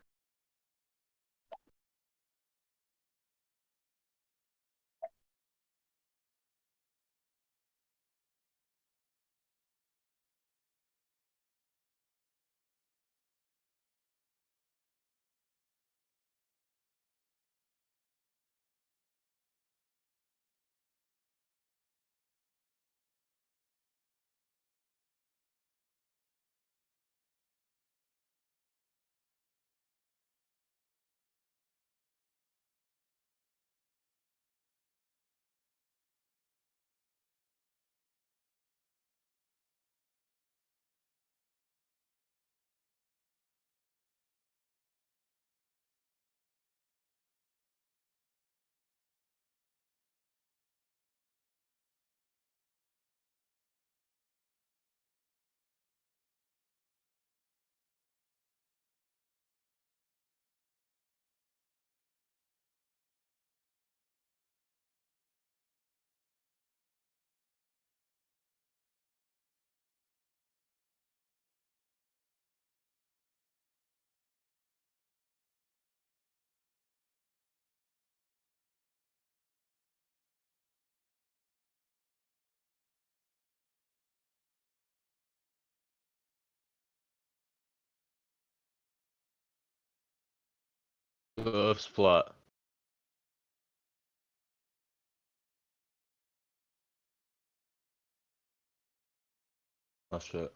The Earth's flat. That's it.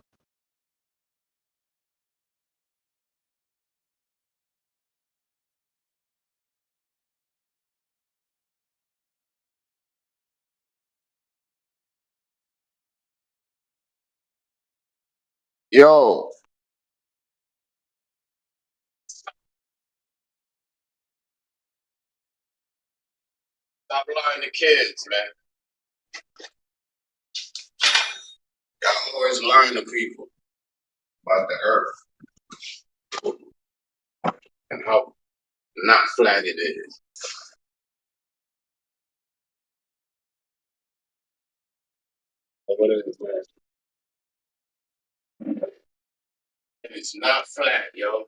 Yo, stop lying to kids, man. Y'all always lying to people about the earth and how not flat it is. What is it, man? It's not flat, yo.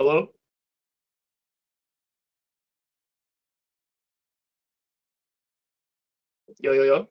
Hello? Yo, yo, yo.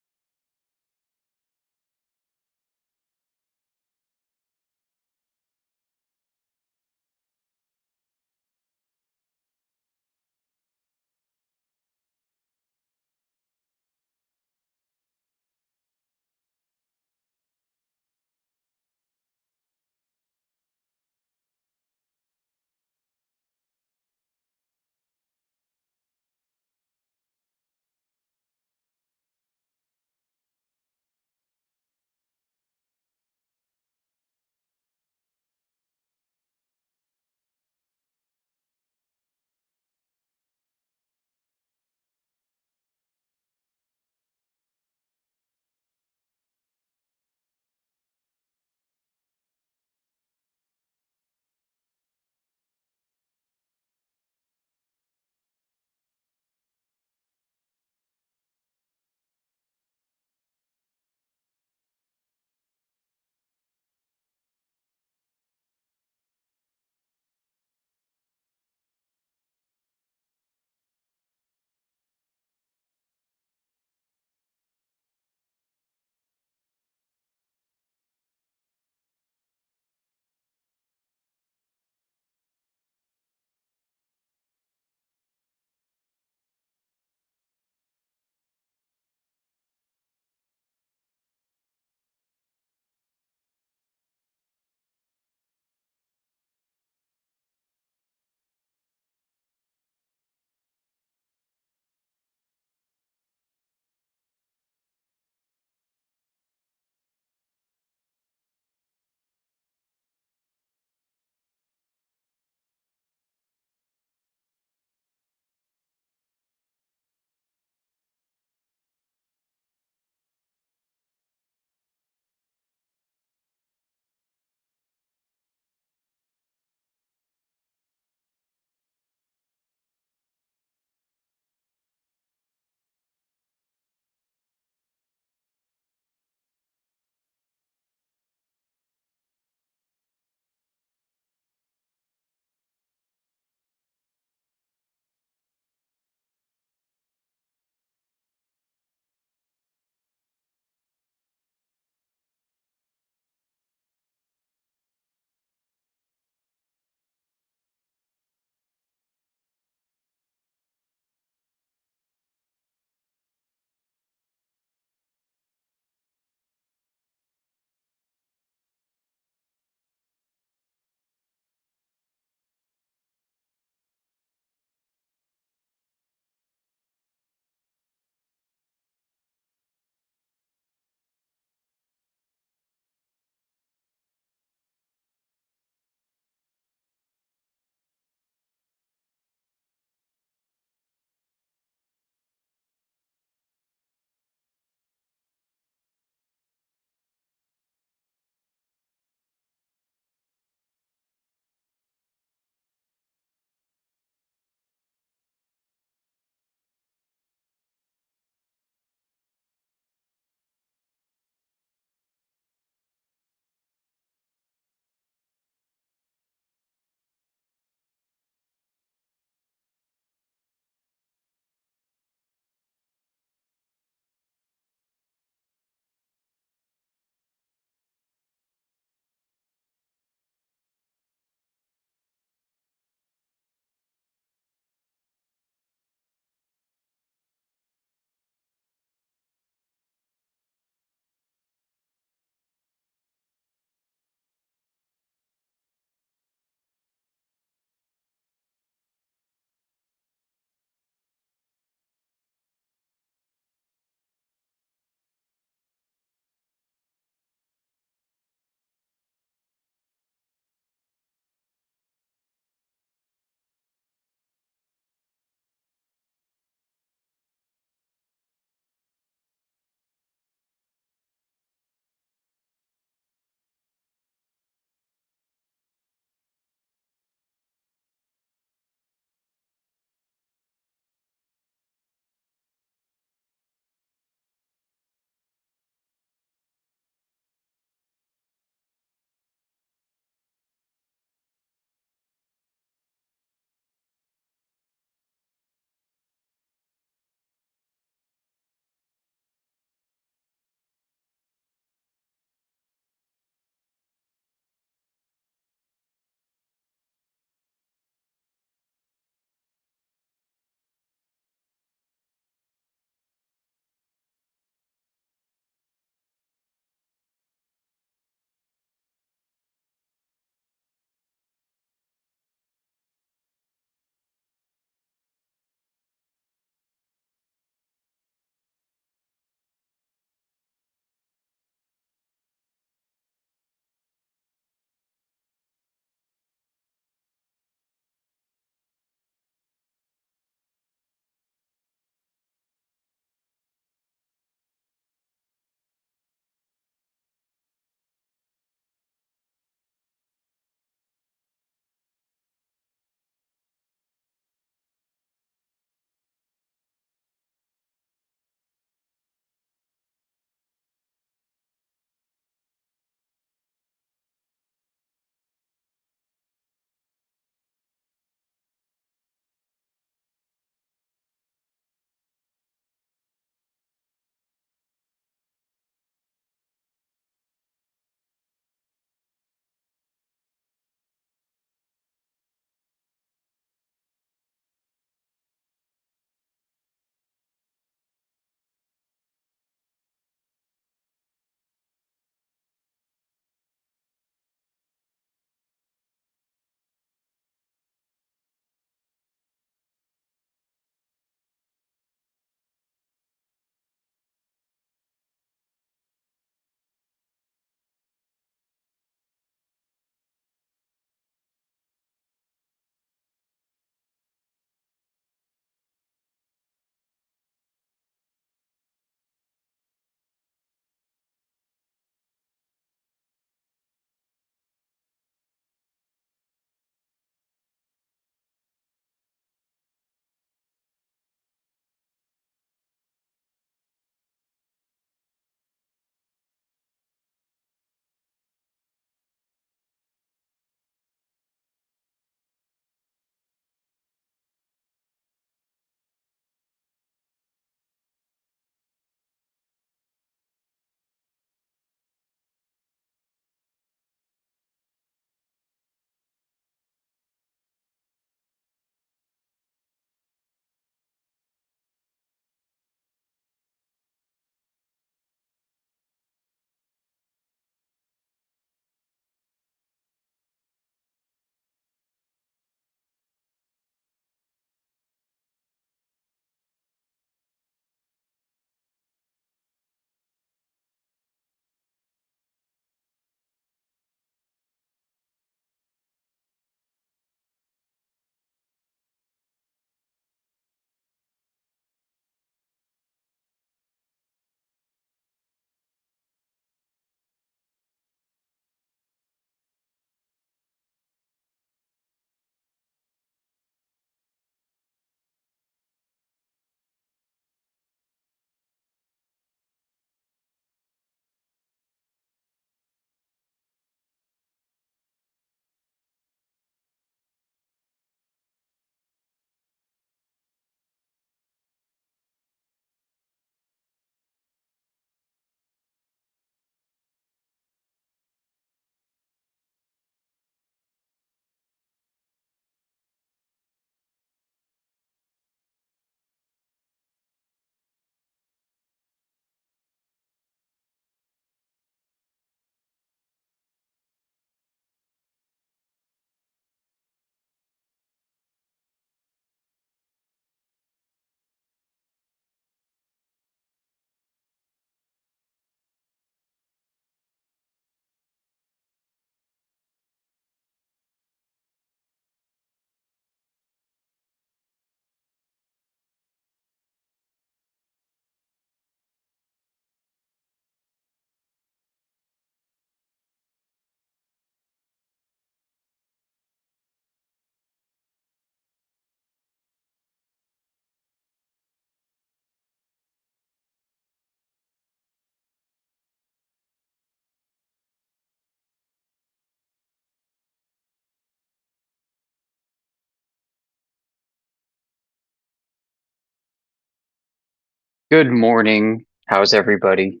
Good morning. How's everybody?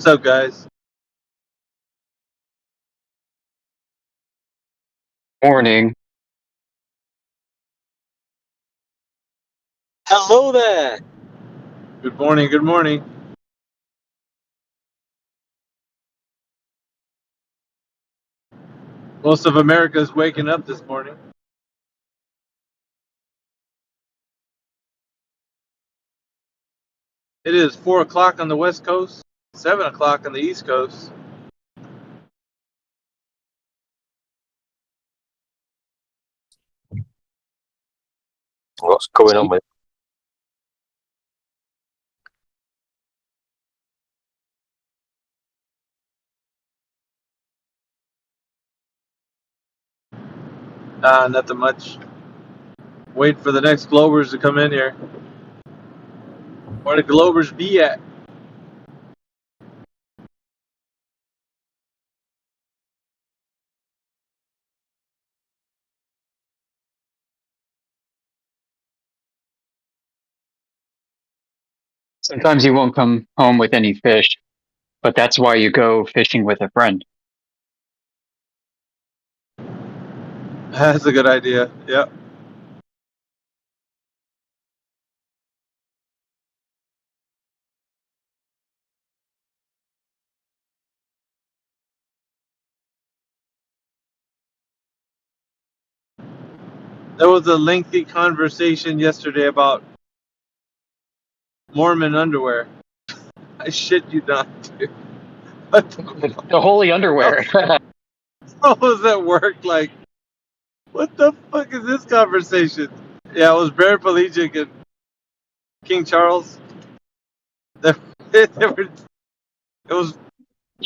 What's up, guys? Morning. Hello there. Good morning. Good morning. Most of America is waking up this morning. It is 4 o'clock on the West Coast, 7 o'clock on the East Coast. What's going on with? Nothing much. Wait for the next Globers to come in here. Where the Globers be at? Sometimes you won't come home with any fish, but that's why you go fishing with a friend. That's a good idea. Yep. There was a lengthy conversation yesterday about Mormon underwear. I shit you not, dude. What The holy underwear. I was at work like, what the fuck is this conversation? Yeah, it was Bear Pelagic and King Charles. It was.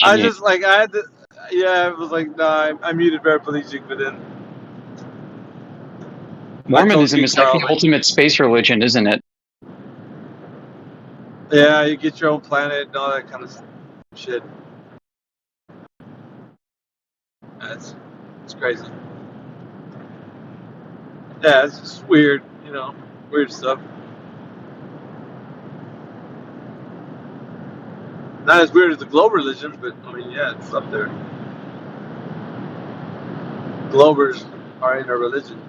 I just like I had to. Yeah, it was like nah. I muted Bear Pelagic, but then Mormonism is like the ultimate space religion, isn't it? yeah, you get your own planet and all that kind of shit. It's crazy. Yeah, it's just weird, you know, weird stuff. Not as weird as the Globe religion, but I mean, yeah, it's up there. Globers are in a religion.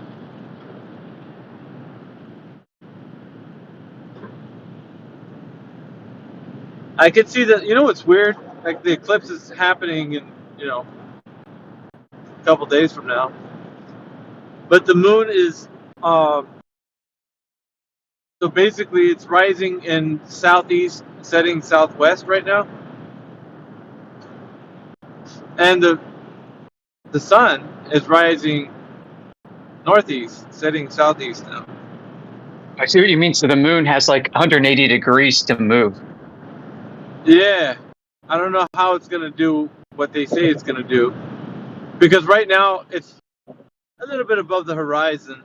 I could see that. You know what's weird? Like the eclipse is happening in, you know, a couple days from now, but the moon is so basically it's rising in southeast, setting southwest right now, and the sun is rising northeast, setting southeast now. I see what you mean. So the moon has like 180 degrees to move. Yeah, I don't know how it's gonna do what they say it's gonna do, because right now it's a little bit above the horizon,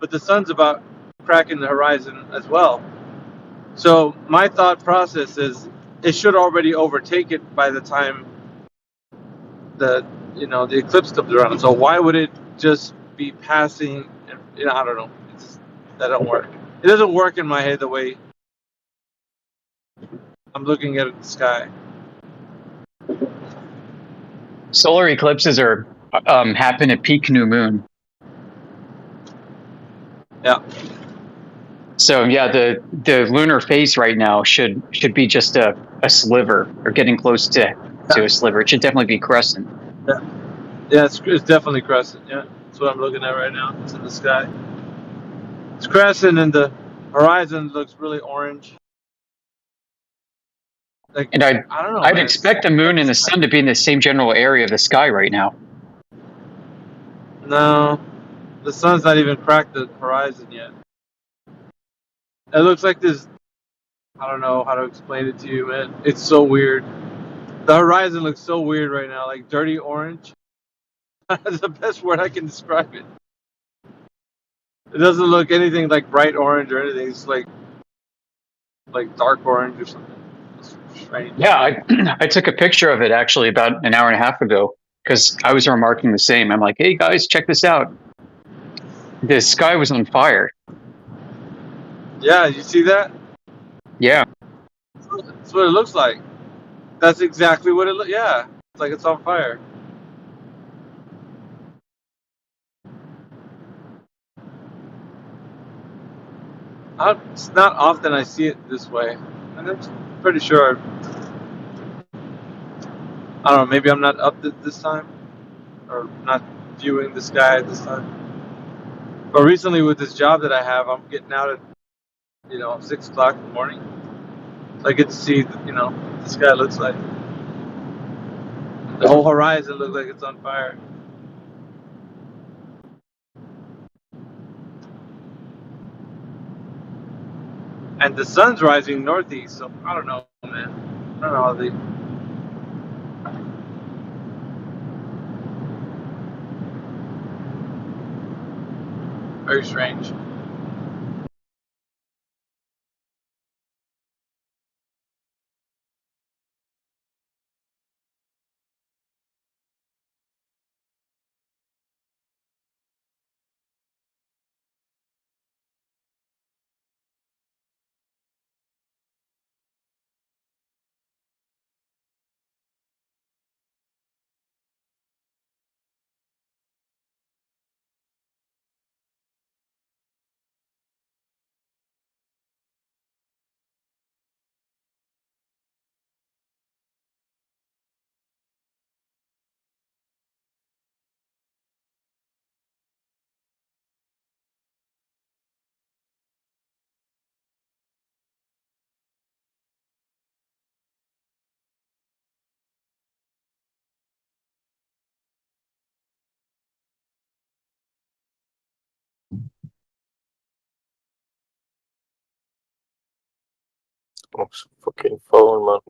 but the sun's about cracking the horizon as well. So my thought process is it should already overtake it by the time the eclipse comes around. So why would it just be passing? You know, I don't know. That don't work. It doesn't work in my head the way I'm looking at the sky. Solar eclipses are happen at peak new moon. Yeah. So yeah, the lunar phase right now should be just a sliver, or getting close to a sliver. It should definitely be crescent. Yeah, it's definitely crescent. Yeah, that's what I'm looking at right now. It's in the sky. It's crescent, and the horizon looks really orange. Like, And I don't know. I'd Man. expect the moon and the sun to be in the same general area of the sky right now. No, the sun's not even cracked the horizon yet. It looks like this. I don't know how to explain it to you, man. It's so weird. The horizon looks so weird right now, like dirty orange. That's the best word I can describe it. It doesn't look anything like bright orange or anything. It's like dark orange or something. It's strange. Yeah, I took a picture of it actually about an hour and a half ago because I was remarking the same. I'm like, hey guys, check this out. The sky was on fire. Yeah, you see that? Yeah. That's what it looks like. That's exactly what it looks. Yeah, it's like it's on fire. It's not often I see it this way, and I'm pretty sure. I don't know. Maybe I'm not up this time, or not viewing the sky at this time. But recently, with this job that I have, I'm getting out at 6 o'clock in the morning, so I get to see what the sky looks like. The whole horizon looks like it's on fire. And the sun's rising northeast, so I don't know, man. I don't know how they. Very strange. What's fucking phone, man?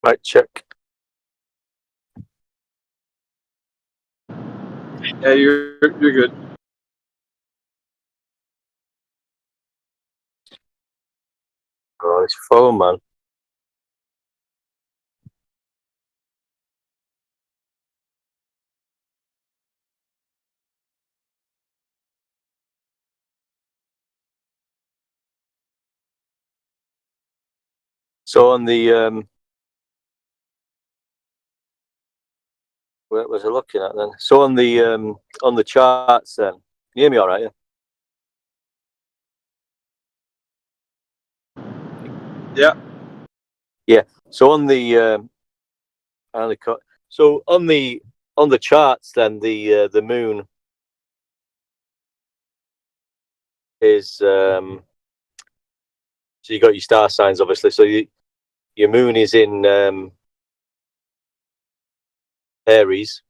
Right, check. Yeah, you're good. Oh, it's phone, man. So on the where was I looking at then? So on the charts then. Can you hear me all right? Yeah. Yeah. So on the so on the charts then the moon is so you got your star signs obviously. So your moon is in Aries.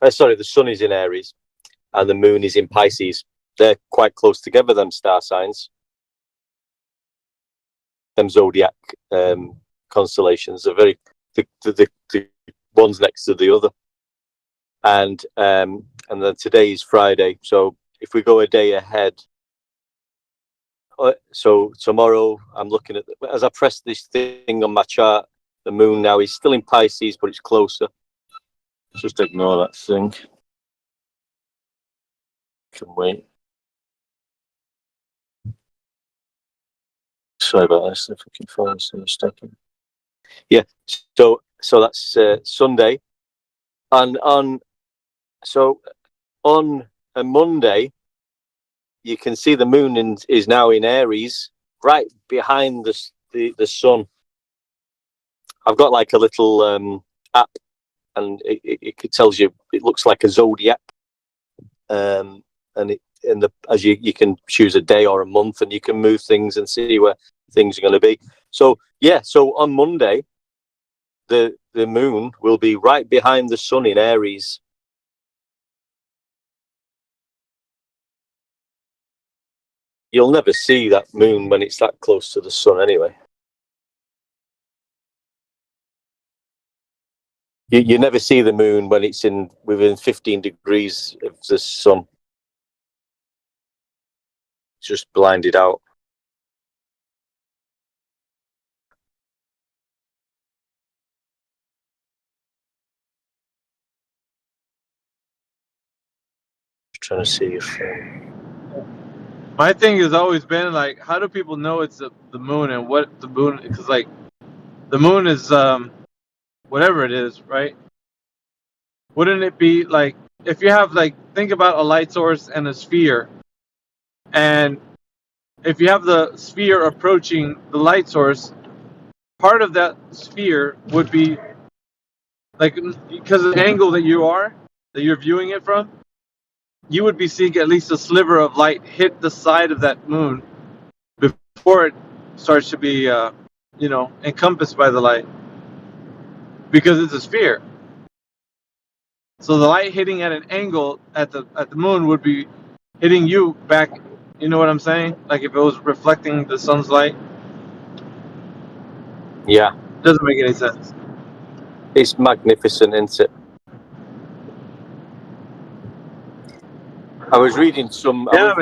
Sorry, the sun is in Aries and the moon is in Pisces. They're quite close together, them star signs. Them zodiac constellations are very the one's next to the other. And then today is Friday. So if we go a day ahead, so tomorrow I'm looking at as I press this thing on my chart, the moon now is still in Pisces, but it's closer. Just ignore that thing. Can wait. Sorry about this. If I can find some stuff. Yeah. So that's Sunday, and on a Monday, you can see the moon is now in Aries, right behind the sun. I've got like a little app, and it tells you, it looks like a zodiac, and as you can choose a day or a month, and you can move things and see where things are going to be. So so on Monday, the moon will be right behind the sun in Aries. You'll never see that moon when it's that close to the sun anyway. You never see the moon when it's within 15 degrees of the sun. It's just blinded out. Just trying to see if... My thing has always been like, how do people know it's the moon and what the moon? Because like, the moon is whatever it is, right? Wouldn't it be like, if you have like, think about a light source and a sphere, and if you have the sphere approaching the light source, part of that sphere would be like, because of the angle that you're viewing it from, you would be seeing at least a sliver of light hit the side of that moon before it starts to be, encompassed by the light, because it's a sphere. So the light hitting at an angle at the moon would be hitting you back. You know what I'm saying? Like if it was reflecting the sun's light. Yeah. Doesn't make any sense. It's magnificent, isn't it? I was reading some. I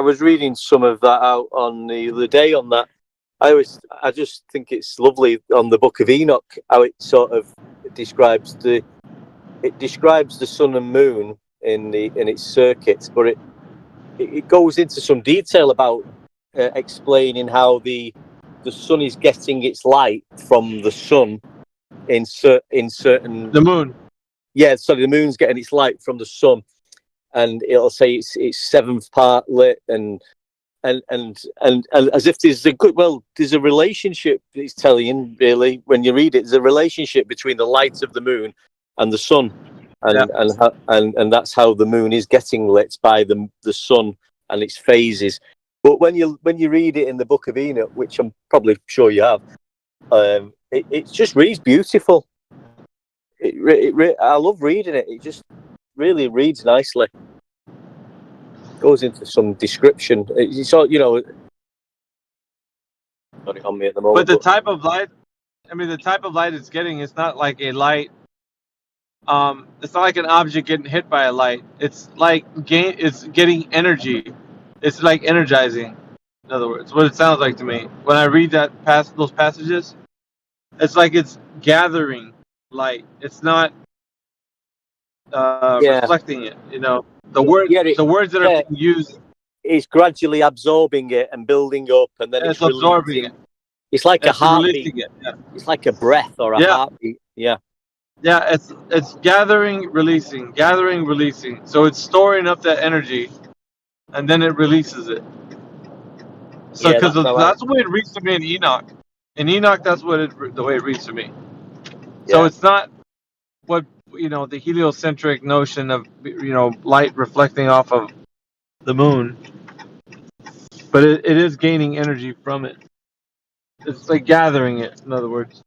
was reading some of that out on the other day. On that, I just think it's lovely on the Book of Enoch how it sort of describes the sun and moon in its circuits, but it goes into some detail about explaining how the sun is getting its light from the sun in certain. The moon. Yeah, sorry, the moon's getting its light from the sun. And it'll say it's seventh part lit, and as if there's there's a relationship. It's telling really when you read it, there's a relationship between the light of the moon and the sun, and that's how the moon is getting lit by the sun and its phases. But when you read it in the Book of Enoch, which I'm probably sure you have, it just reads beautiful. I love reading it. It just really reads nicely. Goes into some description. It's all, got it on me at the moment. But the type of light, the type of light it's getting is not like a light. It's not like an object getting hit by a light. It's like it's getting energy. It's like energizing. In other words, what it sounds like to me when I read those passages, it's like it's gathering light. It's not reflecting it. The words that are being used. It's gradually absorbing it and building up, and then it's absorbing it. It's like a heartbeat. It's like a breath or a heartbeat. Yeah. Yeah, it's gathering, releasing. So it's storing up that energy, and then it releases it. So because that's the way it reads to me in Enoch. In Enoch, that's the way it reads to me. Yeah. So it's not what the heliocentric notion of light reflecting off of the moon, but it is gaining energy from it. It's like gathering it, in other words.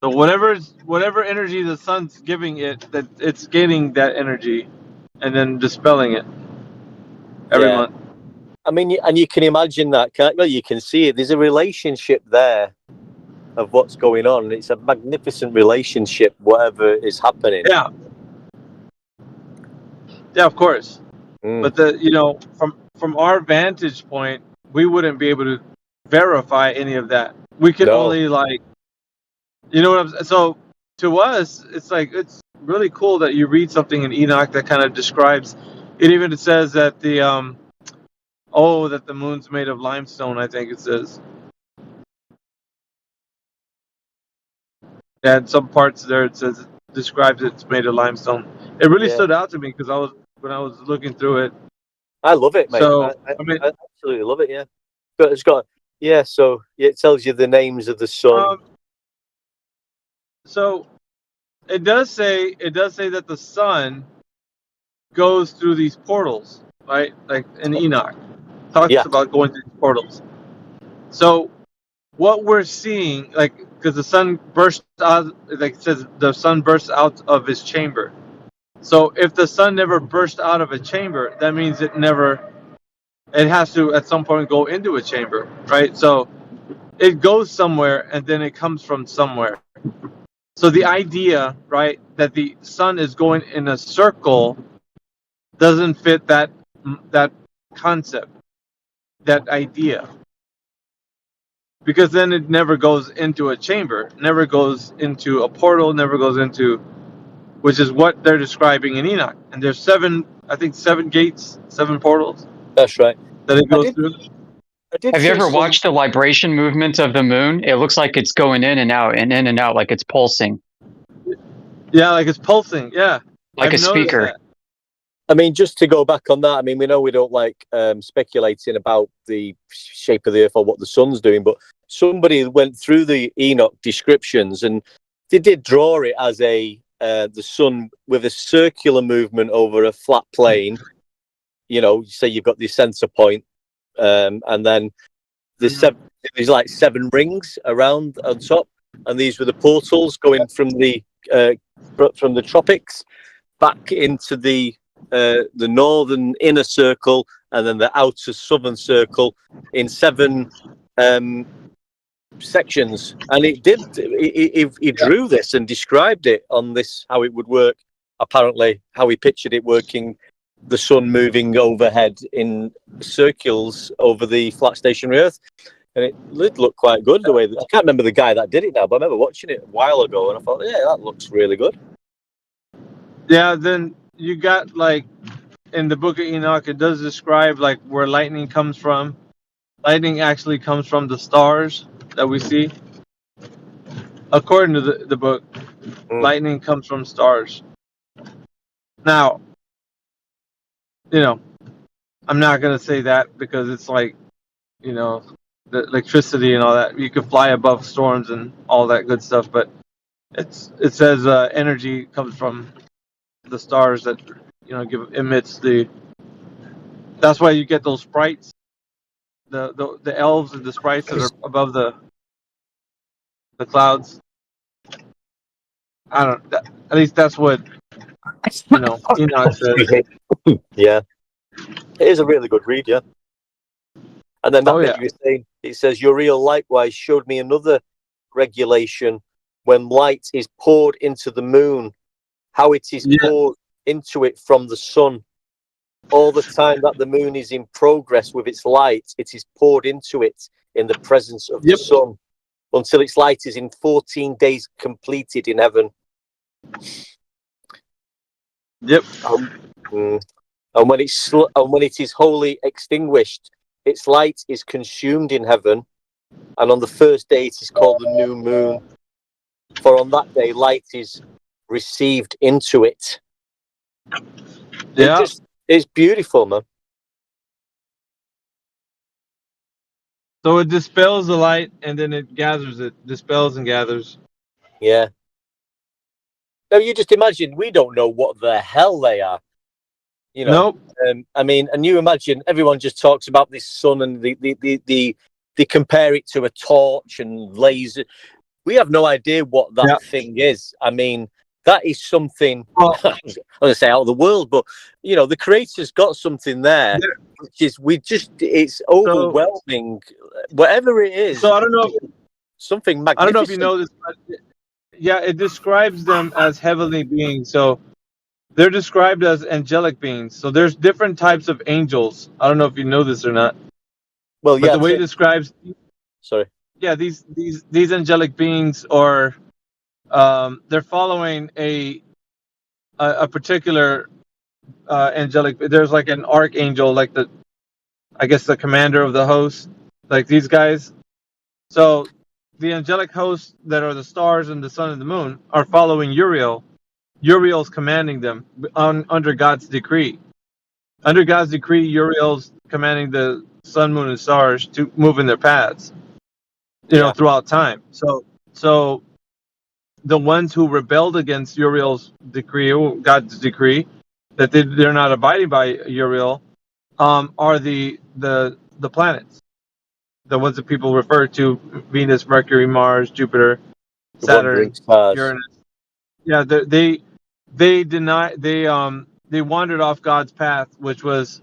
So whatever energy the sun's giving it, that it's gaining that energy, and then dispelling it every month. And you can imagine that, can't you? Well, you can see it. There's a relationship there of what's going on. It's a magnificent relationship, whatever is happening. Yeah. Yeah, of course. But from our vantage point, we wouldn't be able to verify any of that. We could only so to us, it's like, it's really cool that you read something in Enoch that kind of describes it. Even it says that that the moon's made of limestone, I think it says. And some parts there it describes it's made of limestone. It really stood out to me because when I was looking through it. I love it, mate. So absolutely love it. Yeah, but it's got So it tells you the names of the sun. So it does say that the sun goes through these portals, right? Like in Enoch talks about going through these portals. So what we're seeing, like, because the sun bursts out, like it says, the sun bursts out of his chamber. So if the sun never burst out of a chamber, that means it has to at some point go into a chamber, right? So it goes somewhere and then it comes from somewhere. So the idea, right, that the sun is going in a circle doesn't fit that concept, that idea. Because then it never goes into a chamber, never goes into a portal, never goes into, which is what they're describing in Enoch. And there's 7 gates, 7 portals. That's right. That it goes through. Have you ever watched the libration movement of the moon? It looks like it's going in and out and in and out, like it's pulsing. Yeah, like it's pulsing. Yeah, like I've a noticed speaker. that. I mean, just to go back on that, I mean, we know we don't like speculating about the shape of the earth or what the sun's doing, but somebody went through the Enoch descriptions and they did draw it as the sun with a circular movement over a flat plane. You know, say you've got the center point, and then there's like 7 rings around on top, and these were the portals going from the tropics back into the northern inner circle, and then the outer southern circle in 7 sections. And he drew this and described it on this, how it would work, apparently how he pictured it working, the sun moving overhead in circles over the flat stationary earth. And it did look quite good the way I can't remember the guy that did it now, but I remember watching it a while ago and I thought, yeah, that looks really good. Yeah, then you got, like, in the book of Enoch, it does describe, like, where lightning comes from. Lightning actually comes from the stars that we see. According to the book, lightning comes from stars. Now, you know, I'm not going to say that because it's like, you know, the electricity and all that. You could fly above storms and all that good stuff, but it says energy comes from the stars that, you know, emits the. That's why you get those sprites, the elves and the sprites that are above the clouds. I don't. At least that's what, you know, Enoch says. Yeah, it is a really good read. Yeah, and then that bit you were saying, it says Uriel likewise showed me another regulation when light is poured into the moon, how it is poured into it from the sun. All the time that the moon is in progress with its light, it is poured into it in the presence of the sun until its light is in 14 days completed in heaven. Yep. And when it is wholly extinguished, its light is consumed in heaven, and on the first day it is called the new moon. For on that day light is received into it. Yeah. It's beautiful, man. So it dispels the light and then it gathers it, dispels and gathers. Yeah. Now you just imagine, we don't know what the hell they are. You know. Nope. I mean, and you imagine everyone just talks about this sun and they compare it to a torch and laser. We have no idea what that thing is. I mean, that is something, I'm going to say out of the world, but, you know, the creator's got something there, which is, it's overwhelming, whatever it is. So I don't know. Something magnificent. I don't know if you know this, but yeah, it describes them as heavenly beings. So they're described as angelic beings. So there's different types of angels. I don't know if you know this or not. Well, but the way it describes. Sorry. Yeah, these angelic beings are. They're following a particular angelic. There's like an archangel, like the commander of the host, like these guys. So the angelic hosts that are the stars and the sun and the moon are following Uriel. Uriel's commanding them under God's decree. Under God's decree, Uriel's commanding the sun, moon, and stars to move in their paths, throughout time. So the ones who rebelled against Uriel's decree, or God's decree, that they're not abiding by Uriel, are the planets, the ones that people refer to: Venus, Mercury, Mars, Jupiter, The Saturn, wandering stars. Uranus. Yeah, they wandered off God's path, which was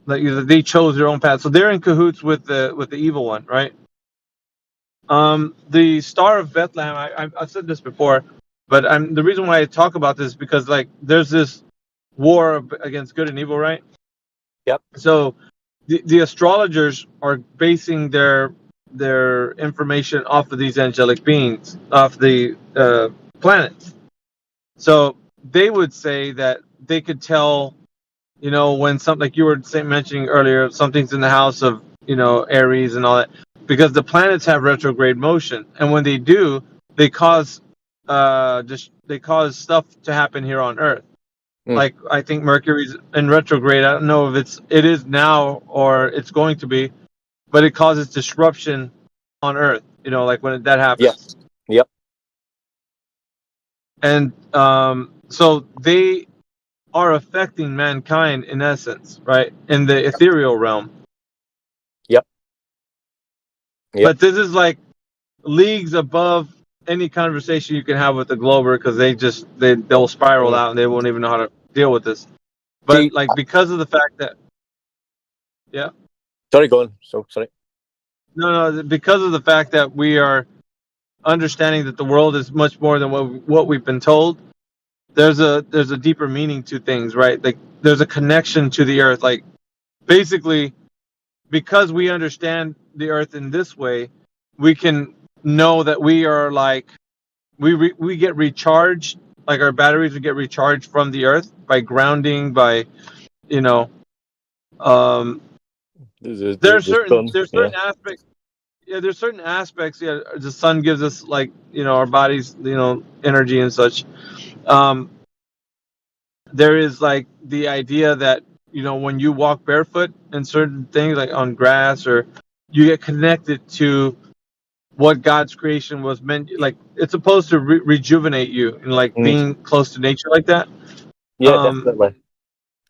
like they chose their own path. So they're in cahoots with the evil one, right? The Star of Bethlehem. I've said this before, but the reason why I talk about this is because like there's this war against good and evil, right? Yep. So the astrologers are basing their information off of these angelic beings, off the planets. So they would say that they could tell, when something like you were mentioning earlier, something's in the house of, Aries and all that, because the planets have retrograde motion, and when they do, they cause stuff to happen here on Earth. Like I think Mercury's in retrograde. I don't know if it is now or it's going to be, but it causes disruption on Earth. Like when that happens. Yep. And so they are affecting mankind in essence, right? In the ethereal realm. Yep. But this is like leagues above any conversation you can have with the Glober, because they'll spiral out and they won't even know how to deal with this. But because of the fact that, yeah. Sorry, go on. So sorry. No, because of the fact that we are understanding that the world is much more than what we've been told. There's a deeper meaning to things, right? Like there's a connection to the earth. Like basically, because we understand the earth in this way, we can know that we are like we get recharged, like our batteries would get recharged from the earth by grounding, by there's certain aspects. Yeah, there's certain aspects. Yeah, the sun gives us like our bodies, energy and such. There is like the idea that when you walk barefoot and certain things like on grass, or you get connected to what God's creation was meant. Like it's supposed to rejuvenate you and like being close to nature like that. Yeah, definitely.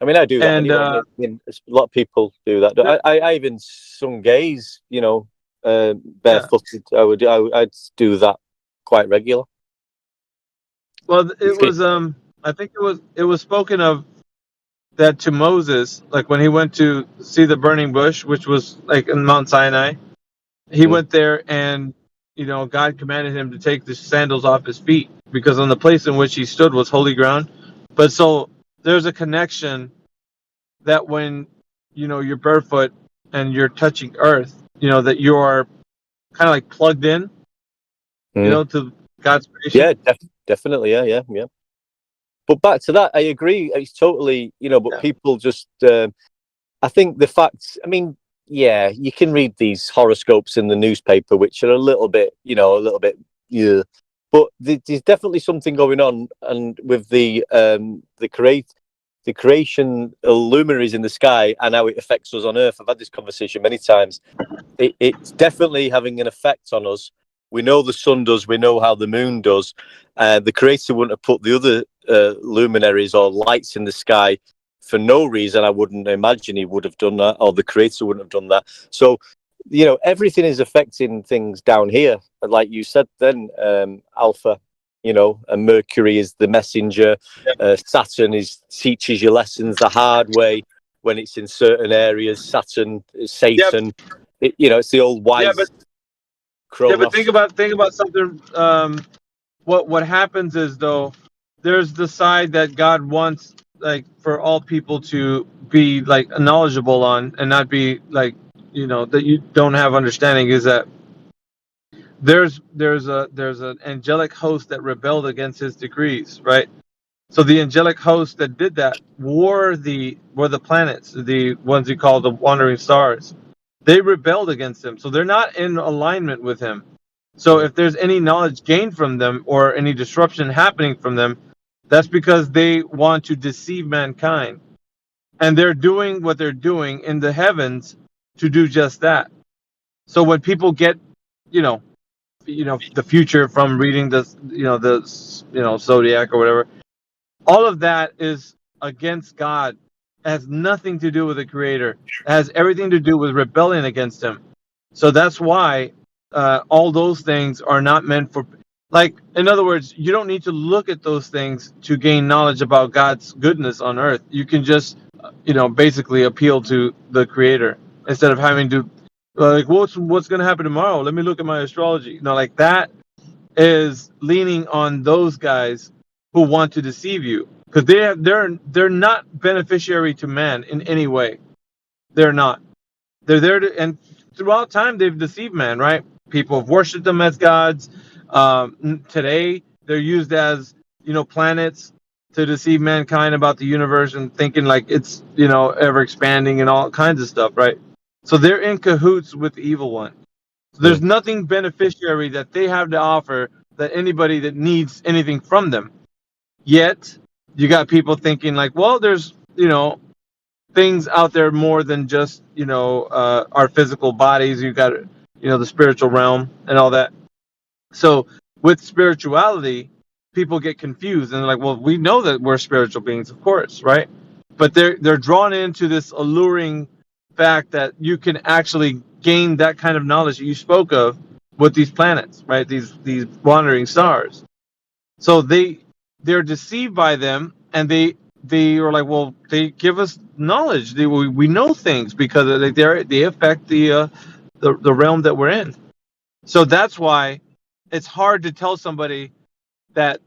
I mean, I do that. And anyway. I mean, a lot of people do that. I even sung gays, barefooted. Yeah. I'd do that quite regular. Well, it was I think it was spoken of that to Moses, like when he went to see the burning bush, which was like in Mount Sinai. He went there and God commanded him to take the sandals off his feet, because on the place in which he stood was holy ground. But so there's a connection that when you're barefoot and you're touching earth, that you are kind of like plugged in, to God's creation. Yeah, definitely. Yeah. But back to that, I agree. It's totally, but people just, I think the facts, I mean, yeah, you can read these horoscopes in the newspaper, which are a little bit, yeah. But there's definitely something going on, and with the creation luminaries in the sky and how it affects us on Earth. I've had this conversation many times. It's definitely having an effect on us. We know the sun does. We know how the moon does. The Creator wouldn't have put the other luminaries or lights in the sky for no reason. I wouldn't imagine he would have done that, or the Creator wouldn't have done that. So, everything is affecting things down here. Like you said then, Alpha, and Mercury is the messenger. Saturn teaches you lessons the hard way when it's in certain areas. Saturn is Satan. Yep. It's the old wise. But think about something. What happens is, though, there's the side that God wants, like, for all people to be like knowledgeable on, and not be like, that you don't have understanding, is that there's an angelic host that rebelled against his decrees, right? So the angelic host that did that were the planets, the ones you call the wandering stars. They rebelled against him, so they're not in alignment with him. So if there's any knowledge gained from them or any disruption happening from them, that's because they want to deceive mankind. And they're doing what they're doing in the heavens to do just that. So when people get, you know, the future from reading the zodiac or whatever, all of that is against God. It has nothing to do with the Creator. It has everything to do with rebelling against Him. So that's why all those things are not meant for. Like, in other words, you don't need to look at those things to gain knowledge about God's goodness on earth. You can just, basically appeal to the Creator instead of having to, like, what's going to happen tomorrow? Let me look at my astrology. Like that is leaning on those guys who want to deceive you, because they're not beneficiary to man in any way. They're not. They're there to, and throughout time they've deceived man, right? People have worshipped them as gods. Today they're used as planets to deceive mankind about the universe and thinking like it's ever expanding and all kinds of stuff, right? So they're in cahoots with the evil one. So there's nothing beneficiary that they have to offer that anybody that needs anything from them. Yet you got people thinking like, well, there's things out there more than just our physical bodies. You got the spiritual realm and all that. So with spirituality, people get confused and they're like, well, we know that we're spiritual beings, of course, right? But they're drawn into this alluring fact that you can actually gain that kind of knowledge that you spoke of with these planets, right? These wandering stars. So they're deceived by them, and they are like, well, they give us knowledge. We know things because they affect the realm that we're in. So that's why it's hard to tell somebody that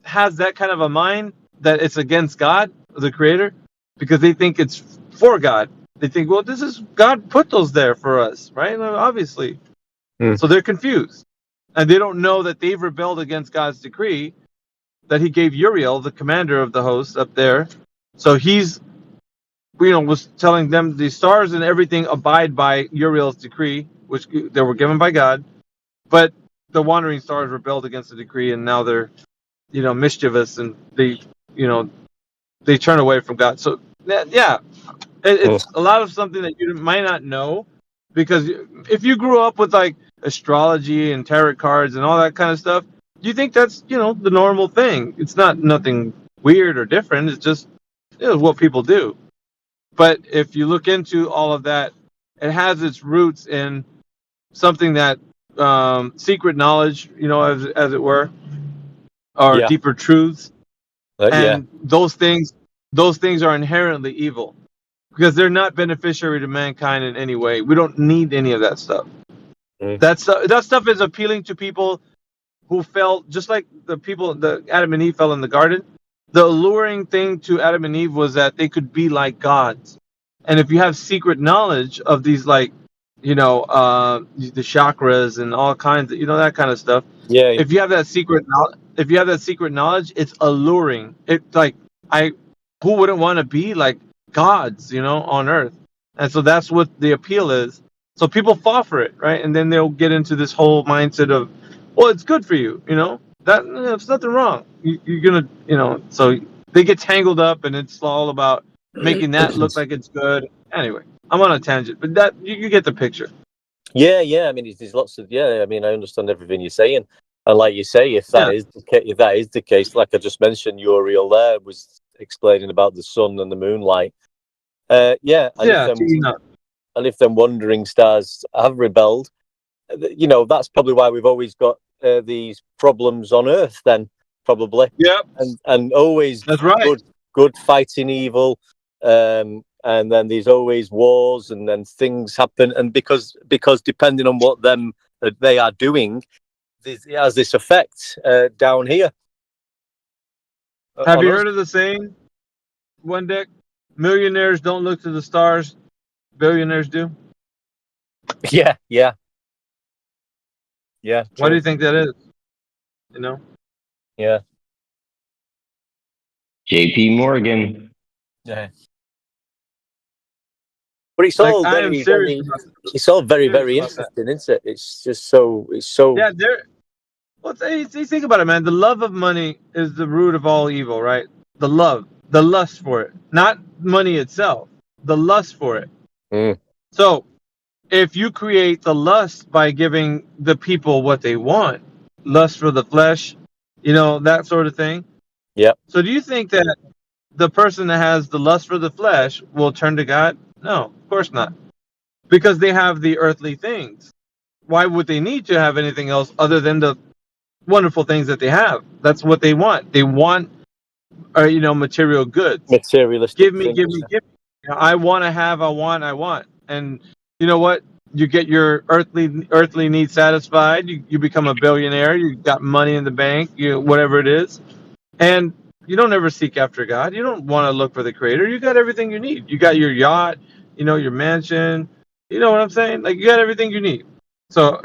has that kind of a mind that it's against God, the Creator, because they think it's for God. They think, well, this is God put those there for us, right? Obviously. So they're confused. And they don't know that they've rebelled against God's decree that He gave Uriel, the commander of the host up there. So he's, was telling them the stars and everything abide by Uriel's decree, which they were given by God. But the wandering stars rebelled against the decree, and now they're, mischievous, and they turn away from God. So, yeah, it's a lot of something that you might not know, because if you grew up with like astrology and tarot cards and all that kind of stuff, you think that's the normal thing. It's not nothing weird or different. It's just what people do. But if you look into all of that, it has its roots in something that secret knowledge, as it were, or deeper truths, and those things are inherently evil because they're not beneficiary to mankind in any way. We don't need any of that stuff. That stuff is appealing to people who felt just like the Adam and Eve fell in the garden. The alluring thing to Adam and Eve was that they could be like gods. And if you have secret knowledge of these, like, the chakras and all kinds of, that kind of stuff. Yeah. If you have that secret knowledge, it's alluring. It's like, who wouldn't want to be like gods, on earth? And so that's what the appeal is. So people fall for it, right? And then they'll get into this whole mindset of, well, it's good for you, that there's nothing wrong. You're gonna, so they get tangled up, and it's all about making that look like it's good. Anyway, I'm on a tangent, but that you get the picture. Yeah. I mean, there's lots of I mean, I understand everything you're saying, and like you say, if that is the case, like I just mentioned, Uriel there was explaining about the sun and the moonlight. And if them wandering stars have rebelled, that's probably why we've always got these problems on Earth. Then probably, and always that's right. Good fighting evil, and then there's always wars, and then things happen, and because depending on what they are doing, it has this effect down here. Have you heard of the saying, One Deck? Millionaires don't look to the stars, billionaires do. Yeah. What do you think that is? Yeah. JP Morgan. Yeah. But it's all it's all very, very interesting, isn't it? It's just so. Yeah, well, you think about it, man. The love of money is the root of all evil, right? The lust for it, not money itself. The lust for it. So if you create the lust by giving the people what they want, lust for the flesh, that sort of thing. Yep. So do you think that the person that has the lust for the flesh will turn to God? No, of course not. Because they have the earthly things. Why would they need to have anything else other than the wonderful things that they have? That's what they want. They want, material goods. Materialistic. Give me. I want to have. I want. And you know what? You get your earthly needs satisfied. You become a billionaire. You got money in the bank. Whatever it is, and you don't ever seek after God. You don't want to look for the Creator. You got everything you need. You got your yacht. Your mansion. You know what I'm saying? Like you got everything you need. So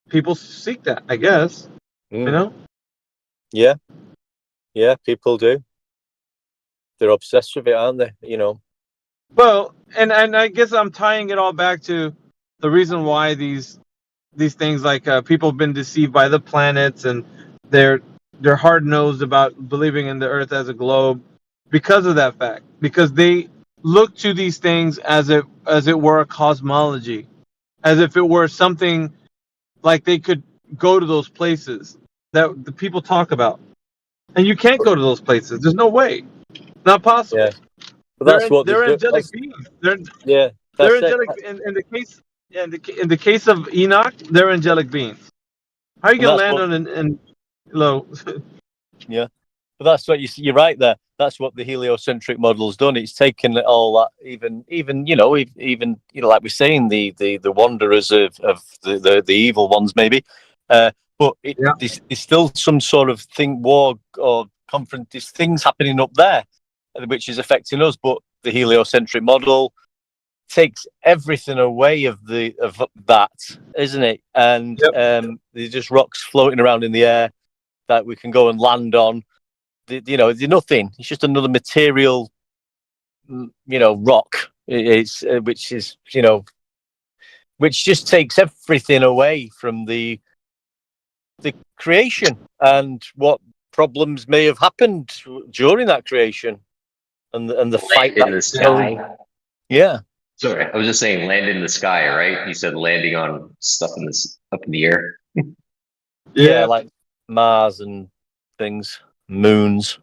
people seek that, I guess. Yeah, people do. They're obsessed with it, aren't they? Well, and I guess I'm tying it all back to the reason why these things, like people have been deceived by the planets, and they're hard nosed about believing in the Earth as a globe because of that fact. Because they look to these things as it were a cosmology, as if it were something like they could go to those places that the people talk about, and you can't go to those places. There's no way, not possible. Yeah. But They're angelic beings. They're angelic. In the case of Enoch, they're angelic beings. How are you going to land on an low? Yeah, but that's what you're right there. That's what the heliocentric model's done. It's taken all that, even like we're saying, the wanderers of the evil ones, maybe. But there's still some sort of war or confront. There's things happening up there, which is affecting us. But the heliocentric model takes everything away of that, isn't it? And there's just rocks floating around in the air that we can go and land on. There's nothing. It's just another material, rock. Which just takes everything away from the creation and what problems may have happened during that creation and the fight in the sky. Yeah. Sorry, I was just saying land in the sky, right? You said landing on stuff up in the air. Yeah, like Mars and things, moons.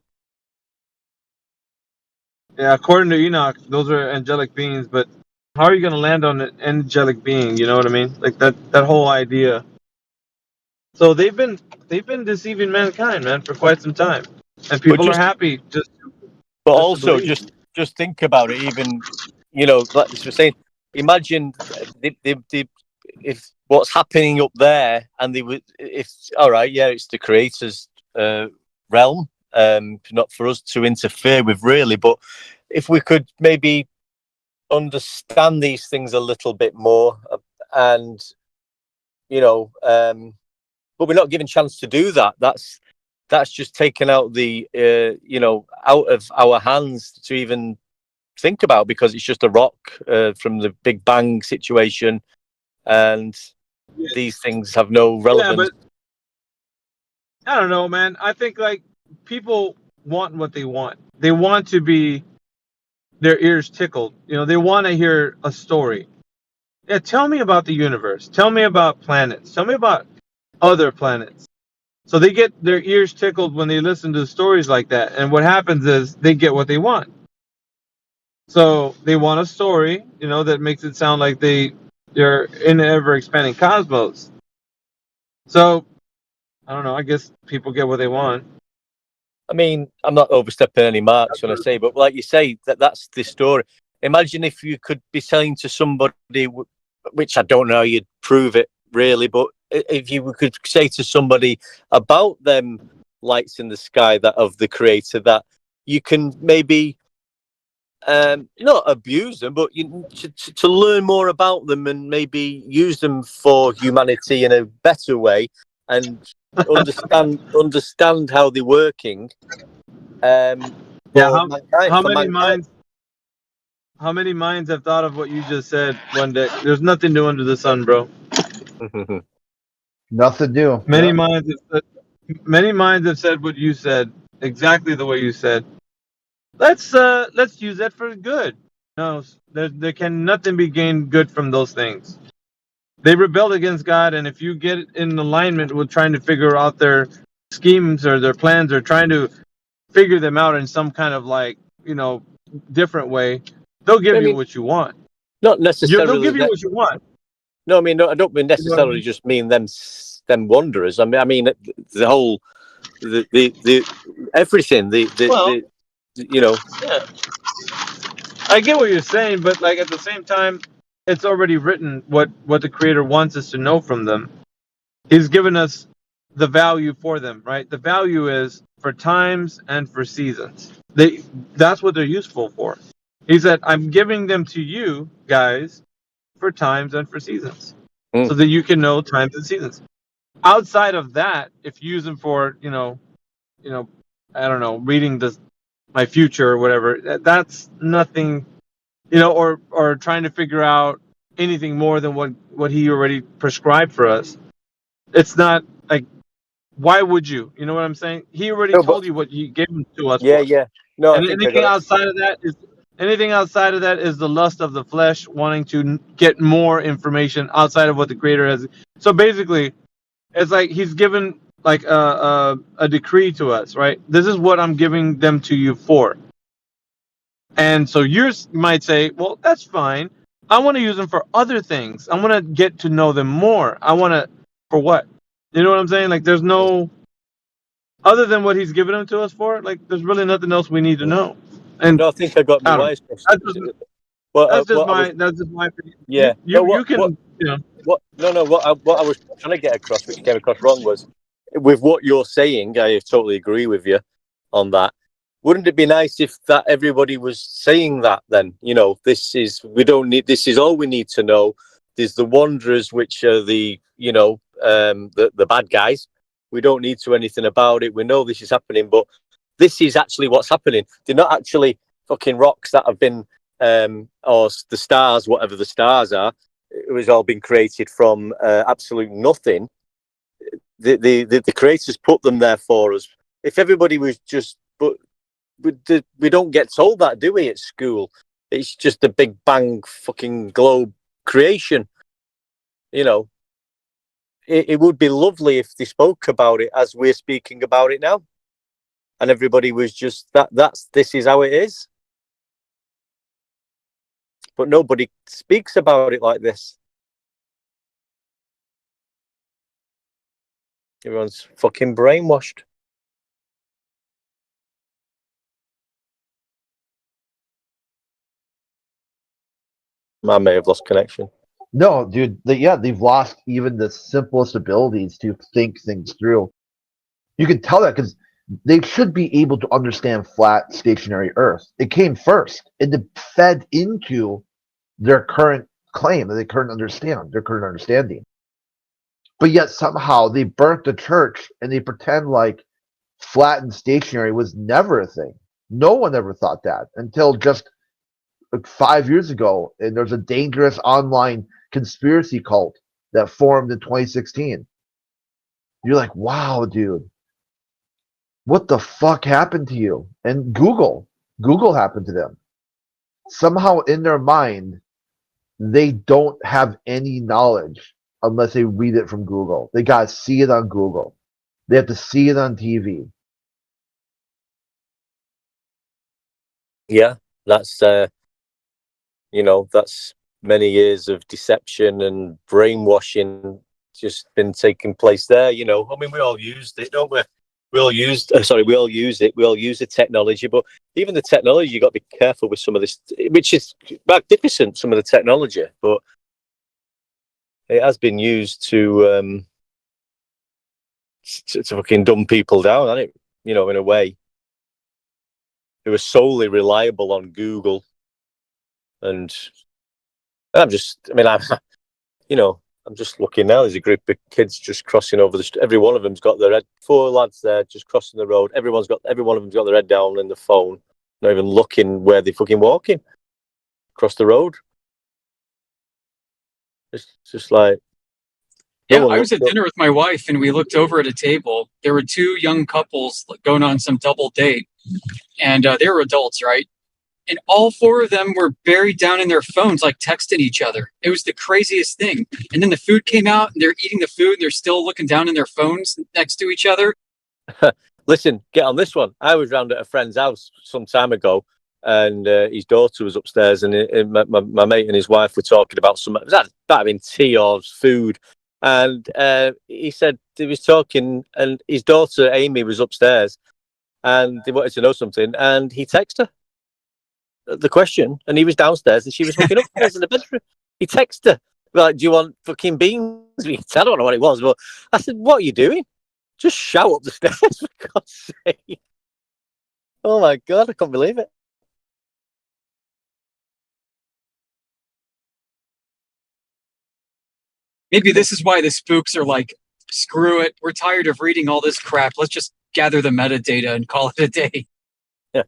Yeah, according to Enoch, those are angelic beings. But how are you going to land on an angelic being? You know what I mean? Like that whole idea. So they've been deceiving mankind, man, for quite some time, and people are happy just. But also, just think about it. Even like we're saying, imagine if what's happening up there, and it's the Creator's realm, not for us to interfere with, really. But if we could maybe understand these things a little bit more, and but we're not given chance to do that. That's just taken out the out of our hands to even think about, because it's just a rock from the Big Bang situation, and these things have no relevance. Yeah, but I don't know, man. I think like people want what they want. They want to be their ears tickled. They want to hear a story. Yeah, tell me about the universe. Tell me about planets. Tell me about other planets. So they get their ears tickled when they listen to stories like that. And what happens is they get what they want. So they want a story, that makes it sound like they're in an ever expanding cosmos. So I don't know. I guess people get what they want. I mean, I'm not overstepping any marks when I say, but like you say, that's the story. Imagine if you could be saying to somebody, which I don't know how you'd prove it really, but if you could say to somebody about them lights in the sky that of the Creator, that you can maybe not abuse them, but to learn more about them and maybe use them for humanity in a better way, and understand how they're working. How many minds have thought of what you just said one day? There's nothing new under the sun, bro. Nothing new. Many minds have said what you said, exactly the way you said. Let's use that for good. No, there can nothing be gained good from those things. They rebelled against God, and if you get in alignment with trying to figure out their schemes or their plans, or trying to figure them out in some kind of different way, they'll give you what you want. Not necessarily. They'll give you what you want. No, I mean, no, I don't mean necessarily just mean them wanderers. I mean the whole, the everything. Yeah. I get what you're saying, but at the same time, it's already written what the Creator wants us to know from them. He's given us the value for them, right? The value is for times and for seasons. That's what they're useful for. He said, I'm giving them to you guys for times and for seasons, so that you can know times and seasons. Outside of that, if you use them for, I don't know, reading my future or whatever, that's nothing, or trying to figure out anything more than what he already prescribed for us. It's not why would you? You know what I'm saying? He already told you what he gave to us. Yeah. No, and anything outside of that is the lust of the flesh, wanting to get more information outside of what the Creator has. So basically, it's like he's given a decree to us, right? This is what I'm giving them to you for. And so you might say, well, that's fine. I want to use them for other things. I want to get to know them more. For what? You know what I'm saying? There's no, other than what he's given them to us for, there's really nothing else we need to know. And no, I think I got my wires crossed. That's just my opinion. Yeah. You can. What I was trying to get across, which came across wrong, was with what you're saying. I totally agree with you on that. Wouldn't it be nice if that everybody was saying that then? This is all we need to know. There's the wanderers, which are the the bad guys. We don't need to anything about it. We know this is happening, but this is actually what's happening. They're not actually fucking rocks that have been or the stars, whatever the stars are. It was all been created from absolute nothing. The creators put them there for us. If everybody was just, but we don't get told that, do we, at school? It's just a big bang fucking globe creation. It would be lovely if they spoke about it as we're speaking about it now, and everybody was just this is how it is. But nobody speaks about it like this. Everyone's fucking brainwashed. I may have lost connection. No, dude. They've lost even the simplest abilities to think things through. You can tell that because they should be able to understand flat, stationary Earth. It came first. It fed into their current claim, their current understanding. But yet somehow they burnt the church and they pretend like flat and stationary was never a thing. No one ever thought that until just 5 years ago. And there's a dangerous online conspiracy cult that formed in 2016. You're like, wow, dude, what the fuck happened to you? And Google happened to them. Somehow in their mind, they don't have any knowledge unless they read it from Google. They got to see it on Google. They have to see it on TV. Yeah, that's that's many years of deception and brainwashing just been taking place there. I mean, we all used it, don't we? We all use it. We all use the technology, but even the technology, you got to be careful with some of this, which is magnificent. Some of the technology, but it has been used to fucking dumb people down, hasn't it? In a way. It was solely reliable on Google, and I'm just looking now. There's a group of kids just crossing over the street. Every one of them's got their head. 4 lads there just crossing the road. Every one of them's got their head down in the phone, not even looking where they're fucking walking across the road. It's just like. Yeah, I was at dinner with my wife, and we looked over at a table. There were 2 young couples going on some double date, and they were adults, right? and all four of them were buried down in their phones, like texting each other. It was the craziest thing. And then the food came out, and they're eating the food, and they're still looking down in their phones next to each other. Listen, get on this one. I was round at a friend's house some time ago, and his daughter was upstairs, and my mate and his wife were talking about something. It was having tea or food, and he said he was talking, and his daughter Amy was upstairs, and they wanted to know something, and he texted her the question, and he was downstairs, and she was looking upstairs in the bedroom. He texted her, like, "Do you want fucking beans?" I don't know what it was, but I said, "What are you doing? Just shout up the stairs, for God's sake." Oh my God, I can't believe it. Maybe this is why the spooks are like, screw it, we're tired of reading all this crap. Let's just gather the metadata and call it a day. Yeah.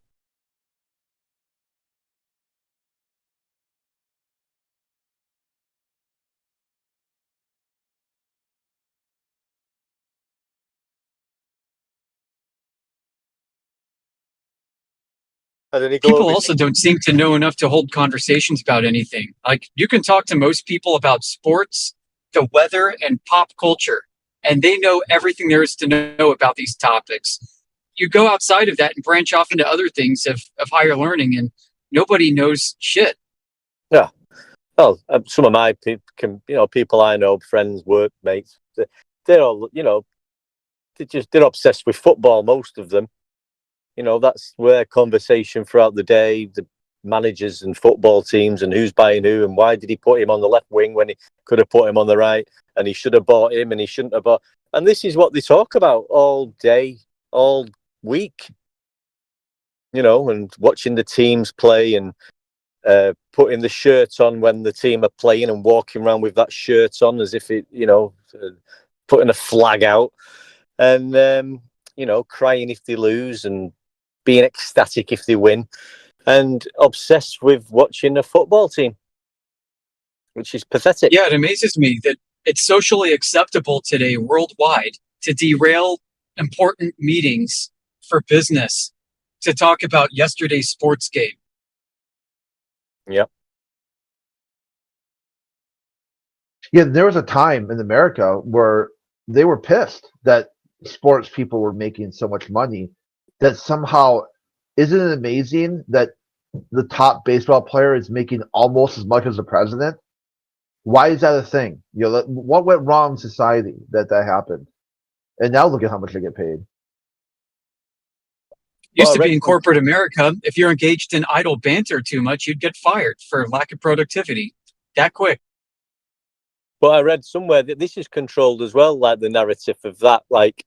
People also don't seem to know enough to hold conversations about anything. Like, you can talk to most people about sports, the weather, and pop culture, and they know everything there is to know about these topics. You go outside of that and branch off into other things of higher learning, and nobody knows shit. Yeah. Well, some of my people I know, friends, workmates, they're all, they're obsessed with football, most of them. That's where conversation throughout the day, the managers and football teams and who's buying who and why did he put him on the left wing when he could have put him on the right, and he should have bought him and he shouldn't have bought. And this is what they talk about all day, all week, and watching the teams play and putting the shirt on when the team are playing and walking around with that shirt on as if it, putting a flag out and, crying if they lose and being ecstatic if they win, and obsessed with watching a football team, which is pathetic. Yeah, it amazes me that it's socially acceptable today worldwide to derail important meetings for business to talk about yesterday's sports game. Yep. Yeah, there was a time in America where they were pissed that sports people were making so much money that somehow, isn't it amazing that the top baseball player is making almost as much as the president? Why is that a thing? What went wrong in society that happened? And now look at how much they get paid. Used to be in corporate America, if you're engaged in idle banter too much, you'd get fired for lack of productivity. That quick. But I read somewhere that this is controlled as well, like the narrative of that, like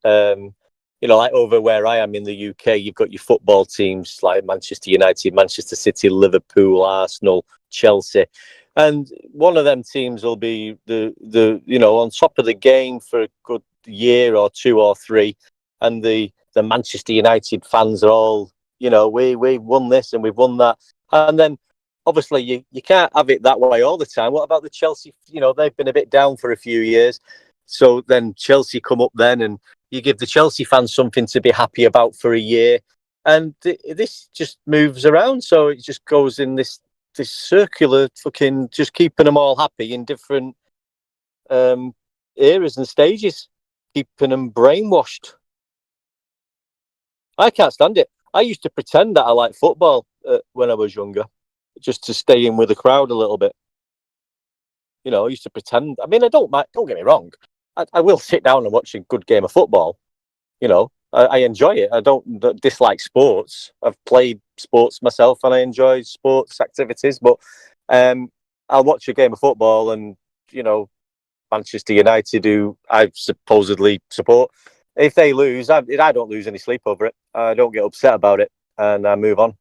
over where I am in the UK, you've got your football teams like Manchester United, Manchester City, Liverpool, Arsenal, Chelsea, and one of them teams will be the on top of the game for a good year or two or three, and the Manchester United fans are all, we've won this and we've won that, and then obviously you can't have it that way all the time. What about the Chelsea? They've been a bit down for a few years, so then Chelsea come up then, and you give the Chelsea fans something to be happy about for a year, and this just moves around. So it just goes in this circular fucking, just keeping them all happy in different eras and stages, keeping them brainwashed. I can't stand it. I used to pretend that I liked football when I was younger, just to stay in with the crowd a little bit. I used to pretend. I mean, I don't get me wrong. I will sit down and watch a good game of football. I enjoy it. I don't dislike sports. I've played sports myself and I enjoy sports activities, but I'll watch a game of football and, Manchester United, who I supposedly support, if they lose, I don't lose any sleep over it. I don't get upset about it and I move on.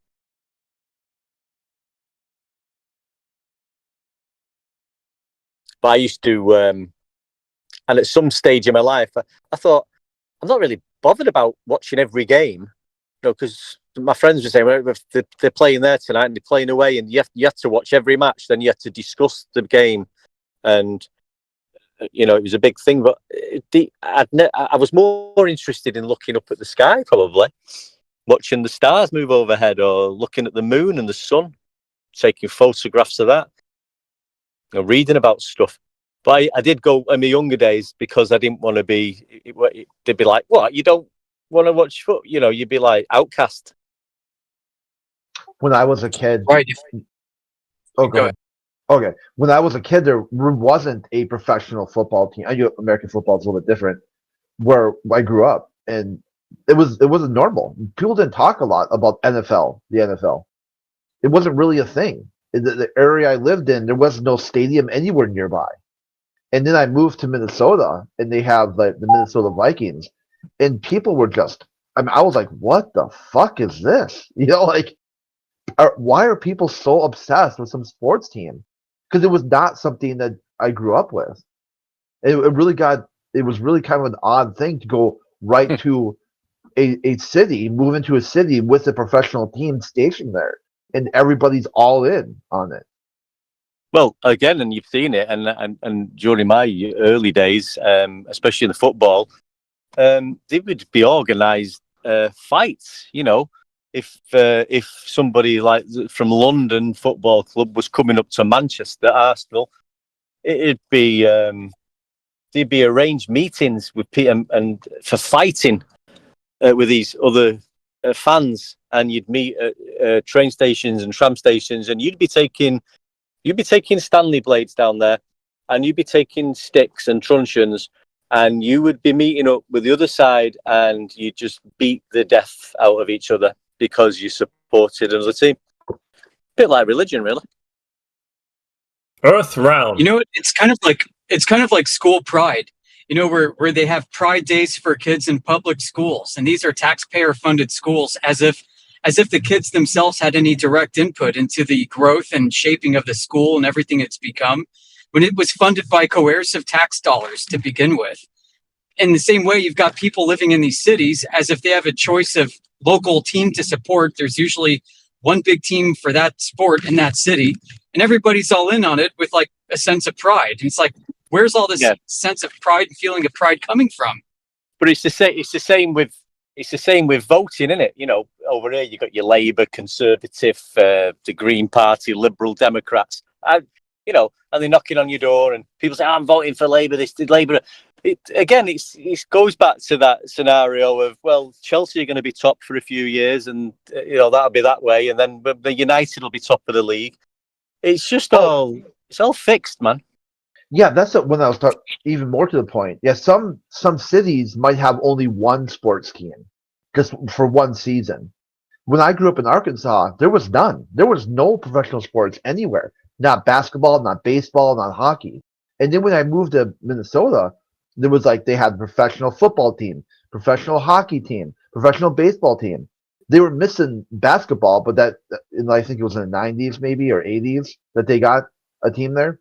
But I used to, and at some stage in my life, I thought, I'm not really bothered about watching every game, because my friends were saying, well, if they're playing there tonight and they're playing away, and you have to watch every match, then you have to discuss the game, and it was a big thing. But I was more interested in looking up at the sky, probably, watching the stars move overhead or looking at the moon and the sun, taking photographs of that, reading about stuff. But I did go in my younger days because I didn't want to be. They'd be like, "What? You don't want to watch foot?" You'd be like outcast. When I was a kid, Right. oh, go ahead. Okay, when I was a kid, there wasn't a professional football team. I knew American football is a little bit different. Where I grew up, and it wasn't normal. People didn't talk a lot about the NFL. It wasn't really a thing. The area I lived in, there was no stadium anywhere nearby. And then I moved to Minnesota, and they have like the Minnesota Vikings, and people were just. I was like, "What the fuck is this?" Why are people so obsessed with some sports team? Because it was not something that I grew up with. It was really kind of an odd thing to go right to a city, move into a city with a professional team stationed there, and everybody's all in on it. Well, again, and you've seen it, and during my early days, especially in the football, they would be organised fights. If somebody like from London Football Club was coming up to Manchester, Arsenal, it'd be there'd be arranged meetings with Peter and for fighting with these other fans, and you'd meet at train stations and tram stations, and you'd be taking Stanley blades down there, and you'd be taking sticks and truncheons, and you would be meeting up with the other side, and you just beat the death out of each other because you supported another team. Bit like religion, really. Earth round. It's kind of like school pride. Where they have pride days for kids in public schools, and these are taxpayer funded schools, as if the kids themselves had any direct input into the growth and shaping of the school and everything it's become, when it was funded by coercive tax dollars to begin with. In the same way, you've got people living in these cities as if they have a choice of local team to support. There's usually one big team for that sport in that city, and everybody's all in on it with like a sense of pride. And it's like, where's all this sense of pride and feeling of pride coming from? But it's the same with voting, isn't it? Over here you got your Labour, Conservative, the Green Party, Liberal Democrats, and they're knocking on your door, and people say, "I'm voting for Labour." This Labour. It goes back to that scenario of, well, Chelsea are going to be top for a few years, and that'll be that way, and then the United will be top of the league. It's just it's all fixed, man. Yeah, that's when I was talking even more to the point. Yeah, some cities might have only one sports team just for one season. When I grew up in Arkansas, there was none. There was no professional sports anywhere. Not basketball, not baseball, not hockey. And then when I moved to Minnesota, there was they had a professional football team, professional hockey team, professional baseball team. They were missing basketball, but I think it was in the 90s maybe or 80s that they got a team there.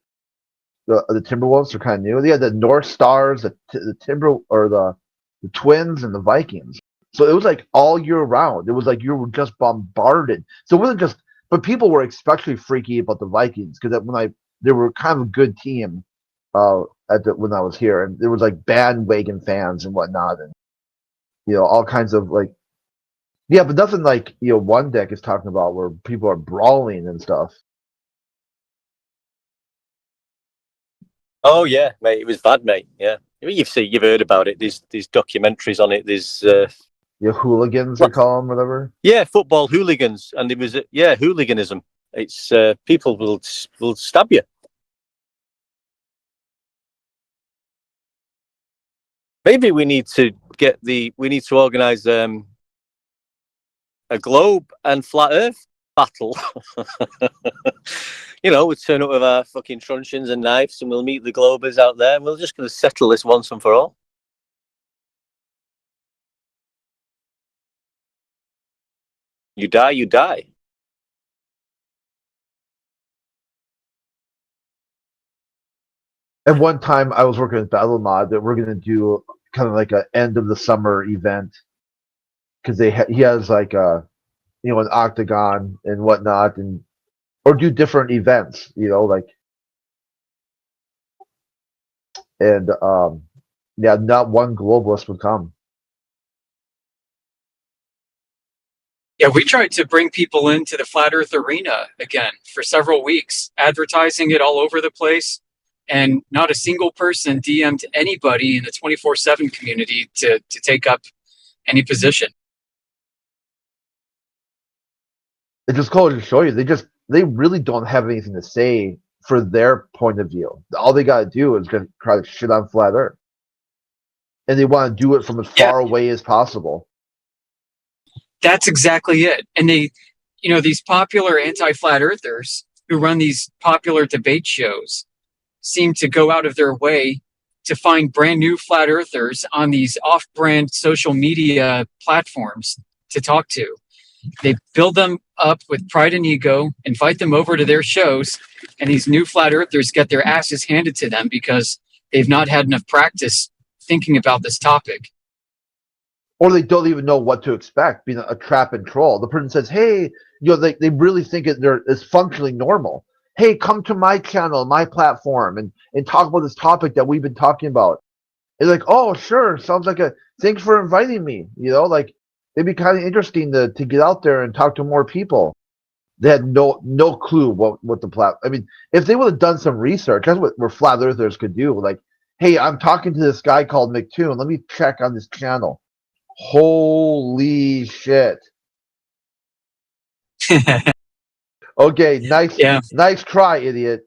The Timberwolves are kind of new. They had the North Stars, the Twins, and the Vikings. So it was all year round. It was you were just bombarded. So it wasn't just, but people were especially freaky about the Vikings because they were kind of a good team when I was here, and there was bandwagon fans and whatnot, and all kinds of yeah, but nothing One Deck is talking about where people are brawling and stuff. Oh yeah, mate, it was bad, mate. Yeah, you've heard about it. There's documentaries on it. There's hooligans, they call them, whatever. Yeah, football hooligans, and it was hooliganism. It's people will stab you. Maybe we need to organise a globe and flat Earth battle. We'll turn up with our fucking truncheons and knives, and we'll meet the Globers out there, and we're just going to settle this once and for all. You die, you die. At one time, I was working with BattleMod that we're going to do kind of an end of the summer event because he has an octagon and whatnot, or do different events, and not one globalist would come. Yeah, we tried to bring people into the Flat Earth arena again for several weeks, advertising it all over the place, and not a single person DM'd anybody in the 24/7 community to take up any position. It just goes to show you they really don't have anything to say for their point of view. All they got to do is gonna try to shit on flat Earth, and they want to do it from as far away as possible. That's exactly it. And they, these popular anti-flat earthers who run these popular debate shows seem to go out of their way to find brand new flat earthers on these off-brand social media platforms to talk to. They build them up with pride and ego, invite them over to their shows, and these new flat earthers get their asses handed to them because they've not had enough practice thinking about this topic. Or they don't even know what to expect, being a trap and troll. The person says, hey, they really think it's functionally normal. Hey, come to my channel, my platform, and talk about this topic that we've been talking about. It's like, oh, sure, sounds like thanks for inviting me. It'd be kind of interesting to get out there and talk to more people. They had no clue what the platform. I mean, if they would have done some research, that's what flat earthers could do. Like, hey, I'm talking to this guy called McToon. Let me check on this channel. Holy shit. Okay, nice try, idiot.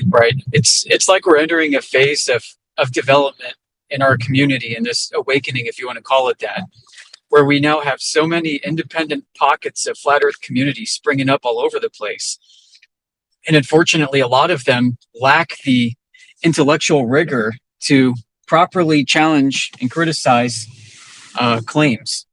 Right. It's like we're entering a phase of development in our community, in this awakening, if you want to call it that, where we now have so many independent pockets of flat earth community springing up all over the place. And unfortunately, a lot of them lack the intellectual rigor to properly challenge and criticize claims.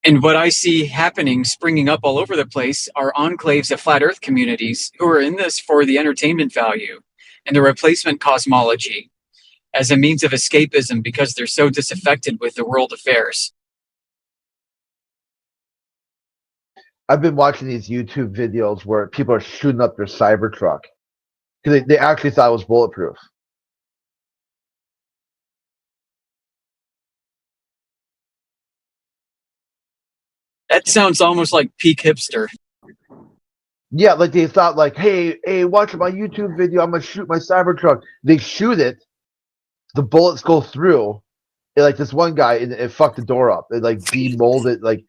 And what I see happening, springing up all over the place, are enclaves of flat earth communities who are in this for the entertainment value and the replacement cosmology as a means of escapism because they're so disaffected with the world affairs. I've been watching these YouTube videos where people are shooting up their Cybertruck because they actually thought it was bulletproof. That sounds almost like peak hipster. Yeah, like they thought, like, hey, watch my YouTube video. I'm gonna shoot my Cybertruck. They shoot it, the bullets go through. And, like this one guy, it fucked the door up. It like demolded, like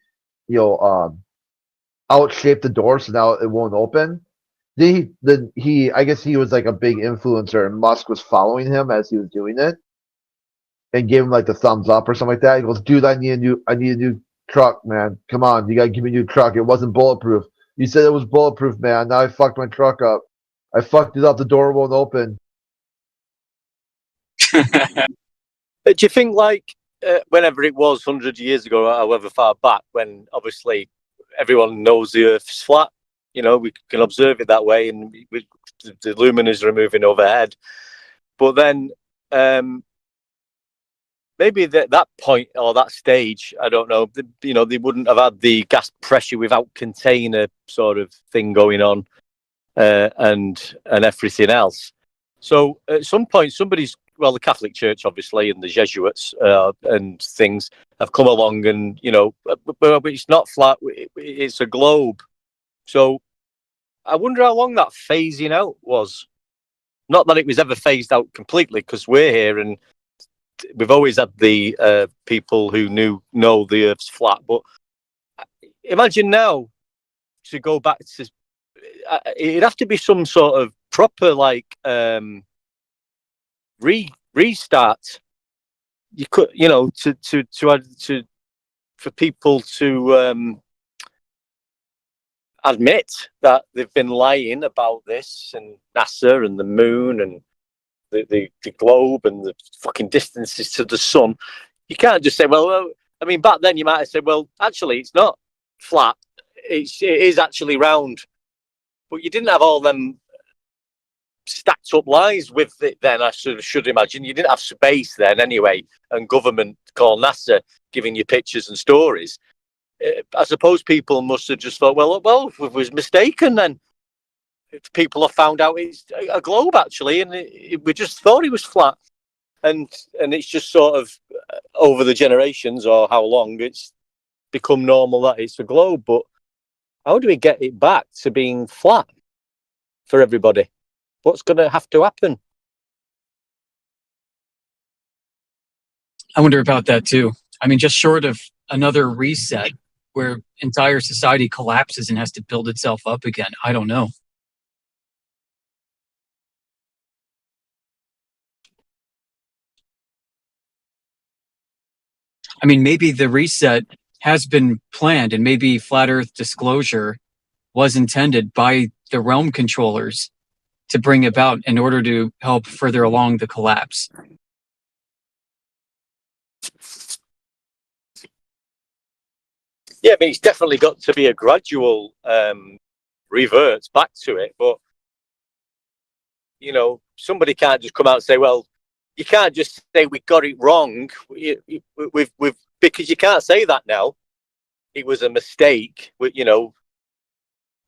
out-shaped the door, so now it won't open. Then I guess he was like a big influencer, and Musk was following him as he was doing it, and gave him like the thumbs up or something like that. He goes, "Dude, I need a new truck, man. Come on, you gotta give me a new truck. It wasn't bulletproof. You said it was bulletproof, man. Now I fucked my truck up. I fucked it up. The door won't open." Do you think, like, whenever it was 100 years ago, however far back, when obviously everyone knows the Earth's flat, we can observe it that way, and the luminaries are moving overhead. But then maybe at that point or that stage, I don't know, they wouldn't have had the gas pressure without container sort of thing going on and everything else. So at some point, the Catholic Church, obviously, and the Jesuits and things have come along and, but it's not flat, it's a globe. So I wonder how long that phasing out was. Not that it was ever phased out completely, because we're here and we've always had the people who know the Earth's flat. But imagine now to go back to, it'd have to be some sort of proper restart. You could, for people to admit that they've been lying about this and NASA and the moon and the globe and the fucking distances to the sun. You can't just say, well, I mean, back then you might have said, well, actually, it's not flat. It is actually round. But you didn't have all them stacked up lies with it then, I should imagine. You didn't have space then anyway, and government called NASA giving you pictures and stories. I suppose people must have just thought, well, we was mistaken then. people have found out it's a globe actually, and we just thought it was flat, and it's just sort of over the generations or how long it's become normal that it's a globe. But how do we get it back to being flat for everybody? What's going to have to happen? I wonder about that too. I mean, just short of another reset where entire society collapses and has to build itself up again, I don't know. I mean, maybe the reset has been planned, and maybe flat Earth disclosure was intended by the realm controllers to bring about in order to help further along the collapse. Yeah, I mean, it's definitely got to be a gradual revert back to it. But, you know, somebody can't just come out and say, well, you can't just say we got it wrong. We've because you can't say that now. It was a mistake, you know,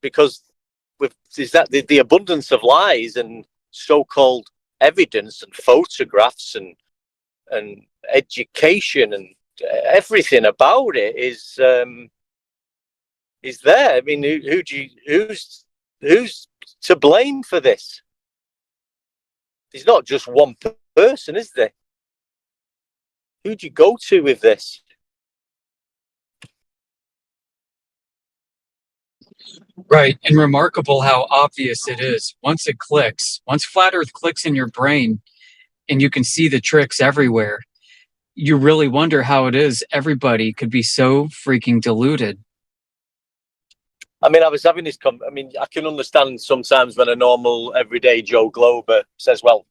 because is that the abundance of lies and so-called evidence and photographs and education and everything about it is there. I mean, who's to blame for this? There's not just one person, is there? Who do you go to with this? Right, and remarkable how obvious it is. Once it clicks, once flat Earth clicks in your brain, and you can see the tricks everywhere, you really wonder how it is everybody could be so freaking deluded. I mean, I was having this. I mean, I can understand sometimes when a normal, everyday Joe Glober says, "Well,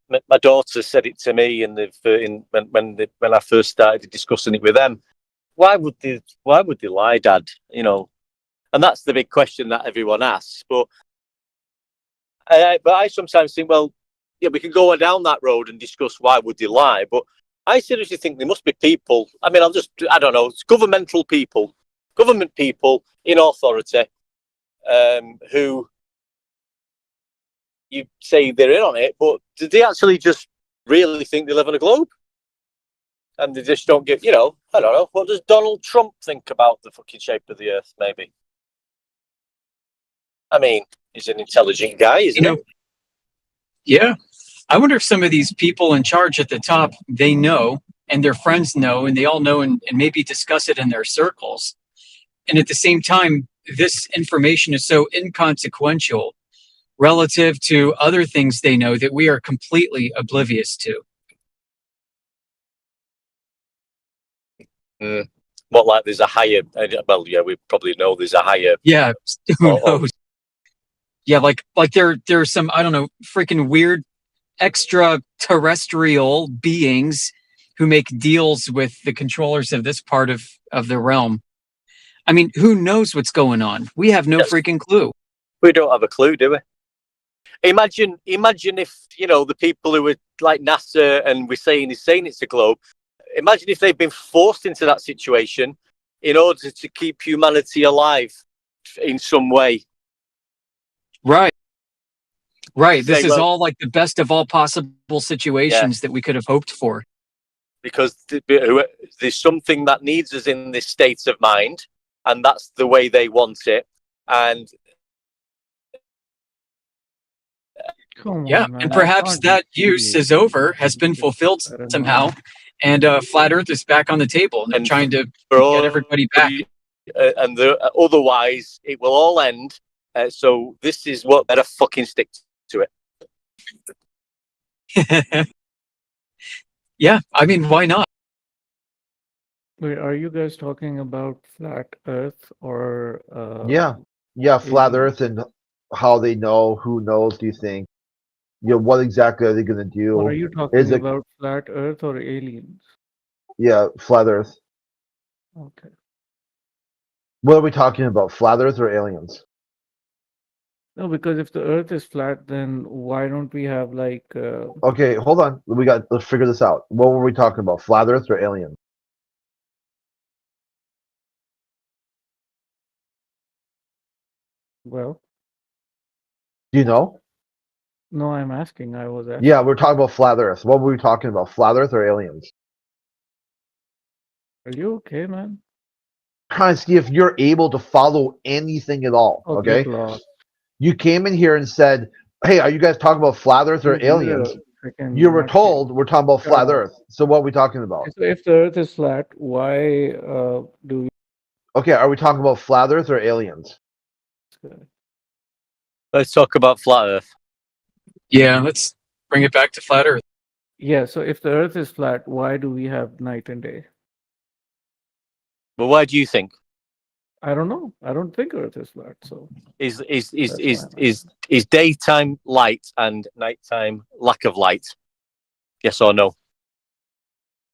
my daughter said it to me," and when I first started discussing it with them, why would they lie, Dad? You know, and that's the big question that everyone asks. But I sometimes think, well, yeah, we can go down that road and discuss why would they lie, but I seriously think there must be people. I mean, I don't know, it's government people in authority who you say they're in on it, but do they actually just really think they live on a globe? And they just don't give, you know, I don't know. What does Donald Trump think about the fucking shape of the earth, maybe? I mean, he's an intelligent guy, isn't he? Yeah. I wonder if some of these people in charge at the top, they know, and their friends know, and they all know, and maybe discuss it in their circles. And at the same time, this information is so inconsequential relative to other things they know that we are completely oblivious to. What, like there's a higher, well, yeah, we probably know there's a higher. Yeah, who knows? Yeah, like there's some, I don't know, freaking weird extraterrestrial beings who make deals with the controllers of this part of the realm. I mean, who knows what's going on? We have no freaking clue. We don't have a clue, do we? Imagine if, you know, the people who are like NASA and we're saying it's a globe. Imagine if they've been forced into that situation in order to keep humanity alive in some way. Right. This is all like the best of all possible situations that we could have hoped for. Because there's something that needs us in this state of mind, and that's the way they want it. And and perhaps that use is over, has been fulfilled somehow, and flat Earth is back on the table, and they're trying to get everybody back. And otherwise, it will all end. So this is what better fucking stick to it. Yeah, I mean, why not? Wait, are you guys talking about flat Earth or? Yeah, flat Earth and how they know, who knows? Do you think? You know, what exactly are they going to do? Are you talking about flat Earth or aliens? Yeah, flat Earth. Okay. What are we talking about? Flat Earth or aliens? No, because if the Earth is flat, then why don't we have like? Okay, hold on. Let's figure this out. What were we talking about? Flat Earth or aliens? Well, Do you know? No, I'm asking. I was asking. Yeah, we're talking about flat Earth. What were we talking about? Flat Earth or aliens? Are you okay, man? Trying to see if you're able to follow anything at all. Oh, Okay. good lord. You came in here and said, "Hey, are you guys talking about flat Earth or Dude, you're aliens?" a freaking You were nutcase. told we're talking about Shut flat up. Earth. So what are we talking about? So if the Earth is flat, why do we? Okay, are we talking about flat Earth or aliens? Let's talk about flat Earth. Yeah, let's bring it back to flat Earth. Yeah. So if the Earth is flat, why do we have night and day? But why do you think? I don't know. I don't think Earth is flat. So Is That's is daytime light and nighttime lack of light? Yes or no?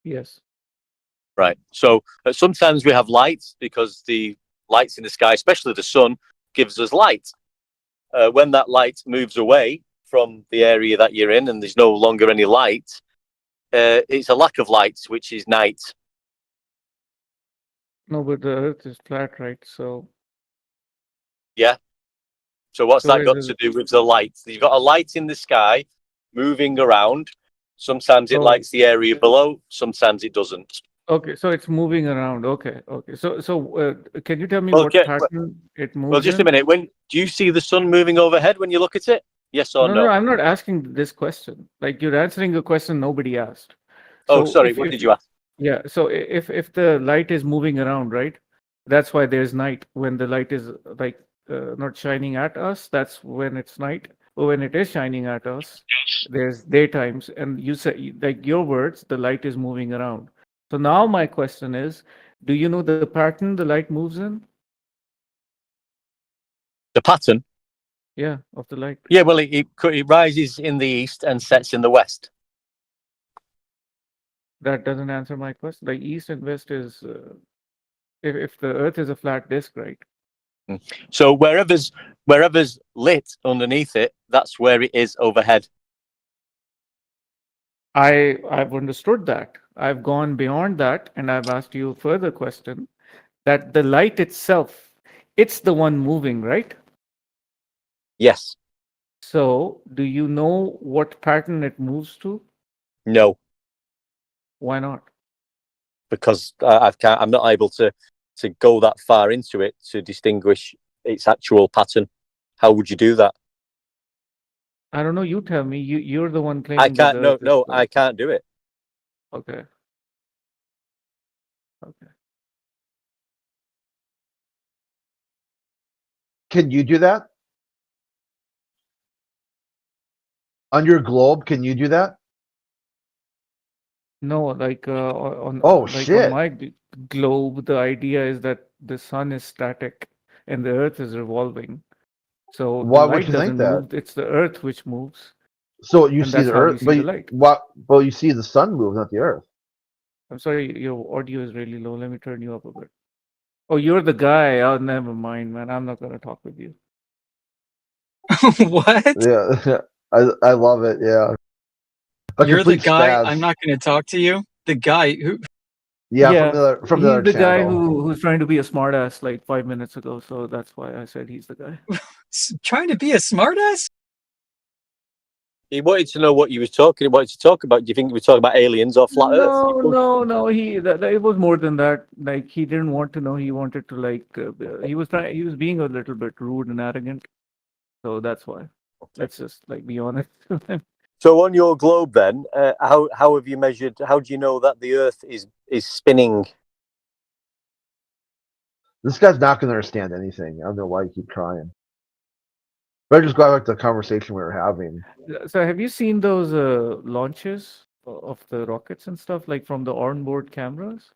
yes. Right. So sometimes we have light because the lights in the sky, especially the sun, gives us light. When that light moves away from the area that you're in and there's no longer any light, it's a lack of light, which is night. No, but the Earth is flat, right? So Yeah. So what's So that is got it- to do with the light? You've got a light in the sky moving around. Sometimes it Oh. lights the area below, sometimes it doesn't. okay, so it's moving around. Okay. So can you tell me Well, what okay, pattern it moves Well, just a in? minute. When do you see the sun moving overhead when you look at it? Yes or No, no? no, I'm not asking this question. Like you're answering a question nobody asked. Oh, So sorry. if- What if- did you ask? Yeah. So if the light is moving around, right? That's why there's night. When the light is like not shining at us, that's when it's night. But when it is shining at us, there's daytimes. And you say, like your words, the light is moving around. So now my question is, do you know the pattern the light moves in? The pattern? Yeah, of the light. Yeah, well, it rises in the east and sets in the west. That doesn't answer my question. Like east and west is, if the Earth is a flat disk, right? So wherever's lit underneath it, that's where it is overhead. I've understood that. I've gone beyond that, and I've asked you a further question. That the light itself, it's the one moving, right? Yes. So, do you know what pattern it moves to? No, Why not? because I'm not able to go that far into it to distinguish its actual pattern. How would you do that? I don't know. You tell me. You're the one claiming. I can't. No, I can't do it. Okay. Okay. Can you do that? On your globe, can you do that? No, like on Oh, like shit. on my globe, the idea is that the sun is static and the Earth is revolving. So Why the would light you think doesn't that? move; it's the Earth which moves. So you And see that's the how we Earth, see but the you, light. well, you see the sun move, not the Earth. I'm sorry, your audio is really low. Let me turn you up a bit. Oh, you're the guy. Oh, never mind, man. I'm not gonna talk with you. What? Yeah, I love it. Yeah, a You're the complete guy. spaz. I'm not going to talk to you. The guy who. Yeah, from the he's other the guy channel. who's trying to be a smartass like 5 minutes ago. So that's why I said he's the guy. Trying to be a smartass? He wanted to know what you were talking. He wanted to talk about. Do you think we were talking about aliens or flat Earth? No. It was more than that. Like he didn't want to know. He wanted to like. He was trying. He was being a little bit rude and arrogant. So that's why. Let's just like be honest. So on your globe, then, how have you measured? How do you know that the Earth is spinning? This guy's not going to understand anything. I don't know why you keep trying. But I just got back to the conversation we were having. So have you seen those launches of the rockets and stuff like from the onboard cameras?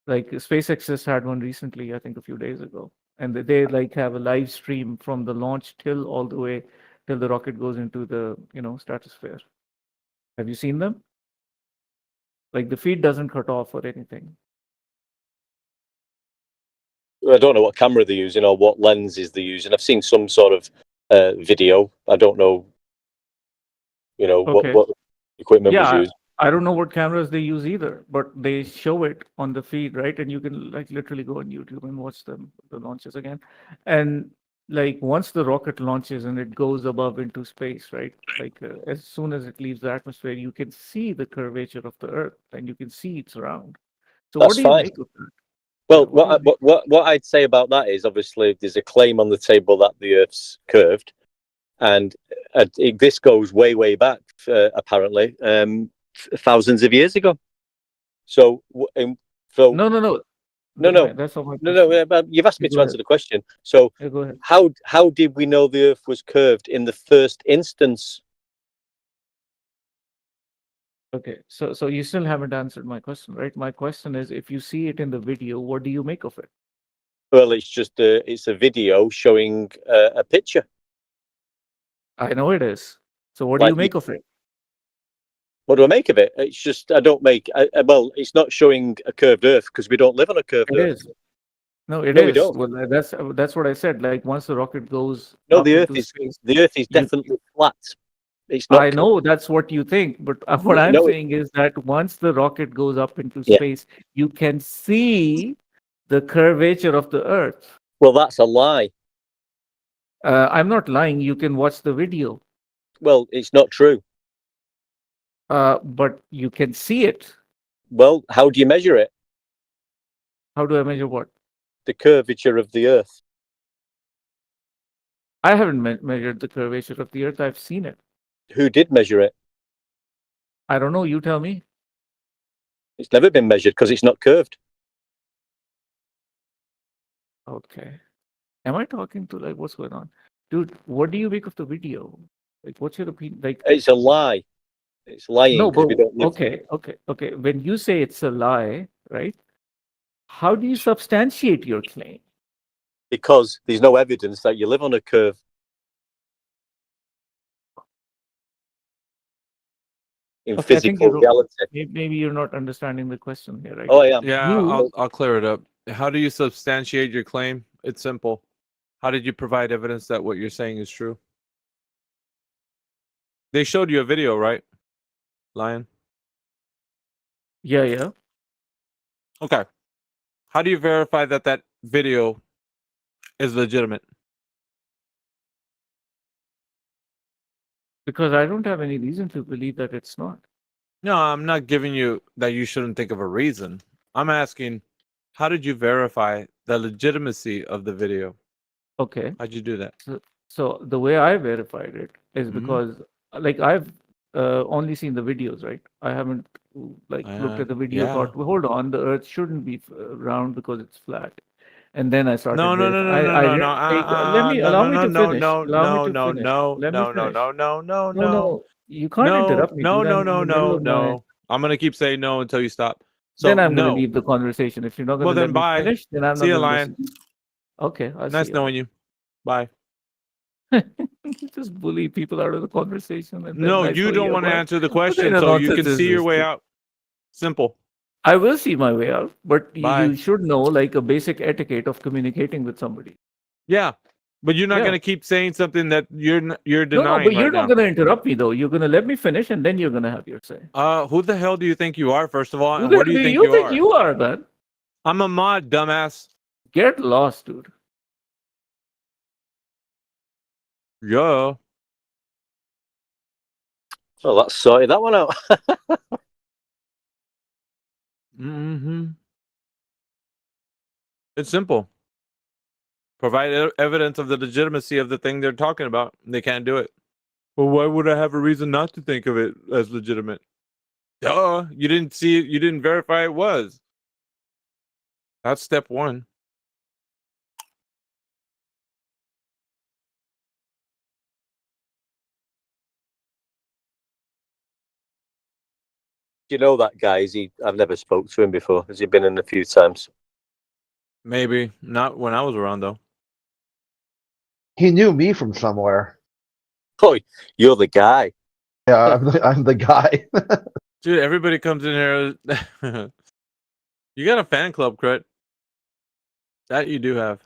Like SpaceX just had one recently, I think a few days ago, and they like have a live stream from the launch till all the way till the rocket goes into the stratosphere. Have you seen them? Like the feed doesn't cut off or anything. I don't know what camera they're using or what lenses they're using. I've seen some sort of video. I don't know, Okay. what equipment was Yeah, used. I don't know what cameras they use either, but they show it on the feed, right? And you can like literally go on YouTube and watch the launches again. And like once the rocket launches and it goes above into space, right? Like as soon as it leaves the atmosphere, you can see the curvature of the Earth and you can see its round. So what That's do you fine. make of that? Well, What do you what I'd say about that is obviously there's a claim on the table that the Earth's curved, and this goes way back, apparently, thousands of years ago. So, so No. no, That's not my but you've asked me Go to answer ahead. the question. So, Yeah, go ahead. how did we know the Earth was curved in the first instance? Okay, so you still haven't answered my question, right? My question is, if you see it in the video, what do you make of it? Well, it's just it's a video showing a picture. I know it is. So what do you make of it? What do I make of it? It's just I don't make. Well, it's not showing a curved Earth because we don't live on a curved It Earth. is. No, it No, is. we don't. Well, that's what I said. Like once the rocket goes No, up the Earth into is space, definitely flat. It's not. I know that's what you think, but what I'm No, saying is that once the rocket goes up into Yeah. space, you can see the curvature of the Earth. Well, that's a lie. I'm not lying. You can watch the video, Well, it's not true. but you can see it. Well, how do you measure it? How do I measure what? The curvature of the Earth. I haven't measured the curvature of the Earth. I've seen it. Who did measure it? I don't know. You tell me. It's never been measured because it's not curved. Okay. Am I talking to like what's going on? Dude, what do you make of the video? Like what's your opinion? Like It's a lie. It's lying. no, 'cause but we don't live. okay. When you say it's a lie, right? How do you substantiate your claim? Because there's no evidence that you live on a curve. In Okay, I think physical reality. maybe you're not understanding the question here, right? Oh, I am. Yeah, I'll clear it up. How do you substantiate your claim? It's simple. How did you provide evidence that what you're saying is true? They showed you a video, right, Lion? Yeah. Okay. How do you verify that that video is legitimate? Because I don't have any reason to believe that it's not. No, I'm not giving you that you shouldn't think of a reason. I'm asking, how did you verify the legitimacy of the video? Okay. How'd you do that? So the way I verified it is Mhm. because like I've only seen the videos, right? I haven't like looked at the video. yeah. Thought, well, hold on, the Earth shouldn't be round because it's flat. And then I started. No. Let me allow me to finish. Allow me to finish. Let me finish. No. You can't interrupt me. dude. I'm in the middle of my- No. I'm gonna keep saying no until you stop. So Then I'm no. gonna leave the conversation. If you're not gonna Well, let then me bye. finish, then I'm See not you, gonna Lion. listen. Okay, I'll Nice see you. knowing you. Bye. Just bully people out of the conversation. And then No, nice you knowing don't want to Bye. answer the What question, kind of so you nonsense can is see your this, way dude? out. Simple. I will see my way out, but Bye. you should know like a basic etiquette of communicating with somebody. Yeah, but you're not Yeah. gonna keep saying something that you're No, denying but you're right not now. gonna interrupt me though. You're gonna let me finish, and then you're gonna have your say. Who the hell do you think you are, first of all, Who and the what do hell you think you you think are? you are, man? I'm a mod, dumbass. Get lost, dude. Yeah. Oh, that's sorted that one out. Mm-hmm. It's simple. Provide evidence of the legitimacy of the thing they're talking about. They can't do it. Well, why would I have a reason not to think of it as legitimate? Duh. You didn't see it. You didn't verify it was. That's step one. Do you know that guy? I've never spoke to him before. Has he been in a few times? Maybe. Not when I was around, though. He knew me from somewhere. Oh, you're the guy. Yeah, I'm the guy. Dude, everybody comes in here. You got a fan club, Crit. That you do have.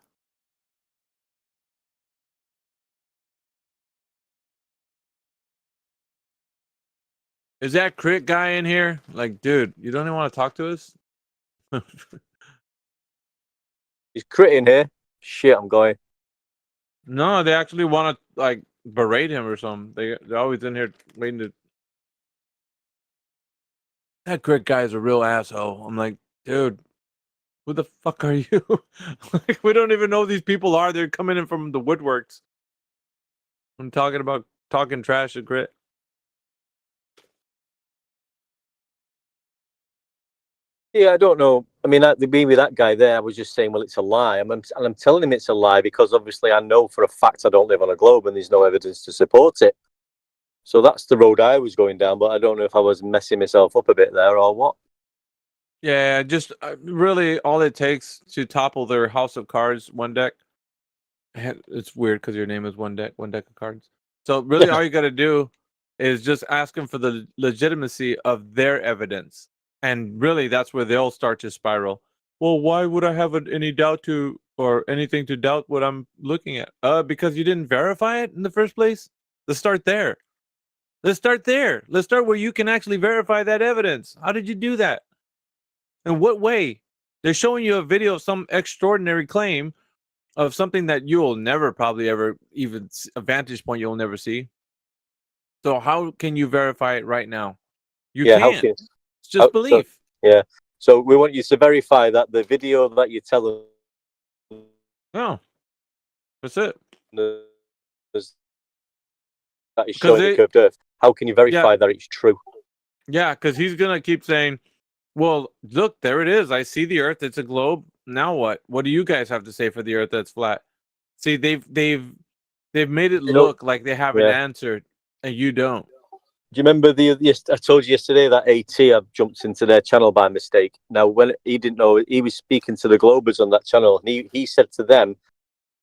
Is that Crit guy in here? Like, dude, you don't even want to talk to us? He's crit in here. Shit, I'm going. No, they actually want to like berate him or something. They're always in here waiting to. That Greg guy is a real asshole. I'm like, dude, who the fuck are you? Like, we don't even know who these people are. They're coming in from the woodworks. I'm talking trash to Grit. Yeah, I don't know. I mean, being with that guy there, I was just saying, well, it's a lie. And I'm telling him it's a lie because obviously I know for a fact I don't live on a globe and there's no evidence to support it. So that's the road I was going down, but I don't know if I was messing myself up a bit there or what. Yeah, just really all it takes to topple their House of Cards one deck. It's weird because your name is one deck of cards. So really all you got to do is just ask them for the legitimacy of their evidence. And really that's where they'll start to spiral. Well, why would I have any doubt to or anything to doubt what I'm looking at? Because you didn't verify it in the first place? Let's start there. Let's start there. Let's start where you can actually verify that evidence. How did you do that? In what way? They're showing you a video of some extraordinary claim of something that you'll never probably ever even a vantage point you'll never see. So how can you verify it right now? You can't. It's just belief. So we want you to verify that the video that you tell them. No. That's it. That is showing the curved earth. How can you verify that it's true? Yeah, because he's gonna keep saying, well, look, there it is. I see the earth, it's a globe. Now what? What do you guys have to say for the earth that's flat? See, they've made it look like they have an answer and you don't. Do you remember I told you yesterday that AT I've jumped into their channel by mistake. Now, when he didn't know, he was speaking to the Globers on that channel, and he said to them,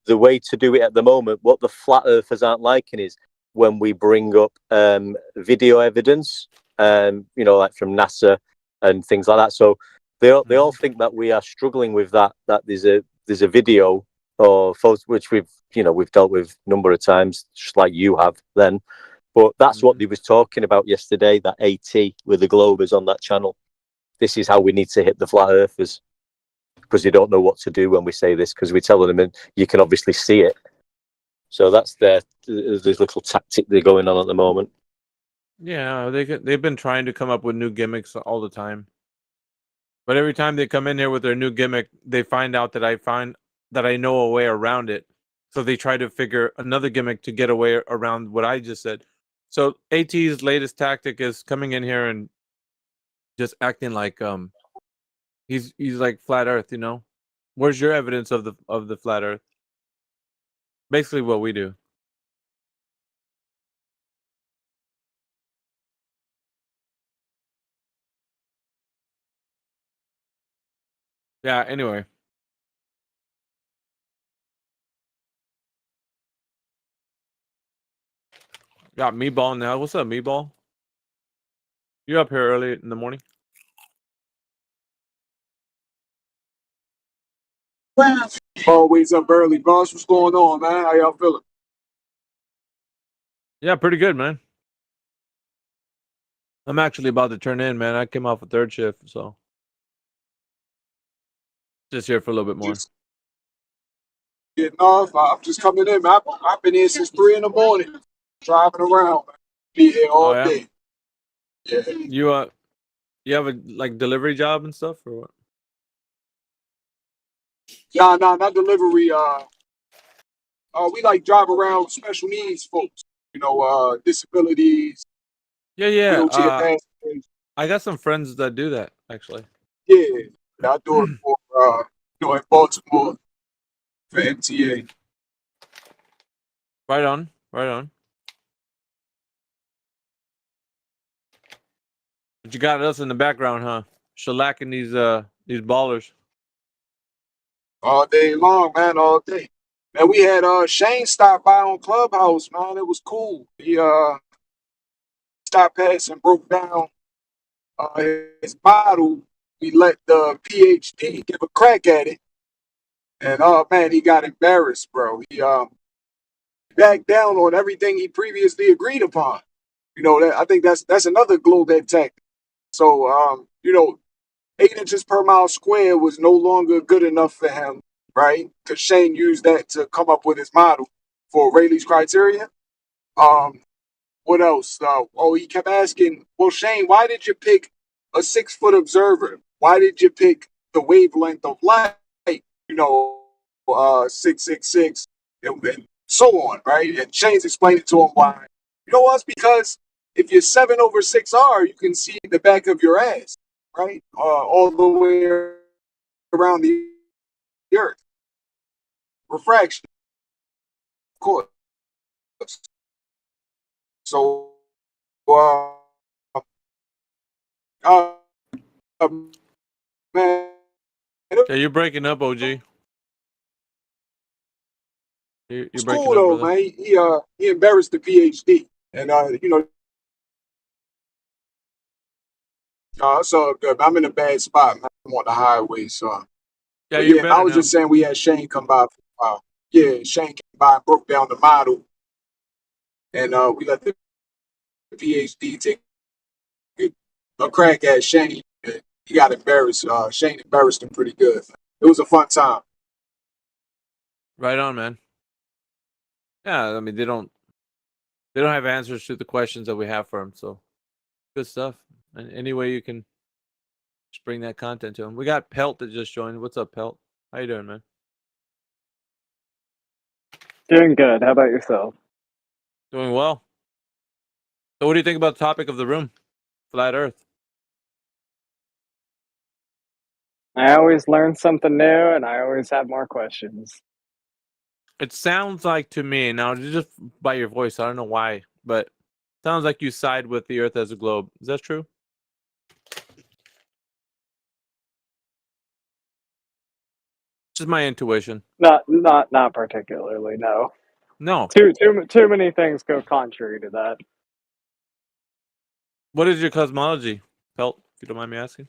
the way to do it at the moment, what the flat earthers aren't liking is when we bring up video evidence, like from NASA and things like that. So they all think that we are struggling with that there's a video or photo, which we've dealt with a number of times, just like you have then. But that's what they was talking about yesterday, that AT with the Globers on that channel. This is how we need to hit the flat earthers, because they don't know what to do when we say this, because we're telling them and you can obviously see it. So that's this little tactic they're going on at the moment. Yeah, they've been trying to come up with new gimmicks all the time. But every time they come in here with their new gimmick, they find out that I know a way around it. So they try to figure another gimmick to get away around what I just said. So AT's latest tactic is coming in here and just acting like he's like flat Earth, Where's your evidence of the flat Earth? Basically what we do. Yeah, anyway. Got Meatball now. What's up, Meatball? You up here early in the morning? Always up early, boss. What's going on, man? How y'all feeling? Yeah, pretty good, man. I'm actually about to turn in, man. I came off a third shift, so just here for a little bit more. Getting off. I'm just coming in, man. I've been in since 3 in the morning, driving around. Man. Be here all day. Yeah. You have a delivery job and stuff or what? Nah, not delivery. We drive around special needs folks. Disabilities. Yeah. Wheelchair passengers. I got some friends that do that actually. Yeah, I do it for in Baltimore for MTA. Right on. But you got us in the background, huh? Shellacking these ballers. All day long, man, all day. Man, we had Shane stop by on Clubhouse, man. It was cool. He stopped past and broke down his model. We let the PhD give a crack at it. And man, he got embarrassed, bro. He backed down on everything he previously agreed upon. I think that's another Globet tactic. So 8 inches per mile square was no longer good enough for him, right? Because Shane used that to come up with his model. for Rayleigh's criteria. What else? He kept asking, well, Shane, why did you pick a 6-foot observer? Why did you pick the wavelength of light? 666 and so on, right? And Shane's explaining to him why. You know what's because if you're 7/6R, you can see the back of your ass, right? All the way around the Earth. Refraction, of course. So, man. Yeah, you're breaking up, OG. You're It's breaking cool up, though, brother. man. He embarrassed the PhD, and it's all good. I'm in a bad spot, man. I'm on the highway, so. Yeah, But you're yeah, I better was now. just saying we had Shane come by. Shane came by and broke down the model, and we let the PhD take a crack at Shane. And he got embarrassed. Shane embarrassed him pretty good. It was a fun time. Right on, man. Yeah, I mean they don't have answers to the questions that we have for them, so good stuff. And any way you can just bring that content to them. We got Pelt that just joined. What's up, Pelt? How you doing, man? Doing good. How about yourself? Doing well. So what do you think about the topic of the room? Flat Earth. I always learn something new, and I always have more questions. It sounds like to me, now just by your voice, I don't know why, but it sounds like you side with the Earth as a globe. Is that true? Just my intuition. Not particularly. No. No. Too many things go contrary to that. What is your cosmology, Pelt, if you don't mind me asking?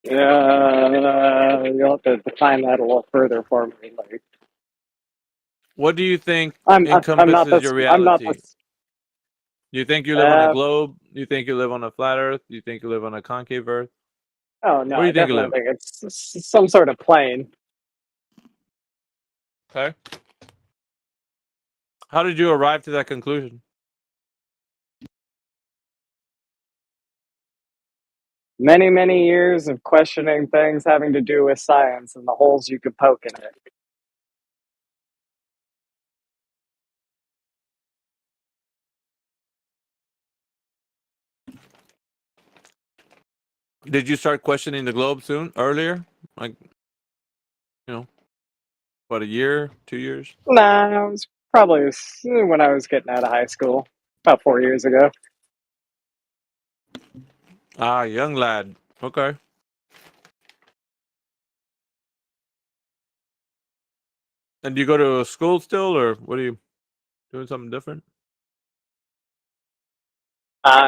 You'll have to define that a little further for me. Like, What do you think I'm not encompasses your this. reality? I'm not this. Do you think you live on a globe? Do you think you live on a flat Earth? Do you think you live on a concave Earth? Oh no, Where do I you think you definitely live? think it's some sort of plane. Okay. How did you arrive to that conclusion? Many years of questioning things having to do with science and the holes you could poke in it. Did you start questioning the globe earlier? Like, about a year, 2 years? Nah, it was probably when I was getting out of high school, about 4 years ago. Ah, young lad. Okay. And do you go to school still, or what are you doing? Something different?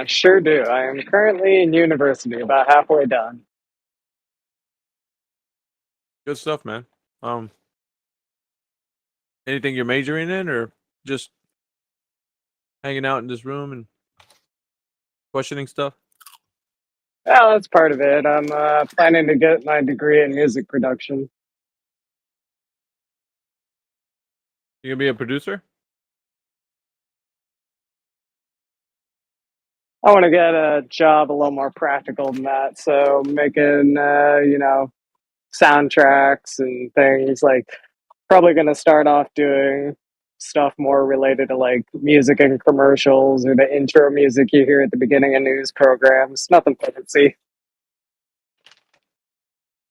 Sure do. I am currently in university, about halfway done. Good stuff, man. Anything you're majoring in, or just hanging out in this room and questioning stuff? Well, that's part of it. I'm planning to get my degree in music production. You gonna be a producer? I want to get a job a little more practical than that. So making, soundtracks and things like probably going to start off doing stuff more related to like music and commercials or the intro music you hear at the beginning of news programs. Nothing fancy.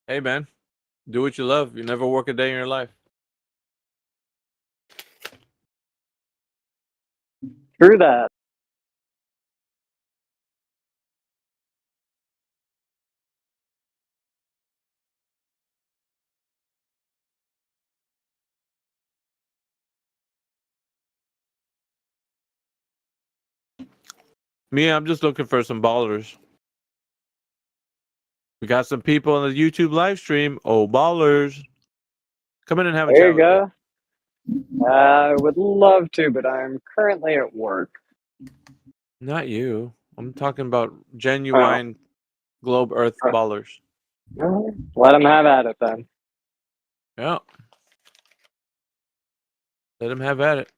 Hey, man, do what you love. You never work a day in your life. True that. Me, I'm just looking for some ballers. We got some people on the YouTube live stream. Oh, ballers. Come in and have a There chat you with me. go. I would love to, but I'm currently at work. Not you. I'm talking about genuine globe Earth ballers. Well, let them have at it then. Yeah. Let him have at it.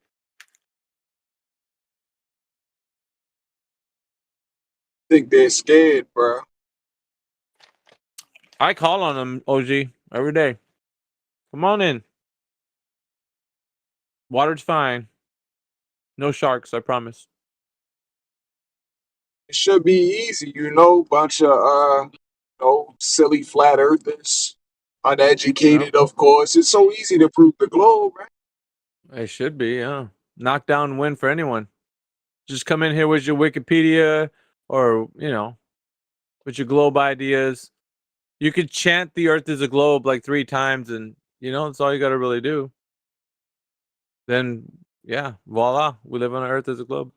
Think they're scared, bro. I call on them, OG, every day. Come on in. Water's fine. No sharks, I promise. It should be easy, bunch of silly flat earthers, uneducated, of course. It's so easy to prove the globe, right? It should be, yeah. Knockdown win for anyone. Just come in here with your Wikipedia or, with your globe ideas. You could chant the earth is a globe like 3 times and, that's all you got to really do. Then, yeah, voila. We live on earth as a globe.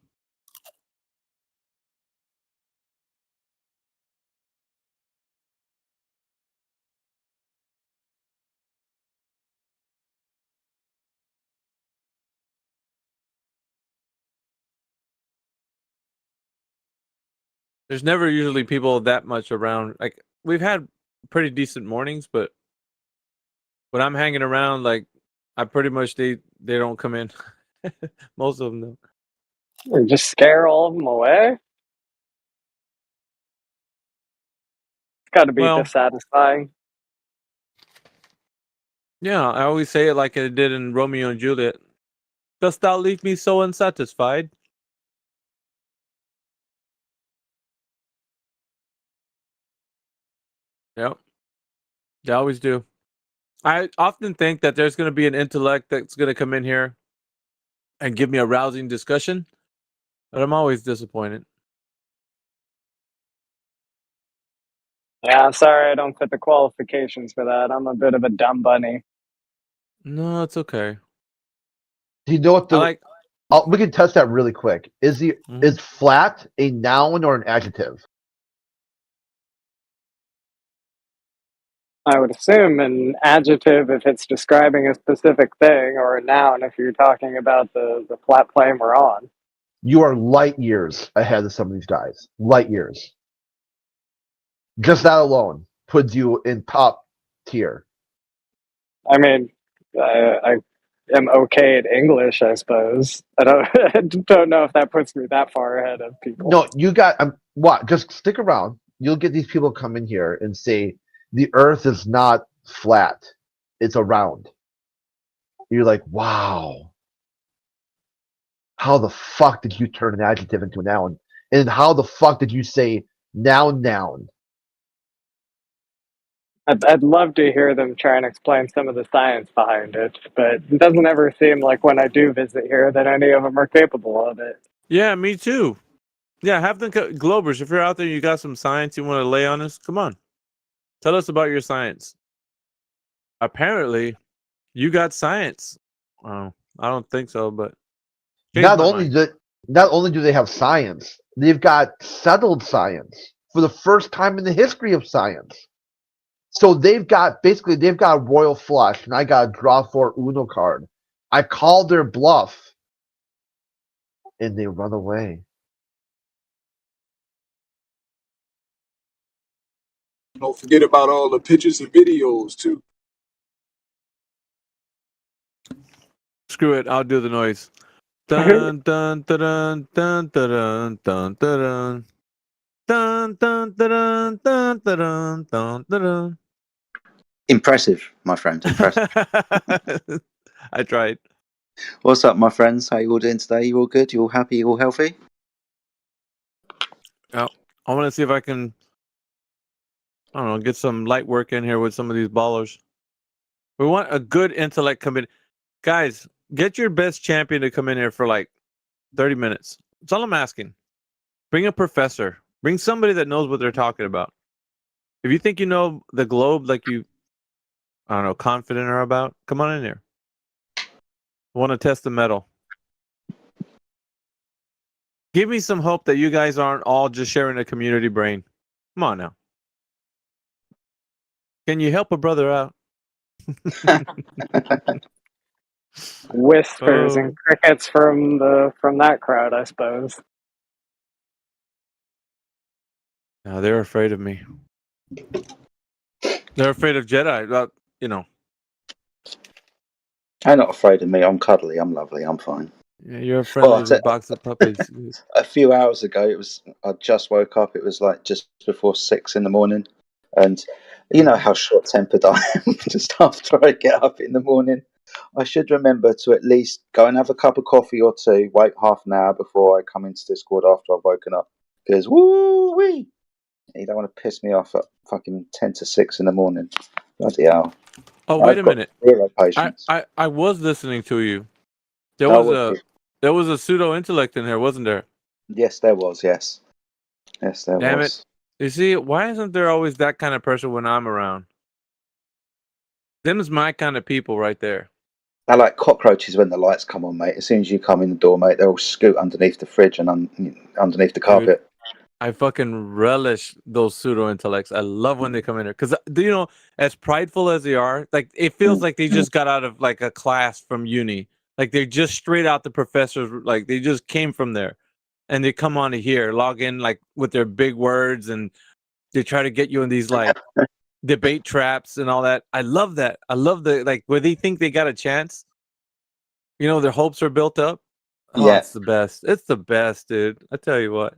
There's never usually people that much around. Like, we've had pretty decent mornings, but when I'm hanging around, like, I pretty much, they don't come in. Most of them don't. Or just scare all of them away? It's got to be Well, dissatisfying. yeah, I always say it like I did in Romeo and Juliet. Dost thou leave me so unsatisfied? Yep. They always do. I often think that there's going to be an intellect that's going to come in here and give me a rousing discussion, but I'm always disappointed. Yeah, sorry, I don't fit the qualifications for that. I'm a bit of a dumb bunny. No, it's okay. Do you know what I we can test that really quick. Is flat a noun or an adjective? I would assume an adjective if it's describing a specific thing, or a noun if you're talking about the flat plane we're on. You are light years ahead of some of these guys. Light years. Just that alone puts you in top tier. I mean, I am okay at English, I suppose. I don't know if that puts me that far ahead of people. No, you got what? Just stick around. You'll get these people come in here and say the Earth is not flat; it's a round. You're like, wow. How the fuck did you turn an adjective into a noun? And how the fuck did you say noun? I'd love to hear them try and explain some of the science behind it, but it doesn't ever seem like when I do visit here that any of them are capable of it. Yeah, me too. Yeah, have them Globers. If you're out there, you got some science you want to lay on us. Come on, tell us about your science. Apparently, you got science. Oh, I don't think so, but Not only do they have science, they've got settled science for the first time in the history of science. So they've got royal flush, and I got a draw for Uno card. I called their bluff, and they run away. Don't forget about all the pictures and videos too. Screw it, I'll do the noise. Dun dun dun dun dun dun dun dun dun dun dun dun dun dun dun dun. Impressive, my friend. Impressive. I tried. What's up, my friends? How you all doing today? You all good? You all happy? You all healthy? Oh, I want to see if I can, I don't know, get some light work in here with some of these ballers. We want a good intellect come in. Guys, get your best champion to come in here for like 30 minutes. That's all I'm asking. Bring a professor. Bring somebody that knows what they're talking about. If you think you know the globe like you, I don't know, confident or about, come on in here. I want to test the metal. Give me some hope that you guys aren't all just sharing a community brain. Come on now. Can you help a brother out? Whispers and crickets from that crowd, I suppose. No, they're afraid of me. They're afraid of Jedi. You know. They're not afraid of me. I'm cuddly. I'm lovely. I'm fine. Yeah, you're friendly Well, as a box of puppies. a few hours ago, I just woke up. It was like just before 6 in the morning, and you know how short-tempered I am. Just after I get up in the morning, I should remember to at least go and have a cup of coffee or two. Wait half an hour before I come into Discord after I've woken up, because woo wee, you don't want to piss me off at fucking 10 to 6 in the morning. Bloody hell! Oh, wait a I've got minute. zero patience. I was listening to you. There Oh, was was you? there was a pseudo intellect in here, wasn't there? Yes, there was. Yes, there Damn was. it. You see, why isn't there always that kind of person when I'm around? Them's my kind of people right there. I like cockroaches when the lights come on, mate. As soon as you come in the door, mate, they all scoot underneath the fridge and underneath the carpet. I fucking relish those pseudo intellects. I love when they come in here because, you know, as prideful as they are, like it feels like they just got out of like a class from uni. Like they're just straight out the professors. Like they just came from there, and they come on here, log in like with their big words, and they try to get you in these like debate traps and all that. I love that. I love the like where they think they got a chance. You know, their hopes are built up. Oh, Yeah. it's the best. It's the best, dude. I tell you what.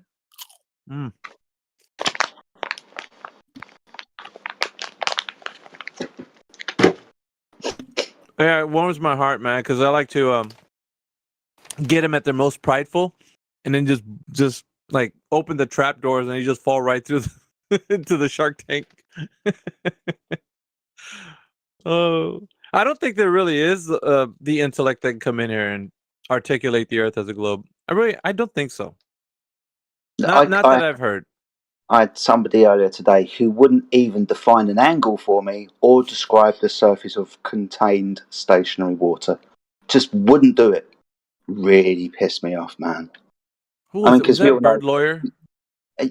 Yeah, it warms my heart, man, because I like to get them at their most prideful, and then just like open the trap doors, and you just fall right through into the Shark Tank. Oh, I don't think there really is the intellect that can come in here and articulate the Earth as a globe. I don't think so. Not that I've heard. I had somebody earlier today who wouldn't even define an angle for me or describe the surface of contained stationary water. Just wouldn't do it. Really pissed me off, man. Who was it? Was that Bird Lawyer?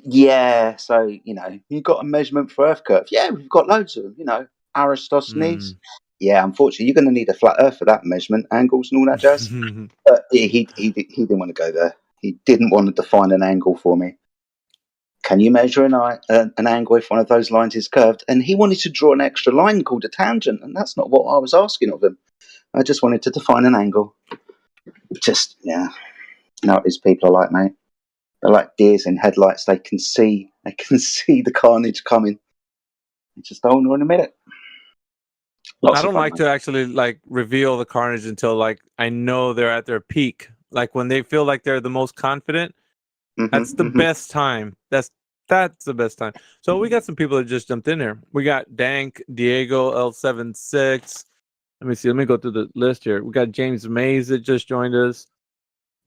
Yeah, so, you know, you got a measurement for Earth curve. Yeah, we've got loads of them, you know. Aristosthenes. Yeah, unfortunately, you're going to need a flat Earth for that measurement, angles and all that jazz. But he didn't want to go there. He didn't want to define an angle for me. Can you measure an angle if one of those lines is curved? And he wanted to draw an extra line called a tangent, and that's not what I was asking of him. I just wanted to define an angle. Just, yeah. You know what these people are like, mate? They're like deers in headlights. They can see the carnage coming. They just don't want to admit it. I don't like to actually like reveal the carnage until like I know they're at their peak. Like when they feel like they're the most confident, that's the best time. That's the best time. So we got some people that just jumped in here. We got Dank, Diego, L76. Let me see. Let me go through the list here. We got James Mays that just joined us.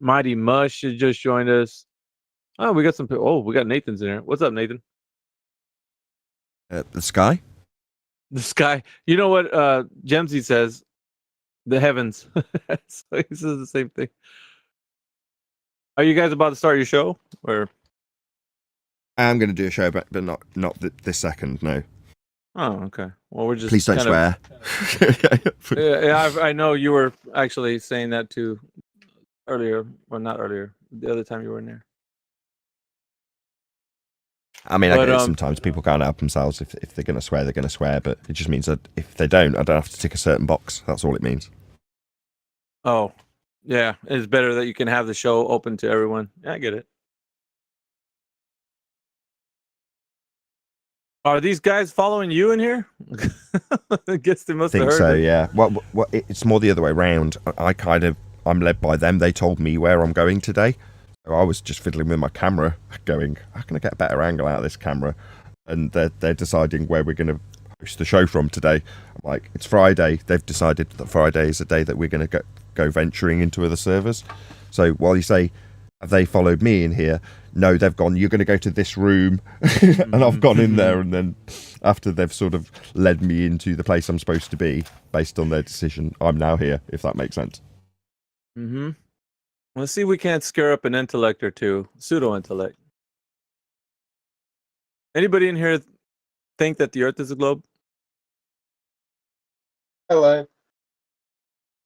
Mighty Mush that just joined us. Oh, we got some people. Oh, we got Nathan's in here. What's up, Nathan? The sky? The sky. You know what Gemsy says? The heavens. So he says the same thing. Are you guys about to start your show? Or I'm going to do a show, but not this second, no. Oh, okay. Well, we're just Please don't swear. Yeah, I know you were actually saying that too earlier. Well, not earlier. The other time you were in there. I mean, I get it, sometimes people can't help themselves. If they're going to swear, they're going to swear. But it just means that if they don't, I don't have to tick a certain box. That's all it means. Oh, yeah. It's better that you can have the show open to everyone. Yeah, I get it. Are these guys following you in here? I guess they must have think heard so, it. yeah. Well, it's more the other way around. I'm led by them. They told me where I'm going today. So I was just fiddling with my camera, going, how can I get a better angle out of this camera? And they're deciding where we're going to host the show from today. I'm like, it's Friday. They've decided that Friday is the day that we're going to go venturing into other servers. So while you say, have they followed me in here? No, they've gone, you're going to go to this room. And I've gone in there. And then after they've sort of led me into the place I'm supposed to be, based on their decision, I'm now here, if that makes sense. Mm-hmm. Let's see if we can't scare up an intellect or two. Pseudo-intellect. Anybody in here think that the Earth is a globe? Hello.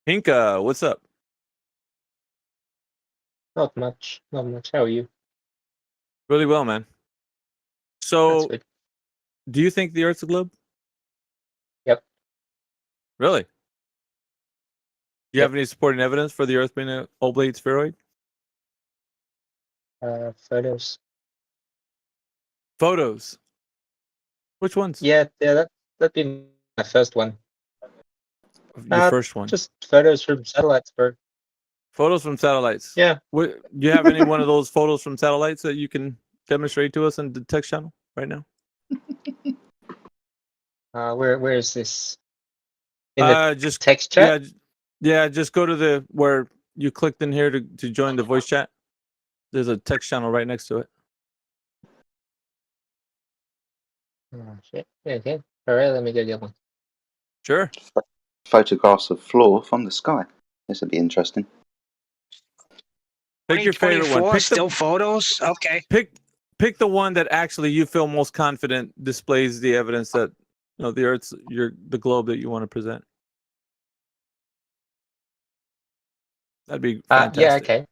Hinka, what's up? Not much. Not much. How are you? Really well, man. So, do you think the Earth's a globe? Really? Do you have any supporting evidence for the Earth being an oblate spheroid? Photos. Photos. Which ones? Yeah, that'd be my first one. Your first one. Just photos from satellites, bro. Photos from satellites. Yeah. Do you have any one of those photos from satellites that you can demonstrate to us in the text channel right now? Where is this? In the just text chat? Yeah, just go to where you clicked in here to join the voice chat. There's a text channel right next to it. Oh, shit. Yeah, okay. All right, let me go get one. Sure. Photographs of floor from the sky. This would be interesting. Pick your favorite one. 2024, Pick still photos? Okay. Pick the one that actually you feel most confident displays the evidence that the Earth's the globe that you want to present. That'd be fantastic. Yeah, okay.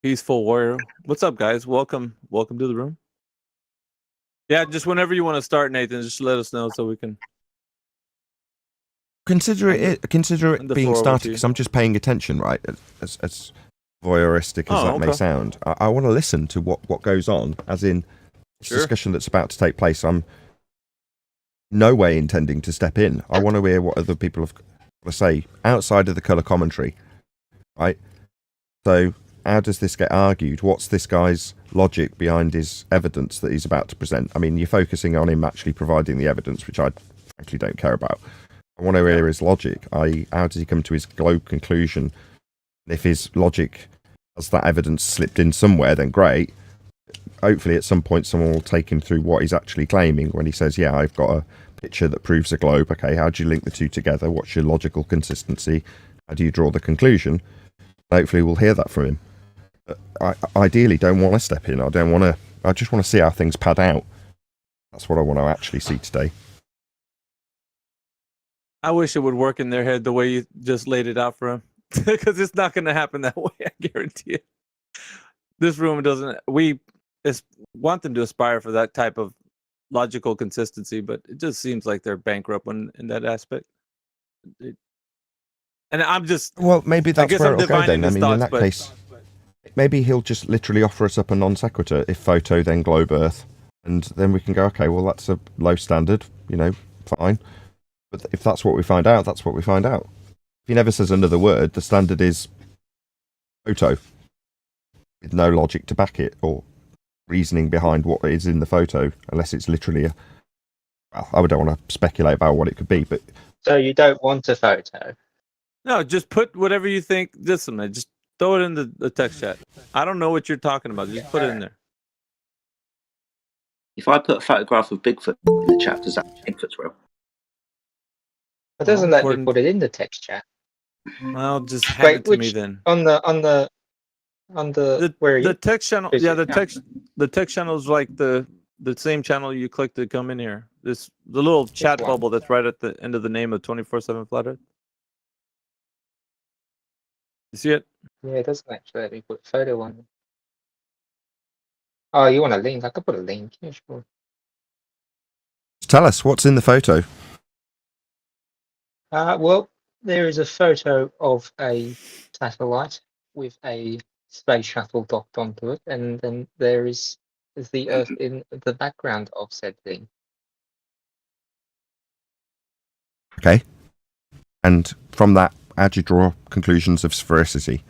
Peaceful warrior. What's up, guys? Welcome to the room. Yeah, just whenever you want to start, Nathan, just let us know so we can consider it being started, because I'm just paying attention, right? As voyeuristic as that may sound, I want to listen to what goes on, as in this discussion that's about to take place. I'm no way intending to step in. I want to hear what other people have to say outside of the colour commentary, right? So how does this get argued? What's this guy's logic behind his evidence that he's about to present? I mean, you're focusing on him actually providing the evidence, which I frankly don't care about. I want to hear his logic. How does he come to his globe conclusion? And if his logic has that evidence slipped in somewhere, then great. Hopefully at some point someone will take him through what he's actually claiming when he says, yeah, I've got a picture that proves a globe. Okay, how do you link the two together? What's your logical consistency? How do you draw the conclusion? Hopefully we'll hear that from him. I ideally don't want to step in. I just want to see how things pad out. That's what I want to actually see today. I wish it would work in their head the way you just laid it out for them, because it's not going to happen that way. I guarantee it. This room doesn't. We want them to aspire for that type of logical consistency, but it just seems like they're bankrupt in that aspect. And I'm just maybe that's where it'll go then. I mean, in that case, maybe he'll just literally offer us up a non sequitur, if photo then globe Earth, and then we can go, okay, well that's a low standard, fine. But if that's what we find out, that's what we find out. If he never says another word, the standard is photo, with no logic to back it or reasoning behind what is in the photo, unless it's literally I don't want to speculate about what it could be, but so you don't want a photo? No, just put whatever you think. Listen, man, just throw it in the text chat. I don't know what you're talking about. Just put it in there. If I put a photograph of Bigfoot in the chat, does that mean Bigfoot's real? It doesn't let me put it in the text chat. Well, just hand it to me then. On the where the text channel. Yeah, the text channel is like the same channel you click to come in here. The little chat bubble that's right at the end of the name of 24/7 Flat Earth. You see it? Yeah, it doesn't actually let me put a photo on. Oh, you want a link? I could put a link. Yeah, sure. Tell us what's in the photo. Well, there is a photo of a satellite with a space shuttle docked onto it, and then there is the Earth in the background of said thing. Okay. And from that, how do you draw conclusions of sphericity?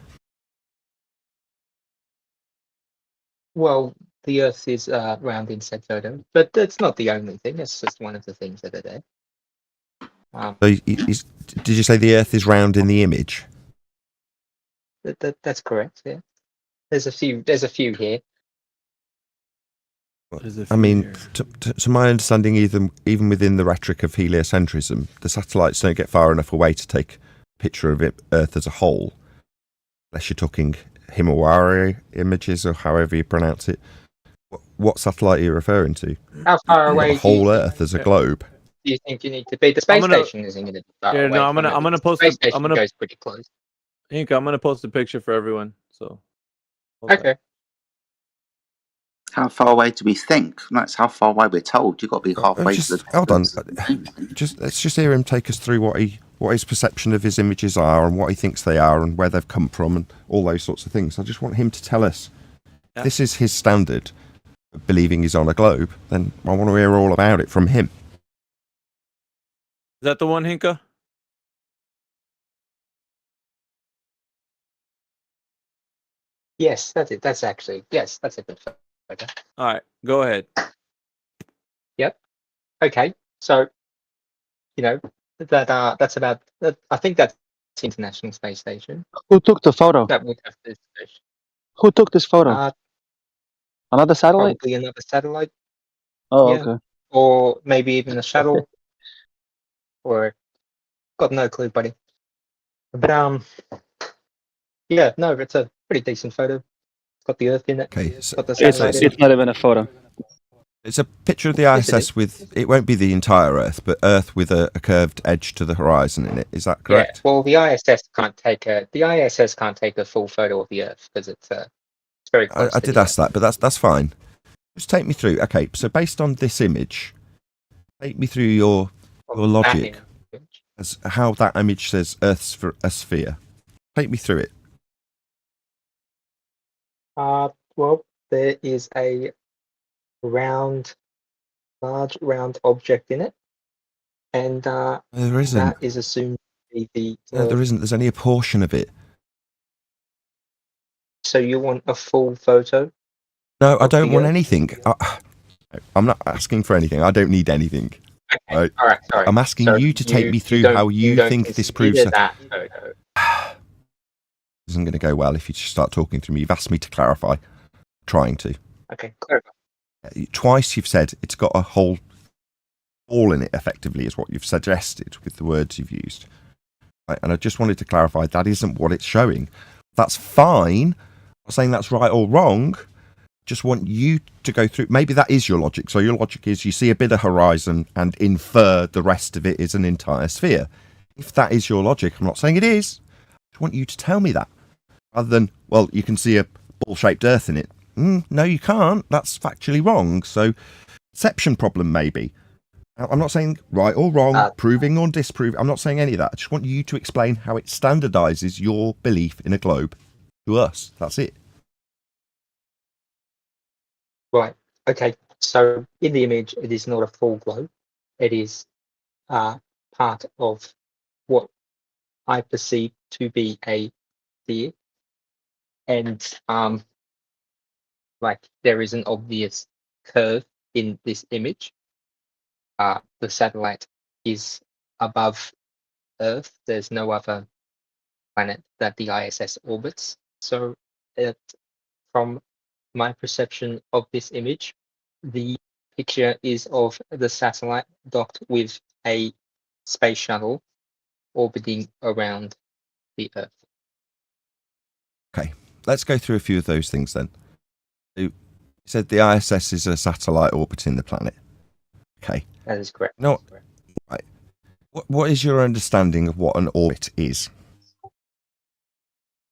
Well, the Earth is round in said photo, but that's not the only thing. It's just one of the things that are there. So did you say the Earth is round in the image? That's correct. Yeah. There's a few here. I mean, to my understanding, even within the rhetoric of heliocentrism, the satellites don't get far enough away to take a picture of Earth as a whole, unless you're talking Himawari images or however you pronounce it. What satellite are you referring to? How far away? The whole Earth as a globe. Do you think you need to be? The space station isn't going to be far away. No, I'm gonna post. The space station goes pretty close. Inca, I'm gonna post a picture for everyone. So. Okay. How far away do we think? That's how far away we're told. You've got to be halfway to the. Hold on. Let's just hear him take us through what his perception of his images are and what he thinks they are and where they've come from and all those sorts of things. I just want him to tell us. If this is his standard of believing he's on a globe, then I want to hear all about it from him. Is that the one, Hinka? Yes, that's it. That's a good photo. All right, go ahead. Yep. Okay. So, that's about. I think that's the International Space Station. Who took the photo? That would have this station. Who took this photo? Another satellite? Probably another satellite. Oh, Yeah. okay. Or maybe even a shuttle. Or got no clue, buddy. But yeah, no, it's a pretty decent photo. It's got the Earth in it. Okay, got the satellite in it. It's not even a photo. It's a picture of the Yes, it ISS with, it won't be the entire Earth, but Earth with a curved edge to the horizon in it. Is that correct? Yeah. Well, the ISS can't take a full photo of the Earth because it's very close. I did ask that, but that's fine. Just take me through. Okay, so based on this image, take me through your logic as how that image says Earth's for a sphere. Take me through it. Well, there is a large round object in it, and There isn't. that is assumed to be the. No, there isn't. There's only a portion of it. So you want a full photo? No, I of don't the want Earth? anything. I'm not asking for anything. I don't need anything. Okay. All right. Sorry. I'm asking So you to take me through don't- how you don't think this proves consider that photo. This isn't going to go well if you just start talking through me. You've asked me to clarify. Trying to. Okay. Clarify. Twice you've said it's got a whole hole in it, effectively, is what you've suggested with the words you've used. Right, and I just wanted to clarify that isn't what it's showing. That's fine. I'm not saying that's right or wrong. Just want you to go through. Maybe that is your logic. So your logic is you see a bit of horizon and infer the rest of it is an entire sphere. If that is your logic, I'm not saying it is. I just want you to tell me that. Rather than, well, you can see a ball-shaped Earth in it. No, you can't. That's factually wrong. So, perception problem, maybe. I'm not saying right or wrong, proving or disproving. I'm not saying any of that. I just want you to explain how it standardizes your belief in a globe to us. That's it. Right. Okay. So in the image, it is not a full globe. It is part of what I perceive to be a sphere, and like there is an obvious curve in this image. The satellite is above Earth. There's no other planet that the ISS orbits. So from my perception of this image, the picture is of the satellite docked with a space shuttle orbiting around the Earth. Okay, let's go through a few of those things then. You said the ISS is a satellite orbiting the planet. Okay. That is correct. No, right. What is your understanding of what an orbit is?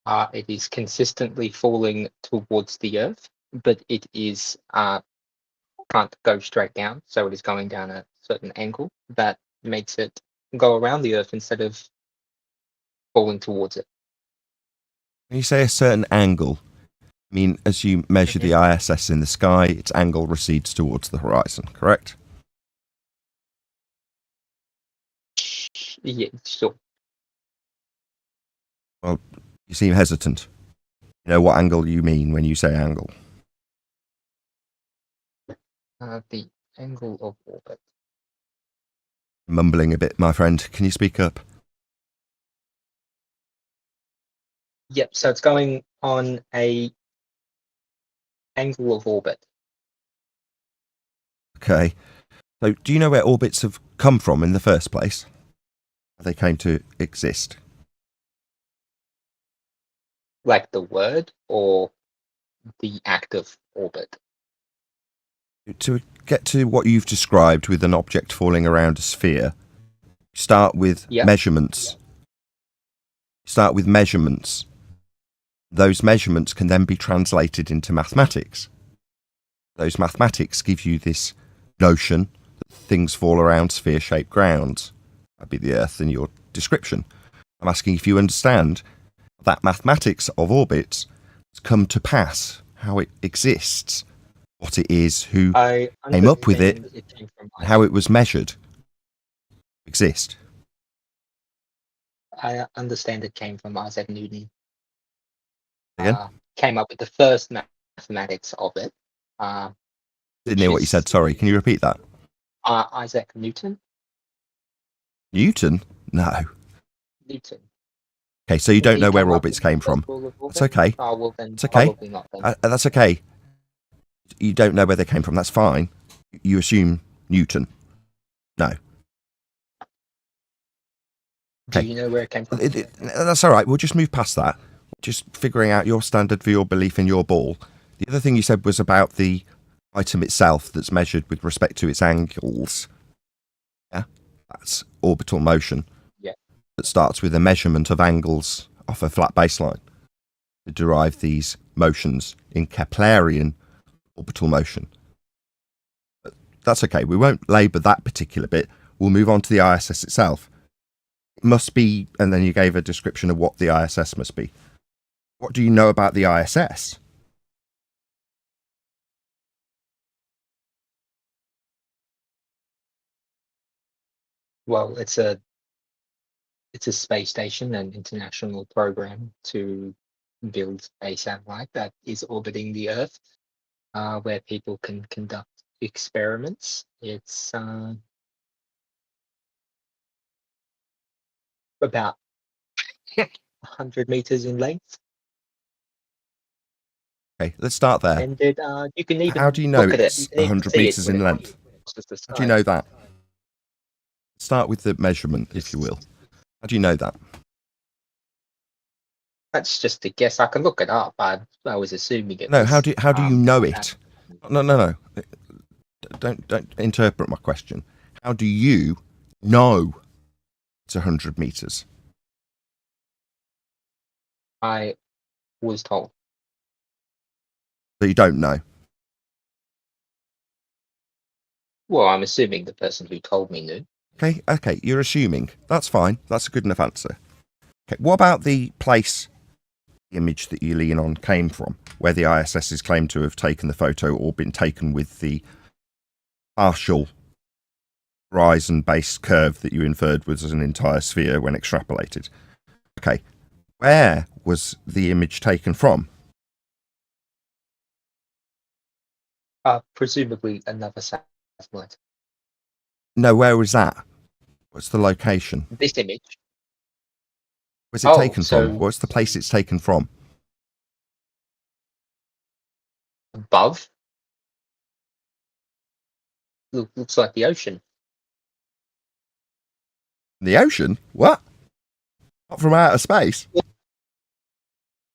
It is consistently falling towards the Earth, but it is can't go straight down, so it is going down a certain angle that makes it go around the Earth instead of falling towards it. When you say a certain angle, I mean, as you measure the ISS in the sky, its angle recedes towards the horizon, correct? Yeah, sure. Well, you seem hesitant. You know what angle you mean when you say angle? The angle of orbit. Mumbling a bit, my friend. Can you speak up? Yep, so it's going on a angle of orbit. Okay. So, do you know where orbits have come from in the first place? How they came to exist? Like the word or the act of orbit? To get to what you've described with an object falling around a sphere, start with measurements. Start with measurements. Those measurements can then be translated into mathematics. Those mathematics give you this notion that things fall around sphere-shaped grounds. That'd be the Earth in your description. I'm asking if you understand that mathematics of orbits has come to pass, how it exists, what it is, who I came up with it, understand it came from and how it was measured. Exist. I understand it came from Isaac Newton. Again? Came up with the first mathematics of it. Didn't hear what you said, sorry. Can you repeat that? Isaac Newton. Newton? No. Newton. Okay, so you Did don't he know where come up orbits with the came first from. rule of That's orbit? okay. Oh, well then, It's okay. probably not then. That's okay. You don't know where they came from. That's fine. You assume Newton. No. Do you know where it came from? That's all right. We'll just move past that. Just figuring out your standard for your belief in your ball. The other thing you said was about the item itself that's measured with respect to its angles. Yeah, that's orbital motion. Yeah. That starts with a measurement of angles off a flat baseline to derive these motions in Keplerian orbital motion. But that's okay. We won't labour that particular bit. We'll move on to the ISS itself. It must be, and then you gave a description of what the ISS must be. What do you know about the ISS? Well, it's a space station, an international program to build a satellite that is orbiting the Earth, where people can conduct experiments. It's about 100 meters in length. Okay, let's start there. And it, you can even How do you know look at it. it's You can even 100 see it meters when in it length? crosses the How do you sky. know that? Start with the measurement, if you will. How do you know that? That's just a guess. I can look it up. I was assuming it. No, was, how do you know that. it? No. Don't interpret my question. How do you know it's 100 meters? I was told. So you don't know. Well, I'm assuming the person who told me knew. Okay, you're assuming. That's fine. That's a good enough answer. Okay, what about the place the image that you lean on came from, where the ISS is claimed to have taken the photo or been taken with the partial horizon-based curve that you inferred was an entire sphere when extrapolated? Okay, where was the image taken from? Presumably another satellite. No, where was that? What's the location? This image. Where's it taken from? What's the place it's taken from? Above. Looks like the ocean. The ocean? What? Not from outer space?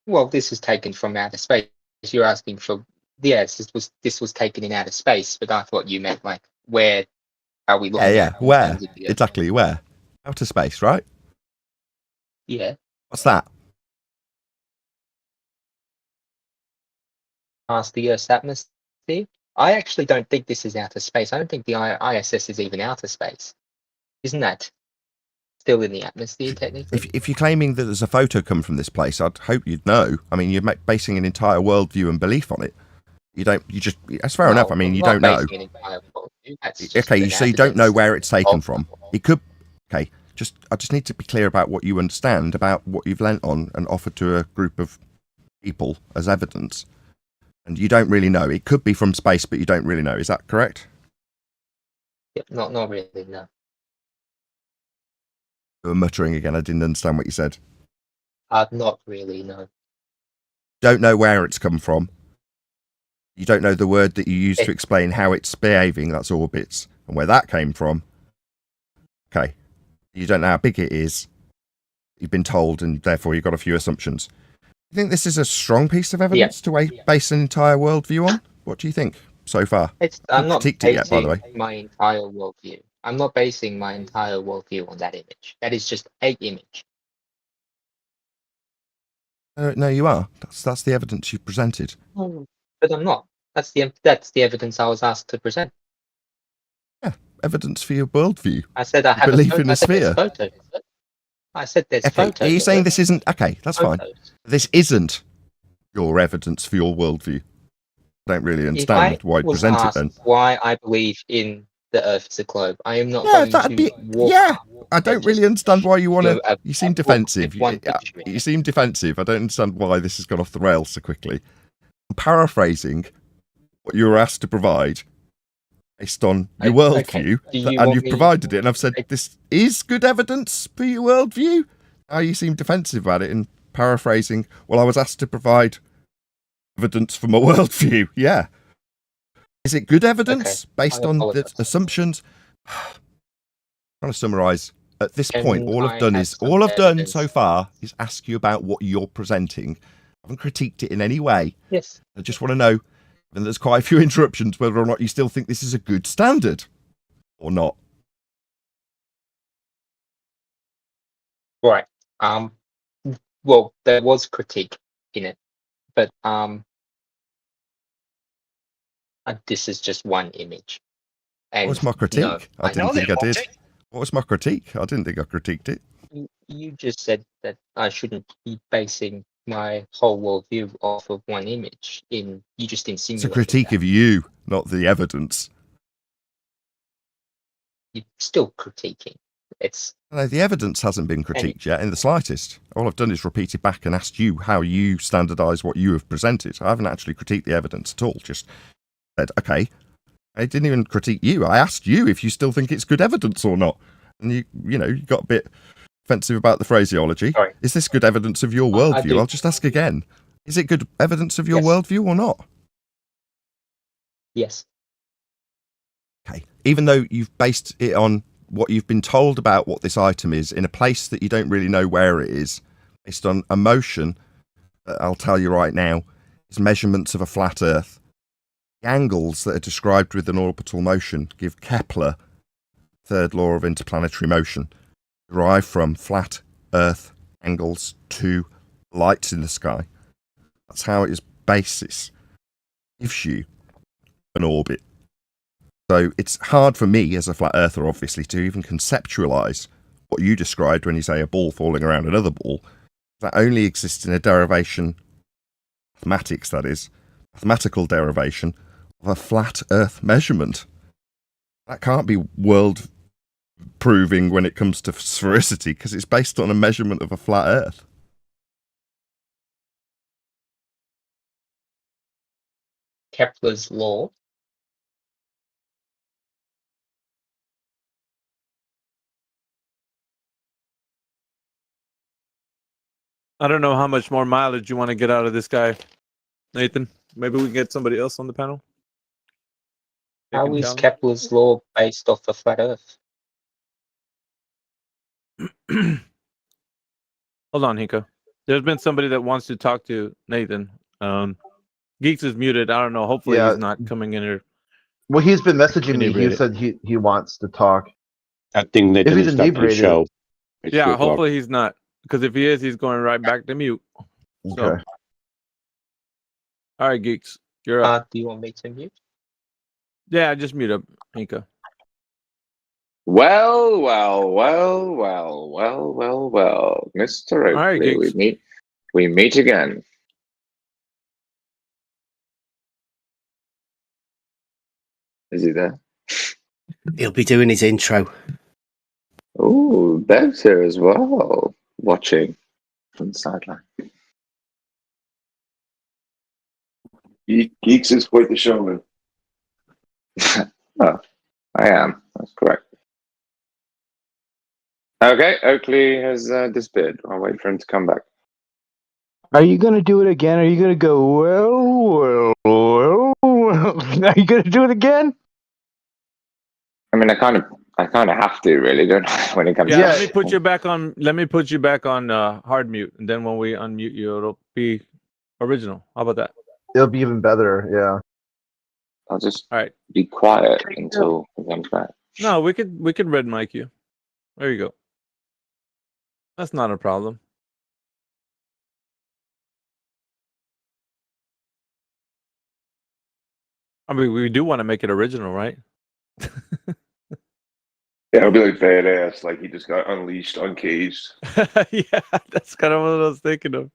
Well, this is taken from outer space. You're asking for yes, this was taken in outer space, but I thought you meant like where are we looking Yeah. at? Where? Exactly, where? Outer space, right? Yeah. What's that? Past the Earth's atmosphere. I actually don't think this is outer space. I don't think the ISS is even outer space. Isn't that still in the atmosphere technically? If you're claiming that there's a photo come from this place, I'd hope you'd know. I mean, you're basing an entire worldview and belief on it. That's fair enough. I mean, you don't know. Okay, so you don't know where it's taken from. It could, okay, I just need to be clear about what you understand about what you've lent on and offered to a group of people as evidence. And you don't really know. It could be from space, but you don't really know. Is that correct? Yep, not really, no. You were muttering again. I didn't understand what you said. Not really, no. Don't know where it's come from. You don't know the word that you use to explain how it's behaving. That's orbits. And where that came from. Okay. You don't know how big it is. You've been told, and therefore you've got a few assumptions. You think this is a strong piece of evidence to base an entire worldview on? What do you think so far? I'm not critiqued it yet, by the way. basing my entire worldview. I'm not basing my entire worldview on that image. That is just a image. No, you are. That's the evidence you've presented. But I'm not. That's the evidence I was asked to present. Yeah, evidence for your worldview. I said I You have believe a, in I a said there's sphere. photos. I said there's Okay, photos. are you of saying it. this isn't okay? That's fine. Photos. This isn't your evidence for your worldview. I don't really If I understand why you was present it asked then. why I believe in the Earth as a globe, I am not Yeah, going that'd to be. walk Yeah, up I and don't just really understand why you want do to. a You seem book defensive. with one picture in You it. seem defensive. I don't understand why this has gone off the rails so quickly. I'm paraphrasing what you were asked to provide based on your worldview, Do you and want you've me? provided it. And I've said this is good evidence for your worldview. Now you seem defensive about it and paraphrasing. Well, I was asked to provide evidence for my worldview. Yeah. Is it good evidence based on the assumptions? Trying to summarise. At this point, all I've done so far is ask you about what you're presenting. I haven't critiqued it in any way. Yes. I just want to know, and there's quite a few interruptions, whether or not you still think this is a good standard or not. Right. Well, there was critique in it, but this is just one image. And What was my critique? no, I didn't think I did. What was my critique? I didn't think I critiqued it. You just said that I shouldn't be basing my whole worldview off of one image. You just It's a insinuated critique of you, not the evidence. you're still critiquing. It's No, the evidence hasn't been critiqued yet in the slightest. All I've done is repeated back and asked you how you standardise what you have presented. I haven't actually critiqued the evidence at all. Just said, okay, I didn't even critique you. I asked you if you still think it's good evidence or not. And you got a bit offensive about the phraseology. Sorry. Is this good evidence of your I worldview? do. I'll just ask again. Is it good evidence of your worldview or not? Yes. Okay. Even though you've based it on what you've been told about what this item is in a place that you don't really know where it is, based on emotion, I'll tell you right now, is measurements of a flat Earth. The angles that are described with an orbital motion give Kepler, third law of interplanetary motion, derived from flat Earth angles to lights in the sky. That's how its basis gives you an orbit. So it's hard for me as a flat earther, obviously, to even conceptualise what you described when you say a ball falling around another ball. That only exists in a derivation, mathematics that is, mathematical derivation of a flat earth measurement. That can't be world proving when it comes to sphericity, because it's based on a measurement of a flat earth. Kepler's law. I don't know how much more mileage you want to get out of this guy, Nathan. Maybe we can get somebody else on the panel. They How can is tell me. Kepler's law based off a flat Earth? Hold on, Hiko. There's been somebody that wants to talk to Nathan. Geeks is muted. I don't know. Hopefully Yeah. he's not coming in here. Well, he's been messaging me. He Inebriated. said he wants to talk. I think If Nathan he's is starting to inebriated, show. It's Yeah, 2 o'clock. hopefully he's not. Because if he is, he's going right back to mute. So, okay. all right, Geeks. You're up. Do you want me to mute? Yeah, just mute up, Hiko. Well, Mr. All right, Oakley, Geeks. we meet again. Is he there? He'll be doing his intro. Oh, Bev's here as well, watching from the sideline. Geeks is quite the showman. Oh, I am. That's correct. Okay, Oakley has disappeared. I'll wait for him to come back. Are you gonna do it again? Are you gonna go well? Are you gonna do it again? I mean, I kind of have to, really, don't I? When it comes. Yeah, to let me put you back on. Let me put you back on hard mute, and then when we unmute you, it'll be original. How about that? It'll be even better. Yeah. I'll just All right. be quiet until he comes back. No, we could red mic you. There you go. That's not a problem. I mean, we do want to make it original, right? Yeah, it'll be like badass, like he just got unleashed, uncaged. Yeah, that's kind of what I was thinking of.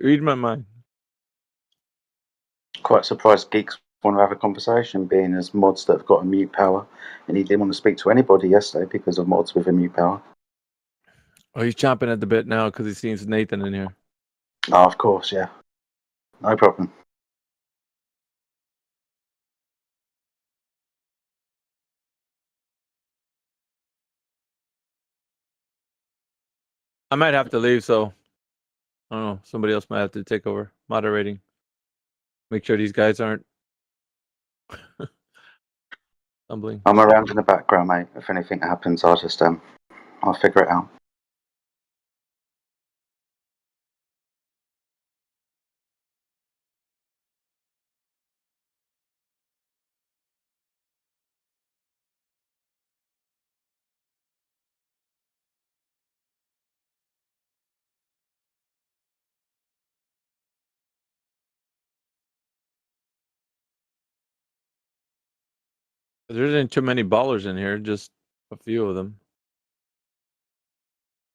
Read my mind. Quite surprised geeks want to have a conversation, being as mods that have got a mute power, and he didn't want to speak to anybody yesterday because of mods with a mute power. Oh, he's chomping at the bit now because he sees Nathan in here. Oh, of course, yeah. No problem. I might have to leave, so I don't know. Somebody else might have to take over moderating. Make sure these guys aren't stumbling. I'm around in the background, mate. If anything happens, I'll figure it out. There isn't too many ballers in here, just a few of them.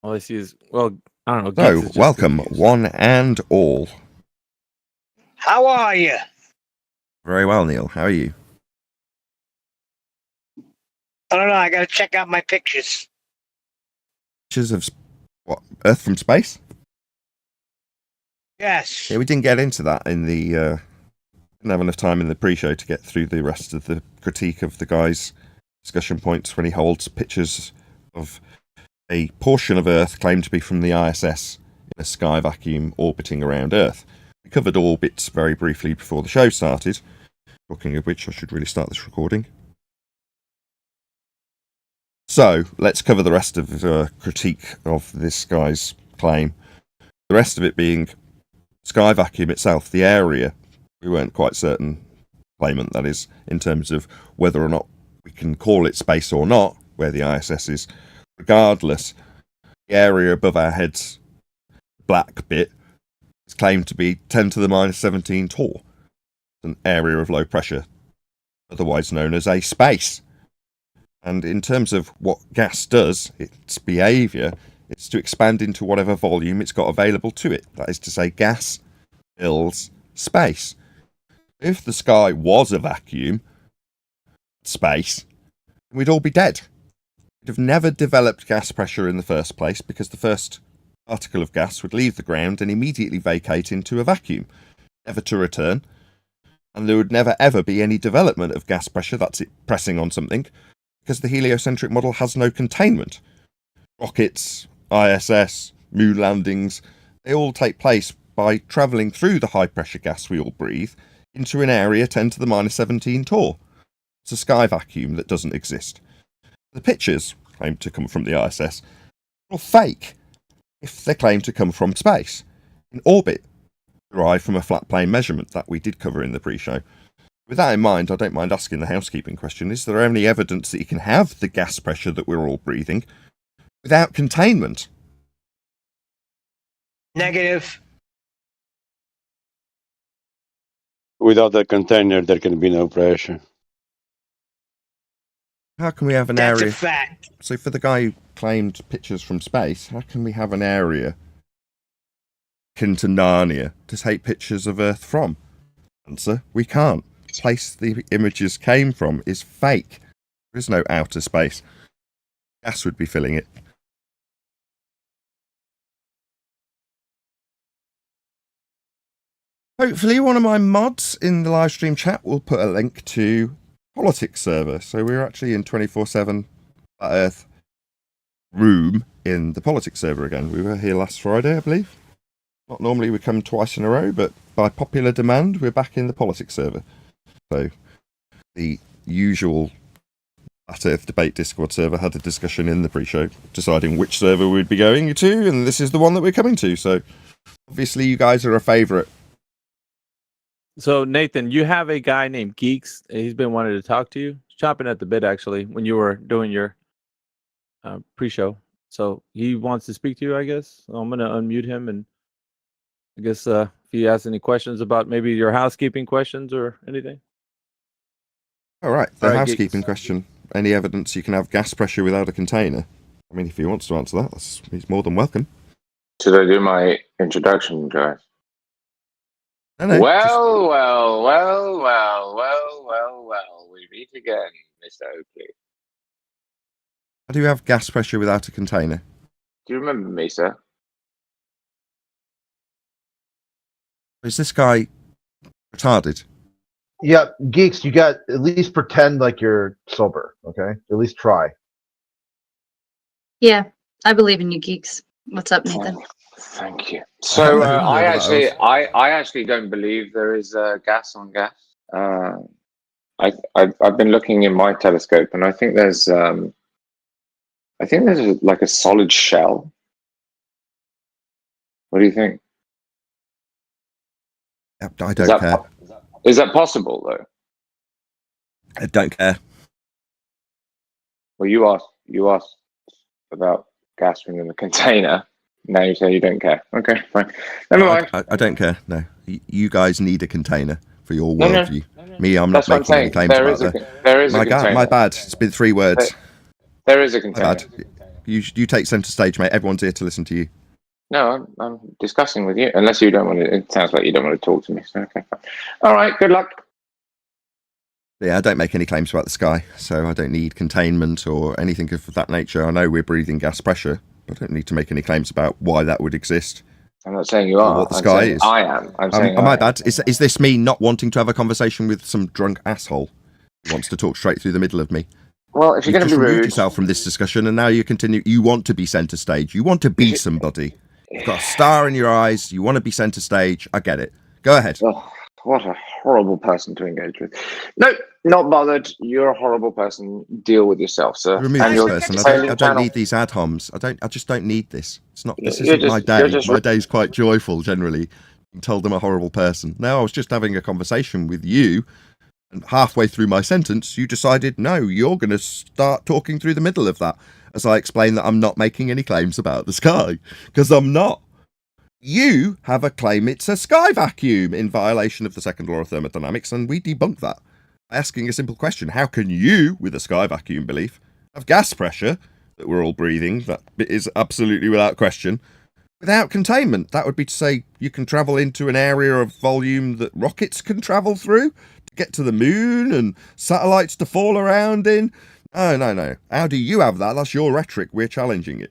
All I see is, well, I don't know. Geeks So, is just welcome, confused. one and all. How are you? Very well, Neil. How are you? I don't know. I gotta check out my pictures. Pictures of what? Earth from space? Yes. Yeah, we didn't get into that in the. Didn't have enough time in the pre-show to get through the rest of the critique of the guy's discussion points when he holds pictures of a portion of Earth claimed to be from the ISS in a sky vacuum orbiting around Earth. We covered orbits very briefly before the show started. Talking of which, I should really start this recording. So, let's cover the rest of the critique of this guy's claim. The rest of it being sky vacuum itself, the area. We weren't quite certain, claimant that is, in terms of whether or not we can call it space or not, where the ISS is. Regardless, the area above our heads, black bit, is claimed to be 10 to the minus 17 tall. It's an area of low pressure, otherwise known as a space. And in terms of what gas does, its behaviour, it's to expand into whatever volume it's got available to it. That is to say, gas fills space. If the sky was a vacuum, space, we'd all be dead. We'd have never developed gas pressure in the first place because the first particle of gas would leave the ground and immediately vacate into a vacuum, never to return. And there would never ever be any development of gas pressure, that's it pressing on something, because the heliocentric model has no containment. Rockets, ISS, moon landings, they all take place by travelling through the high pressure gas we all breathe into an area 10 to the minus 17 tall. It's a sky vacuum that doesn't exist. The pictures claim to come from the ISS are all fake if they claim to come from space. In orbit, derived from a flat plane measurement that we did cover in the pre-show. With that in mind, I don't mind asking the housekeeping question. Is there any evidence that you can have the gas pressure that we're all breathing without containment? Negative. Without the container, there can be no pressure. How can we have an That's area? a fact. So for the guy who claimed pictures from space, how can we have an area akin to Narnia to take pictures of Earth from? Answer, we can't. The place the images came from is fake. There is no outer space. Gas would be filling it. Hopefully one of my mods in the live stream chat will put a link to Politics server. So we're actually in 24/7 Flat Earth room in the Politics server again. We were here last Friday, I believe. Not normally we come twice in a row, but by popular demand, we're back in the Politics server. So the usual Flat Earth Debate Discord server had a discussion in the pre-show deciding which server we'd be going to, and this is the one that we're coming to. So obviously you guys are a favourite. So Nathan, you have a guy named Geeks. He's been wanting to talk to you. He's chopping at the bit actually when you were doing your pre-show. So he wants to speak to you, I guess. So I'm gonna unmute him, and I guess if he has any questions about maybe your housekeeping questions or anything. All right, the All right, housekeeping question. Any evidence you can have gas pressure without a container? I mean, if he wants to answer that, he's more than welcome. Should I do my introduction, guys? No, Well, we meet again, Mr. Oakley. How do you have gas pressure without a container? Do you remember me, sir? Is this guy retarded? Yeah, geeks, you got at least pretend like you're sober, okay? At least try. Yeah, I believe in you geeks. What's up, Nathan? Thank you. So I actually don't believe there is gas on gas. I've been looking in my telescope, and I think there's like a solid shell. What do you think? I don't care. Is that possible though? I don't care. Well, you asked about gas in the container. Now you say you don't care. Okay, fine. Never mind. I don't care. No, you guys need a container for your No, no. worldview. Me, I'm That's not what I'm making any saying. claims There about is a that. there is a My container. bad. It's been 3 words. There is a My container. bad. You take centre stage, mate. Everyone's here to listen to you. No, I'm discussing with you. Unless you don't want to. It sounds like you don't want to talk to me. So okay, fine. All right. Good luck. Yeah, I don't make any claims about the sky, so I don't need containment or anything of that nature. I know we're breathing gas pressure, but I don't need to make any claims about why that would exist. I'm not saying you Or are. what the I'm sky saying is. I am. I'm saying my I am. bad. Is this me not wanting to have a conversation with some drunk asshole who wants to talk straight through the middle of me? Well, if you're You've going to just be removed rude, yourself from this discussion, and now you continue. You want to be centre stage. You want to be somebody. You've got a star in your eyes. You want to be centre stage. I get it. Go ahead. oh, what a horrible person to engage with. No, not bothered. You're a horrible person. Deal with yourself, sir. Remove And this you're person. I failing don't channel. need these ad homs. I just don't need this. It's not. This You're isn't my just- you're day. just- My day's quite joyful generally. You told them a horrible person. No, I was just having a conversation with you, and halfway through my sentence, you decided no, you're going to start talking through the middle of that. As I explained that I'm not making any claims about the sky because I'm not. You have a claim it's a sky vacuum in violation of the second law of thermodynamics, and we debunk that by asking a simple question. How can you, with a sky vacuum belief, have gas pressure that we're all breathing, that is absolutely without question, without containment? That would be to say you can travel into an area of volume that rockets can travel through to get to the moon and satellites to fall around in. No. How do you have that? That's your rhetoric. We're challenging it.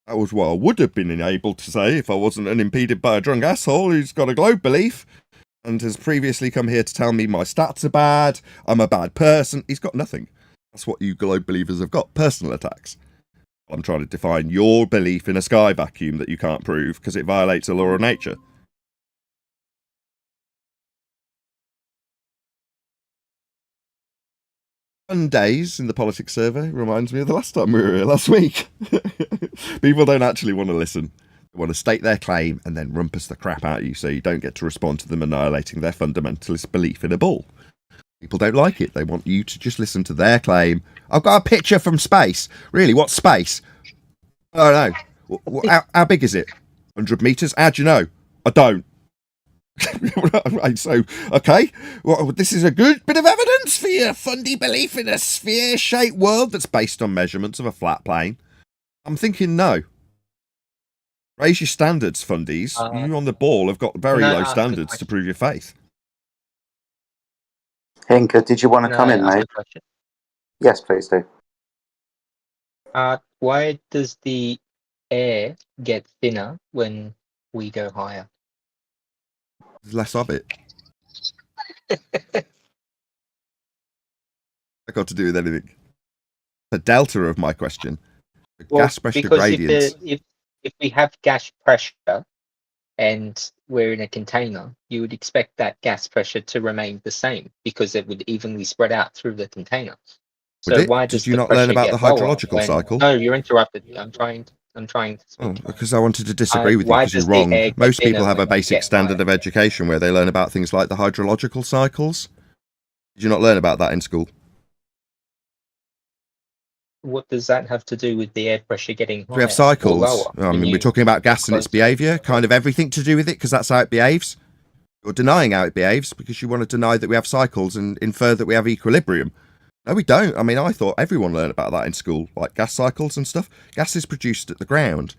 That was what I would have been able to say if I wasn't unimpeded by a drunk asshole who's got a globe belief and has previously come here to tell me my stats are bad, I'm a bad person. He's got nothing. That's what you globe believers have got, personal attacks. I'm trying to define your belief in a sky vacuum that you can't prove because it violates a law of nature. Fun days in the politics survey reminds me of the last time we were here last week. People don't actually want to listen. They want to state their claim and then rumpus the crap out of you so you don't get to respond to them annihilating their fundamentalist belief in a bull. People don't like it. They want you to just listen to their claim. I've got a picture from space. Really, what's space? I don't know. How big is it? 100 metres? How do you know? I don't. Right, so, okay, well, this is a good bit of evidence for your fundy belief in a sphere-shaped world that's based on measurements of a flat plane. I'm thinking no. Raise your standards, fundies. You on the ball have got very low standards to prove your faith. Hinker, did you want to Can come I in, ask mate? a question? Yes, please do. Why does the air get thinner when we go higher? There's less of it. That got to do with anything. The delta of my question. The gas pressure because gradients. if we have gas pressure and we're in a container, you would expect that gas pressure to remain the same because it would evenly spread out through the container. Would So it? why Did does you the not learn pressure about get the lower hydrological when- cycle? No, you're interrupted me. I'm trying to speak. Because I wanted to disagree with you why because you're does the wrong. air get Most thinner people have a when we basic get standard of education where they learn about things like the hydrological cycles. Did you not learn about that in school? What does that have to do with the air pressure getting higher We have or cycles. lower? I Can mean, you- we're talking about gas and its behaviour, kind of everything to do with it, because that's how it behaves. You're denying how it behaves because you want to deny that we have cycles and infer that we have equilibrium. No, we don't. I mean, I thought everyone learned about that in school, like gas cycles and stuff. Gas is produced at the ground.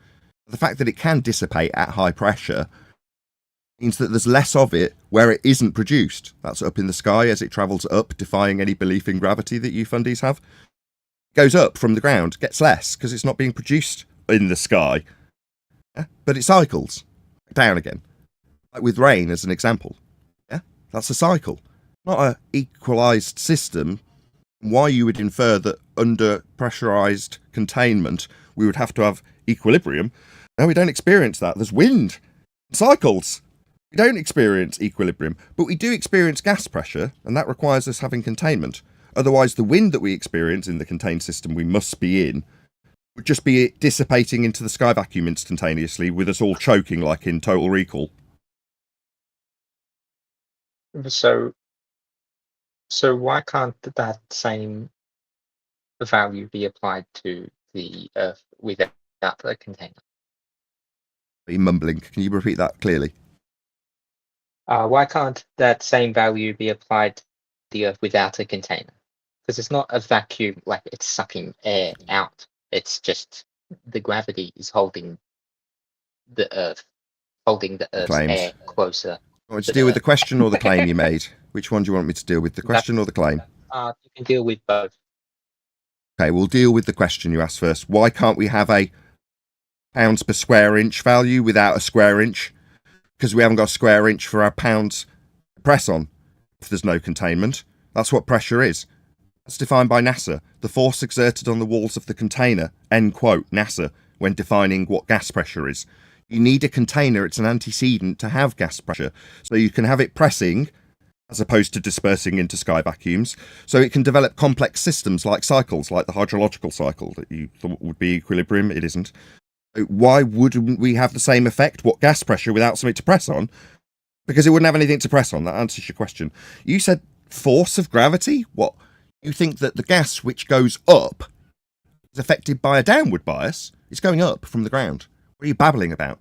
The fact that it can dissipate at high pressure means that there's less of it where it isn't produced. That's up in the sky as it travels up, defying any belief in gravity that you fundies have. It goes up from the ground, gets less because it's not being produced in the sky. Yeah? But it cycles down again. Like with rain as an example. Yeah, that's a cycle. Not an equalised system. Why you would infer that under pressurised containment we would have to have equilibrium. No, we don't experience that. There's wind. It cycles. We don't experience equilibrium, but we do experience gas pressure, and that requires us having containment. Otherwise, the wind that we experience in the contained system we must be in would just be dissipating into the sky vacuum instantaneously with us all choking like in Total Recall. So why can't that same value be applied to the Earth without a container? Are you mumbling? Can you repeat that clearly? Why can't that same value be applied to the Earth without a container? Because it's not a vacuum, like it's sucking air out. It's just the gravity is holding the Earth's Claims. air closer. You want me to deal with the question or the claim you made? Which one do you want me to deal with, the question or the claim? You can deal with both. Okay, we'll deal with the question you asked first. Why can't we have a pounds per square inch value without a square inch? Because we haven't got a square inch for our pounds to press on if there's no containment. That's what pressure is. That's defined by NASA. The force exerted on the walls of the container, end quote, NASA, when defining what gas pressure is. You need a container, it's an antecedent to have gas pressure. So you can have it pressing as opposed to dispersing into sky vacuums. So it can develop complex systems like cycles, like the hydrological cycle that you thought would be equilibrium. It isn't. Why wouldn't we have the same effect? What, gas pressure without something to press on? Because it wouldn't have anything to press on. That answers your question. You said force of gravity? What? You think that the gas which goes up is affected by a downward bias? It's going up from the ground. What are you babbling about?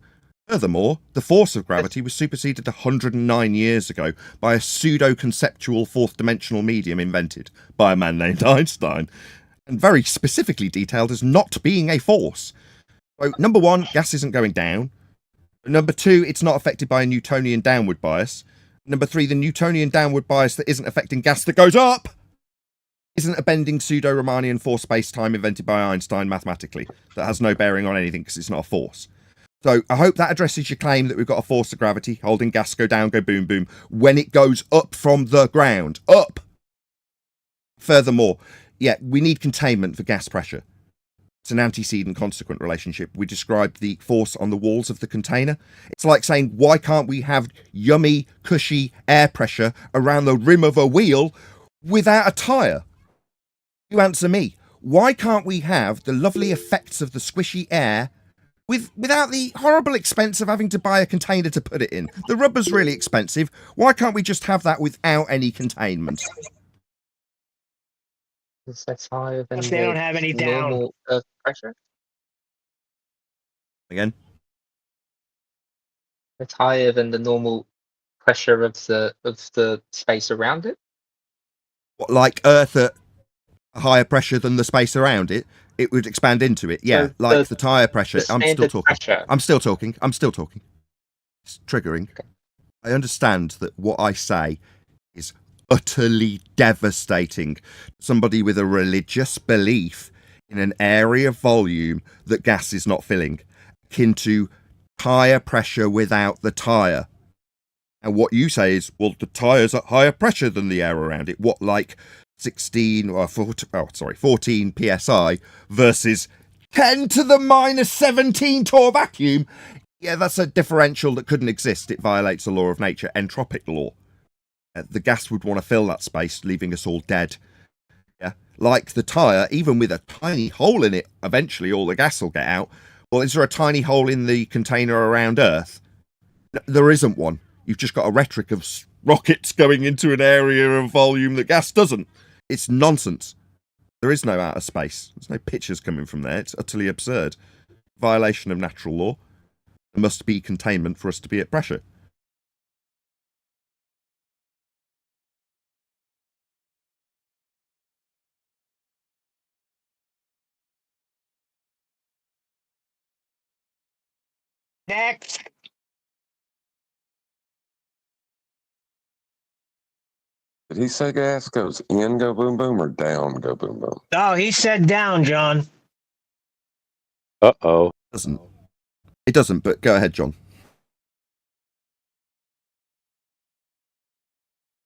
Furthermore, the force of gravity was superseded 109 years ago by a pseudo-conceptual fourth-dimensional medium invented by a man named Einstein, and very specifically detailed as not being a force. So, number one, gas isn't going down. Number two, it's not affected by a Newtonian downward bias. Number three, the Newtonian downward bias that isn't affecting gas that goes up isn't a bending pseudo-Riemannian force space-time invented by Einstein mathematically that has no bearing on anything because it's not a force. So I hope that addresses your claim that we've got a force of gravity holding gas go down, go boom, boom, when it goes up from the ground. Up! Furthermore, yeah, we need containment for gas pressure. It's an antecedent consequent relationship. We described the force on the walls of the container. It's like saying, why can't we have yummy, cushy air pressure around the rim of a wheel without a tyre? You answer me. Why can't we have the lovely effects of the squishy air without the horrible expense of having to buy a container to put it in? The rubber's really expensive. Why can't we just have that without any containment? That's higher than They don't have any down. normal Earth pressure. Again? It's higher than the normal pressure of the space around it. What, like Earth at a higher pressure than the space around it? It would expand into it. Yeah, So like the tyre pressure. I'm still talking. Pressure. I'm still talking. It's triggering. Okay. I understand that what I say is utterly devastating. Somebody with a religious belief in an area of volume that gas is not filling, akin to tyre pressure without the tyre. And what you say is, well, the tyre's at higher pressure than the air around it. What, like 14 psi versus 10 to the minus 17 torr vacuum? Yeah, that's a differential that couldn't exist. It violates a law of nature, entropic law. The gas would want to fill that space, leaving us all dead. Yeah, like the tyre, even with a tiny hole in it, eventually all the gas will get out. Well, is there a tiny hole in the container around Earth? There isn't one. You've just got a rhetoric of rockets going into an area of volume that gas doesn't. It's nonsense. There is no outer space. There's no pictures coming from there. It's utterly absurd. Violation of natural law. There must be containment for us to be at pressure. Next. Did he say gas goes in go boom boom or down go boom boom? Oh, he said down, John. Uh-oh. It doesn't, but go ahead, John.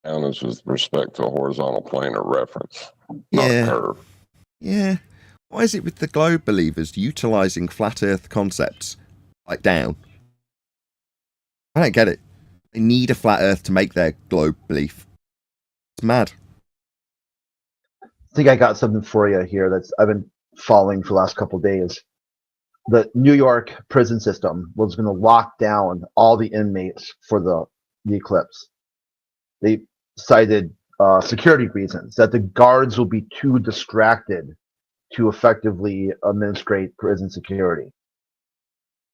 Down is with respect to a horizontal plane of reference, not Yeah. a curve. Yeah. Why is it with the globe believers utilising flat earth concepts like down? I don't get it. They need a flat earth to make their globe belief. It's mad. I think I got something for you here that's I've been following for the last couple of days. The New York prison system was going to lock down all the inmates for the eclipse. They cited security reasons, that the guards will be too distracted to effectively administrate prison security.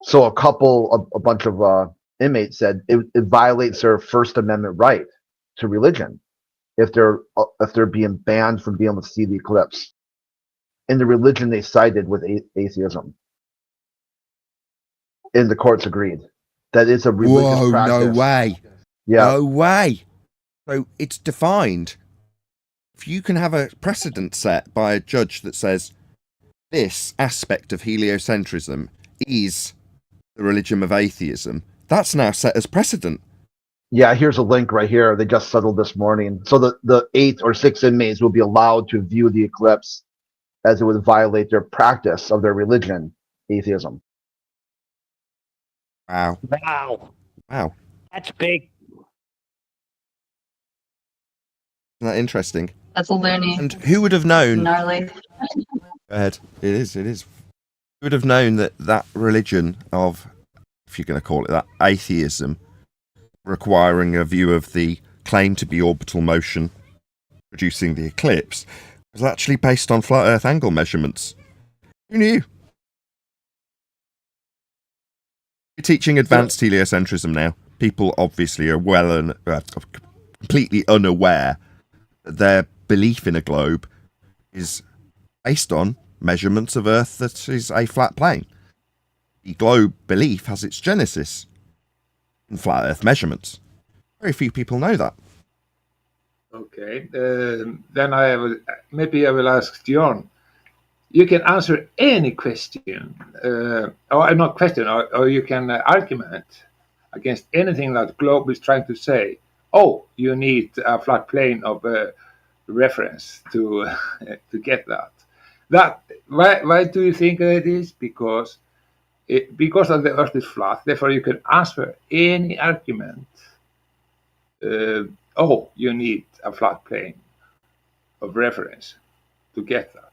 So a bunch of inmates said it violates their First Amendment right to religion if they're being banned from being able to see the eclipse. And the religion they cited was atheism. And the courts agreed that it's a religious practice. No way. Yeah. No way. So it's defined. If you can have a precedent set by a judge that says this aspect of heliocentrism is the religion of atheism, that's now set as precedent. Yeah, here's a link right here. They just settled this morning. So the 8 or 6 inmates will be allowed to view the eclipse as it would violate their practice of their religion, atheism. Wow. Wow. Wow. That's big. Isn't that interesting? That's a loony. And who would have known? Gnarly. Go ahead. It is. Who would have known that religion of, if you're going to call it that, atheism, requiring a view of the claim to be orbital motion producing the eclipse, was actually based on flat Earth angle measurements? Who knew? You're teaching advanced heliocentrism now. People obviously are completely unaware that their belief in a globe is based on measurements of Earth that is a flat plane. The globe belief has its genesis in flat Earth measurements. Very few people know that. Okay, then I will ask John. You can answer any question, or not question, or you can argument against anything that Globe is trying to say. Oh, you need a flat plane of reference to get that. Why do you think it is? Because of the Earth is flat. Therefore, you can answer any argument. Oh, you need a flat plane of reference to get that.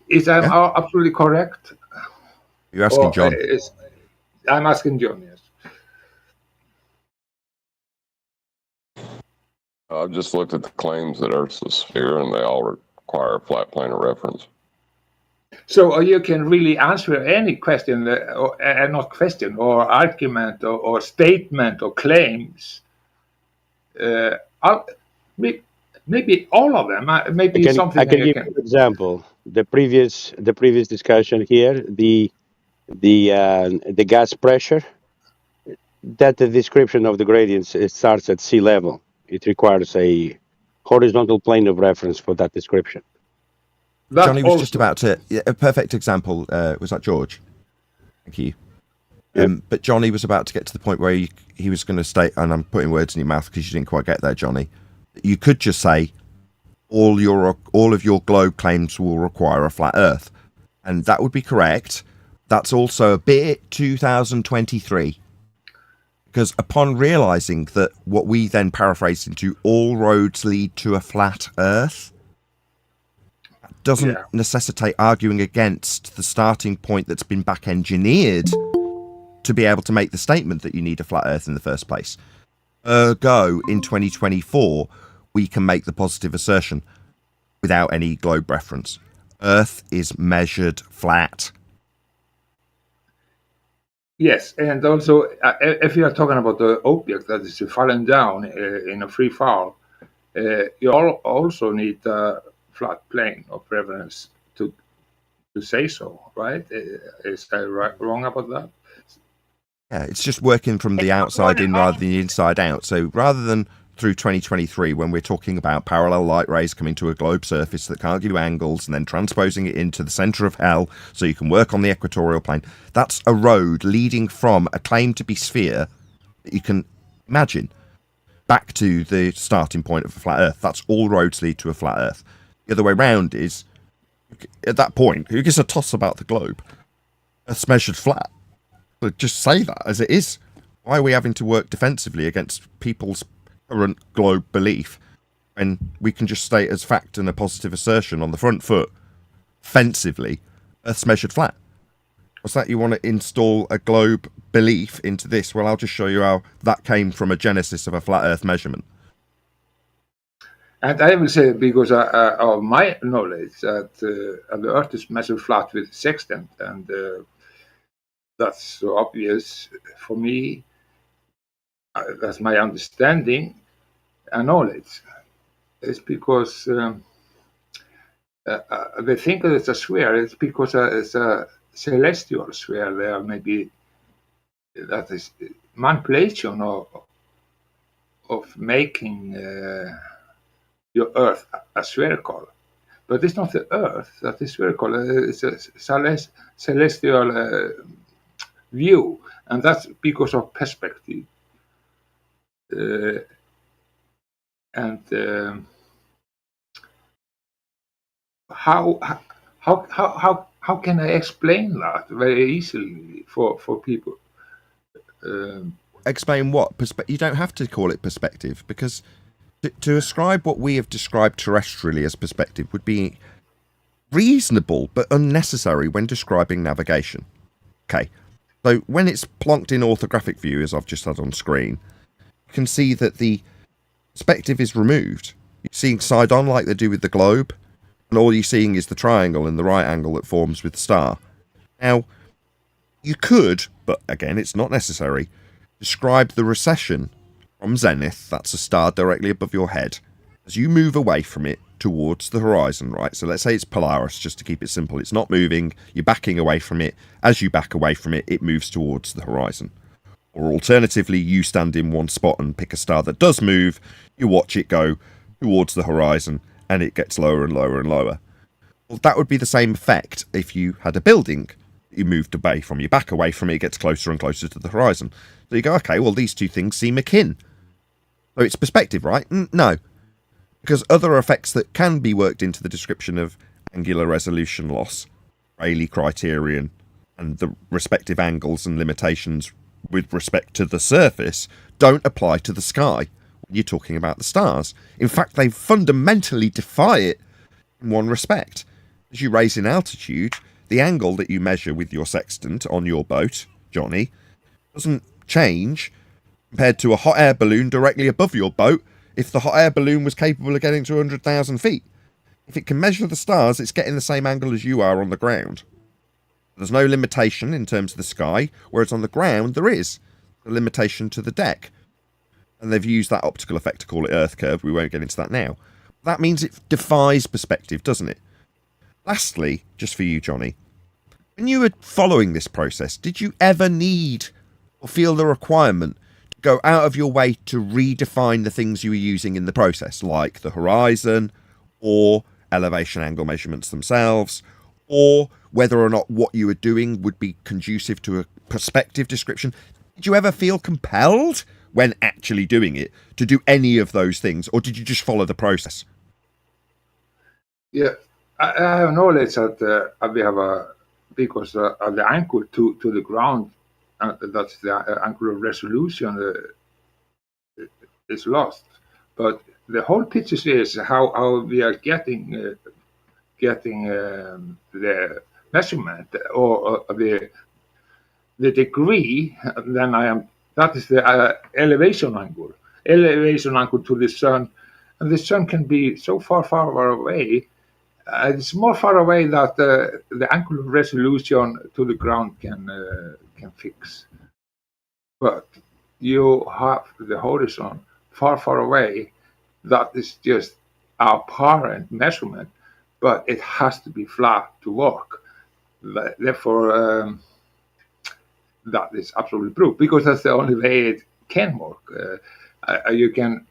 Is that absolutely correct? You're asking John. I'm asking John, yes. I've just looked at the claims that Earth's a sphere and they all require a flat plane of reference. So you can really answer any question, not question, or argument, or statement, or claims. Maybe all of them. Maybe something. I can give you an example. The previous discussion here, the gas pressure. That the description of the gradients, it starts at sea level. It requires a horizontal plane of reference for that description. Johnny was just about to. A perfect example was that George. Thank you. But Johnny was about to get to the point where he was going to state, and I'm putting words in your mouth because you didn't quite get there, Johnny. You could just say all of your globe claims will require a flat Earth, and that would be correct. That's also a bit 2023, because upon realizing that what we then paraphrase into all roads lead to a flat Earth doesn't necessitate arguing against the starting point that's been back engineered to be able to make the statement that you need a flat Earth in the first place. Ergo, in 2024, we can make the positive assertion without any globe reference. Earth is measured flat. Yes, and also, if you are talking about the object that is falling down in a free fall, you also need a flat plane of reference to say so, right? Is I wrong about that? Yeah, it's just working from the outside in rather than the inside out. So rather than through 2023, when we're talking about parallel light rays coming to a globe surface that can't give you angles and then transposing it into the centre of hell so you can work on the equatorial plane, that's a road leading from a claim to be sphere that you can imagine back to the starting point of a flat Earth. That's all roads lead to a flat Earth. The other way round is, at that point, who gives a toss about the globe? Earth's measured flat. But just say that as it is. Why are we having to work defensively against people's current globe belief when we can just state as fact and a positive assertion on the front foot, offensively, Earth's measured flat? What's that? You want to install a globe belief into this? Well, I'll just show you how that came from a genesis of a flat Earth measurement. And I will say, because of my knowledge, that the Earth is measured flat with sextant, and that's so obvious for me. That's my understanding and knowledge. It's because they think it's a sphere. It's because it's a celestial sphere. There may be that is manipulation of making your Earth a spherical, but it's not the Earth that is spherical. It's a celestial view, and that's because of perspective. How can I explain that very easily for people? Explain what? You don't have to call it perspective, because to ascribe what we have described terrestrially as perspective would be reasonable but unnecessary when describing navigation. Okay, so when it's plonked in orthographic view, as I've just had on screen, you can see that the perspective is removed. You're seeing side on like they do with the globe, and all you're seeing is the triangle and the right angle that forms with the star. Now, you could, but again, it's not necessary, describe the recession from zenith, that's a star directly above your head, as you move away from it towards the horizon, right? So let's say it's Polaris, just to keep it simple. It's not moving, you're backing away from it. As you back away from it, it moves towards the horizon. Or alternatively, you stand in one spot and pick a star that does move, you watch it go towards the horizon, and it gets lower and lower and lower. Well, that would be the same effect if you had a building you moved away from. You back away from it, it gets closer and closer to the horizon. So you go, okay, well, these two things seem akin. So it's perspective, right? No. Because other effects that can be worked into the description of angular resolution loss, Rayleigh criterion, and the respective angles and limitations with respect to the surface don't apply to the sky when you're talking about the stars. In fact, they fundamentally defy it in one respect. As you raise in altitude, the angle that you measure with your sextant on your boat, Johnny, doesn't change compared to a hot air balloon directly above your boat if the hot air balloon was capable of getting to 100,000 feet. If it can measure the stars, it's getting the same angle as you are on the ground. There's no limitation in terms of the sky, whereas on the ground there is a limitation to the deck. And they've used that optical effect to call it Earth curve. We won't get into that now. That means it defies perspective, doesn't it? Lastly, just for you, Johnny, when you were following this process, did you ever need or feel the requirement to go out of your way to redefine the things you were using in the process, like the horizon or elevation angle measurements themselves, or whether or not what you were doing would be conducive to a perspective description? Did you ever feel compelled when actually doing it to do any of those things, or did you just follow the process? Yeah, I have knowledge that we have because the angle to the ground, that's the angular resolution is lost. But the whole picture is how we are getting the measurement or the degree. Then that is the elevation angle to the sun, and the sun can be so far away. It's more far away that the angular resolution to the ground can fix. But you have the horizon far away. That is just our apparent measurement, but it has to be flat to work. Therefore, that is absolutely proof, because that's the only way it can work. You can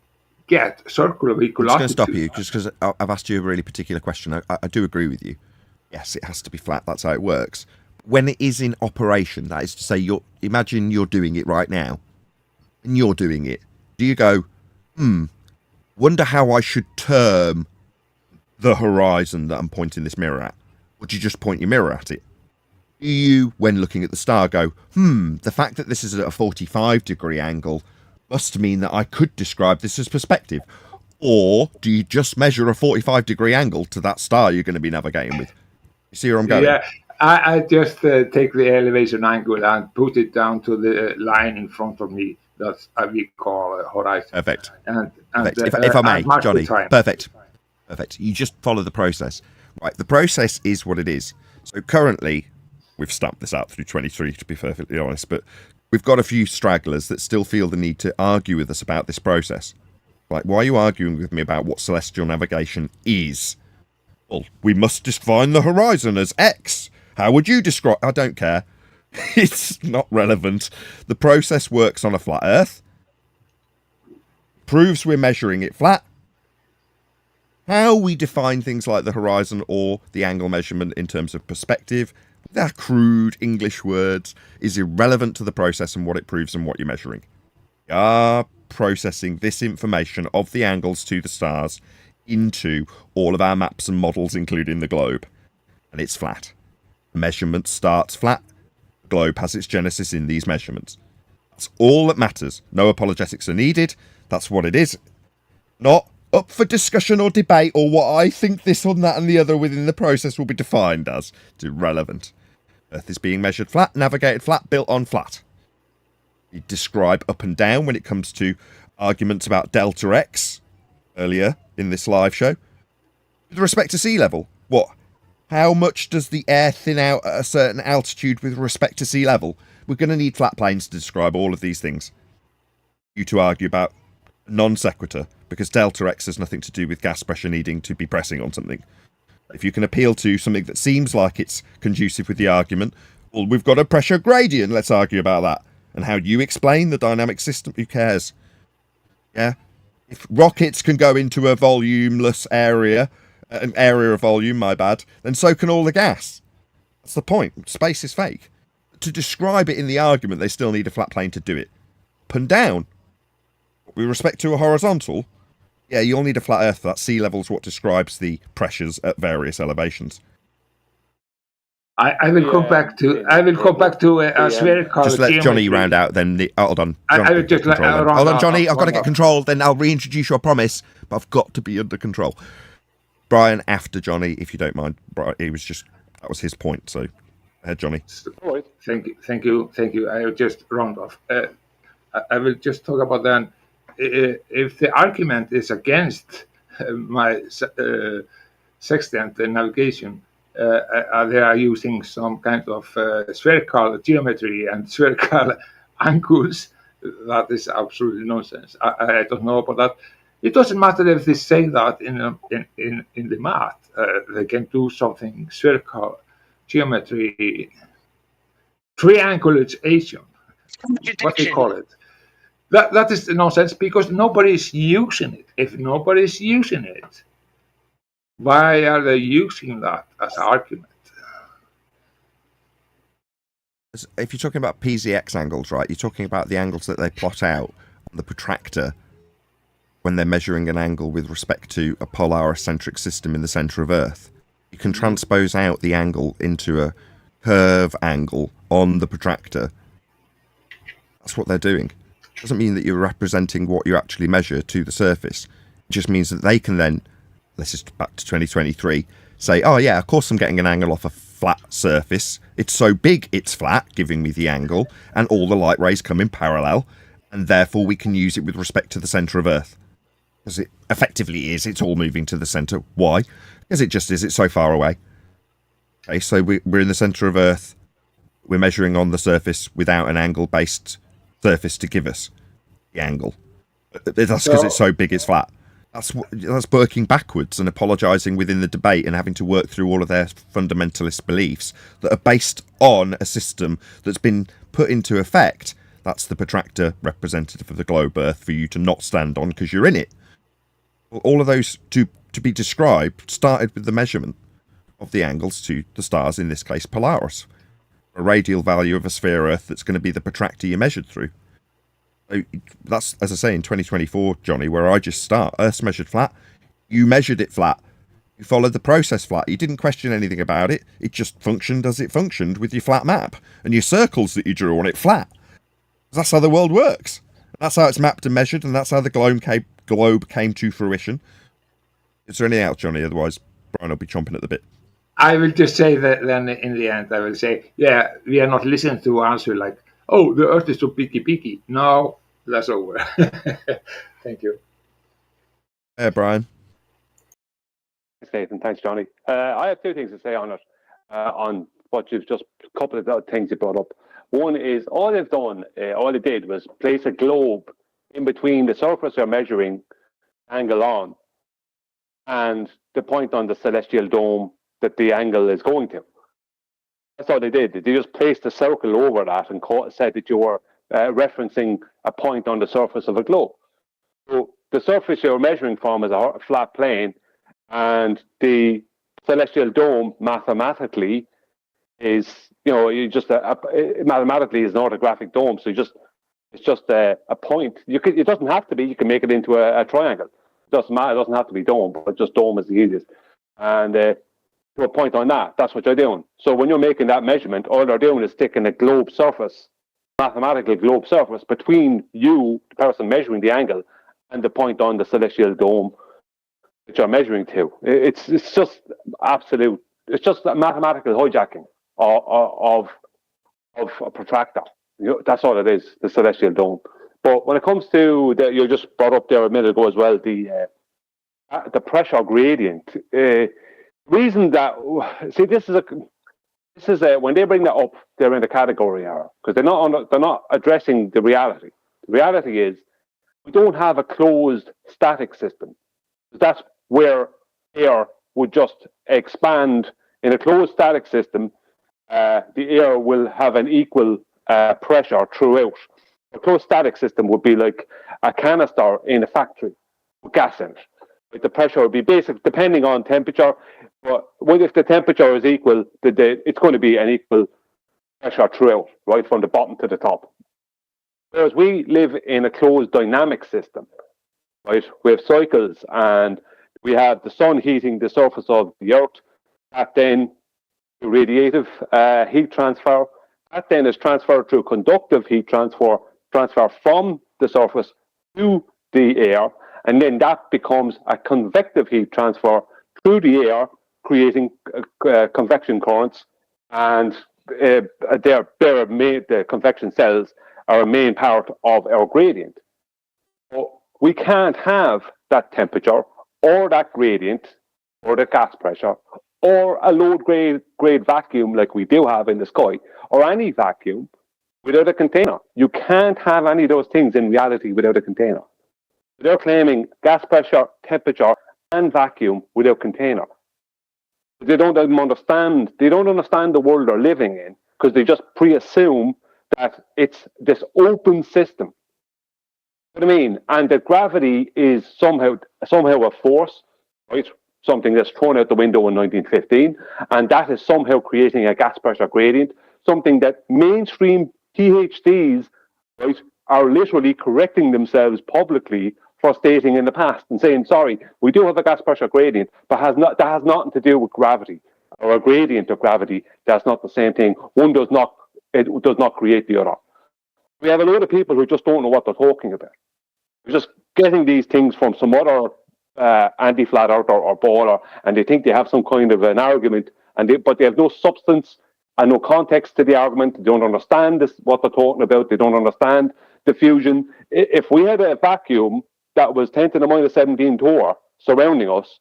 get circular I'm just going velocity. to stop you just because I've asked you a really particular question. I do agree with you. Yes, it has to be flat. That's how it works. When it is in operation, that is to say, imagine you're doing it right now, and you're doing it. Do you go, wonder how I should term the horizon that I'm pointing this mirror at? Or do you just point your mirror at it? Do you, when looking at the star, go, the fact that this is at a 45-degree angle must mean that I could describe this as perspective? Or do you just measure a 45-degree angle to that star you're going to be navigating with? You see where I'm going? Yeah, I just take the elevation angle and put it down to the line in front of me. That's we call a horizon. Perfect. And if I may, mark the Johnny, time. perfect. You just follow the process. Right, the process is what it is. So currently, we've stamped this out through 23, to be perfectly honest, but we've got a few stragglers that still feel the need to argue with us about this process. Like, why are you arguing with me about what celestial navigation is? Well, we must define the horizon as X. How would you describe... I don't care. It's not relevant. The process works on a flat Earth. Proves we're measuring it flat. How we define things like the horizon or the angle measurement in terms of perspective, they're crude English words, is irrelevant to the process and what it proves and what you're measuring. You are processing this information of the angles to the stars into all of our maps and models, including the globe. And it's flat. The measurement starts flat. The globe has its genesis in these measurements. That's all that matters. No apologetics are needed. That's what it is. Not up for discussion or debate or what I think this or that and the other within the process will be defined as. It's irrelevant. Earth is being measured flat, navigated flat, built on flat. You describe up and down when it comes to arguments about delta X earlier in this live show. With respect to sea level, what? How much does the air thin out at a certain altitude with respect to sea level? We're going to need flat planes to describe all of these things. You to argue about non sequitur, because delta X has nothing to do with gas pressure needing to be pressing on something. If you can appeal to something that seems like it's conducive with the argument, well, we've got a pressure gradient, let's argue about that. And how you explain the dynamic system, who cares? Yeah? If rockets can go into a volumeless area, an area of volume, my bad, then so can all the gas. That's the point. Space is fake. To describe it in the argument, they still need a flat plane to do it. Up and down. With respect to a horizontal, yeah, you'll need a flat Earth for that. Sea level is what describes the pressures at various elevations. I will come back to a spherical. Just let geometry. Johnny round out. Then hold on. Johnny, I will just let hold round on, out Johnny. I've got to one get more. control. Then I'll reintroduce you. I promise. But I've got to be under control. Brian after Johnny, if you don't mind. Brian, that was his point. So, ahead, Johnny. Thank you. I will just round off. I will just talk about then. If the argument is against my sextant navigation, they are using some kind of spherical geometry and spherical angles. That is absolutely nonsense. I don't know about that. It doesn't matter if they say that in the math. They can do something spherical geometry, triangulation, what they call it. That is nonsense because nobody is using it. If nobody is using it, why are they using that as an argument? If you're talking about PZX angles, right, you're talking about the angles that they plot out on the protractor when they're measuring an angle with respect to a polar-eccentric system in the centre of Earth. You can transpose out the angle into a curve angle on the protractor. That's what they're doing. It doesn't mean that you're representing what you actually measure to the surface. It just means that they can then, this is back to 2023, say, oh yeah, of course I'm getting an angle off a flat surface. It's so big it's flat, giving me the angle, and all the light rays come in parallel, and therefore we can use it with respect to the centre of Earth. Because it effectively is, it's all moving to the centre. Why? Because it just is, it's so far away. Okay, so we're in the centre of Earth, we're measuring on the surface without an angle-based surface to give us the angle. That's because it's so big it's flat. That's working backwards and apologising within the debate and having to work through all of their fundamentalist beliefs that are based on a system that's been put into effect. That's the protractor representative of the globe Earth for you to not stand on because you're in it. All of those to be described started with the measurement of the angles to the stars, in this case Polaris. A radial value of a sphere Earth that's going to be the protractor you measured through. So that's, as I say, in 2024, Johnny, where I just start. Earth's measured flat. You measured it flat. You followed the process flat. You didn't question anything about it. It just functioned as it functioned with your flat map. And your circles that you drew on it flat. That's how the world works. That's how it's mapped and measured, and that's how the globe came to fruition. Is there anything else, Johnny? Otherwise, Brian will be chomping at the bit. I will just say that then in the end, I will say, yeah, we are not listening to answer like, oh, the Earth is so peaky. No, that's over. Thank you. Hey, Brian. Thanks, Nathan. Thanks, Johnny. I have two things to say on it, on what you've just, a couple of things you brought up. One is all they did was place a globe in between the surface you're measuring angle on and the point on the celestial dome that the angle is going to. That's all they did. They just placed a circle over that and said that you were referencing a point on the surface of a globe. So the surface you're measuring from is a flat plane, and the celestial dome mathematically is, you just mathematically is an orthographic dome. So it's just a point. It doesn't have to be. You can make it into a triangle. It doesn't matter. It doesn't have to be dome, but just dome is the easiest. And to a point on that, that's what you're doing. So when you're making that measurement, all they're doing is sticking a globe surface, mathematical globe surface, between you, the person measuring the angle, and the point on the celestial dome that you're measuring to. It's just absolute. It's just a mathematical hijacking of a protractor. That's all it is, the celestial dome. But when it comes to you just brought up there a minute ago as well, the pressure gradient. Reason that this is when they bring that up, they're in the category error because they're not addressing the reality. The reality is we don't have a closed static system. That's where air would just expand. In a closed static system, the air will have an equal pressure throughout. A closed static system would be like a canister in a factory with gas in it. Like the pressure would be basic, depending on temperature. But if the temperature is equal, it's going to be an equal pressure throughout, right from the bottom to the top. Whereas we live in a closed dynamic system, right? We have cycles, and we have the sun heating the surface of the Earth. That then radiative heat transfer. That then is transferred through conductive heat transfer from the surface to the air, and then that becomes a convective heat transfer through the air, creating convection currents, and the convection cells are a main part of our gradient. So we can't have that temperature or that gradient or the gas pressure or a low grade vacuum like we do have in the sky, or any vacuum, without a container. You can't have any of those things in reality without a container. They're claiming gas pressure, temperature, and vacuum without container. They don't understand. They don't understand the world they're living in because they just pre-assume that it's this open system. You know what I mean? And that gravity is somehow a force, right? Something that's thrown out the window in 1915, and that is somehow creating a gas pressure gradient. Something that mainstream PhDs, right, are literally correcting themselves publicly for stating in the past and saying, sorry, we do have a gas pressure gradient, but that has nothing to do with gravity or a gradient of gravity. That's not the same thing. One does not create the other. We have a lot of people who just don't know what they're talking about. We're just getting these things from some other anti-flat earth or baller, and they think they have some kind of an argument, but they have no substance and no context to the argument. They don't understand what they're talking about. They don't understand the fusion. If we had a vacuum that was 10 to the minus 17 torr surrounding us,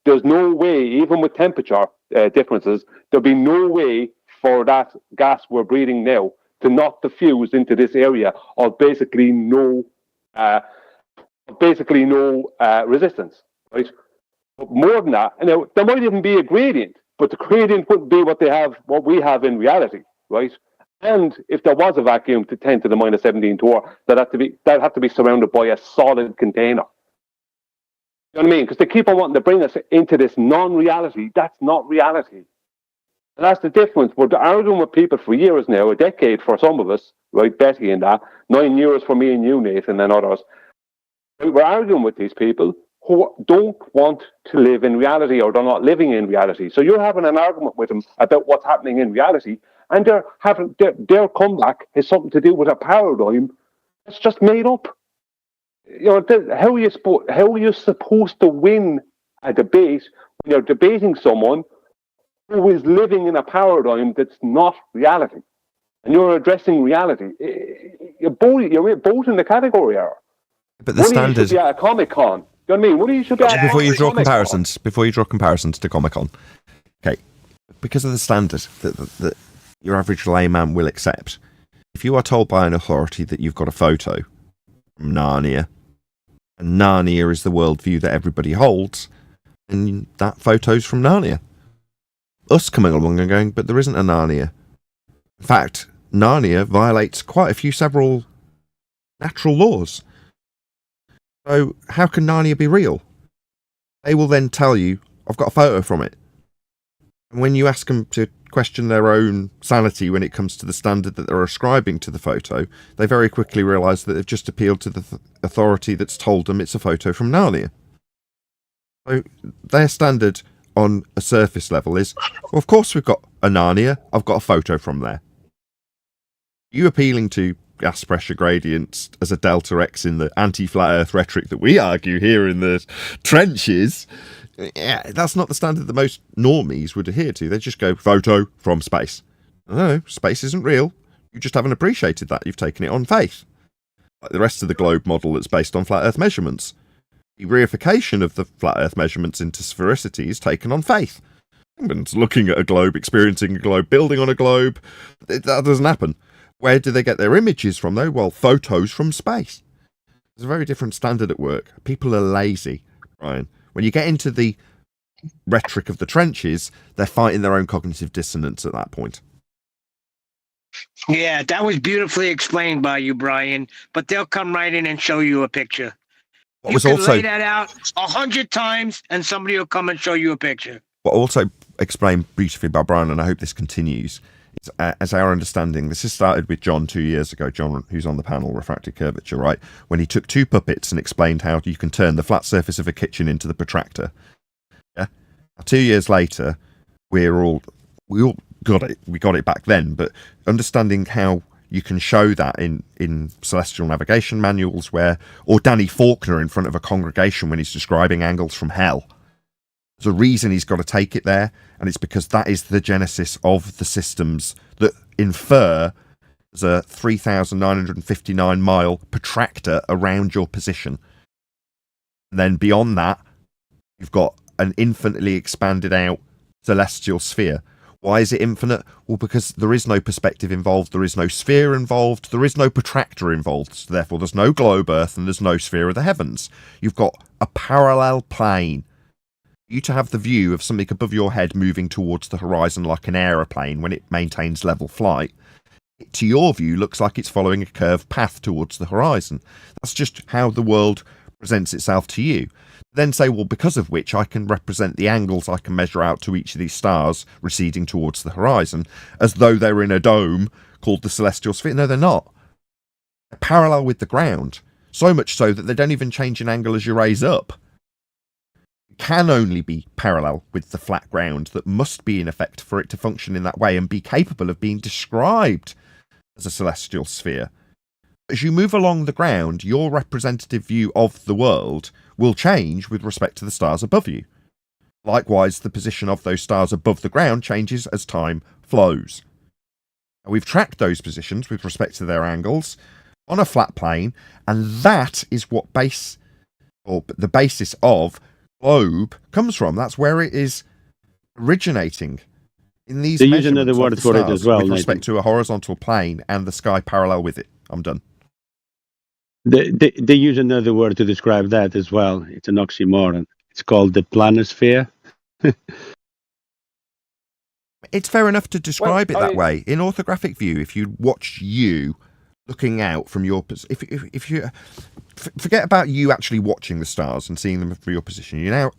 there's no way, even with temperature differences, there'll be no way for that gas we're breathing now to not diffuse into this area of basically no basically no resistance, right? But more than that, and there might even be a gradient, but the gradient wouldn't be what we have in reality, right? And if there was a vacuum to 10 to the minus 17 torr, that'd have to be surrounded by a solid container. You know what I mean? Because they keep on wanting to bring us into this non-reality. That's not reality. And that's the difference. We're arguing with people for years now, a decade for some of us, right? Betty and that, 9 years for me and you, Nathan, and others. We're arguing with these people who don't want to live in reality, or they're not living in reality. So you're having an argument with them about what's happening in reality, and their comeback has something to do with a paradigm that's just made up. You know, how are you supposed to win a debate when you're debating someone who is living in a paradigm that's not reality, and you're addressing reality? You're both in the category error. But the standard should be at a Comic-Con. You know what I mean? What do you should be at before you draw Comic-Con? before you draw comparisons to Comic-Con, okay? Because of the standard that your average layman will accept, if you are told by an authority that you've got a photo from Narnia, and Narnia is the worldview that everybody holds, and that photo's from Narnia. Us coming along and going, but there isn't a Narnia. In fact, Narnia violates quite a few several natural laws. So how can Narnia be real? They will then tell you, I've got a photo from it. And when you ask them to question their own sanity when it comes to the standard that they're ascribing to the photo, they very quickly realise that they've just appealed to the authority that's told them it's a photo from Narnia. So their standard on a surface level is, well, of course we've got a Narnia, I've got a photo from there. You appealing to gas pressure gradients as a delta X in the anti-flat earth rhetoric that we argue here in the trenches, yeah, that's not the standard that most normies would adhere to. They just go, photo from space. No, space isn't real. You just haven't appreciated that. You've taken it on faith. Like the rest of the globe model that's based on flat earth measurements. The reification of the flat earth measurements into sphericity is taken on faith. Everyone's looking at a globe, experiencing a globe, building on a globe. That doesn't happen. Where do they get their images from, though? Well, photos from space. There's a very different standard at work. People are lazy, Ryan. When you get into the rhetoric of the trenches, they're fighting their own cognitive dissonance at that point. Yeah, that was beautifully explained by you, Brian. But they'll come right in and show you a picture. What You was can also lay that out 100 times, and somebody will come and show you a picture. what also explained beautifully by Brian, and I hope this continues, is as our understanding, this has started with John 2 years ago, John, who's on the panel, Refracted Curvature, right? When he took two puppets and explained how you can turn the flat surface of a kitchen into the protractor. Yeah. Now, 2 years later, we all got it. We got it back then, but understanding how you can show that in celestial navigation manuals or Danny Faulkner in front of a congregation when he's describing angles from hell. There's a reason he's got to take it there, and it's because that is the genesis of the systems that infer there's a 3,959 mile protractor around your position. And then beyond that, you've got an infinitely expanded out celestial sphere. Why is it infinite? Well, because there is no perspective involved, there is no sphere involved, there is no protractor involved, so therefore there's no globe Earth and there's no sphere of the heavens. You've got a parallel plane. You to have the view of something above your head moving towards the horizon like an aeroplane when it maintains level flight, it, to your view, looks like it's following a curved path towards the horizon. That's just how the world presents itself to you. Then say, well, because of which I can represent the angles I can measure out to each of these stars receding towards the horizon as though they're in a dome called the celestial sphere. No, they're not. They're parallel with the ground, so much so that they don't even change in angle as you raise up. It can only be parallel with the flat ground that must be in effect for it to function in that way and be capable of being described as a celestial sphere. As you move along the ground, your representative view of the world will change with respect to the stars above you. Likewise, the position of those stars above the ground changes as time flows. Now, we've tracked those positions with respect to their angles on a flat plane, and that is what the basis of globe comes from. That's where it is originating. In these They use another word of the for it stars as well, with Nathan. respect to a horizontal plane and the sky parallel with it. I'm done. They use another word to describe that as well. It's an oxymoron. It's called the planosphere. It's fair enough to describe it that way. In orthographic view, if you watch you looking out from your if you forget about you actually watching the stars and seeing them from your position, you're now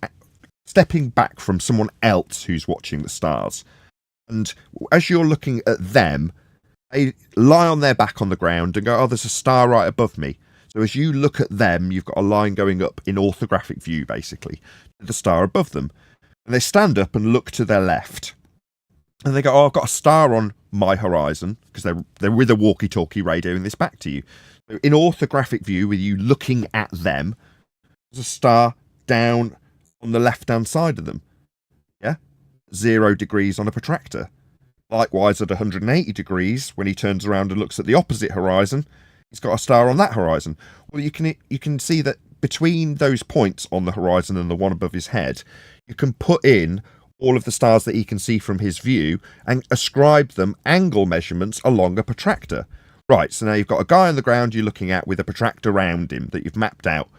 stepping back from someone else who's watching the stars, and as you're looking at them, they lie on their back on the ground and go, oh, there's a star right above me. So as you look at them, you've got a line going up in orthographic view, basically, to the star above them. And they stand up and look to their left. And they go, oh, I've got a star on my horizon, because they're with a walkie-talkie radioing this back to you. So in orthographic view, with you looking at them, there's a star down on the left-hand side of them. Yeah? 0 degrees on a protractor. Likewise, at 180 degrees, when he turns around and looks at the opposite horizon, he's got a star on that horizon. Well, you can see that between those points on the horizon and the one above his head, you can put in all of the stars that he can see from his view and ascribe them angle measurements along a protractor. Right, so now you've got a guy on the ground you're looking at with a protractor around him that you've mapped out.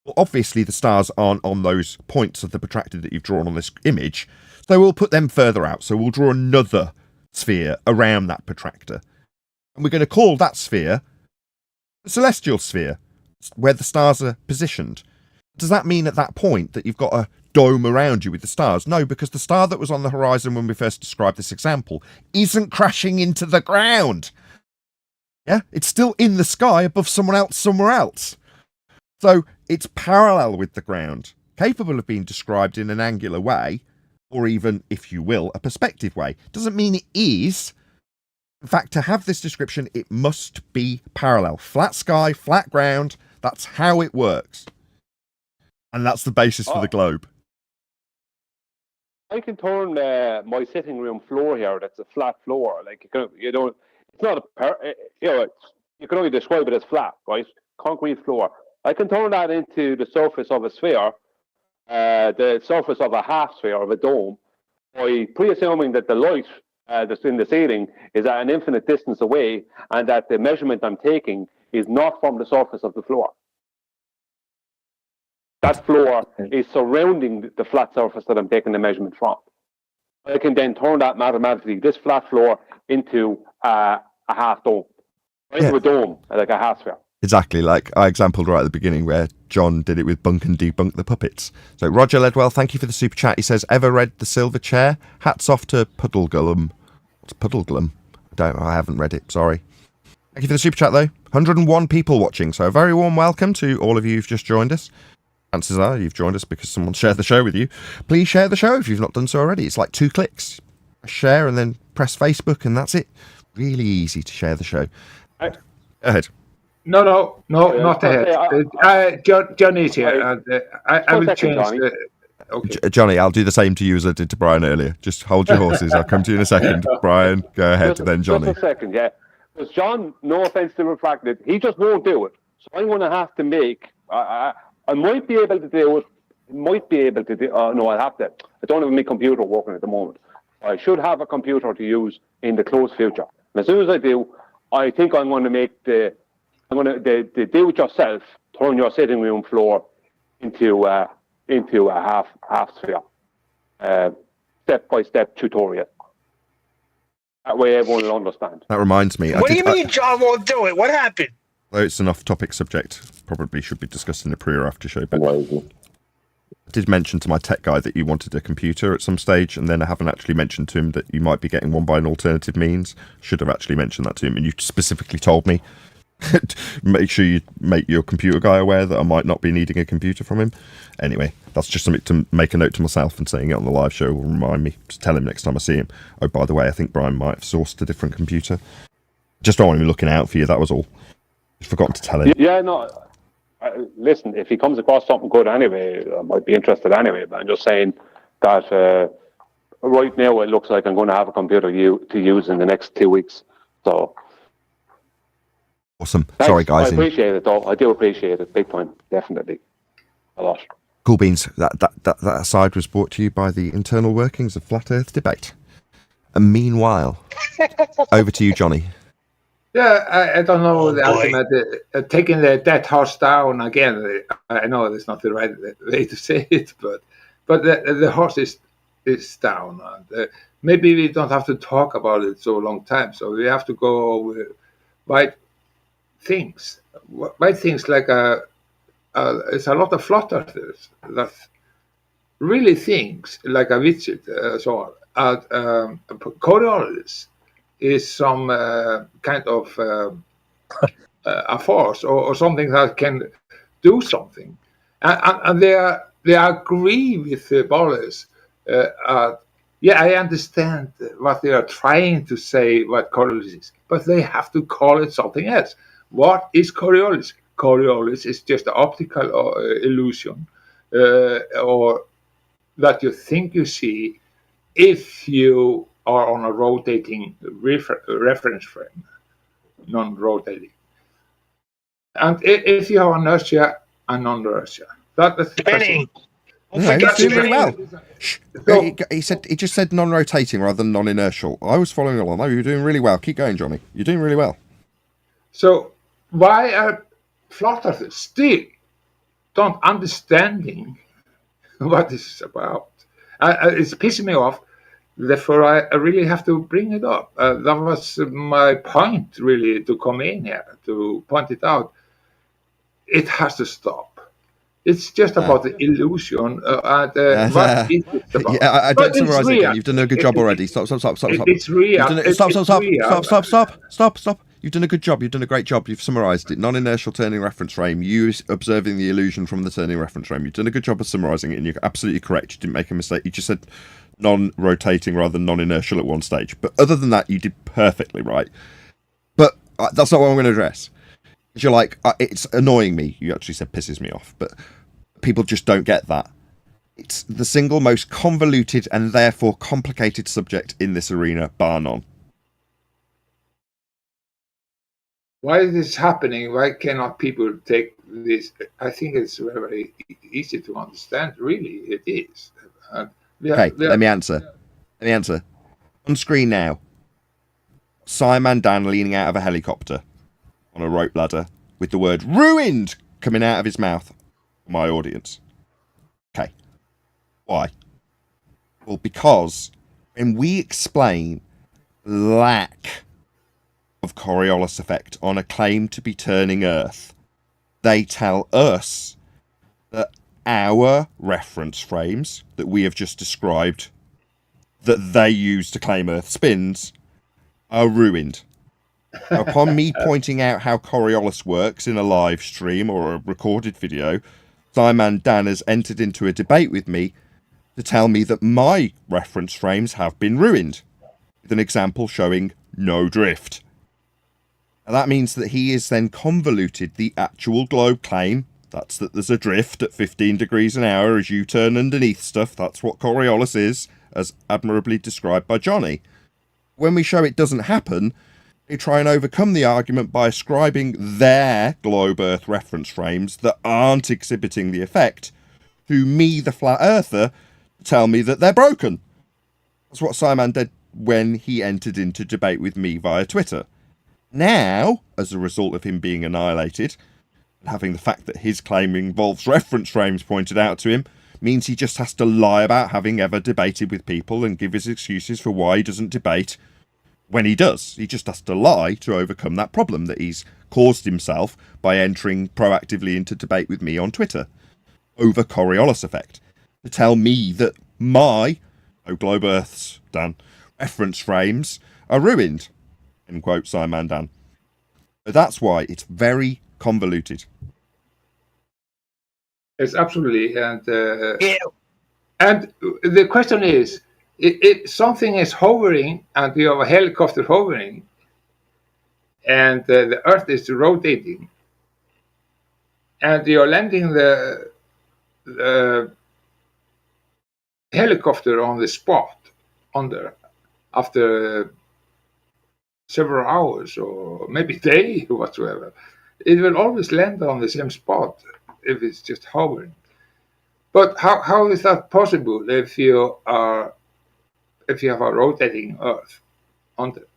Well, obviously the stars aren't on those points of the protractor that you've drawn on this image, so we'll put them further out. So we'll draw another sphere around that protractor. And we're going to call that sphere the celestial sphere, where the stars are positioned. Does that mean at that point that you've got a dome around you with the stars? No, because the star that was on the horizon when we first described this example isn't crashing into the ground. Yeah, it's still in the sky above someone else somewhere else. So it's parallel with the ground, capable of being described in an angular way, or even, if you will, a perspective way. Doesn't mean it is. In fact, to have this description, it must be parallel. Flat sky, flat ground, that's how it works. And that's the basis for the globe. I can turn my sitting room floor here, that's a flat floor. Like, it's not you can only describe it as flat, right? Concrete floor. I can turn that into the surface of a sphere, the surface of a half sphere, of a dome, by pre-assuming that the light that's in the ceiling is at an infinite distance away, and that the measurement I'm taking is not from the surface of the floor. That floor is surrounding the flat surface that I'm taking the measurement from. I can then turn that mathematically, this flat floor, into a half dome, into a dome, like a half sphere. Exactly, like I exampled right at the beginning where John did it with Bunk and Debunk the Puppets. So Roger Ledwell, thank you for the super chat. He says, ever read The Silver Chair? Hats off to Puddleglum. What's Puddleglum? I haven't read it, sorry. Thank you for the super chat though. 101 people watching, so a very warm welcome to all of you who've just joined us. Chances are you've joined us because someone shared the show with you. Please share the show if you've not done so already. It's like 2 clicks. Share and then press Facebook and that's it. Really easy to share the show. Go ahead. No, not ahead. Johnny's here. I will change the... Okay. Johnny, I'll do the same to you as I did to Brian earlier. Just hold your horses. I'll come to you in a second. Brian, go ahead, then Johnny. Just a second, yeah. Because John, no offense to Refracted, he just won't do it. So I'm going to have to make... I might be able to do it. No, I'll have to. I don't have my computer working at the moment. I should have a computer to use in the close future. And as soon as I do, I think I'm going to make the do it yourself, turn your sitting room floor into a half sphere, step-by-step tutorial. That way everyone will understand. That reminds me. What do you mean John won't do it? What happened? Though it's an off-topic subject, probably should be discussed in the pre or after show. But I did mention to my tech guy that you wanted a computer at some stage, and then I haven't actually mentioned to him that you might be getting one by an alternative means. Should have actually mentioned that to him, and you specifically told me. Make sure you make your computer guy aware that I might not be needing a computer from him. Anyway, that's just something to make a note to myself, and saying it on the live show will remind me to tell him next time I see him. Oh, by the way, I think Brian might have sourced a different computer. Just don't want him looking out for you, that was all. Forgotten to tell him. Yeah, no. Listen, if he comes across something good anyway, I might be interested anyway. But I'm just saying that right now it looks like I'm going to have a computer to use in the next 2 weeks. So awesome. Thanks. Sorry, guys. I appreciate it, though. I do appreciate it, big time, definitely, a lot. Cool beans. That aside was brought to you by the internal workings of Flat Earth Debate. And meanwhile, over to you, Johnny. Yeah, I don't know Oh, the boy. argument. Taking that horse down again. I know it's not the right way to say it, but the horse is down. And, maybe we don't have to talk about it so long time. So we have to go with white things. White things like it's a lot of flat earthers that really thinks like a widget. So on. Coriolis is some kind of a force or something that can do something, and they agree with Boris. Yeah, I understand what they are trying to say, what Coriolis is, but they have to call it something else. What is Coriolis? Coriolis is just an optical illusion, or that you think you see if you are on a rotating reference frame, non-rotating. And if you have inertia and non-inertia, that's the Spinning. No, he's doing really well. He just said non-rotating rather than non-inertial. I was following along. No, you're doing really well. Keep going, Johnny. You're doing really well. So why are flat earthers still don't understanding what this is about? It's pissing me off. Therefore, I really have to bring it up. That was my point, really, to come in here, to point it out. It has to stop. It's just about the illusion. What is it about? Yeah, don't summarise it again. You've done a good job already. Stop. It's real. Stop. You've done a good job. You've done a great job. You've summarised it. Non-inertial turning reference frame. You observing the illusion from the turning reference frame. You've done a good job of summarising it, and you're absolutely correct. You didn't make a mistake. You just said non-rotating rather than non-inertial at one stage. But other than that, you did perfectly right. But that's not what I'm going to address. You're like, it's annoying me. You actually said pisses me off. But people just don't get that. It's the single most convoluted and therefore complicated subject in this arena, bar none. Why is this happening? Why cannot people take this? I think it's very, very easy to understand. Really, it is. Let me answer. On screen now, Simon Dan leaning out of a helicopter on a rope ladder with the word ruined coming out of his mouth. My audience. Okay. Why? Well, because when we explain lack of Coriolis effect on a claim to be turning Earth, they tell us that our reference frames that we have just described that they use to claim Earth spins are ruined. Now, upon me pointing out how Coriolis works in a live stream or a recorded video, Simon Dan has entered into a debate with me to tell me that my reference frames have been ruined, with an example showing no drift. And that means that he has then convoluted the actual globe claim. That's that there's a drift at 15 degrees an hour as you turn underneath stuff. That's what Coriolis is, as admirably described by Johnny. When we show it doesn't happen, they try and overcome the argument by ascribing their globe Earth reference frames that aren't exhibiting the effect to me, the flat earther, to tell me that they're broken. That's what Simon did when he entered into debate with me via Twitter. Now, as a result of him being annihilated, and having the fact that his claim involves reference frames pointed out to him, means he just has to lie about having ever debated with people and give his excuses for why he doesn't debate. When he does, he just has to lie to overcome that problem that he's caused himself by entering proactively into debate with me on Twitter over Coriolis effect, to tell me that my globe Earth's Dan reference frames are ruined. End quote, Simon Dan. So that's why it's very convoluted. It's absolutely, and the question is, if something is hovering and you have a helicopter hovering and the Earth is rotating and you're landing the helicopter on the spot after several hours or maybe day or whatsoever, it will always land on the same spot if it's just hovering. But how is that possible if you have a rotating Earth on there?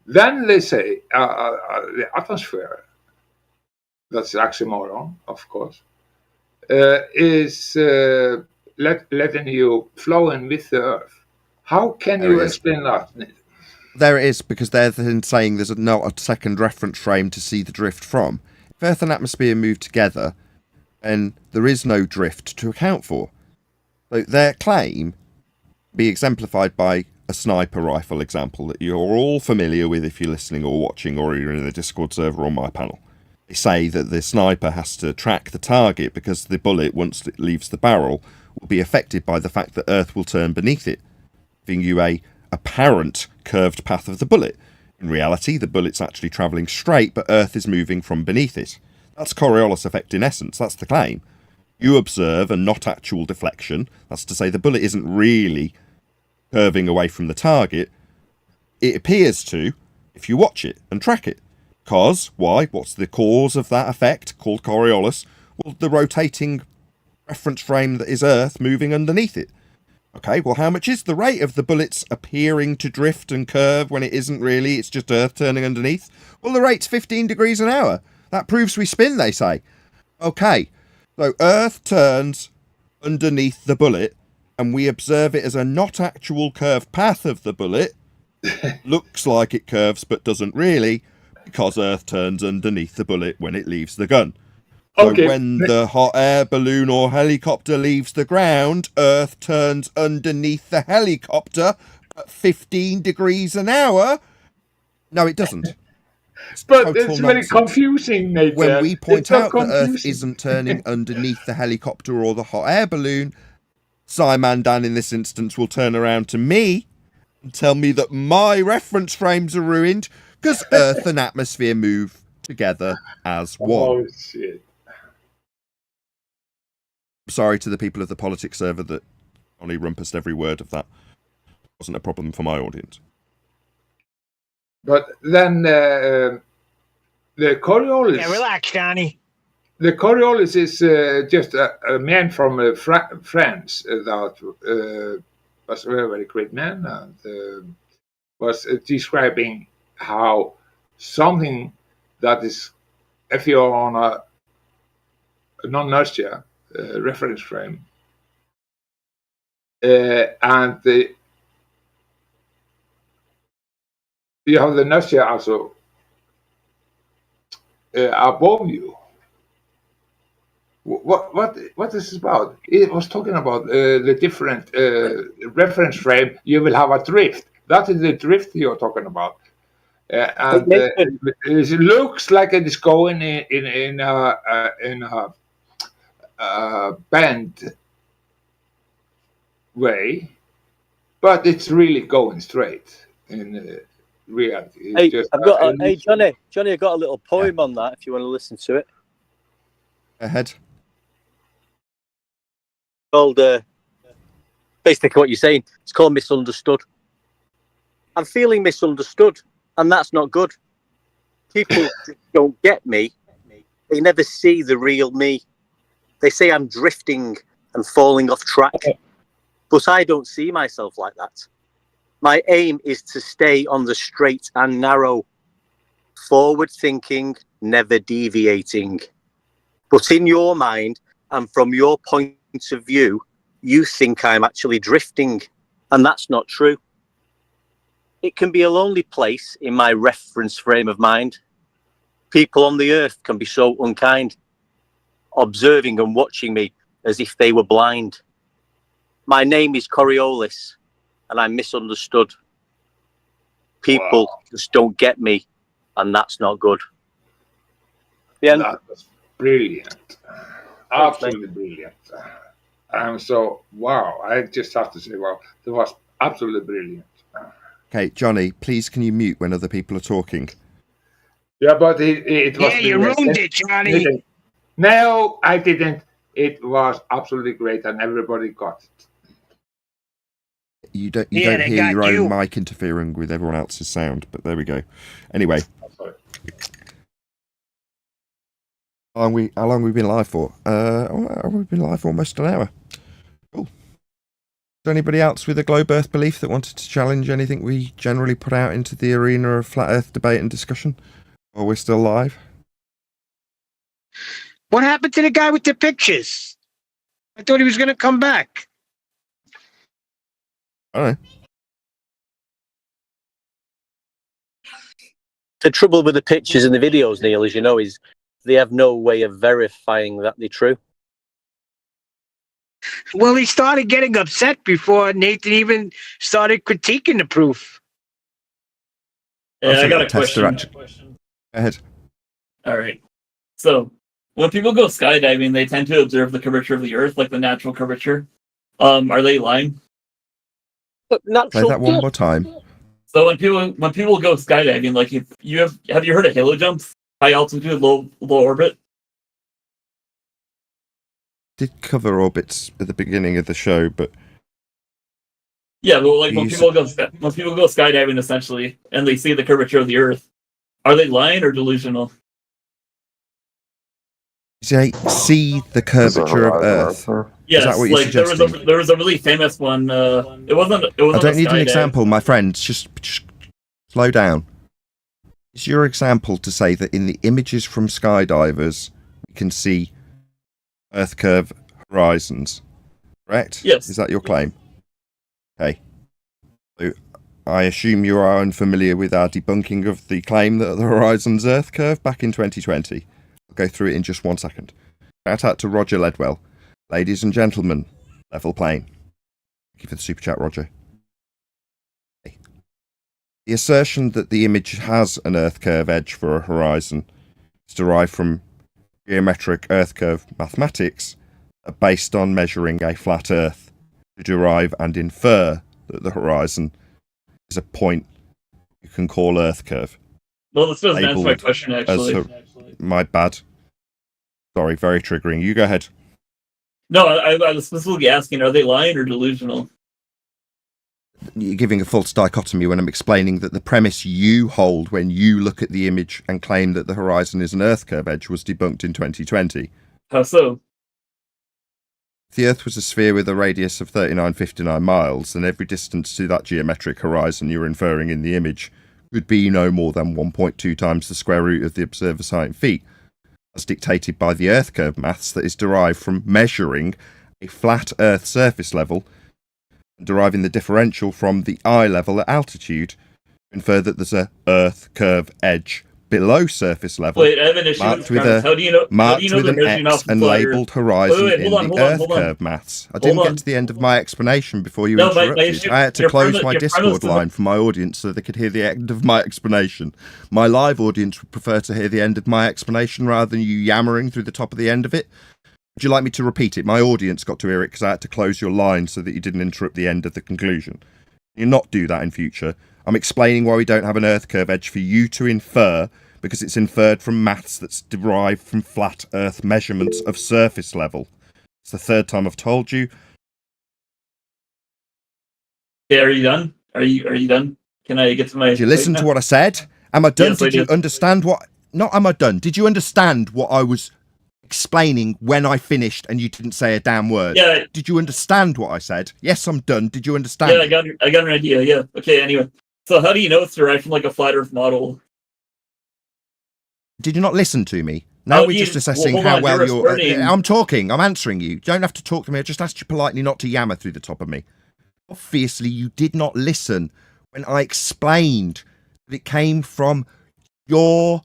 Then they say the atmosphere, that's oxymoron, of course, is letting you flow in with the Earth. How can There you it is. explain that? There it is, because they're then saying there's not a second reference frame to see the drift from. If Earth and atmosphere move together, then there is no drift to account for. So their claim be exemplified by a sniper rifle example that you're all familiar with if you're listening or watching or you're in the Discord server on my panel. They say that the sniper has to track the target because the bullet, once it leaves the barrel, will be affected by the fact that Earth will turn beneath it, giving you a apparent curved path of the bullet. In reality, the bullet's actually travelling straight, but Earth is moving from beneath it. That's Coriolis effect in essence, that's the claim. You observe a not actual deflection, that's to say the bullet isn't really curving away from the target. It appears to, if you watch it and track it. Because, why? What's the cause of that effect, called Coriolis? Well, the rotating reference frame that is Earth moving underneath it. Okay, well, how much is the rate of the bullets appearing to drift and curve when it isn't really, it's just Earth turning underneath? Well, the rate's 15 degrees an hour. That proves we spin, they say. Okay, so Earth turns underneath the bullet, and we observe it as a not actual curved path of the bullet. Looks like it curves, but doesn't really, because Earth turns underneath the bullet when it leaves the gun. So when the hot air balloon or helicopter leaves the ground, Earth turns underneath the helicopter at 15 degrees an hour. No, it doesn't. But it's very confusing, Nathan. When we point so out that Earth isn't turning underneath the helicopter or the hot air balloon, Simon Dan in this instance will turn around to me and tell me that my reference frames are ruined because Earth and atmosphere move together as one. Oh, shit. Sorry to the people of the politics server that only rumpused every word of that. It wasn't a problem for my audience. But then the Coriolis... Yeah, relax, Johnny. The Coriolis is just a man from France that was a very, very great man and was describing how something that is, if you're on a non-inertia reference frame, and you have the inertia also above you. What is this about? It was talking about the different reference frame. You will have a drift. That is the drift you're talking about, and it looks like it is going in a bend way, but it's really going straight in reality. Hey, hey, Johnny, I got a little poem on that. If you want to listen to it. Ahead. Called basically what you're saying. It's called Misunderstood. I'm feeling misunderstood, and that's not good. People don't get me. They never see the real me. They say I'm drifting and falling off track, but I don't see myself like that. My aim is to stay on the straight and narrow, forward thinking, never deviating. But in your mind and from your point of view, you think I'm actually drifting, and that's not true. It can be a lonely place in my reference frame of mind. People on the earth can be so unkind, observing and watching me as if they were blind. My name is Coriolis, and I'm misunderstood. People just don't get me, and that's not good. Yeah, that was brilliant. Absolutely brilliant. So, wow, I just have to say, wow, that was absolutely brilliant. Okay, Johnny, please can you mute when other people are talking? Yeah, but it was... Yeah, you ruined it, Johnny. No, I didn't. It was absolutely great, and everybody got it. You don't hear your own mic interfering with everyone else's sound, but there we go. Anyway. How long have we been live for? We've been live for almost an hour. Cool. Anybody else with a globe Earth belief that wanted to challenge anything we generally put out into the arena of flat Earth debate and discussion? While we're still live? What happened to the guy with the pictures? I thought he was going to come back. I don't know. The trouble with the pictures and the videos, Neil, as you know, is they have no way of verifying that they're true. Well, he started getting upset before Nathan even started critiquing the proof. Yeah, I got a Tester question. Go ahead. All right. So, when people go skydiving, they tend to observe the curvature of the Earth, like the natural curvature. Are they lying? But Say that one more time. So when people go skydiving, like if you have you heard of halo jumps? High altitude, low orbit. Did cover orbits at the beginning of the show, but Yeah, but like when You people go skydiving, essentially, and they see the curvature of the Earth, are they lying or delusional? say see the curvature of Earth. Yes, Is that what you're like suggesting? there was a really famous one. It wasn't. I a don't need an skydive. example, my friends. Just slow down. Is your example to say that in the images from skydivers, you can see Earth curve horizons? Correct? Yes. Is that your claim? Okay. So I assume you are unfamiliar with our debunking of the claim that the horizon's Earth curve back in 2020. I'll go through it in just 1 second. Shout out to Roger Ledwell. Ladies and gentlemen, level plane. Thank you for the super chat, Roger. Okay. The assertion that the image has an Earth curve edge for a horizon is derived from geometric Earth curve mathematics based on measuring a flat Earth to derive and infer that the horizon is a point you can call Earth curve. Well, this doesn't answer my Labelled question, as actually. my bad. Sorry, very triggering. You go ahead. No, I was specifically asking: are they lying or delusional? You're giving a false dichotomy when I'm explaining that the premise you hold when you look at the image and claim that the horizon is an Earth curve edge was debunked in 2020. How so? If the Earth was a sphere with a radius of 3959 miles, then every distance to that geometric horizon you're inferring in the image could be no more than 1.2 times the square root of the observer sine feet, as dictated by the Earth curve maths that is derived from measuring a flat Earth surface level and deriving the differential from the eye level at altitude to infer that there's a Earth curve edge below surface level, Wait, I have an issue marked with with premise. How do you know? marked how do you know with they're an measuring X off the and flat Earth? labelled horizon Wait, in hold the Earth on. curve maths. I didn't Hold get on. to the end of my explanation before you No, my interrupted. issue- I had to your close premise- my your premise Discord doesn't- line for my audience so they could hear the end of my explanation. My live audience would prefer to hear the end of my explanation rather than you yammering through the top of the end of it. Would you like me to repeat it? My audience got to hear it because I had to close your line so that you didn't interrupt the end of the conclusion. You not do that in future. I'm explaining why we don't have an Earth curve edge for you to infer, because it's inferred from maths that's derived from flat Earth measurements of surface level. It's the third time I've told you. Okay, are you done? Are you done? Can I get to my? Did you listen to what I said? Am I done? Yes, I did you did. understand what? Not am I done? Did you understand what I was explaining when I finished and you didn't say a damn word? Yeah. Did you understand what I said? Yes, I'm done. Did you understand? Yeah, I got an idea. Yeah. Okay. Anyway, so how do you know it's derived from like a flat Earth model? Did you not listen to me? Now Oh, we're you- just assessing well, hold how on, well you're you're. responding. I'm talking. I'm answering you. You don't have to talk to me. I just asked you politely not to yammer through the top of me. Obviously, you did not listen when I explained that it came from your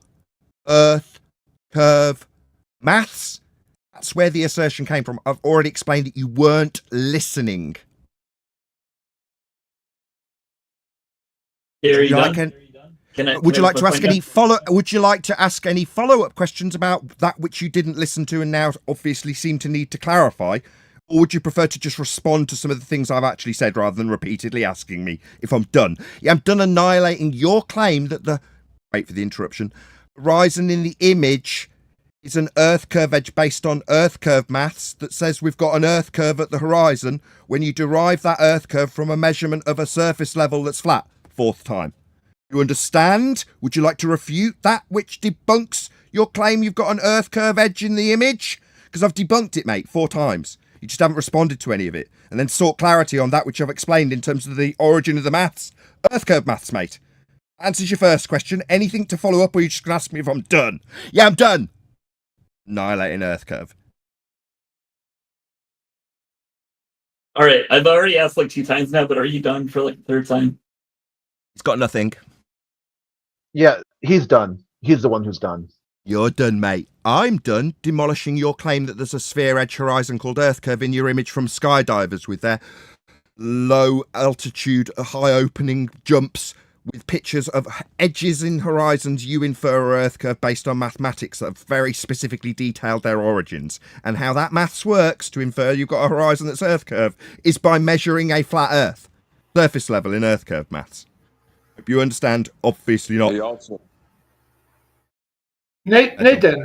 Earth curve maths. That's where the assertion came from. I've already explained that you weren't listening. Okay, are Would you like done? would you like to my ask point any now? follow? Would you like to ask any follow-up questions about that which you didn't listen to and now obviously seem to need to clarify, or would you prefer to just respond to some of the things I've actually said rather than repeatedly asking me if I'm done? Yeah, I'm done annihilating your claim that the wait for the interruption horizon in the image is an Earth curve edge based on Earth curve maths that says we've got an Earth curve at the horizon when you derive that Earth curve from a measurement of a surface level that's flat. Fourth time. You understand? Would you like to refute that which debunks your claim you've got an Earth curve edge in the image? Because I've debunked it, mate, 4 times. You just haven't responded to any of it, and then sought clarity on that which I've explained in terms of the origin of the maths. Earth curve maths, mate. Answers your first question. Anything to follow up, or you just gonna ask me if I'm done? Yeah, I'm done. Annihilating Earth curve. All right, I've already asked like 2 times now, but are you done for like the 3rd time? He's got nothing. Yeah, he's done. He's the one who's done. You're done, mate. I'm done demolishing your claim that there's a sphere edge horizon called Earth curve in your image from skydivers with their low altitude, high opening jumps with pictures of edges in horizons you infer are Earth curve based on mathematics that have very specifically detailed their origins. And how that maths works to infer you've got a horizon that's Earth curve is by measuring a flat Earth. Surface level in Earth curve maths. Hope you understand. Obviously not. Nathan,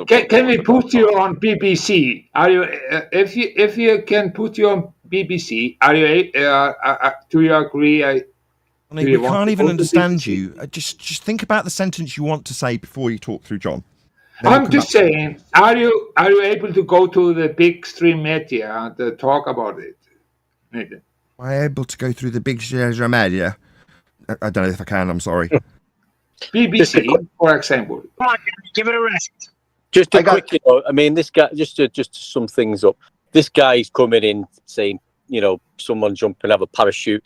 can we put you on BBC? Are you if you can put you on BBC? Are you do you agree? I mean, we can't even understand you. Just think about the sentence you want to say before you talk through John. I'm just saying, are you able to go to the big stream media and talk about it, Nathan? Am I able to go through the big media? I don't know if I can. I'm sorry. BBC, for example. Come on, give it a rest. Just a quick, I mean, this guy, just to sum things up, this guy's coming in saying, someone jump and have a parachute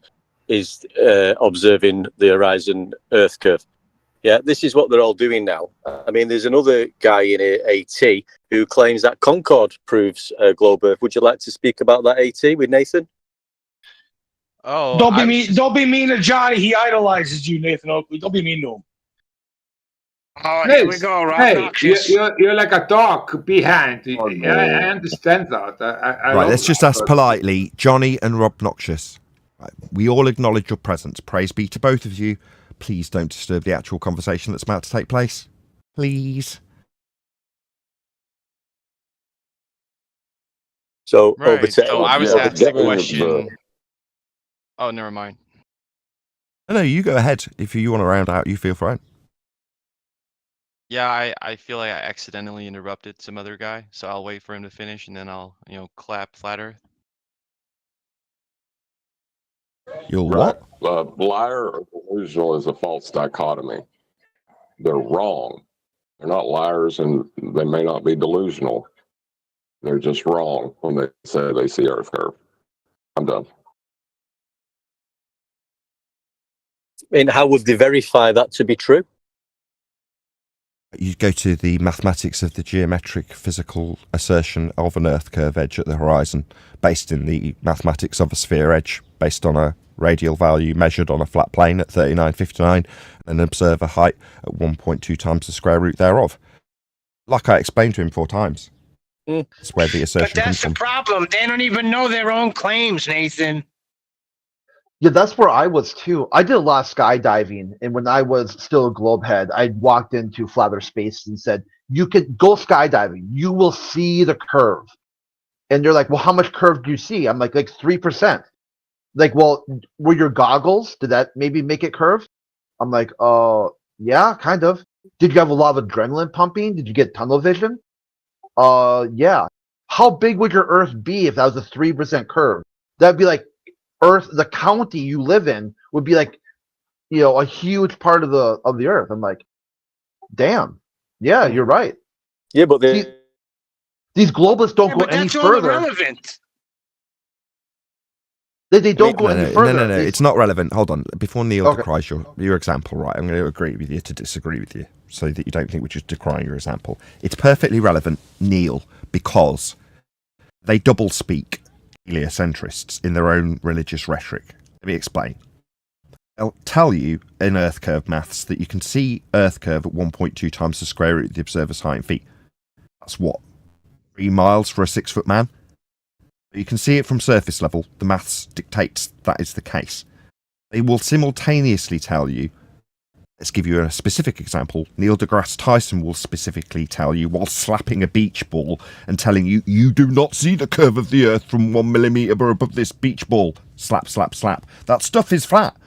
is observing the horizon Earth curve. Yeah, this is what they're all doing now. I mean, there's another guy in AT who claims that Concorde proves globe Earth. Would you like to speak about that, AT, with Nathan? Oh, Don't be mean to Johnny. He idolizes you, Nathan Oakley. Don't be mean to him. Oh, here we go, Rob. You're like a dog behind. I understand that. Right, let's just ask politely, Johnny and Rob Noxious. Right, we all acknowledge your presence. Praise be to both of you. Please don't disturb the actual conversation that's about to take place. Please. So, right. So I was asking a question. Oh, never mind. No, you go ahead. If you want to round out, you feel fine. Yeah, I feel like I accidentally interrupted some other guy, so I'll wait for him to finish and then I'll, clap Flat Earth. You'll what? Liar or delusional is a false dichotomy. They're wrong. They're not liars, and they may not be delusional. They're just wrong when they say they see Earth curve. I'm done. And how would they verify that to be true? You go to the mathematics of the geometric physical assertion of an Earth curve edge at the horizon, based in the mathematics of a sphere edge, based on a radial value measured on a flat plane at 3959, and observe a height at 1.2 times the square root thereof. Like I explained to him 4 times. That's where the assertion But comes that's the from. problem. They don't even know their own claims, Nathan. Yeah, that's where I was too. I did a lot of skydiving, and when I was still a globehead, I walked into Flat Earth Space and said, "You can go skydiving. You will see the curve." And they're like, "Well, how much curve do you see?" I'm like 3%. Like, well, were your goggles? Did that maybe make it curve? I'm like, yeah, kind of. Did you have a lot of adrenaline pumping? Did you get tunnel vision? Yeah. How big would your Earth be if that was a 3% curve? That'd be like Earth, the county you live in would be like, a huge part of the Earth. I'm like, damn. Yeah, you're right. Yeah, but these globalists don't go any further. Irrelevant. They don't go any further. No. It's not relevant. Hold on. Before Neil decries your example, right, I'm going to agree with you to disagree with you so that you don't think we're just decrying your example. It's perfectly relevant, Neil, because they double speak heliocentrists in their own religious rhetoric. Let me explain. I'll tell you in Earth curve maths that you can see Earth curve at 1.2 times the square root of the observer's height in feet. That's what? 3 miles for a 6-foot man? You can see it from surface level. The maths dictates that is the case. They will simultaneously tell you, let's give you a specific example, Neil deGrasse Tyson will specifically tell you while slapping a beach ball and telling you, you do not see the curve of the Earth from 1 millimeter above this beach ball. Slap, slap, slap. That stuff is flat.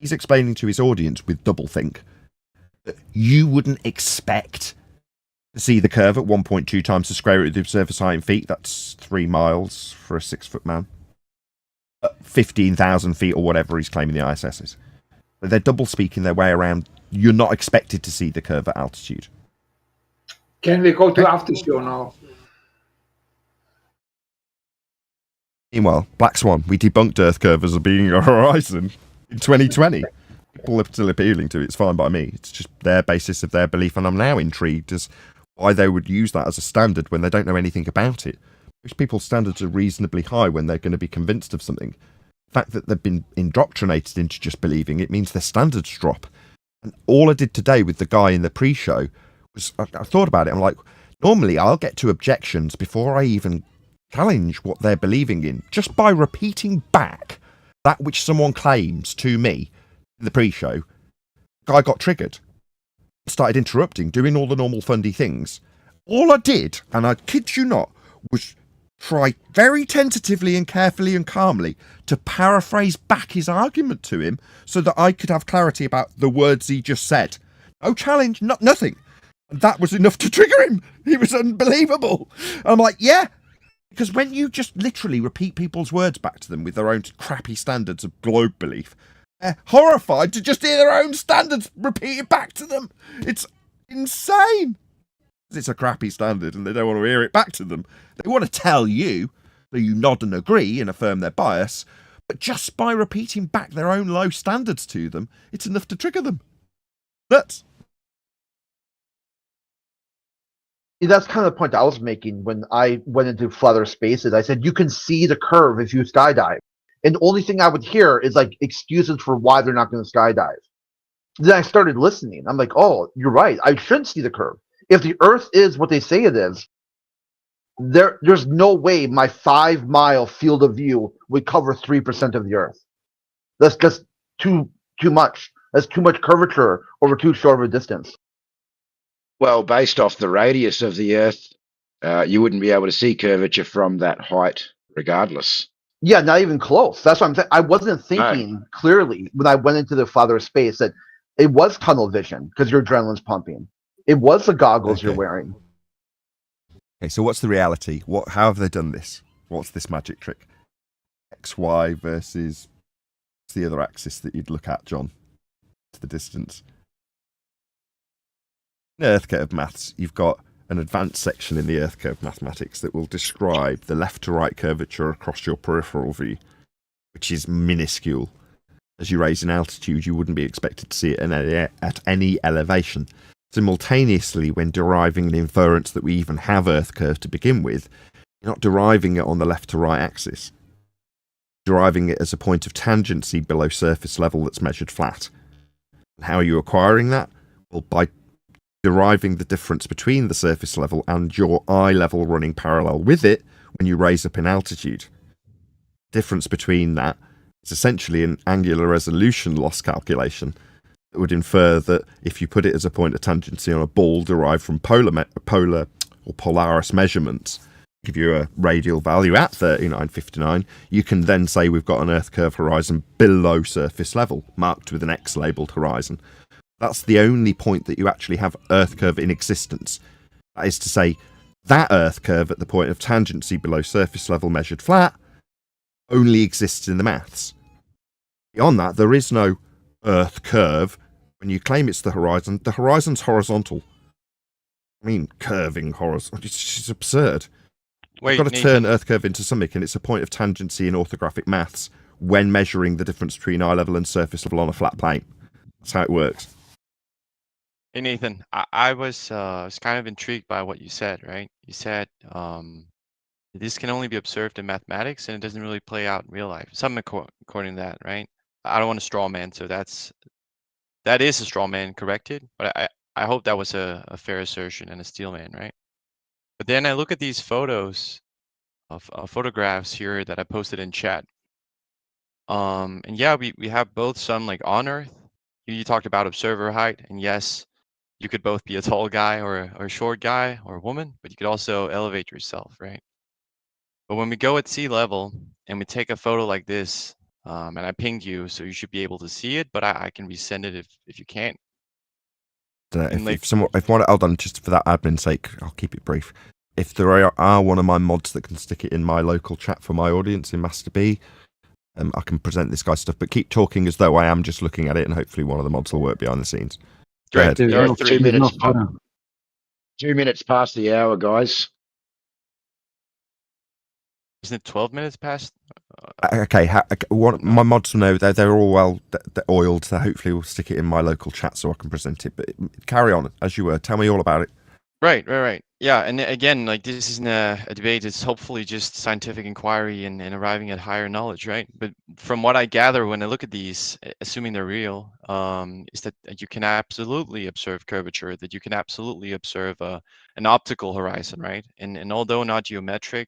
He's explaining to his audience with doublethink that you wouldn't expect See the curve at 1.2 times the square root of the observer's height in feet. That's 3 miles for a 6-foot man. 15,000 feet or whatever he's claiming the ISS is. But they're double speaking their way around. You're not expected to see the curve at altitude. Can we go to after show now? Meanwhile, Black Swan, we debunked Earth curve as being a horizon in 2020. People are still appealing to it. It's fine by me. It's just their basis of their belief, and I'm now intrigued as why they would use that as a standard when they don't know anything about it. Most people's standards are reasonably high when they're going to be convinced of something. The fact that they've been indoctrinated into just believing it means their standards drop. And all I did today with the guy in the pre-show was I thought about it. I'm like, normally I'll get to objections before I even challenge what they're believing in, just by repeating back that which someone claims to me in the pre-show. The guy got triggered, started interrupting, doing all the normal fundy things. All I did, and I kid you not, was try very tentatively and carefully and calmly to paraphrase back his argument to him so that I could have clarity about the words he just said. No challenge, nothing. And that was enough to trigger him. He was unbelievable. I'm like, yeah. Because when you just literally repeat people's words back to them with their own crappy standards of globe belief, they're horrified to just hear their own standards repeated back to them. It's insane. It's a crappy standard and they don't want to hear it back to them. They want to tell you, so you nod and agree and affirm their bias, but just by repeating back their own low standards to them, it's enough to trigger them. Nuts. That's kind of the point I was making when I went into flatter spaces. I said, you can see the curve if you skydive. And the only thing I would hear is like excuses for why they're not going to skydive. Then I started listening. I'm like, oh, you're right. I should see the curve. If the Earth is what they say it is, there's no way my 5-mile field of view would cover 3% of the Earth. That's just too much. That's too much curvature over too short of a distance. Well, based off the radius of the Earth, you wouldn't be able to see curvature from that height regardless. Yeah, not even close. That's what I'm saying. I wasn't thinking clearly when I went into the flatter space that it was tunnel vision because your adrenaline's pumping. It was the goggles you're wearing. Okay, so what's the reality? How have they done this? What's this magic trick? X, Y versus what's the other axis that you'd look at, John? It's the distance. In Earth curve maths, you've got an advanced section in the Earth curve mathematics that will describe the left to right curvature across your peripheral view, which is minuscule. As you raise in altitude, you wouldn't be expected to see it at any elevation. Simultaneously, when deriving an inference that we even have Earth curve to begin with, you're not deriving it on the left to right axis. You're deriving it as a point of tangency below surface level that's measured flat. And how are you acquiring that? Well, by deriving the difference between the surface level and your eye level running parallel with it when you raise up in altitude. The difference between that is essentially an angular resolution loss calculation that would infer that if you put it as a point of tangency on a ball derived from polar or Polaris measurements, give you a radial value at 3959, you can then say we've got an Earth curve horizon below surface level, marked with an X labelled horizon. That's the only point that you actually have Earth curve in existence. That is to say, that Earth curve at the point of tangency below surface level measured flat only exists in the maths. Beyond that, there is no Earth curve. When you claim it's the horizon's horizontal. I mean, curving horizon. It's just absurd. Wait, You've got to turn Earth curve into something, and it's a point of tangency in orthographic maths when measuring the difference between eye level and surface level on a flat plane. That's how it works. Hey Nathan, I was kind of intrigued by what you said, right? You said this can only be observed in mathematics and it doesn't really play out in real life. Something according to that, right? I don't want to straw man, so that is a straw man corrected, but I hope that was a fair assertion and a steel man, right? But then I look at these photos of photographs here that I posted in chat. And yeah, we have both some like on Earth. You talked about observer height, and yes, you could both be a tall guy or a short guy or a woman, but you could also elevate yourself, right? But when we go at sea level and we take a photo like this, and I pinged you, so you should be able to see it, but I can resend it if you can't. Dunno, And, like- if one, hold on, just for that admin's sake, I'll keep it brief. If there are one of my mods that can stick it in my local chat for my audience in Master B, I can present this guy's stuff, but keep talking as though I am just looking at it, and hopefully one of the mods will work behind the scenes. Go ahead. There are 2 minutes. 2 minutes past the hour, guys. Isn't it 12 minutes past? Okay, my mods know they're all well they're oiled, so hopefully we'll stick it in my local chat so I can present it. But carry on as you were. Tell me all about it. Right. Yeah, and again, like this isn't a debate. It's hopefully just scientific inquiry and arriving at higher knowledge, right? But from what I gather when I look at these, assuming they're real, is that you can absolutely observe curvature, that you can absolutely observe an optical horizon, right? And although not geometric,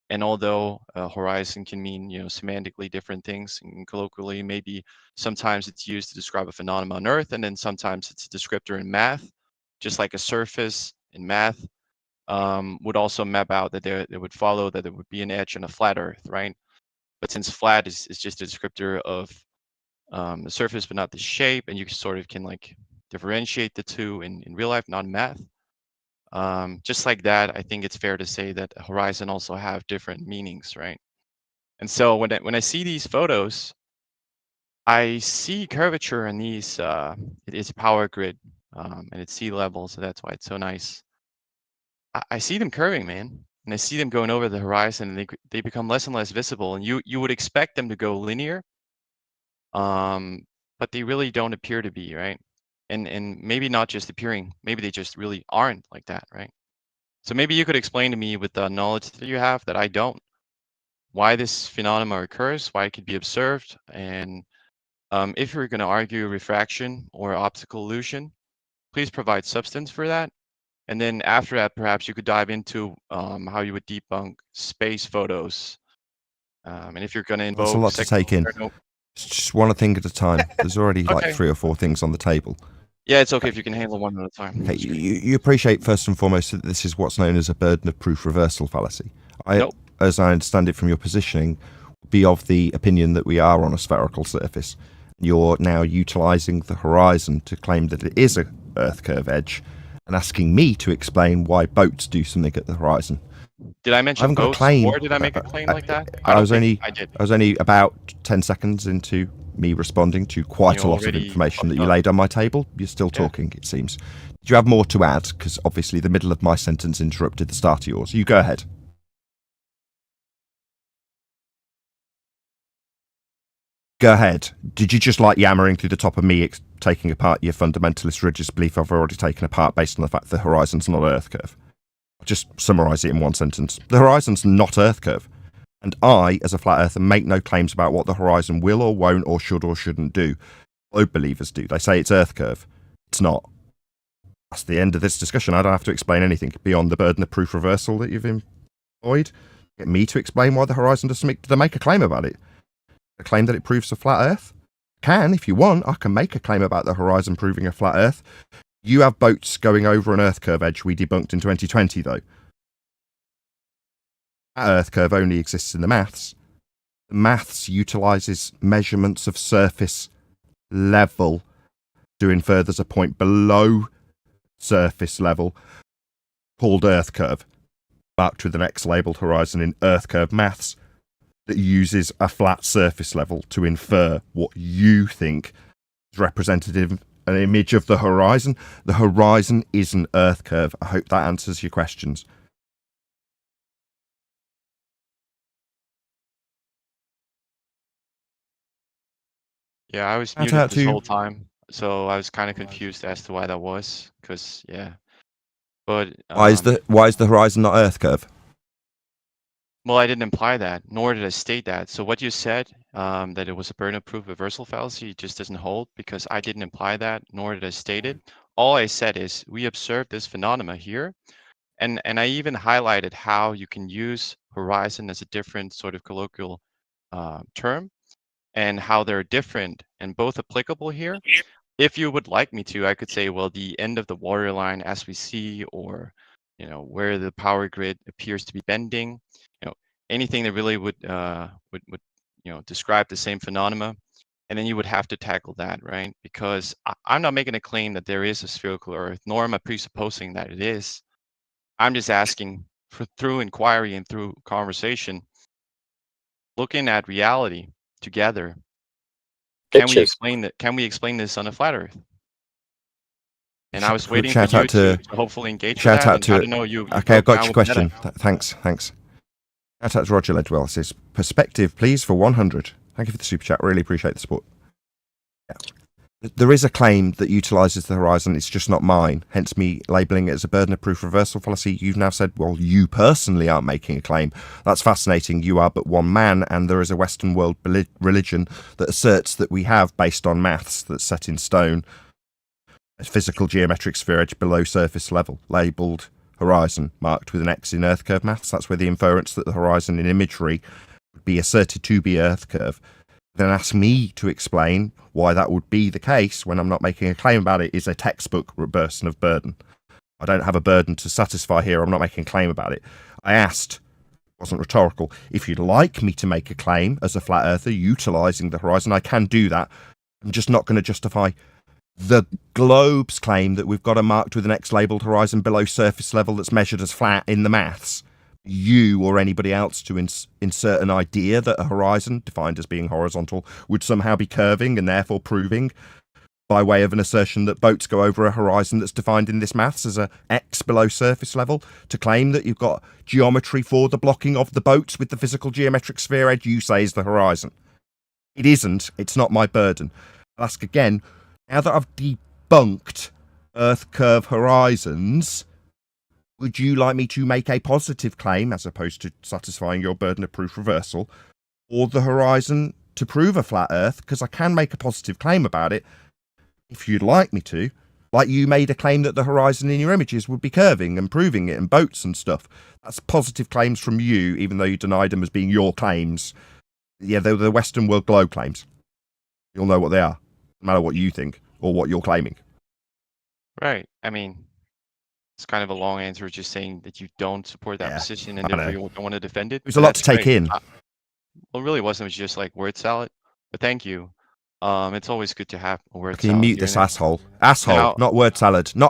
and although a horizon can mean, semantically different things, and colloquially, maybe sometimes it's used to describe a phenomenon on Earth, and then sometimes it's a descriptor in math, just like a surface in math would also map out that there would follow that there would be an edge on a flat Earth, right? But since flat is just a descriptor of the surface, but not the shape, and you sort of can like differentiate the two in real life, not in math. Just like that, I think it's fair to say that a horizon also have different meanings, right? And so when I see these photos, I see curvature in these. It is power grid, and it's sea level, so that's why it's so nice. I see them curving, man, and I see them going over the horizon, and they become less and less visible. And you would expect them to go linear, but they really don't appear to be, right? And maybe not just appearing, maybe they just really aren't like that, right? So maybe you could explain to me with the knowledge that you have that I don't, why this phenomenon occurs, why it could be observed, and if you're going to argue refraction or optical illusion, please provide substance for that. And then after that, perhaps you could dive into how you would debunk space photos. And if you're going to invoke... That's a lot to take in. Just one thing at a time. There's already like 3 or 4 things on the table. Yeah, it's okay if you can handle one at a time. Okay, you appreciate first and foremost that this is what's known as a burden of proof reversal fallacy. As I understand it from your positioning, be of the opinion that we are on a spherical surface. You're now utilising the horizon to claim that it is a Earth curve edge, and asking me to explain why boats do something at the horizon. Did I mention boats, or did I make a claim like that? I was only did. I was only about 10 seconds into me responding to quite a lot of information that you laid on my table. You're still talking, it seems. Do you have more to add? Because obviously the middle of my sentence interrupted the start of yours. You go ahead. Go ahead. Did you just like yammering through the top of me taking apart your fundamentalist religious belief I've already taken apart based on the fact the horizon's not Earth curve? I'll just summarise it in one sentence. The horizon's not Earth curve. And I, as a flat earther, make no claims about what the horizon will or won't or should or shouldn't do. Globe believers do. They say it's Earth curve. It's not. That's the end of this discussion. I don't have to explain anything beyond the burden of proof reversal that you've employed. Get me to explain why the horizon doesn't make a claim about it. A claim that it proves a flat Earth? If you want, I can make a claim about the horizon proving a flat Earth. You have boats going over an Earth curve edge we debunked in 2020, though. That Earth curve only exists in the maths. The maths utilises measurements of surface level to infer there's a point below surface level called Earth curve, marked with an X labelled horizon in Earth curve maths, that uses a flat surface level to infer what you think is representative, an image of the horizon. The horizon is an Earth curve. I hope that answers your questions. Yeah, I was Shout muted out this to- whole time, so I was kind of confused as to why that was. Because but Why is the horizon not Earth curve? well, I didn't imply that, nor did I state that. So what you said, that it was a burden of proof reversal fallacy, just doesn't hold because I didn't imply that, nor did I state it. All I said is we observed this phenomena here, and I even highlighted how you can use horizon as a different sort of colloquial term, and how they're different and both applicable here. If you would like me to, I could say, well, the end of the waterline as we see, or where the power grid appears to be bending, anything that really would describe the same phenomena. and then you would have to tackle that, right? Because I'm not making a claim that there is a spherical Earth, nor am I presupposing that it is. I'm just asking for, through inquiry and through conversation, looking at reality together. Can we explain that? Can we explain this on a flat Earth? And I was waiting for you to hopefully engage with that. And I don't know, you okay, I've got your question. Thanks. Shout out to Roger Ledwell. Says, perspective, please, for 100. Thank you for the super chat. Really appreciate the support. Yeah. There is a claim that utilises the horizon. It's just not mine. Hence me labelling it as a burden of proof reversal fallacy. You've now said, well, you personally aren't making a claim. That's fascinating. You are but one man, and there is a Western world religion that asserts that we have, based on maths that's set in stone, a physical geometric sphere edge below surface level, labelled horizon, marked with an X in Earth curve maths. That's where the inference that the horizon in imagery would be asserted to be Earth curve. Then ask me to explain why that would be the case when I'm not making a claim about it is a textbook burden of burden. I don't have a burden to satisfy here. I'm not making a claim about it. I asked, it wasn't rhetorical, if you'd like me to make a claim as a flat earther utilising the horizon, I can do that. I'm just not going to justify the globe's claim that we've got a marked with an X labelled horizon below surface level that's measured as flat in the maths. You or anybody else to insert an idea that a horizon, defined as being horizontal, would somehow be curving and therefore proving, by way of an assertion that boats go over a horizon that's defined in this maths as a X below surface level, to claim that you've got geometry for the blocking of the boats with the physical geometric sphere edge you say is the horizon. It isn't. It's not my burden. I'll ask again, now that I've debunked Earth curve horizons, would you like me to make a positive claim, as opposed to satisfying your burden of proof reversal, or the horizon to prove a flat Earth? Because I can make a positive claim about it, if you'd like me to. Like you made a claim that the horizon in your images would be curving and proving it, and boats and stuff. That's positive claims from you, even though you denied them as being your claims. Yeah, they're the Western world globe claims. You'll know what they are, no matter what you think or what you're claiming. Right. I mean, it's kind of a long answer, just saying that you don't support that position and therefore you don't want to defend it. There's a lot to take in. Well, it really wasn't. It was just like word salad. But thank you. It's always good to have a word Can you salad. mute this asshole? Asshole, not word salad. No.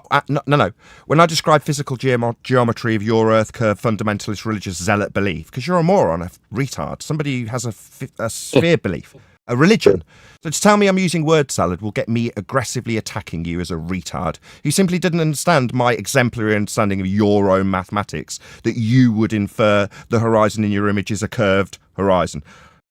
When I describe physical geometry of your Earth curve fundamentalist religious zealot belief, because you're a moron, a retard, somebody who has a sphere belief, a religion. So to tell me I'm using word salad will get me aggressively attacking you as a retard who simply didn't understand my exemplary understanding of your own mathematics, that you would infer the horizon in your image is a curved horizon.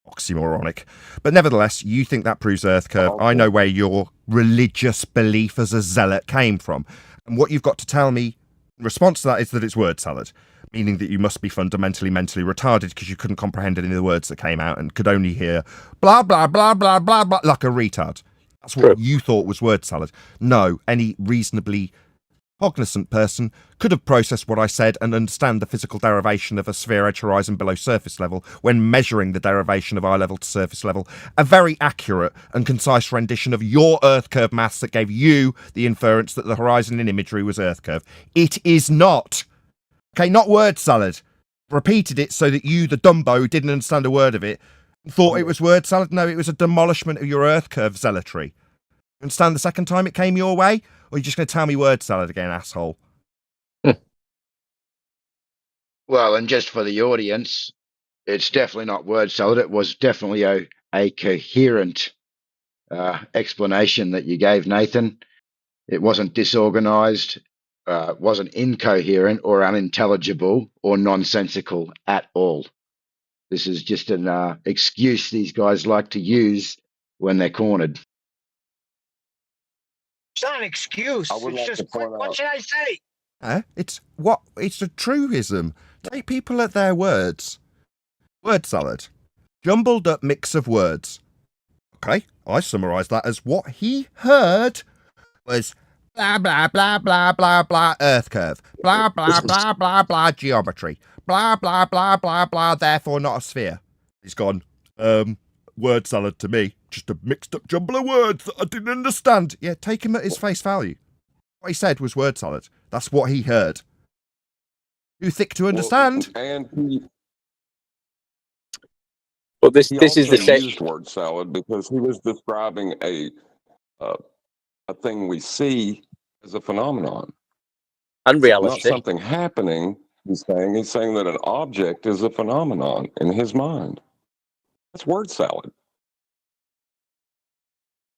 Oxymoronic. But nevertheless, you think that proves Earth curve. I know where your religious belief as a zealot came from. And what you've got to tell me in response to that is that it's word salad, meaning that you must be fundamentally mentally retarded because you couldn't comprehend any of the words that came out and could only hear blah, blah, blah, blah, blah, blah, like a retard. That's what you thought was word salad. No, any reasonably cognizant person could have processed what I said and understand the physical derivation of a sphere edge horizon below surface level when measuring the derivation of eye level to surface level. A very accurate and concise rendition of your Earth curve maths that gave you the inference that the horizon in imagery was Earth curve. It is not. Okay, not word salad. Repeated it so that you, the Dumbo, didn't understand a word of it, thought it was word salad. No, it was a demolishment of your Earth curve zealotry. You understand the second time it came your way? Or are you just going to tell me word salad again, asshole? Well, and just for the audience, it's definitely not word salad. It was definitely a coherent explanation that you gave, Nathan. It wasn't disorganized, wasn't incoherent or unintelligible or nonsensical at all. This is just an excuse these guys like to use when they're cornered. It's not an excuse. It's just what should I say? It's a truism. Take people at their words. Word salad. Jumbled up mix of words. Okay, I summarise that as what he heard was blah, blah, blah, blah, blah, blah, Earth curve. Blah, blah, blah, blah, blah, geometry. Blah, blah, blah, blah, blah, therefore not a sphere. He's gone, word salad to me. Just a mixed up jumble of words that I didn't understand. Yeah, take him at his face value. What he said was word salad. That's what he heard. Too thick to understand. But this He is the also same. used word salad because he was describing a thing we see as a phenomenon. And Not reality. something happening, he's saying that an object is a phenomenon in his mind. That's word salad.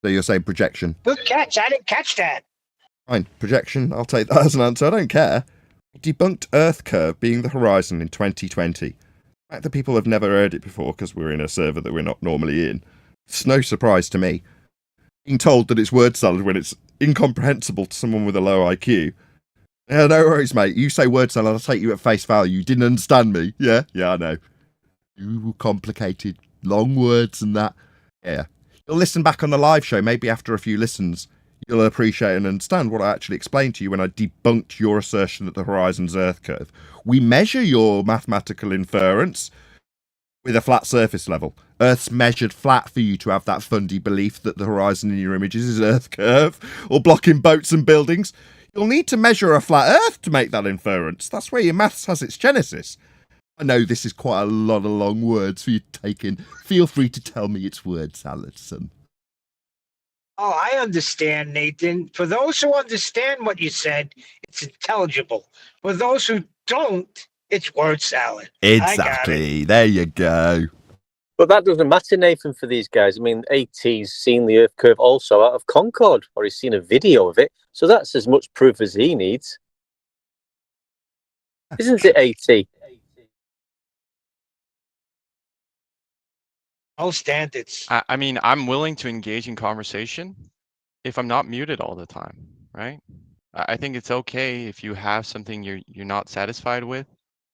So you're saying projection. Good catch. I didn't catch that. Fine, projection. I'll take that as an answer. I don't care. Debunked Earth curve being the horizon in 2020. The fact that people have never heard it before because we're in a server that we're not normally in. It's no surprise to me. Being told that it's word salad when it's incomprehensible to someone with a low IQ. Yeah, no worries, mate. You say word salad, I'll take you at face value. You didn't understand me. Yeah, I know. You complicated, long words and that. Yeah. You'll listen back on the live show, maybe after a few listens. You'll appreciate and understand what I actually explained to you when I debunked your assertion that the horizon's Earth curve. We measure your mathematical inference with a flat surface level. Earth's measured flat for you to have that fundy belief that the horizon in your images is Earth curve or blocking boats and buildings. You'll need to measure a flat Earth to make that inference. That's where your maths has its genesis. I know this is quite a lot of long words for you to take in. Feel free to tell me it's word salad, son. Oh, I understand, Nathan. For those who understand what you said, it's intelligible. For those who don't, it's word salad. Exactly. There you go. But that doesn't matter, Nathan, for these guys. I mean, AT's seen the Earth curve also out of Concorde, or he's seen a video of it. So that's as much proof as he needs. Isn't it, AT? No standards. I mean, I'm willing to engage in conversation if I'm not muted all the time, right? I think it's okay if you have something you're not satisfied with,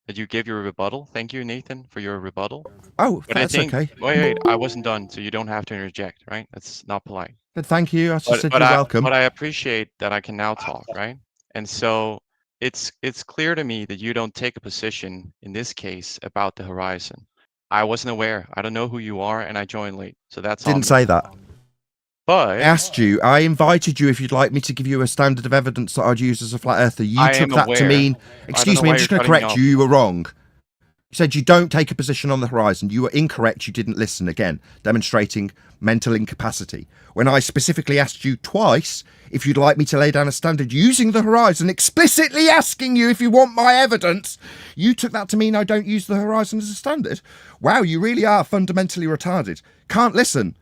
that you give your rebuttal. Thank you, Nathan, for your rebuttal. Oh, But that's I think, okay. Wait, I wasn't done, so you don't have to interject, right? That's not polite. But thank you. I just said you're welcome. But I appreciate that I can now talk, right? And so it's clear to me that you don't take a position in this case about the horizon. I wasn't aware. I don't know who you are, and I joined late. So that's Didn't say that. But I asked you, I invited you if you'd like me to give you a standard of evidence that I'd use as a flat earther. You took that to mean, excuse me, I'm just going to correct you, you were wrong. You said you don't take a position on the horizon. You were incorrect, you didn't listen again, demonstrating mental incapacity. When I specifically asked you twice if you'd like me to lay down a standard using the horizon, explicitly asking you if you want my evidence, you took that to mean I don't use the horizon as a standard. Wow, you really are fundamentally retarded. Can't listen.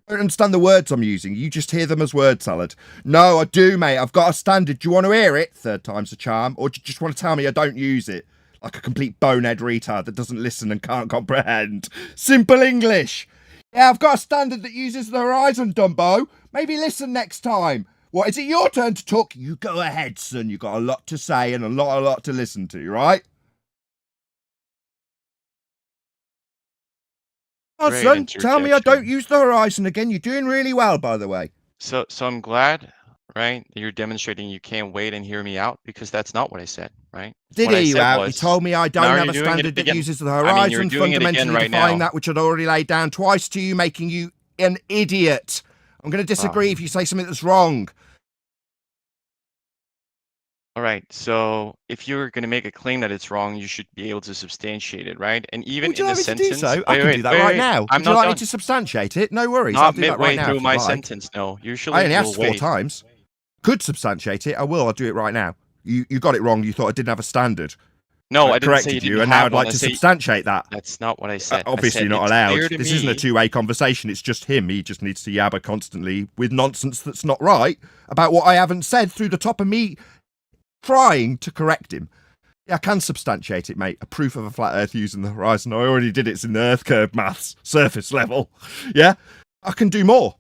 Don't understand the words I'm using. You just hear them as word salad. No, I do, mate. I've got a standard. Do you want to hear it? Third time's a charm. Or do you just want to tell me I don't use it? Like a complete bonehead retard that doesn't listen and can't comprehend. Simple English. Yeah, I've got a standard that uses the horizon, Dumbo. Maybe listen next time. What, is it your turn to talk? You go ahead, son. You've got a lot to say and a lot to listen to, right? Oh, son, tell me I don't use the horizon again. You're doing really well, by the way. So I'm glad, right, that you're demonstrating you can't wait and hear me out, because that's not what I said, right? Did What I hear you said out. was, You told me I don't now have you're a doing it standard that again. uses the I mean, horizon, you're doing it again fundamentally right defying now. that which I'd already laid down twice to you, making you an idiot. I'm going to disagree if you say something that's wrong. All right, so if you're going to make a claim that it's wrong, you should be able to substantiate it, right? And even Would you in like the me to do sentence, so? I can do that right now. I'm Would you not like me done. to substantiate it? No worries. I'll Not do that midway right now. through if my you'd like. sentence, no. Usually I only you'll asked 4 wait. times. Could substantiate it. I will. I'll do it right now. You got it wrong. You thought I didn't have a standard. No, I I didn't say corrected you you, didn't and now have I'd one. like I to say- substantiate that. That's not what I said. I Obviously said not it's allowed. clear to This isn't a me- two-way conversation. It's just him. He just needs to yabber constantly with nonsense that's not right about what I haven't said through the top of me trying to correct him. Yeah, I can substantiate it, mate. A proof of a flat Earth using the horizon. I already did it. It's in the Earth curve maths, surface level. Yeah, I can do more.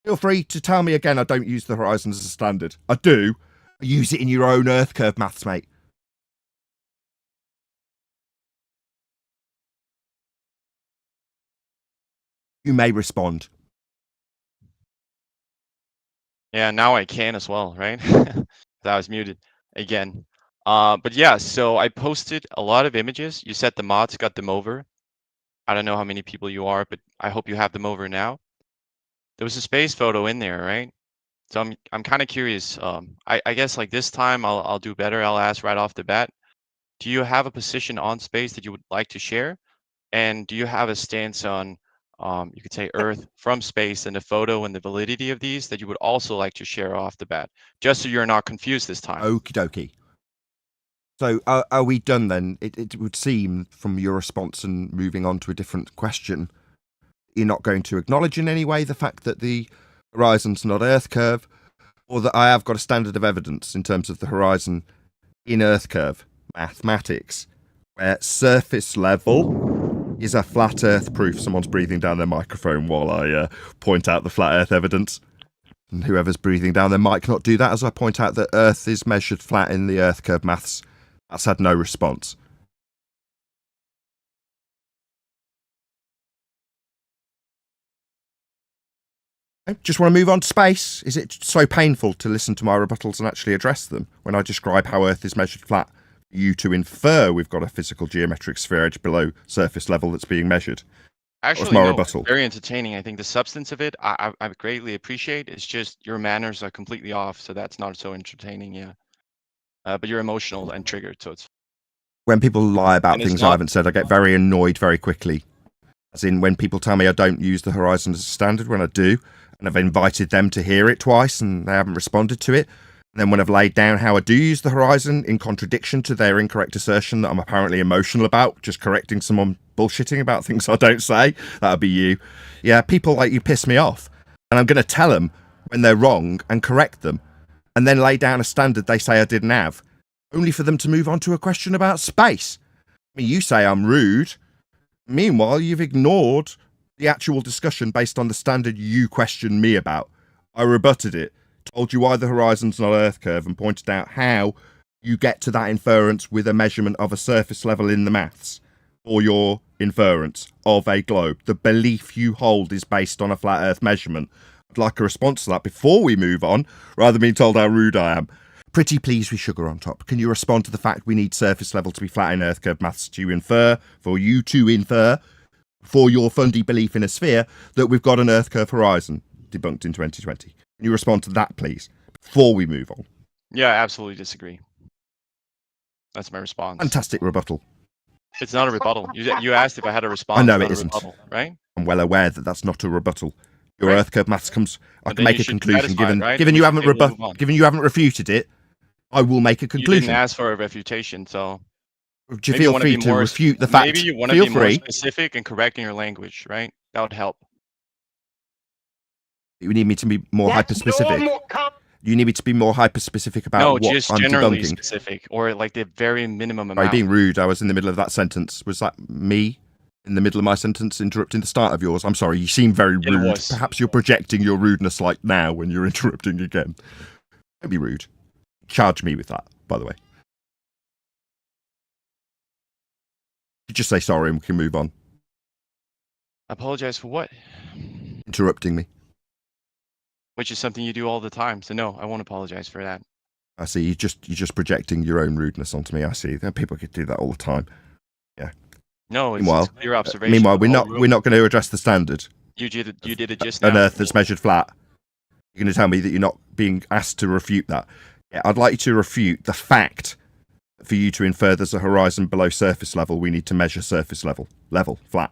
Feel free to tell me again I don't use the horizon as a standard. I do. I use it in your own Earth curve maths, mate. You may respond. Yeah, now I can as well, right? I was muted again. But yeah, so I posted a lot of images. You said the mods got them over. I don't know how many people you are, but I hope you have them over now. There was a space photo in there, right? So I'm kind of curious. I guess like this time I'll do better. I'll ask right off the bat. Do you have a position on space that you would like to share? And do you have a stance on, you could say Earth from space and the photo and the validity of these that you would also like to share off the bat, just so you're not confused this time? Okie dokie. So are we done then? It would seem from your response and moving on to a different question, you're not going to acknowledge in any way the fact that the horizon's not Earth curve, or that I have got a standard of evidence in terms of the horizon in Earth curve mathematics, where surface level is a flat Earth proof. Someone's breathing down their microphone while I point out the flat Earth evidence. And whoever's breathing down their mic not do that as I point out that Earth is measured flat in the Earth curve maths. That's had no response. Just want to move on to space. Is it so painful to listen to my rebuttals and actually address them when I describe how Earth is measured flat? For you to infer we've got a physical geometric sphere edge below surface level that's being measured. Actually, my no, rebuttal. very entertaining. I think the substance of it, I greatly appreciate. It's just your manners are completely off, so that's not so entertaining. Yeah, but you're emotional and triggered, so it's. When people lie about And it's things I not- haven't said, I get very annoyed very quickly. As in, when people tell me I don't use the horizon as a standard, when I do, and I've invited them to hear it twice and they haven't responded to it. And then when I've laid down how I do use the horizon in contradiction to their incorrect assertion that I'm apparently emotional about, just correcting someone bullshitting about things I don't say, that would be you. Yeah, people like you piss me off. And I'm going to tell them when they're wrong and correct them. And then lay down a standard they say I didn't have. Only for them to move on to a question about space. I mean, you say I'm rude. Meanwhile, you've ignored the actual discussion based on the standard you questioned me about. I rebutted it, told you why the horizon's not Earth curve, and pointed out how you get to that inference with a measurement of a surface level in the maths, or your inference of a globe. The belief you hold is based on a flat Earth measurement. I'd like a response to that before we move on, rather than being told how rude I am. Pretty please with sugar on top. Can you respond to the fact we need surface level to be flat in Earth curve maths to infer, for you to infer, for your fundy belief in a sphere, that we've got an Earth curve horizon debunked in 2020? Can you respond to that, please, before we move on? Yeah, I absolutely disagree. That's my response. Fantastic rebuttal. It's not a rebuttal. You asked if I had a response. I know not it a isn't. Rebuttal, right? I'm well aware that that's not a rebuttal. Your Right. Earth curve maths comes. I But can then make you a should be conclusion. satisfied, Given right? given You you should haven't be able to move on. given you haven't refuted it, I will make a You conclusion. didn't ask for a refutation, so Do you maybe feel wanna free be to more refute the fact? Maybe you want to Feel be more free. specific and correct in your language, right? That would help. You need me to be more hyper specific. You need me to be more hyper specific about No, what just I'm generally debunking. specific, or like the very minimum By amount. being rude, I was in the middle of that sentence. Was that me in the middle of my sentence interrupting the start of yours? I'm sorry, you seem very It rude. was. Perhaps you're projecting your rudeness like now when you're interrupting again. Don't be rude. Charge me with that, by the way. You just say sorry and we can move on. Apologize for what? Interrupting me. Which is something you do all the time. So no, I won't apologize for that. I see. You're just projecting your own rudeness onto me. I see. People could do that all the time. Yeah. No, it's Meanwhile, clear observation. meanwhile, of the we're whole not room. we're not going to address the standard. You did it just now. An Earth that's measured flat. You're going to tell me that you're not being asked to refute that. Yeah, I'd like you to refute the fact that for you to infer there's a horizon below surface level, we need to measure surface level, flat.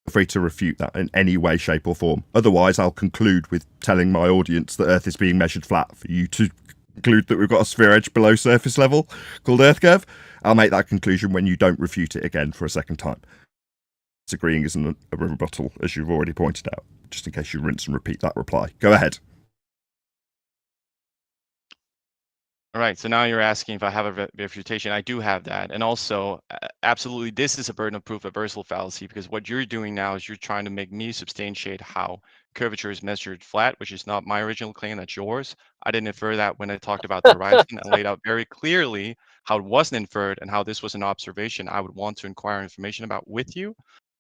Feel free to refute that in any way, shape, or form. Otherwise, I'll conclude with telling my audience that Earth is being measured flat. For you to conclude that we've got a sphere edge below surface level called Earth curve, I'll make that conclusion when you don't refute it again for a second time. Disagreeing isn't a rebuttal, as you've already pointed out, just in case you rinse and repeat that reply. Go ahead. All right, so now you're asking if I have a refutation. I do have that. And also, absolutely, this is a burden of proof reversal fallacy, because what you're doing now is you're trying to make me substantiate how curvature is measured flat, which is not my original claim, that's yours. I didn't infer that when I talked about the horizon and laid out very clearly how it wasn't inferred and how this was an observation I would want to inquire information about with you.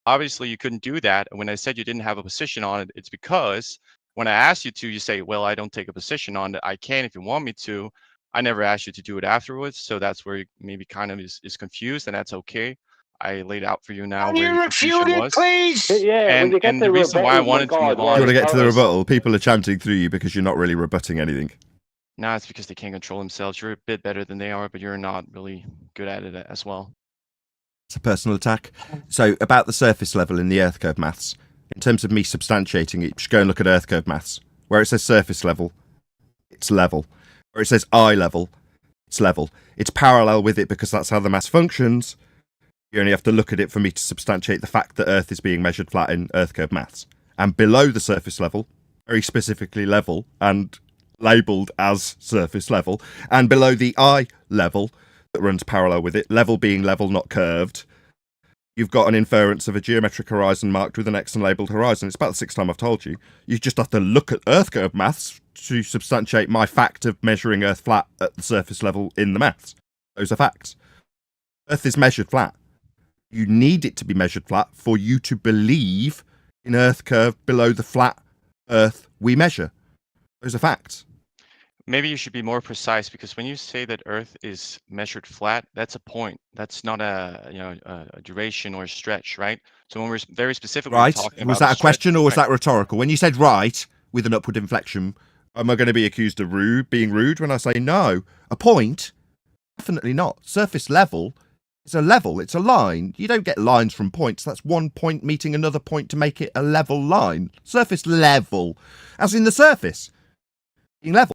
Obviously, you couldn't do that. And when I said you didn't have a position on it, it's because when I asked you to, you say, well, I don't take a position on it. I can if you want me to. I never asked you to do it afterwards, so that's where you maybe kind of is confused, and that's okay. I laid out for you now Can where you your refute confusion it, was. please? Yeah, when you get And to the reason why I rebuttal, my wanted to God, move Do on. you want to get to the was- rebuttal? People are chanting through you because you're not really rebutting anything. Nah, it's because they can't control themselves. You're a bit better than they are, but you're not really good at it as well. It's a personal attack. So about the surface level in the Earth curve maths, in terms of me substantiating it, you should go and look at Earth curve maths. Where it says surface level, it's level. Where it says eye level, it's level. It's parallel with it because that's how the maths functions. You only have to look at it for me to substantiate the fact that Earth is being measured flat in Earth curve maths. And below the surface level, very specifically level and labelled as surface level, and below the eye level that runs parallel with it, level being level, not curved, you've got an inference of a geometric horizon marked with an X and labelled horizon. It's about the 6th time I've told you. You just have to look at Earth curve maths to substantiate my fact of measuring Earth flat at the surface level in the maths. Those are facts. Earth is measured flat. You need it to be measured flat for you to believe in Earth curve below the flat Earth we measure. Those are facts. Maybe you should be more precise, because when you say that Earth is measured flat, that's a point. That's not a duration or a stretch, right? So when we're very specifically right, talking about was that a question or was right. that rhetorical? When you said right with an upward inflection, am I going to be accused of being rude when I say no? A point? Definitely not. Surface level is a level. It's a line. You don't get lines from points. That's one point meeting another point to make it a level line. Surface level, as in the surface being level.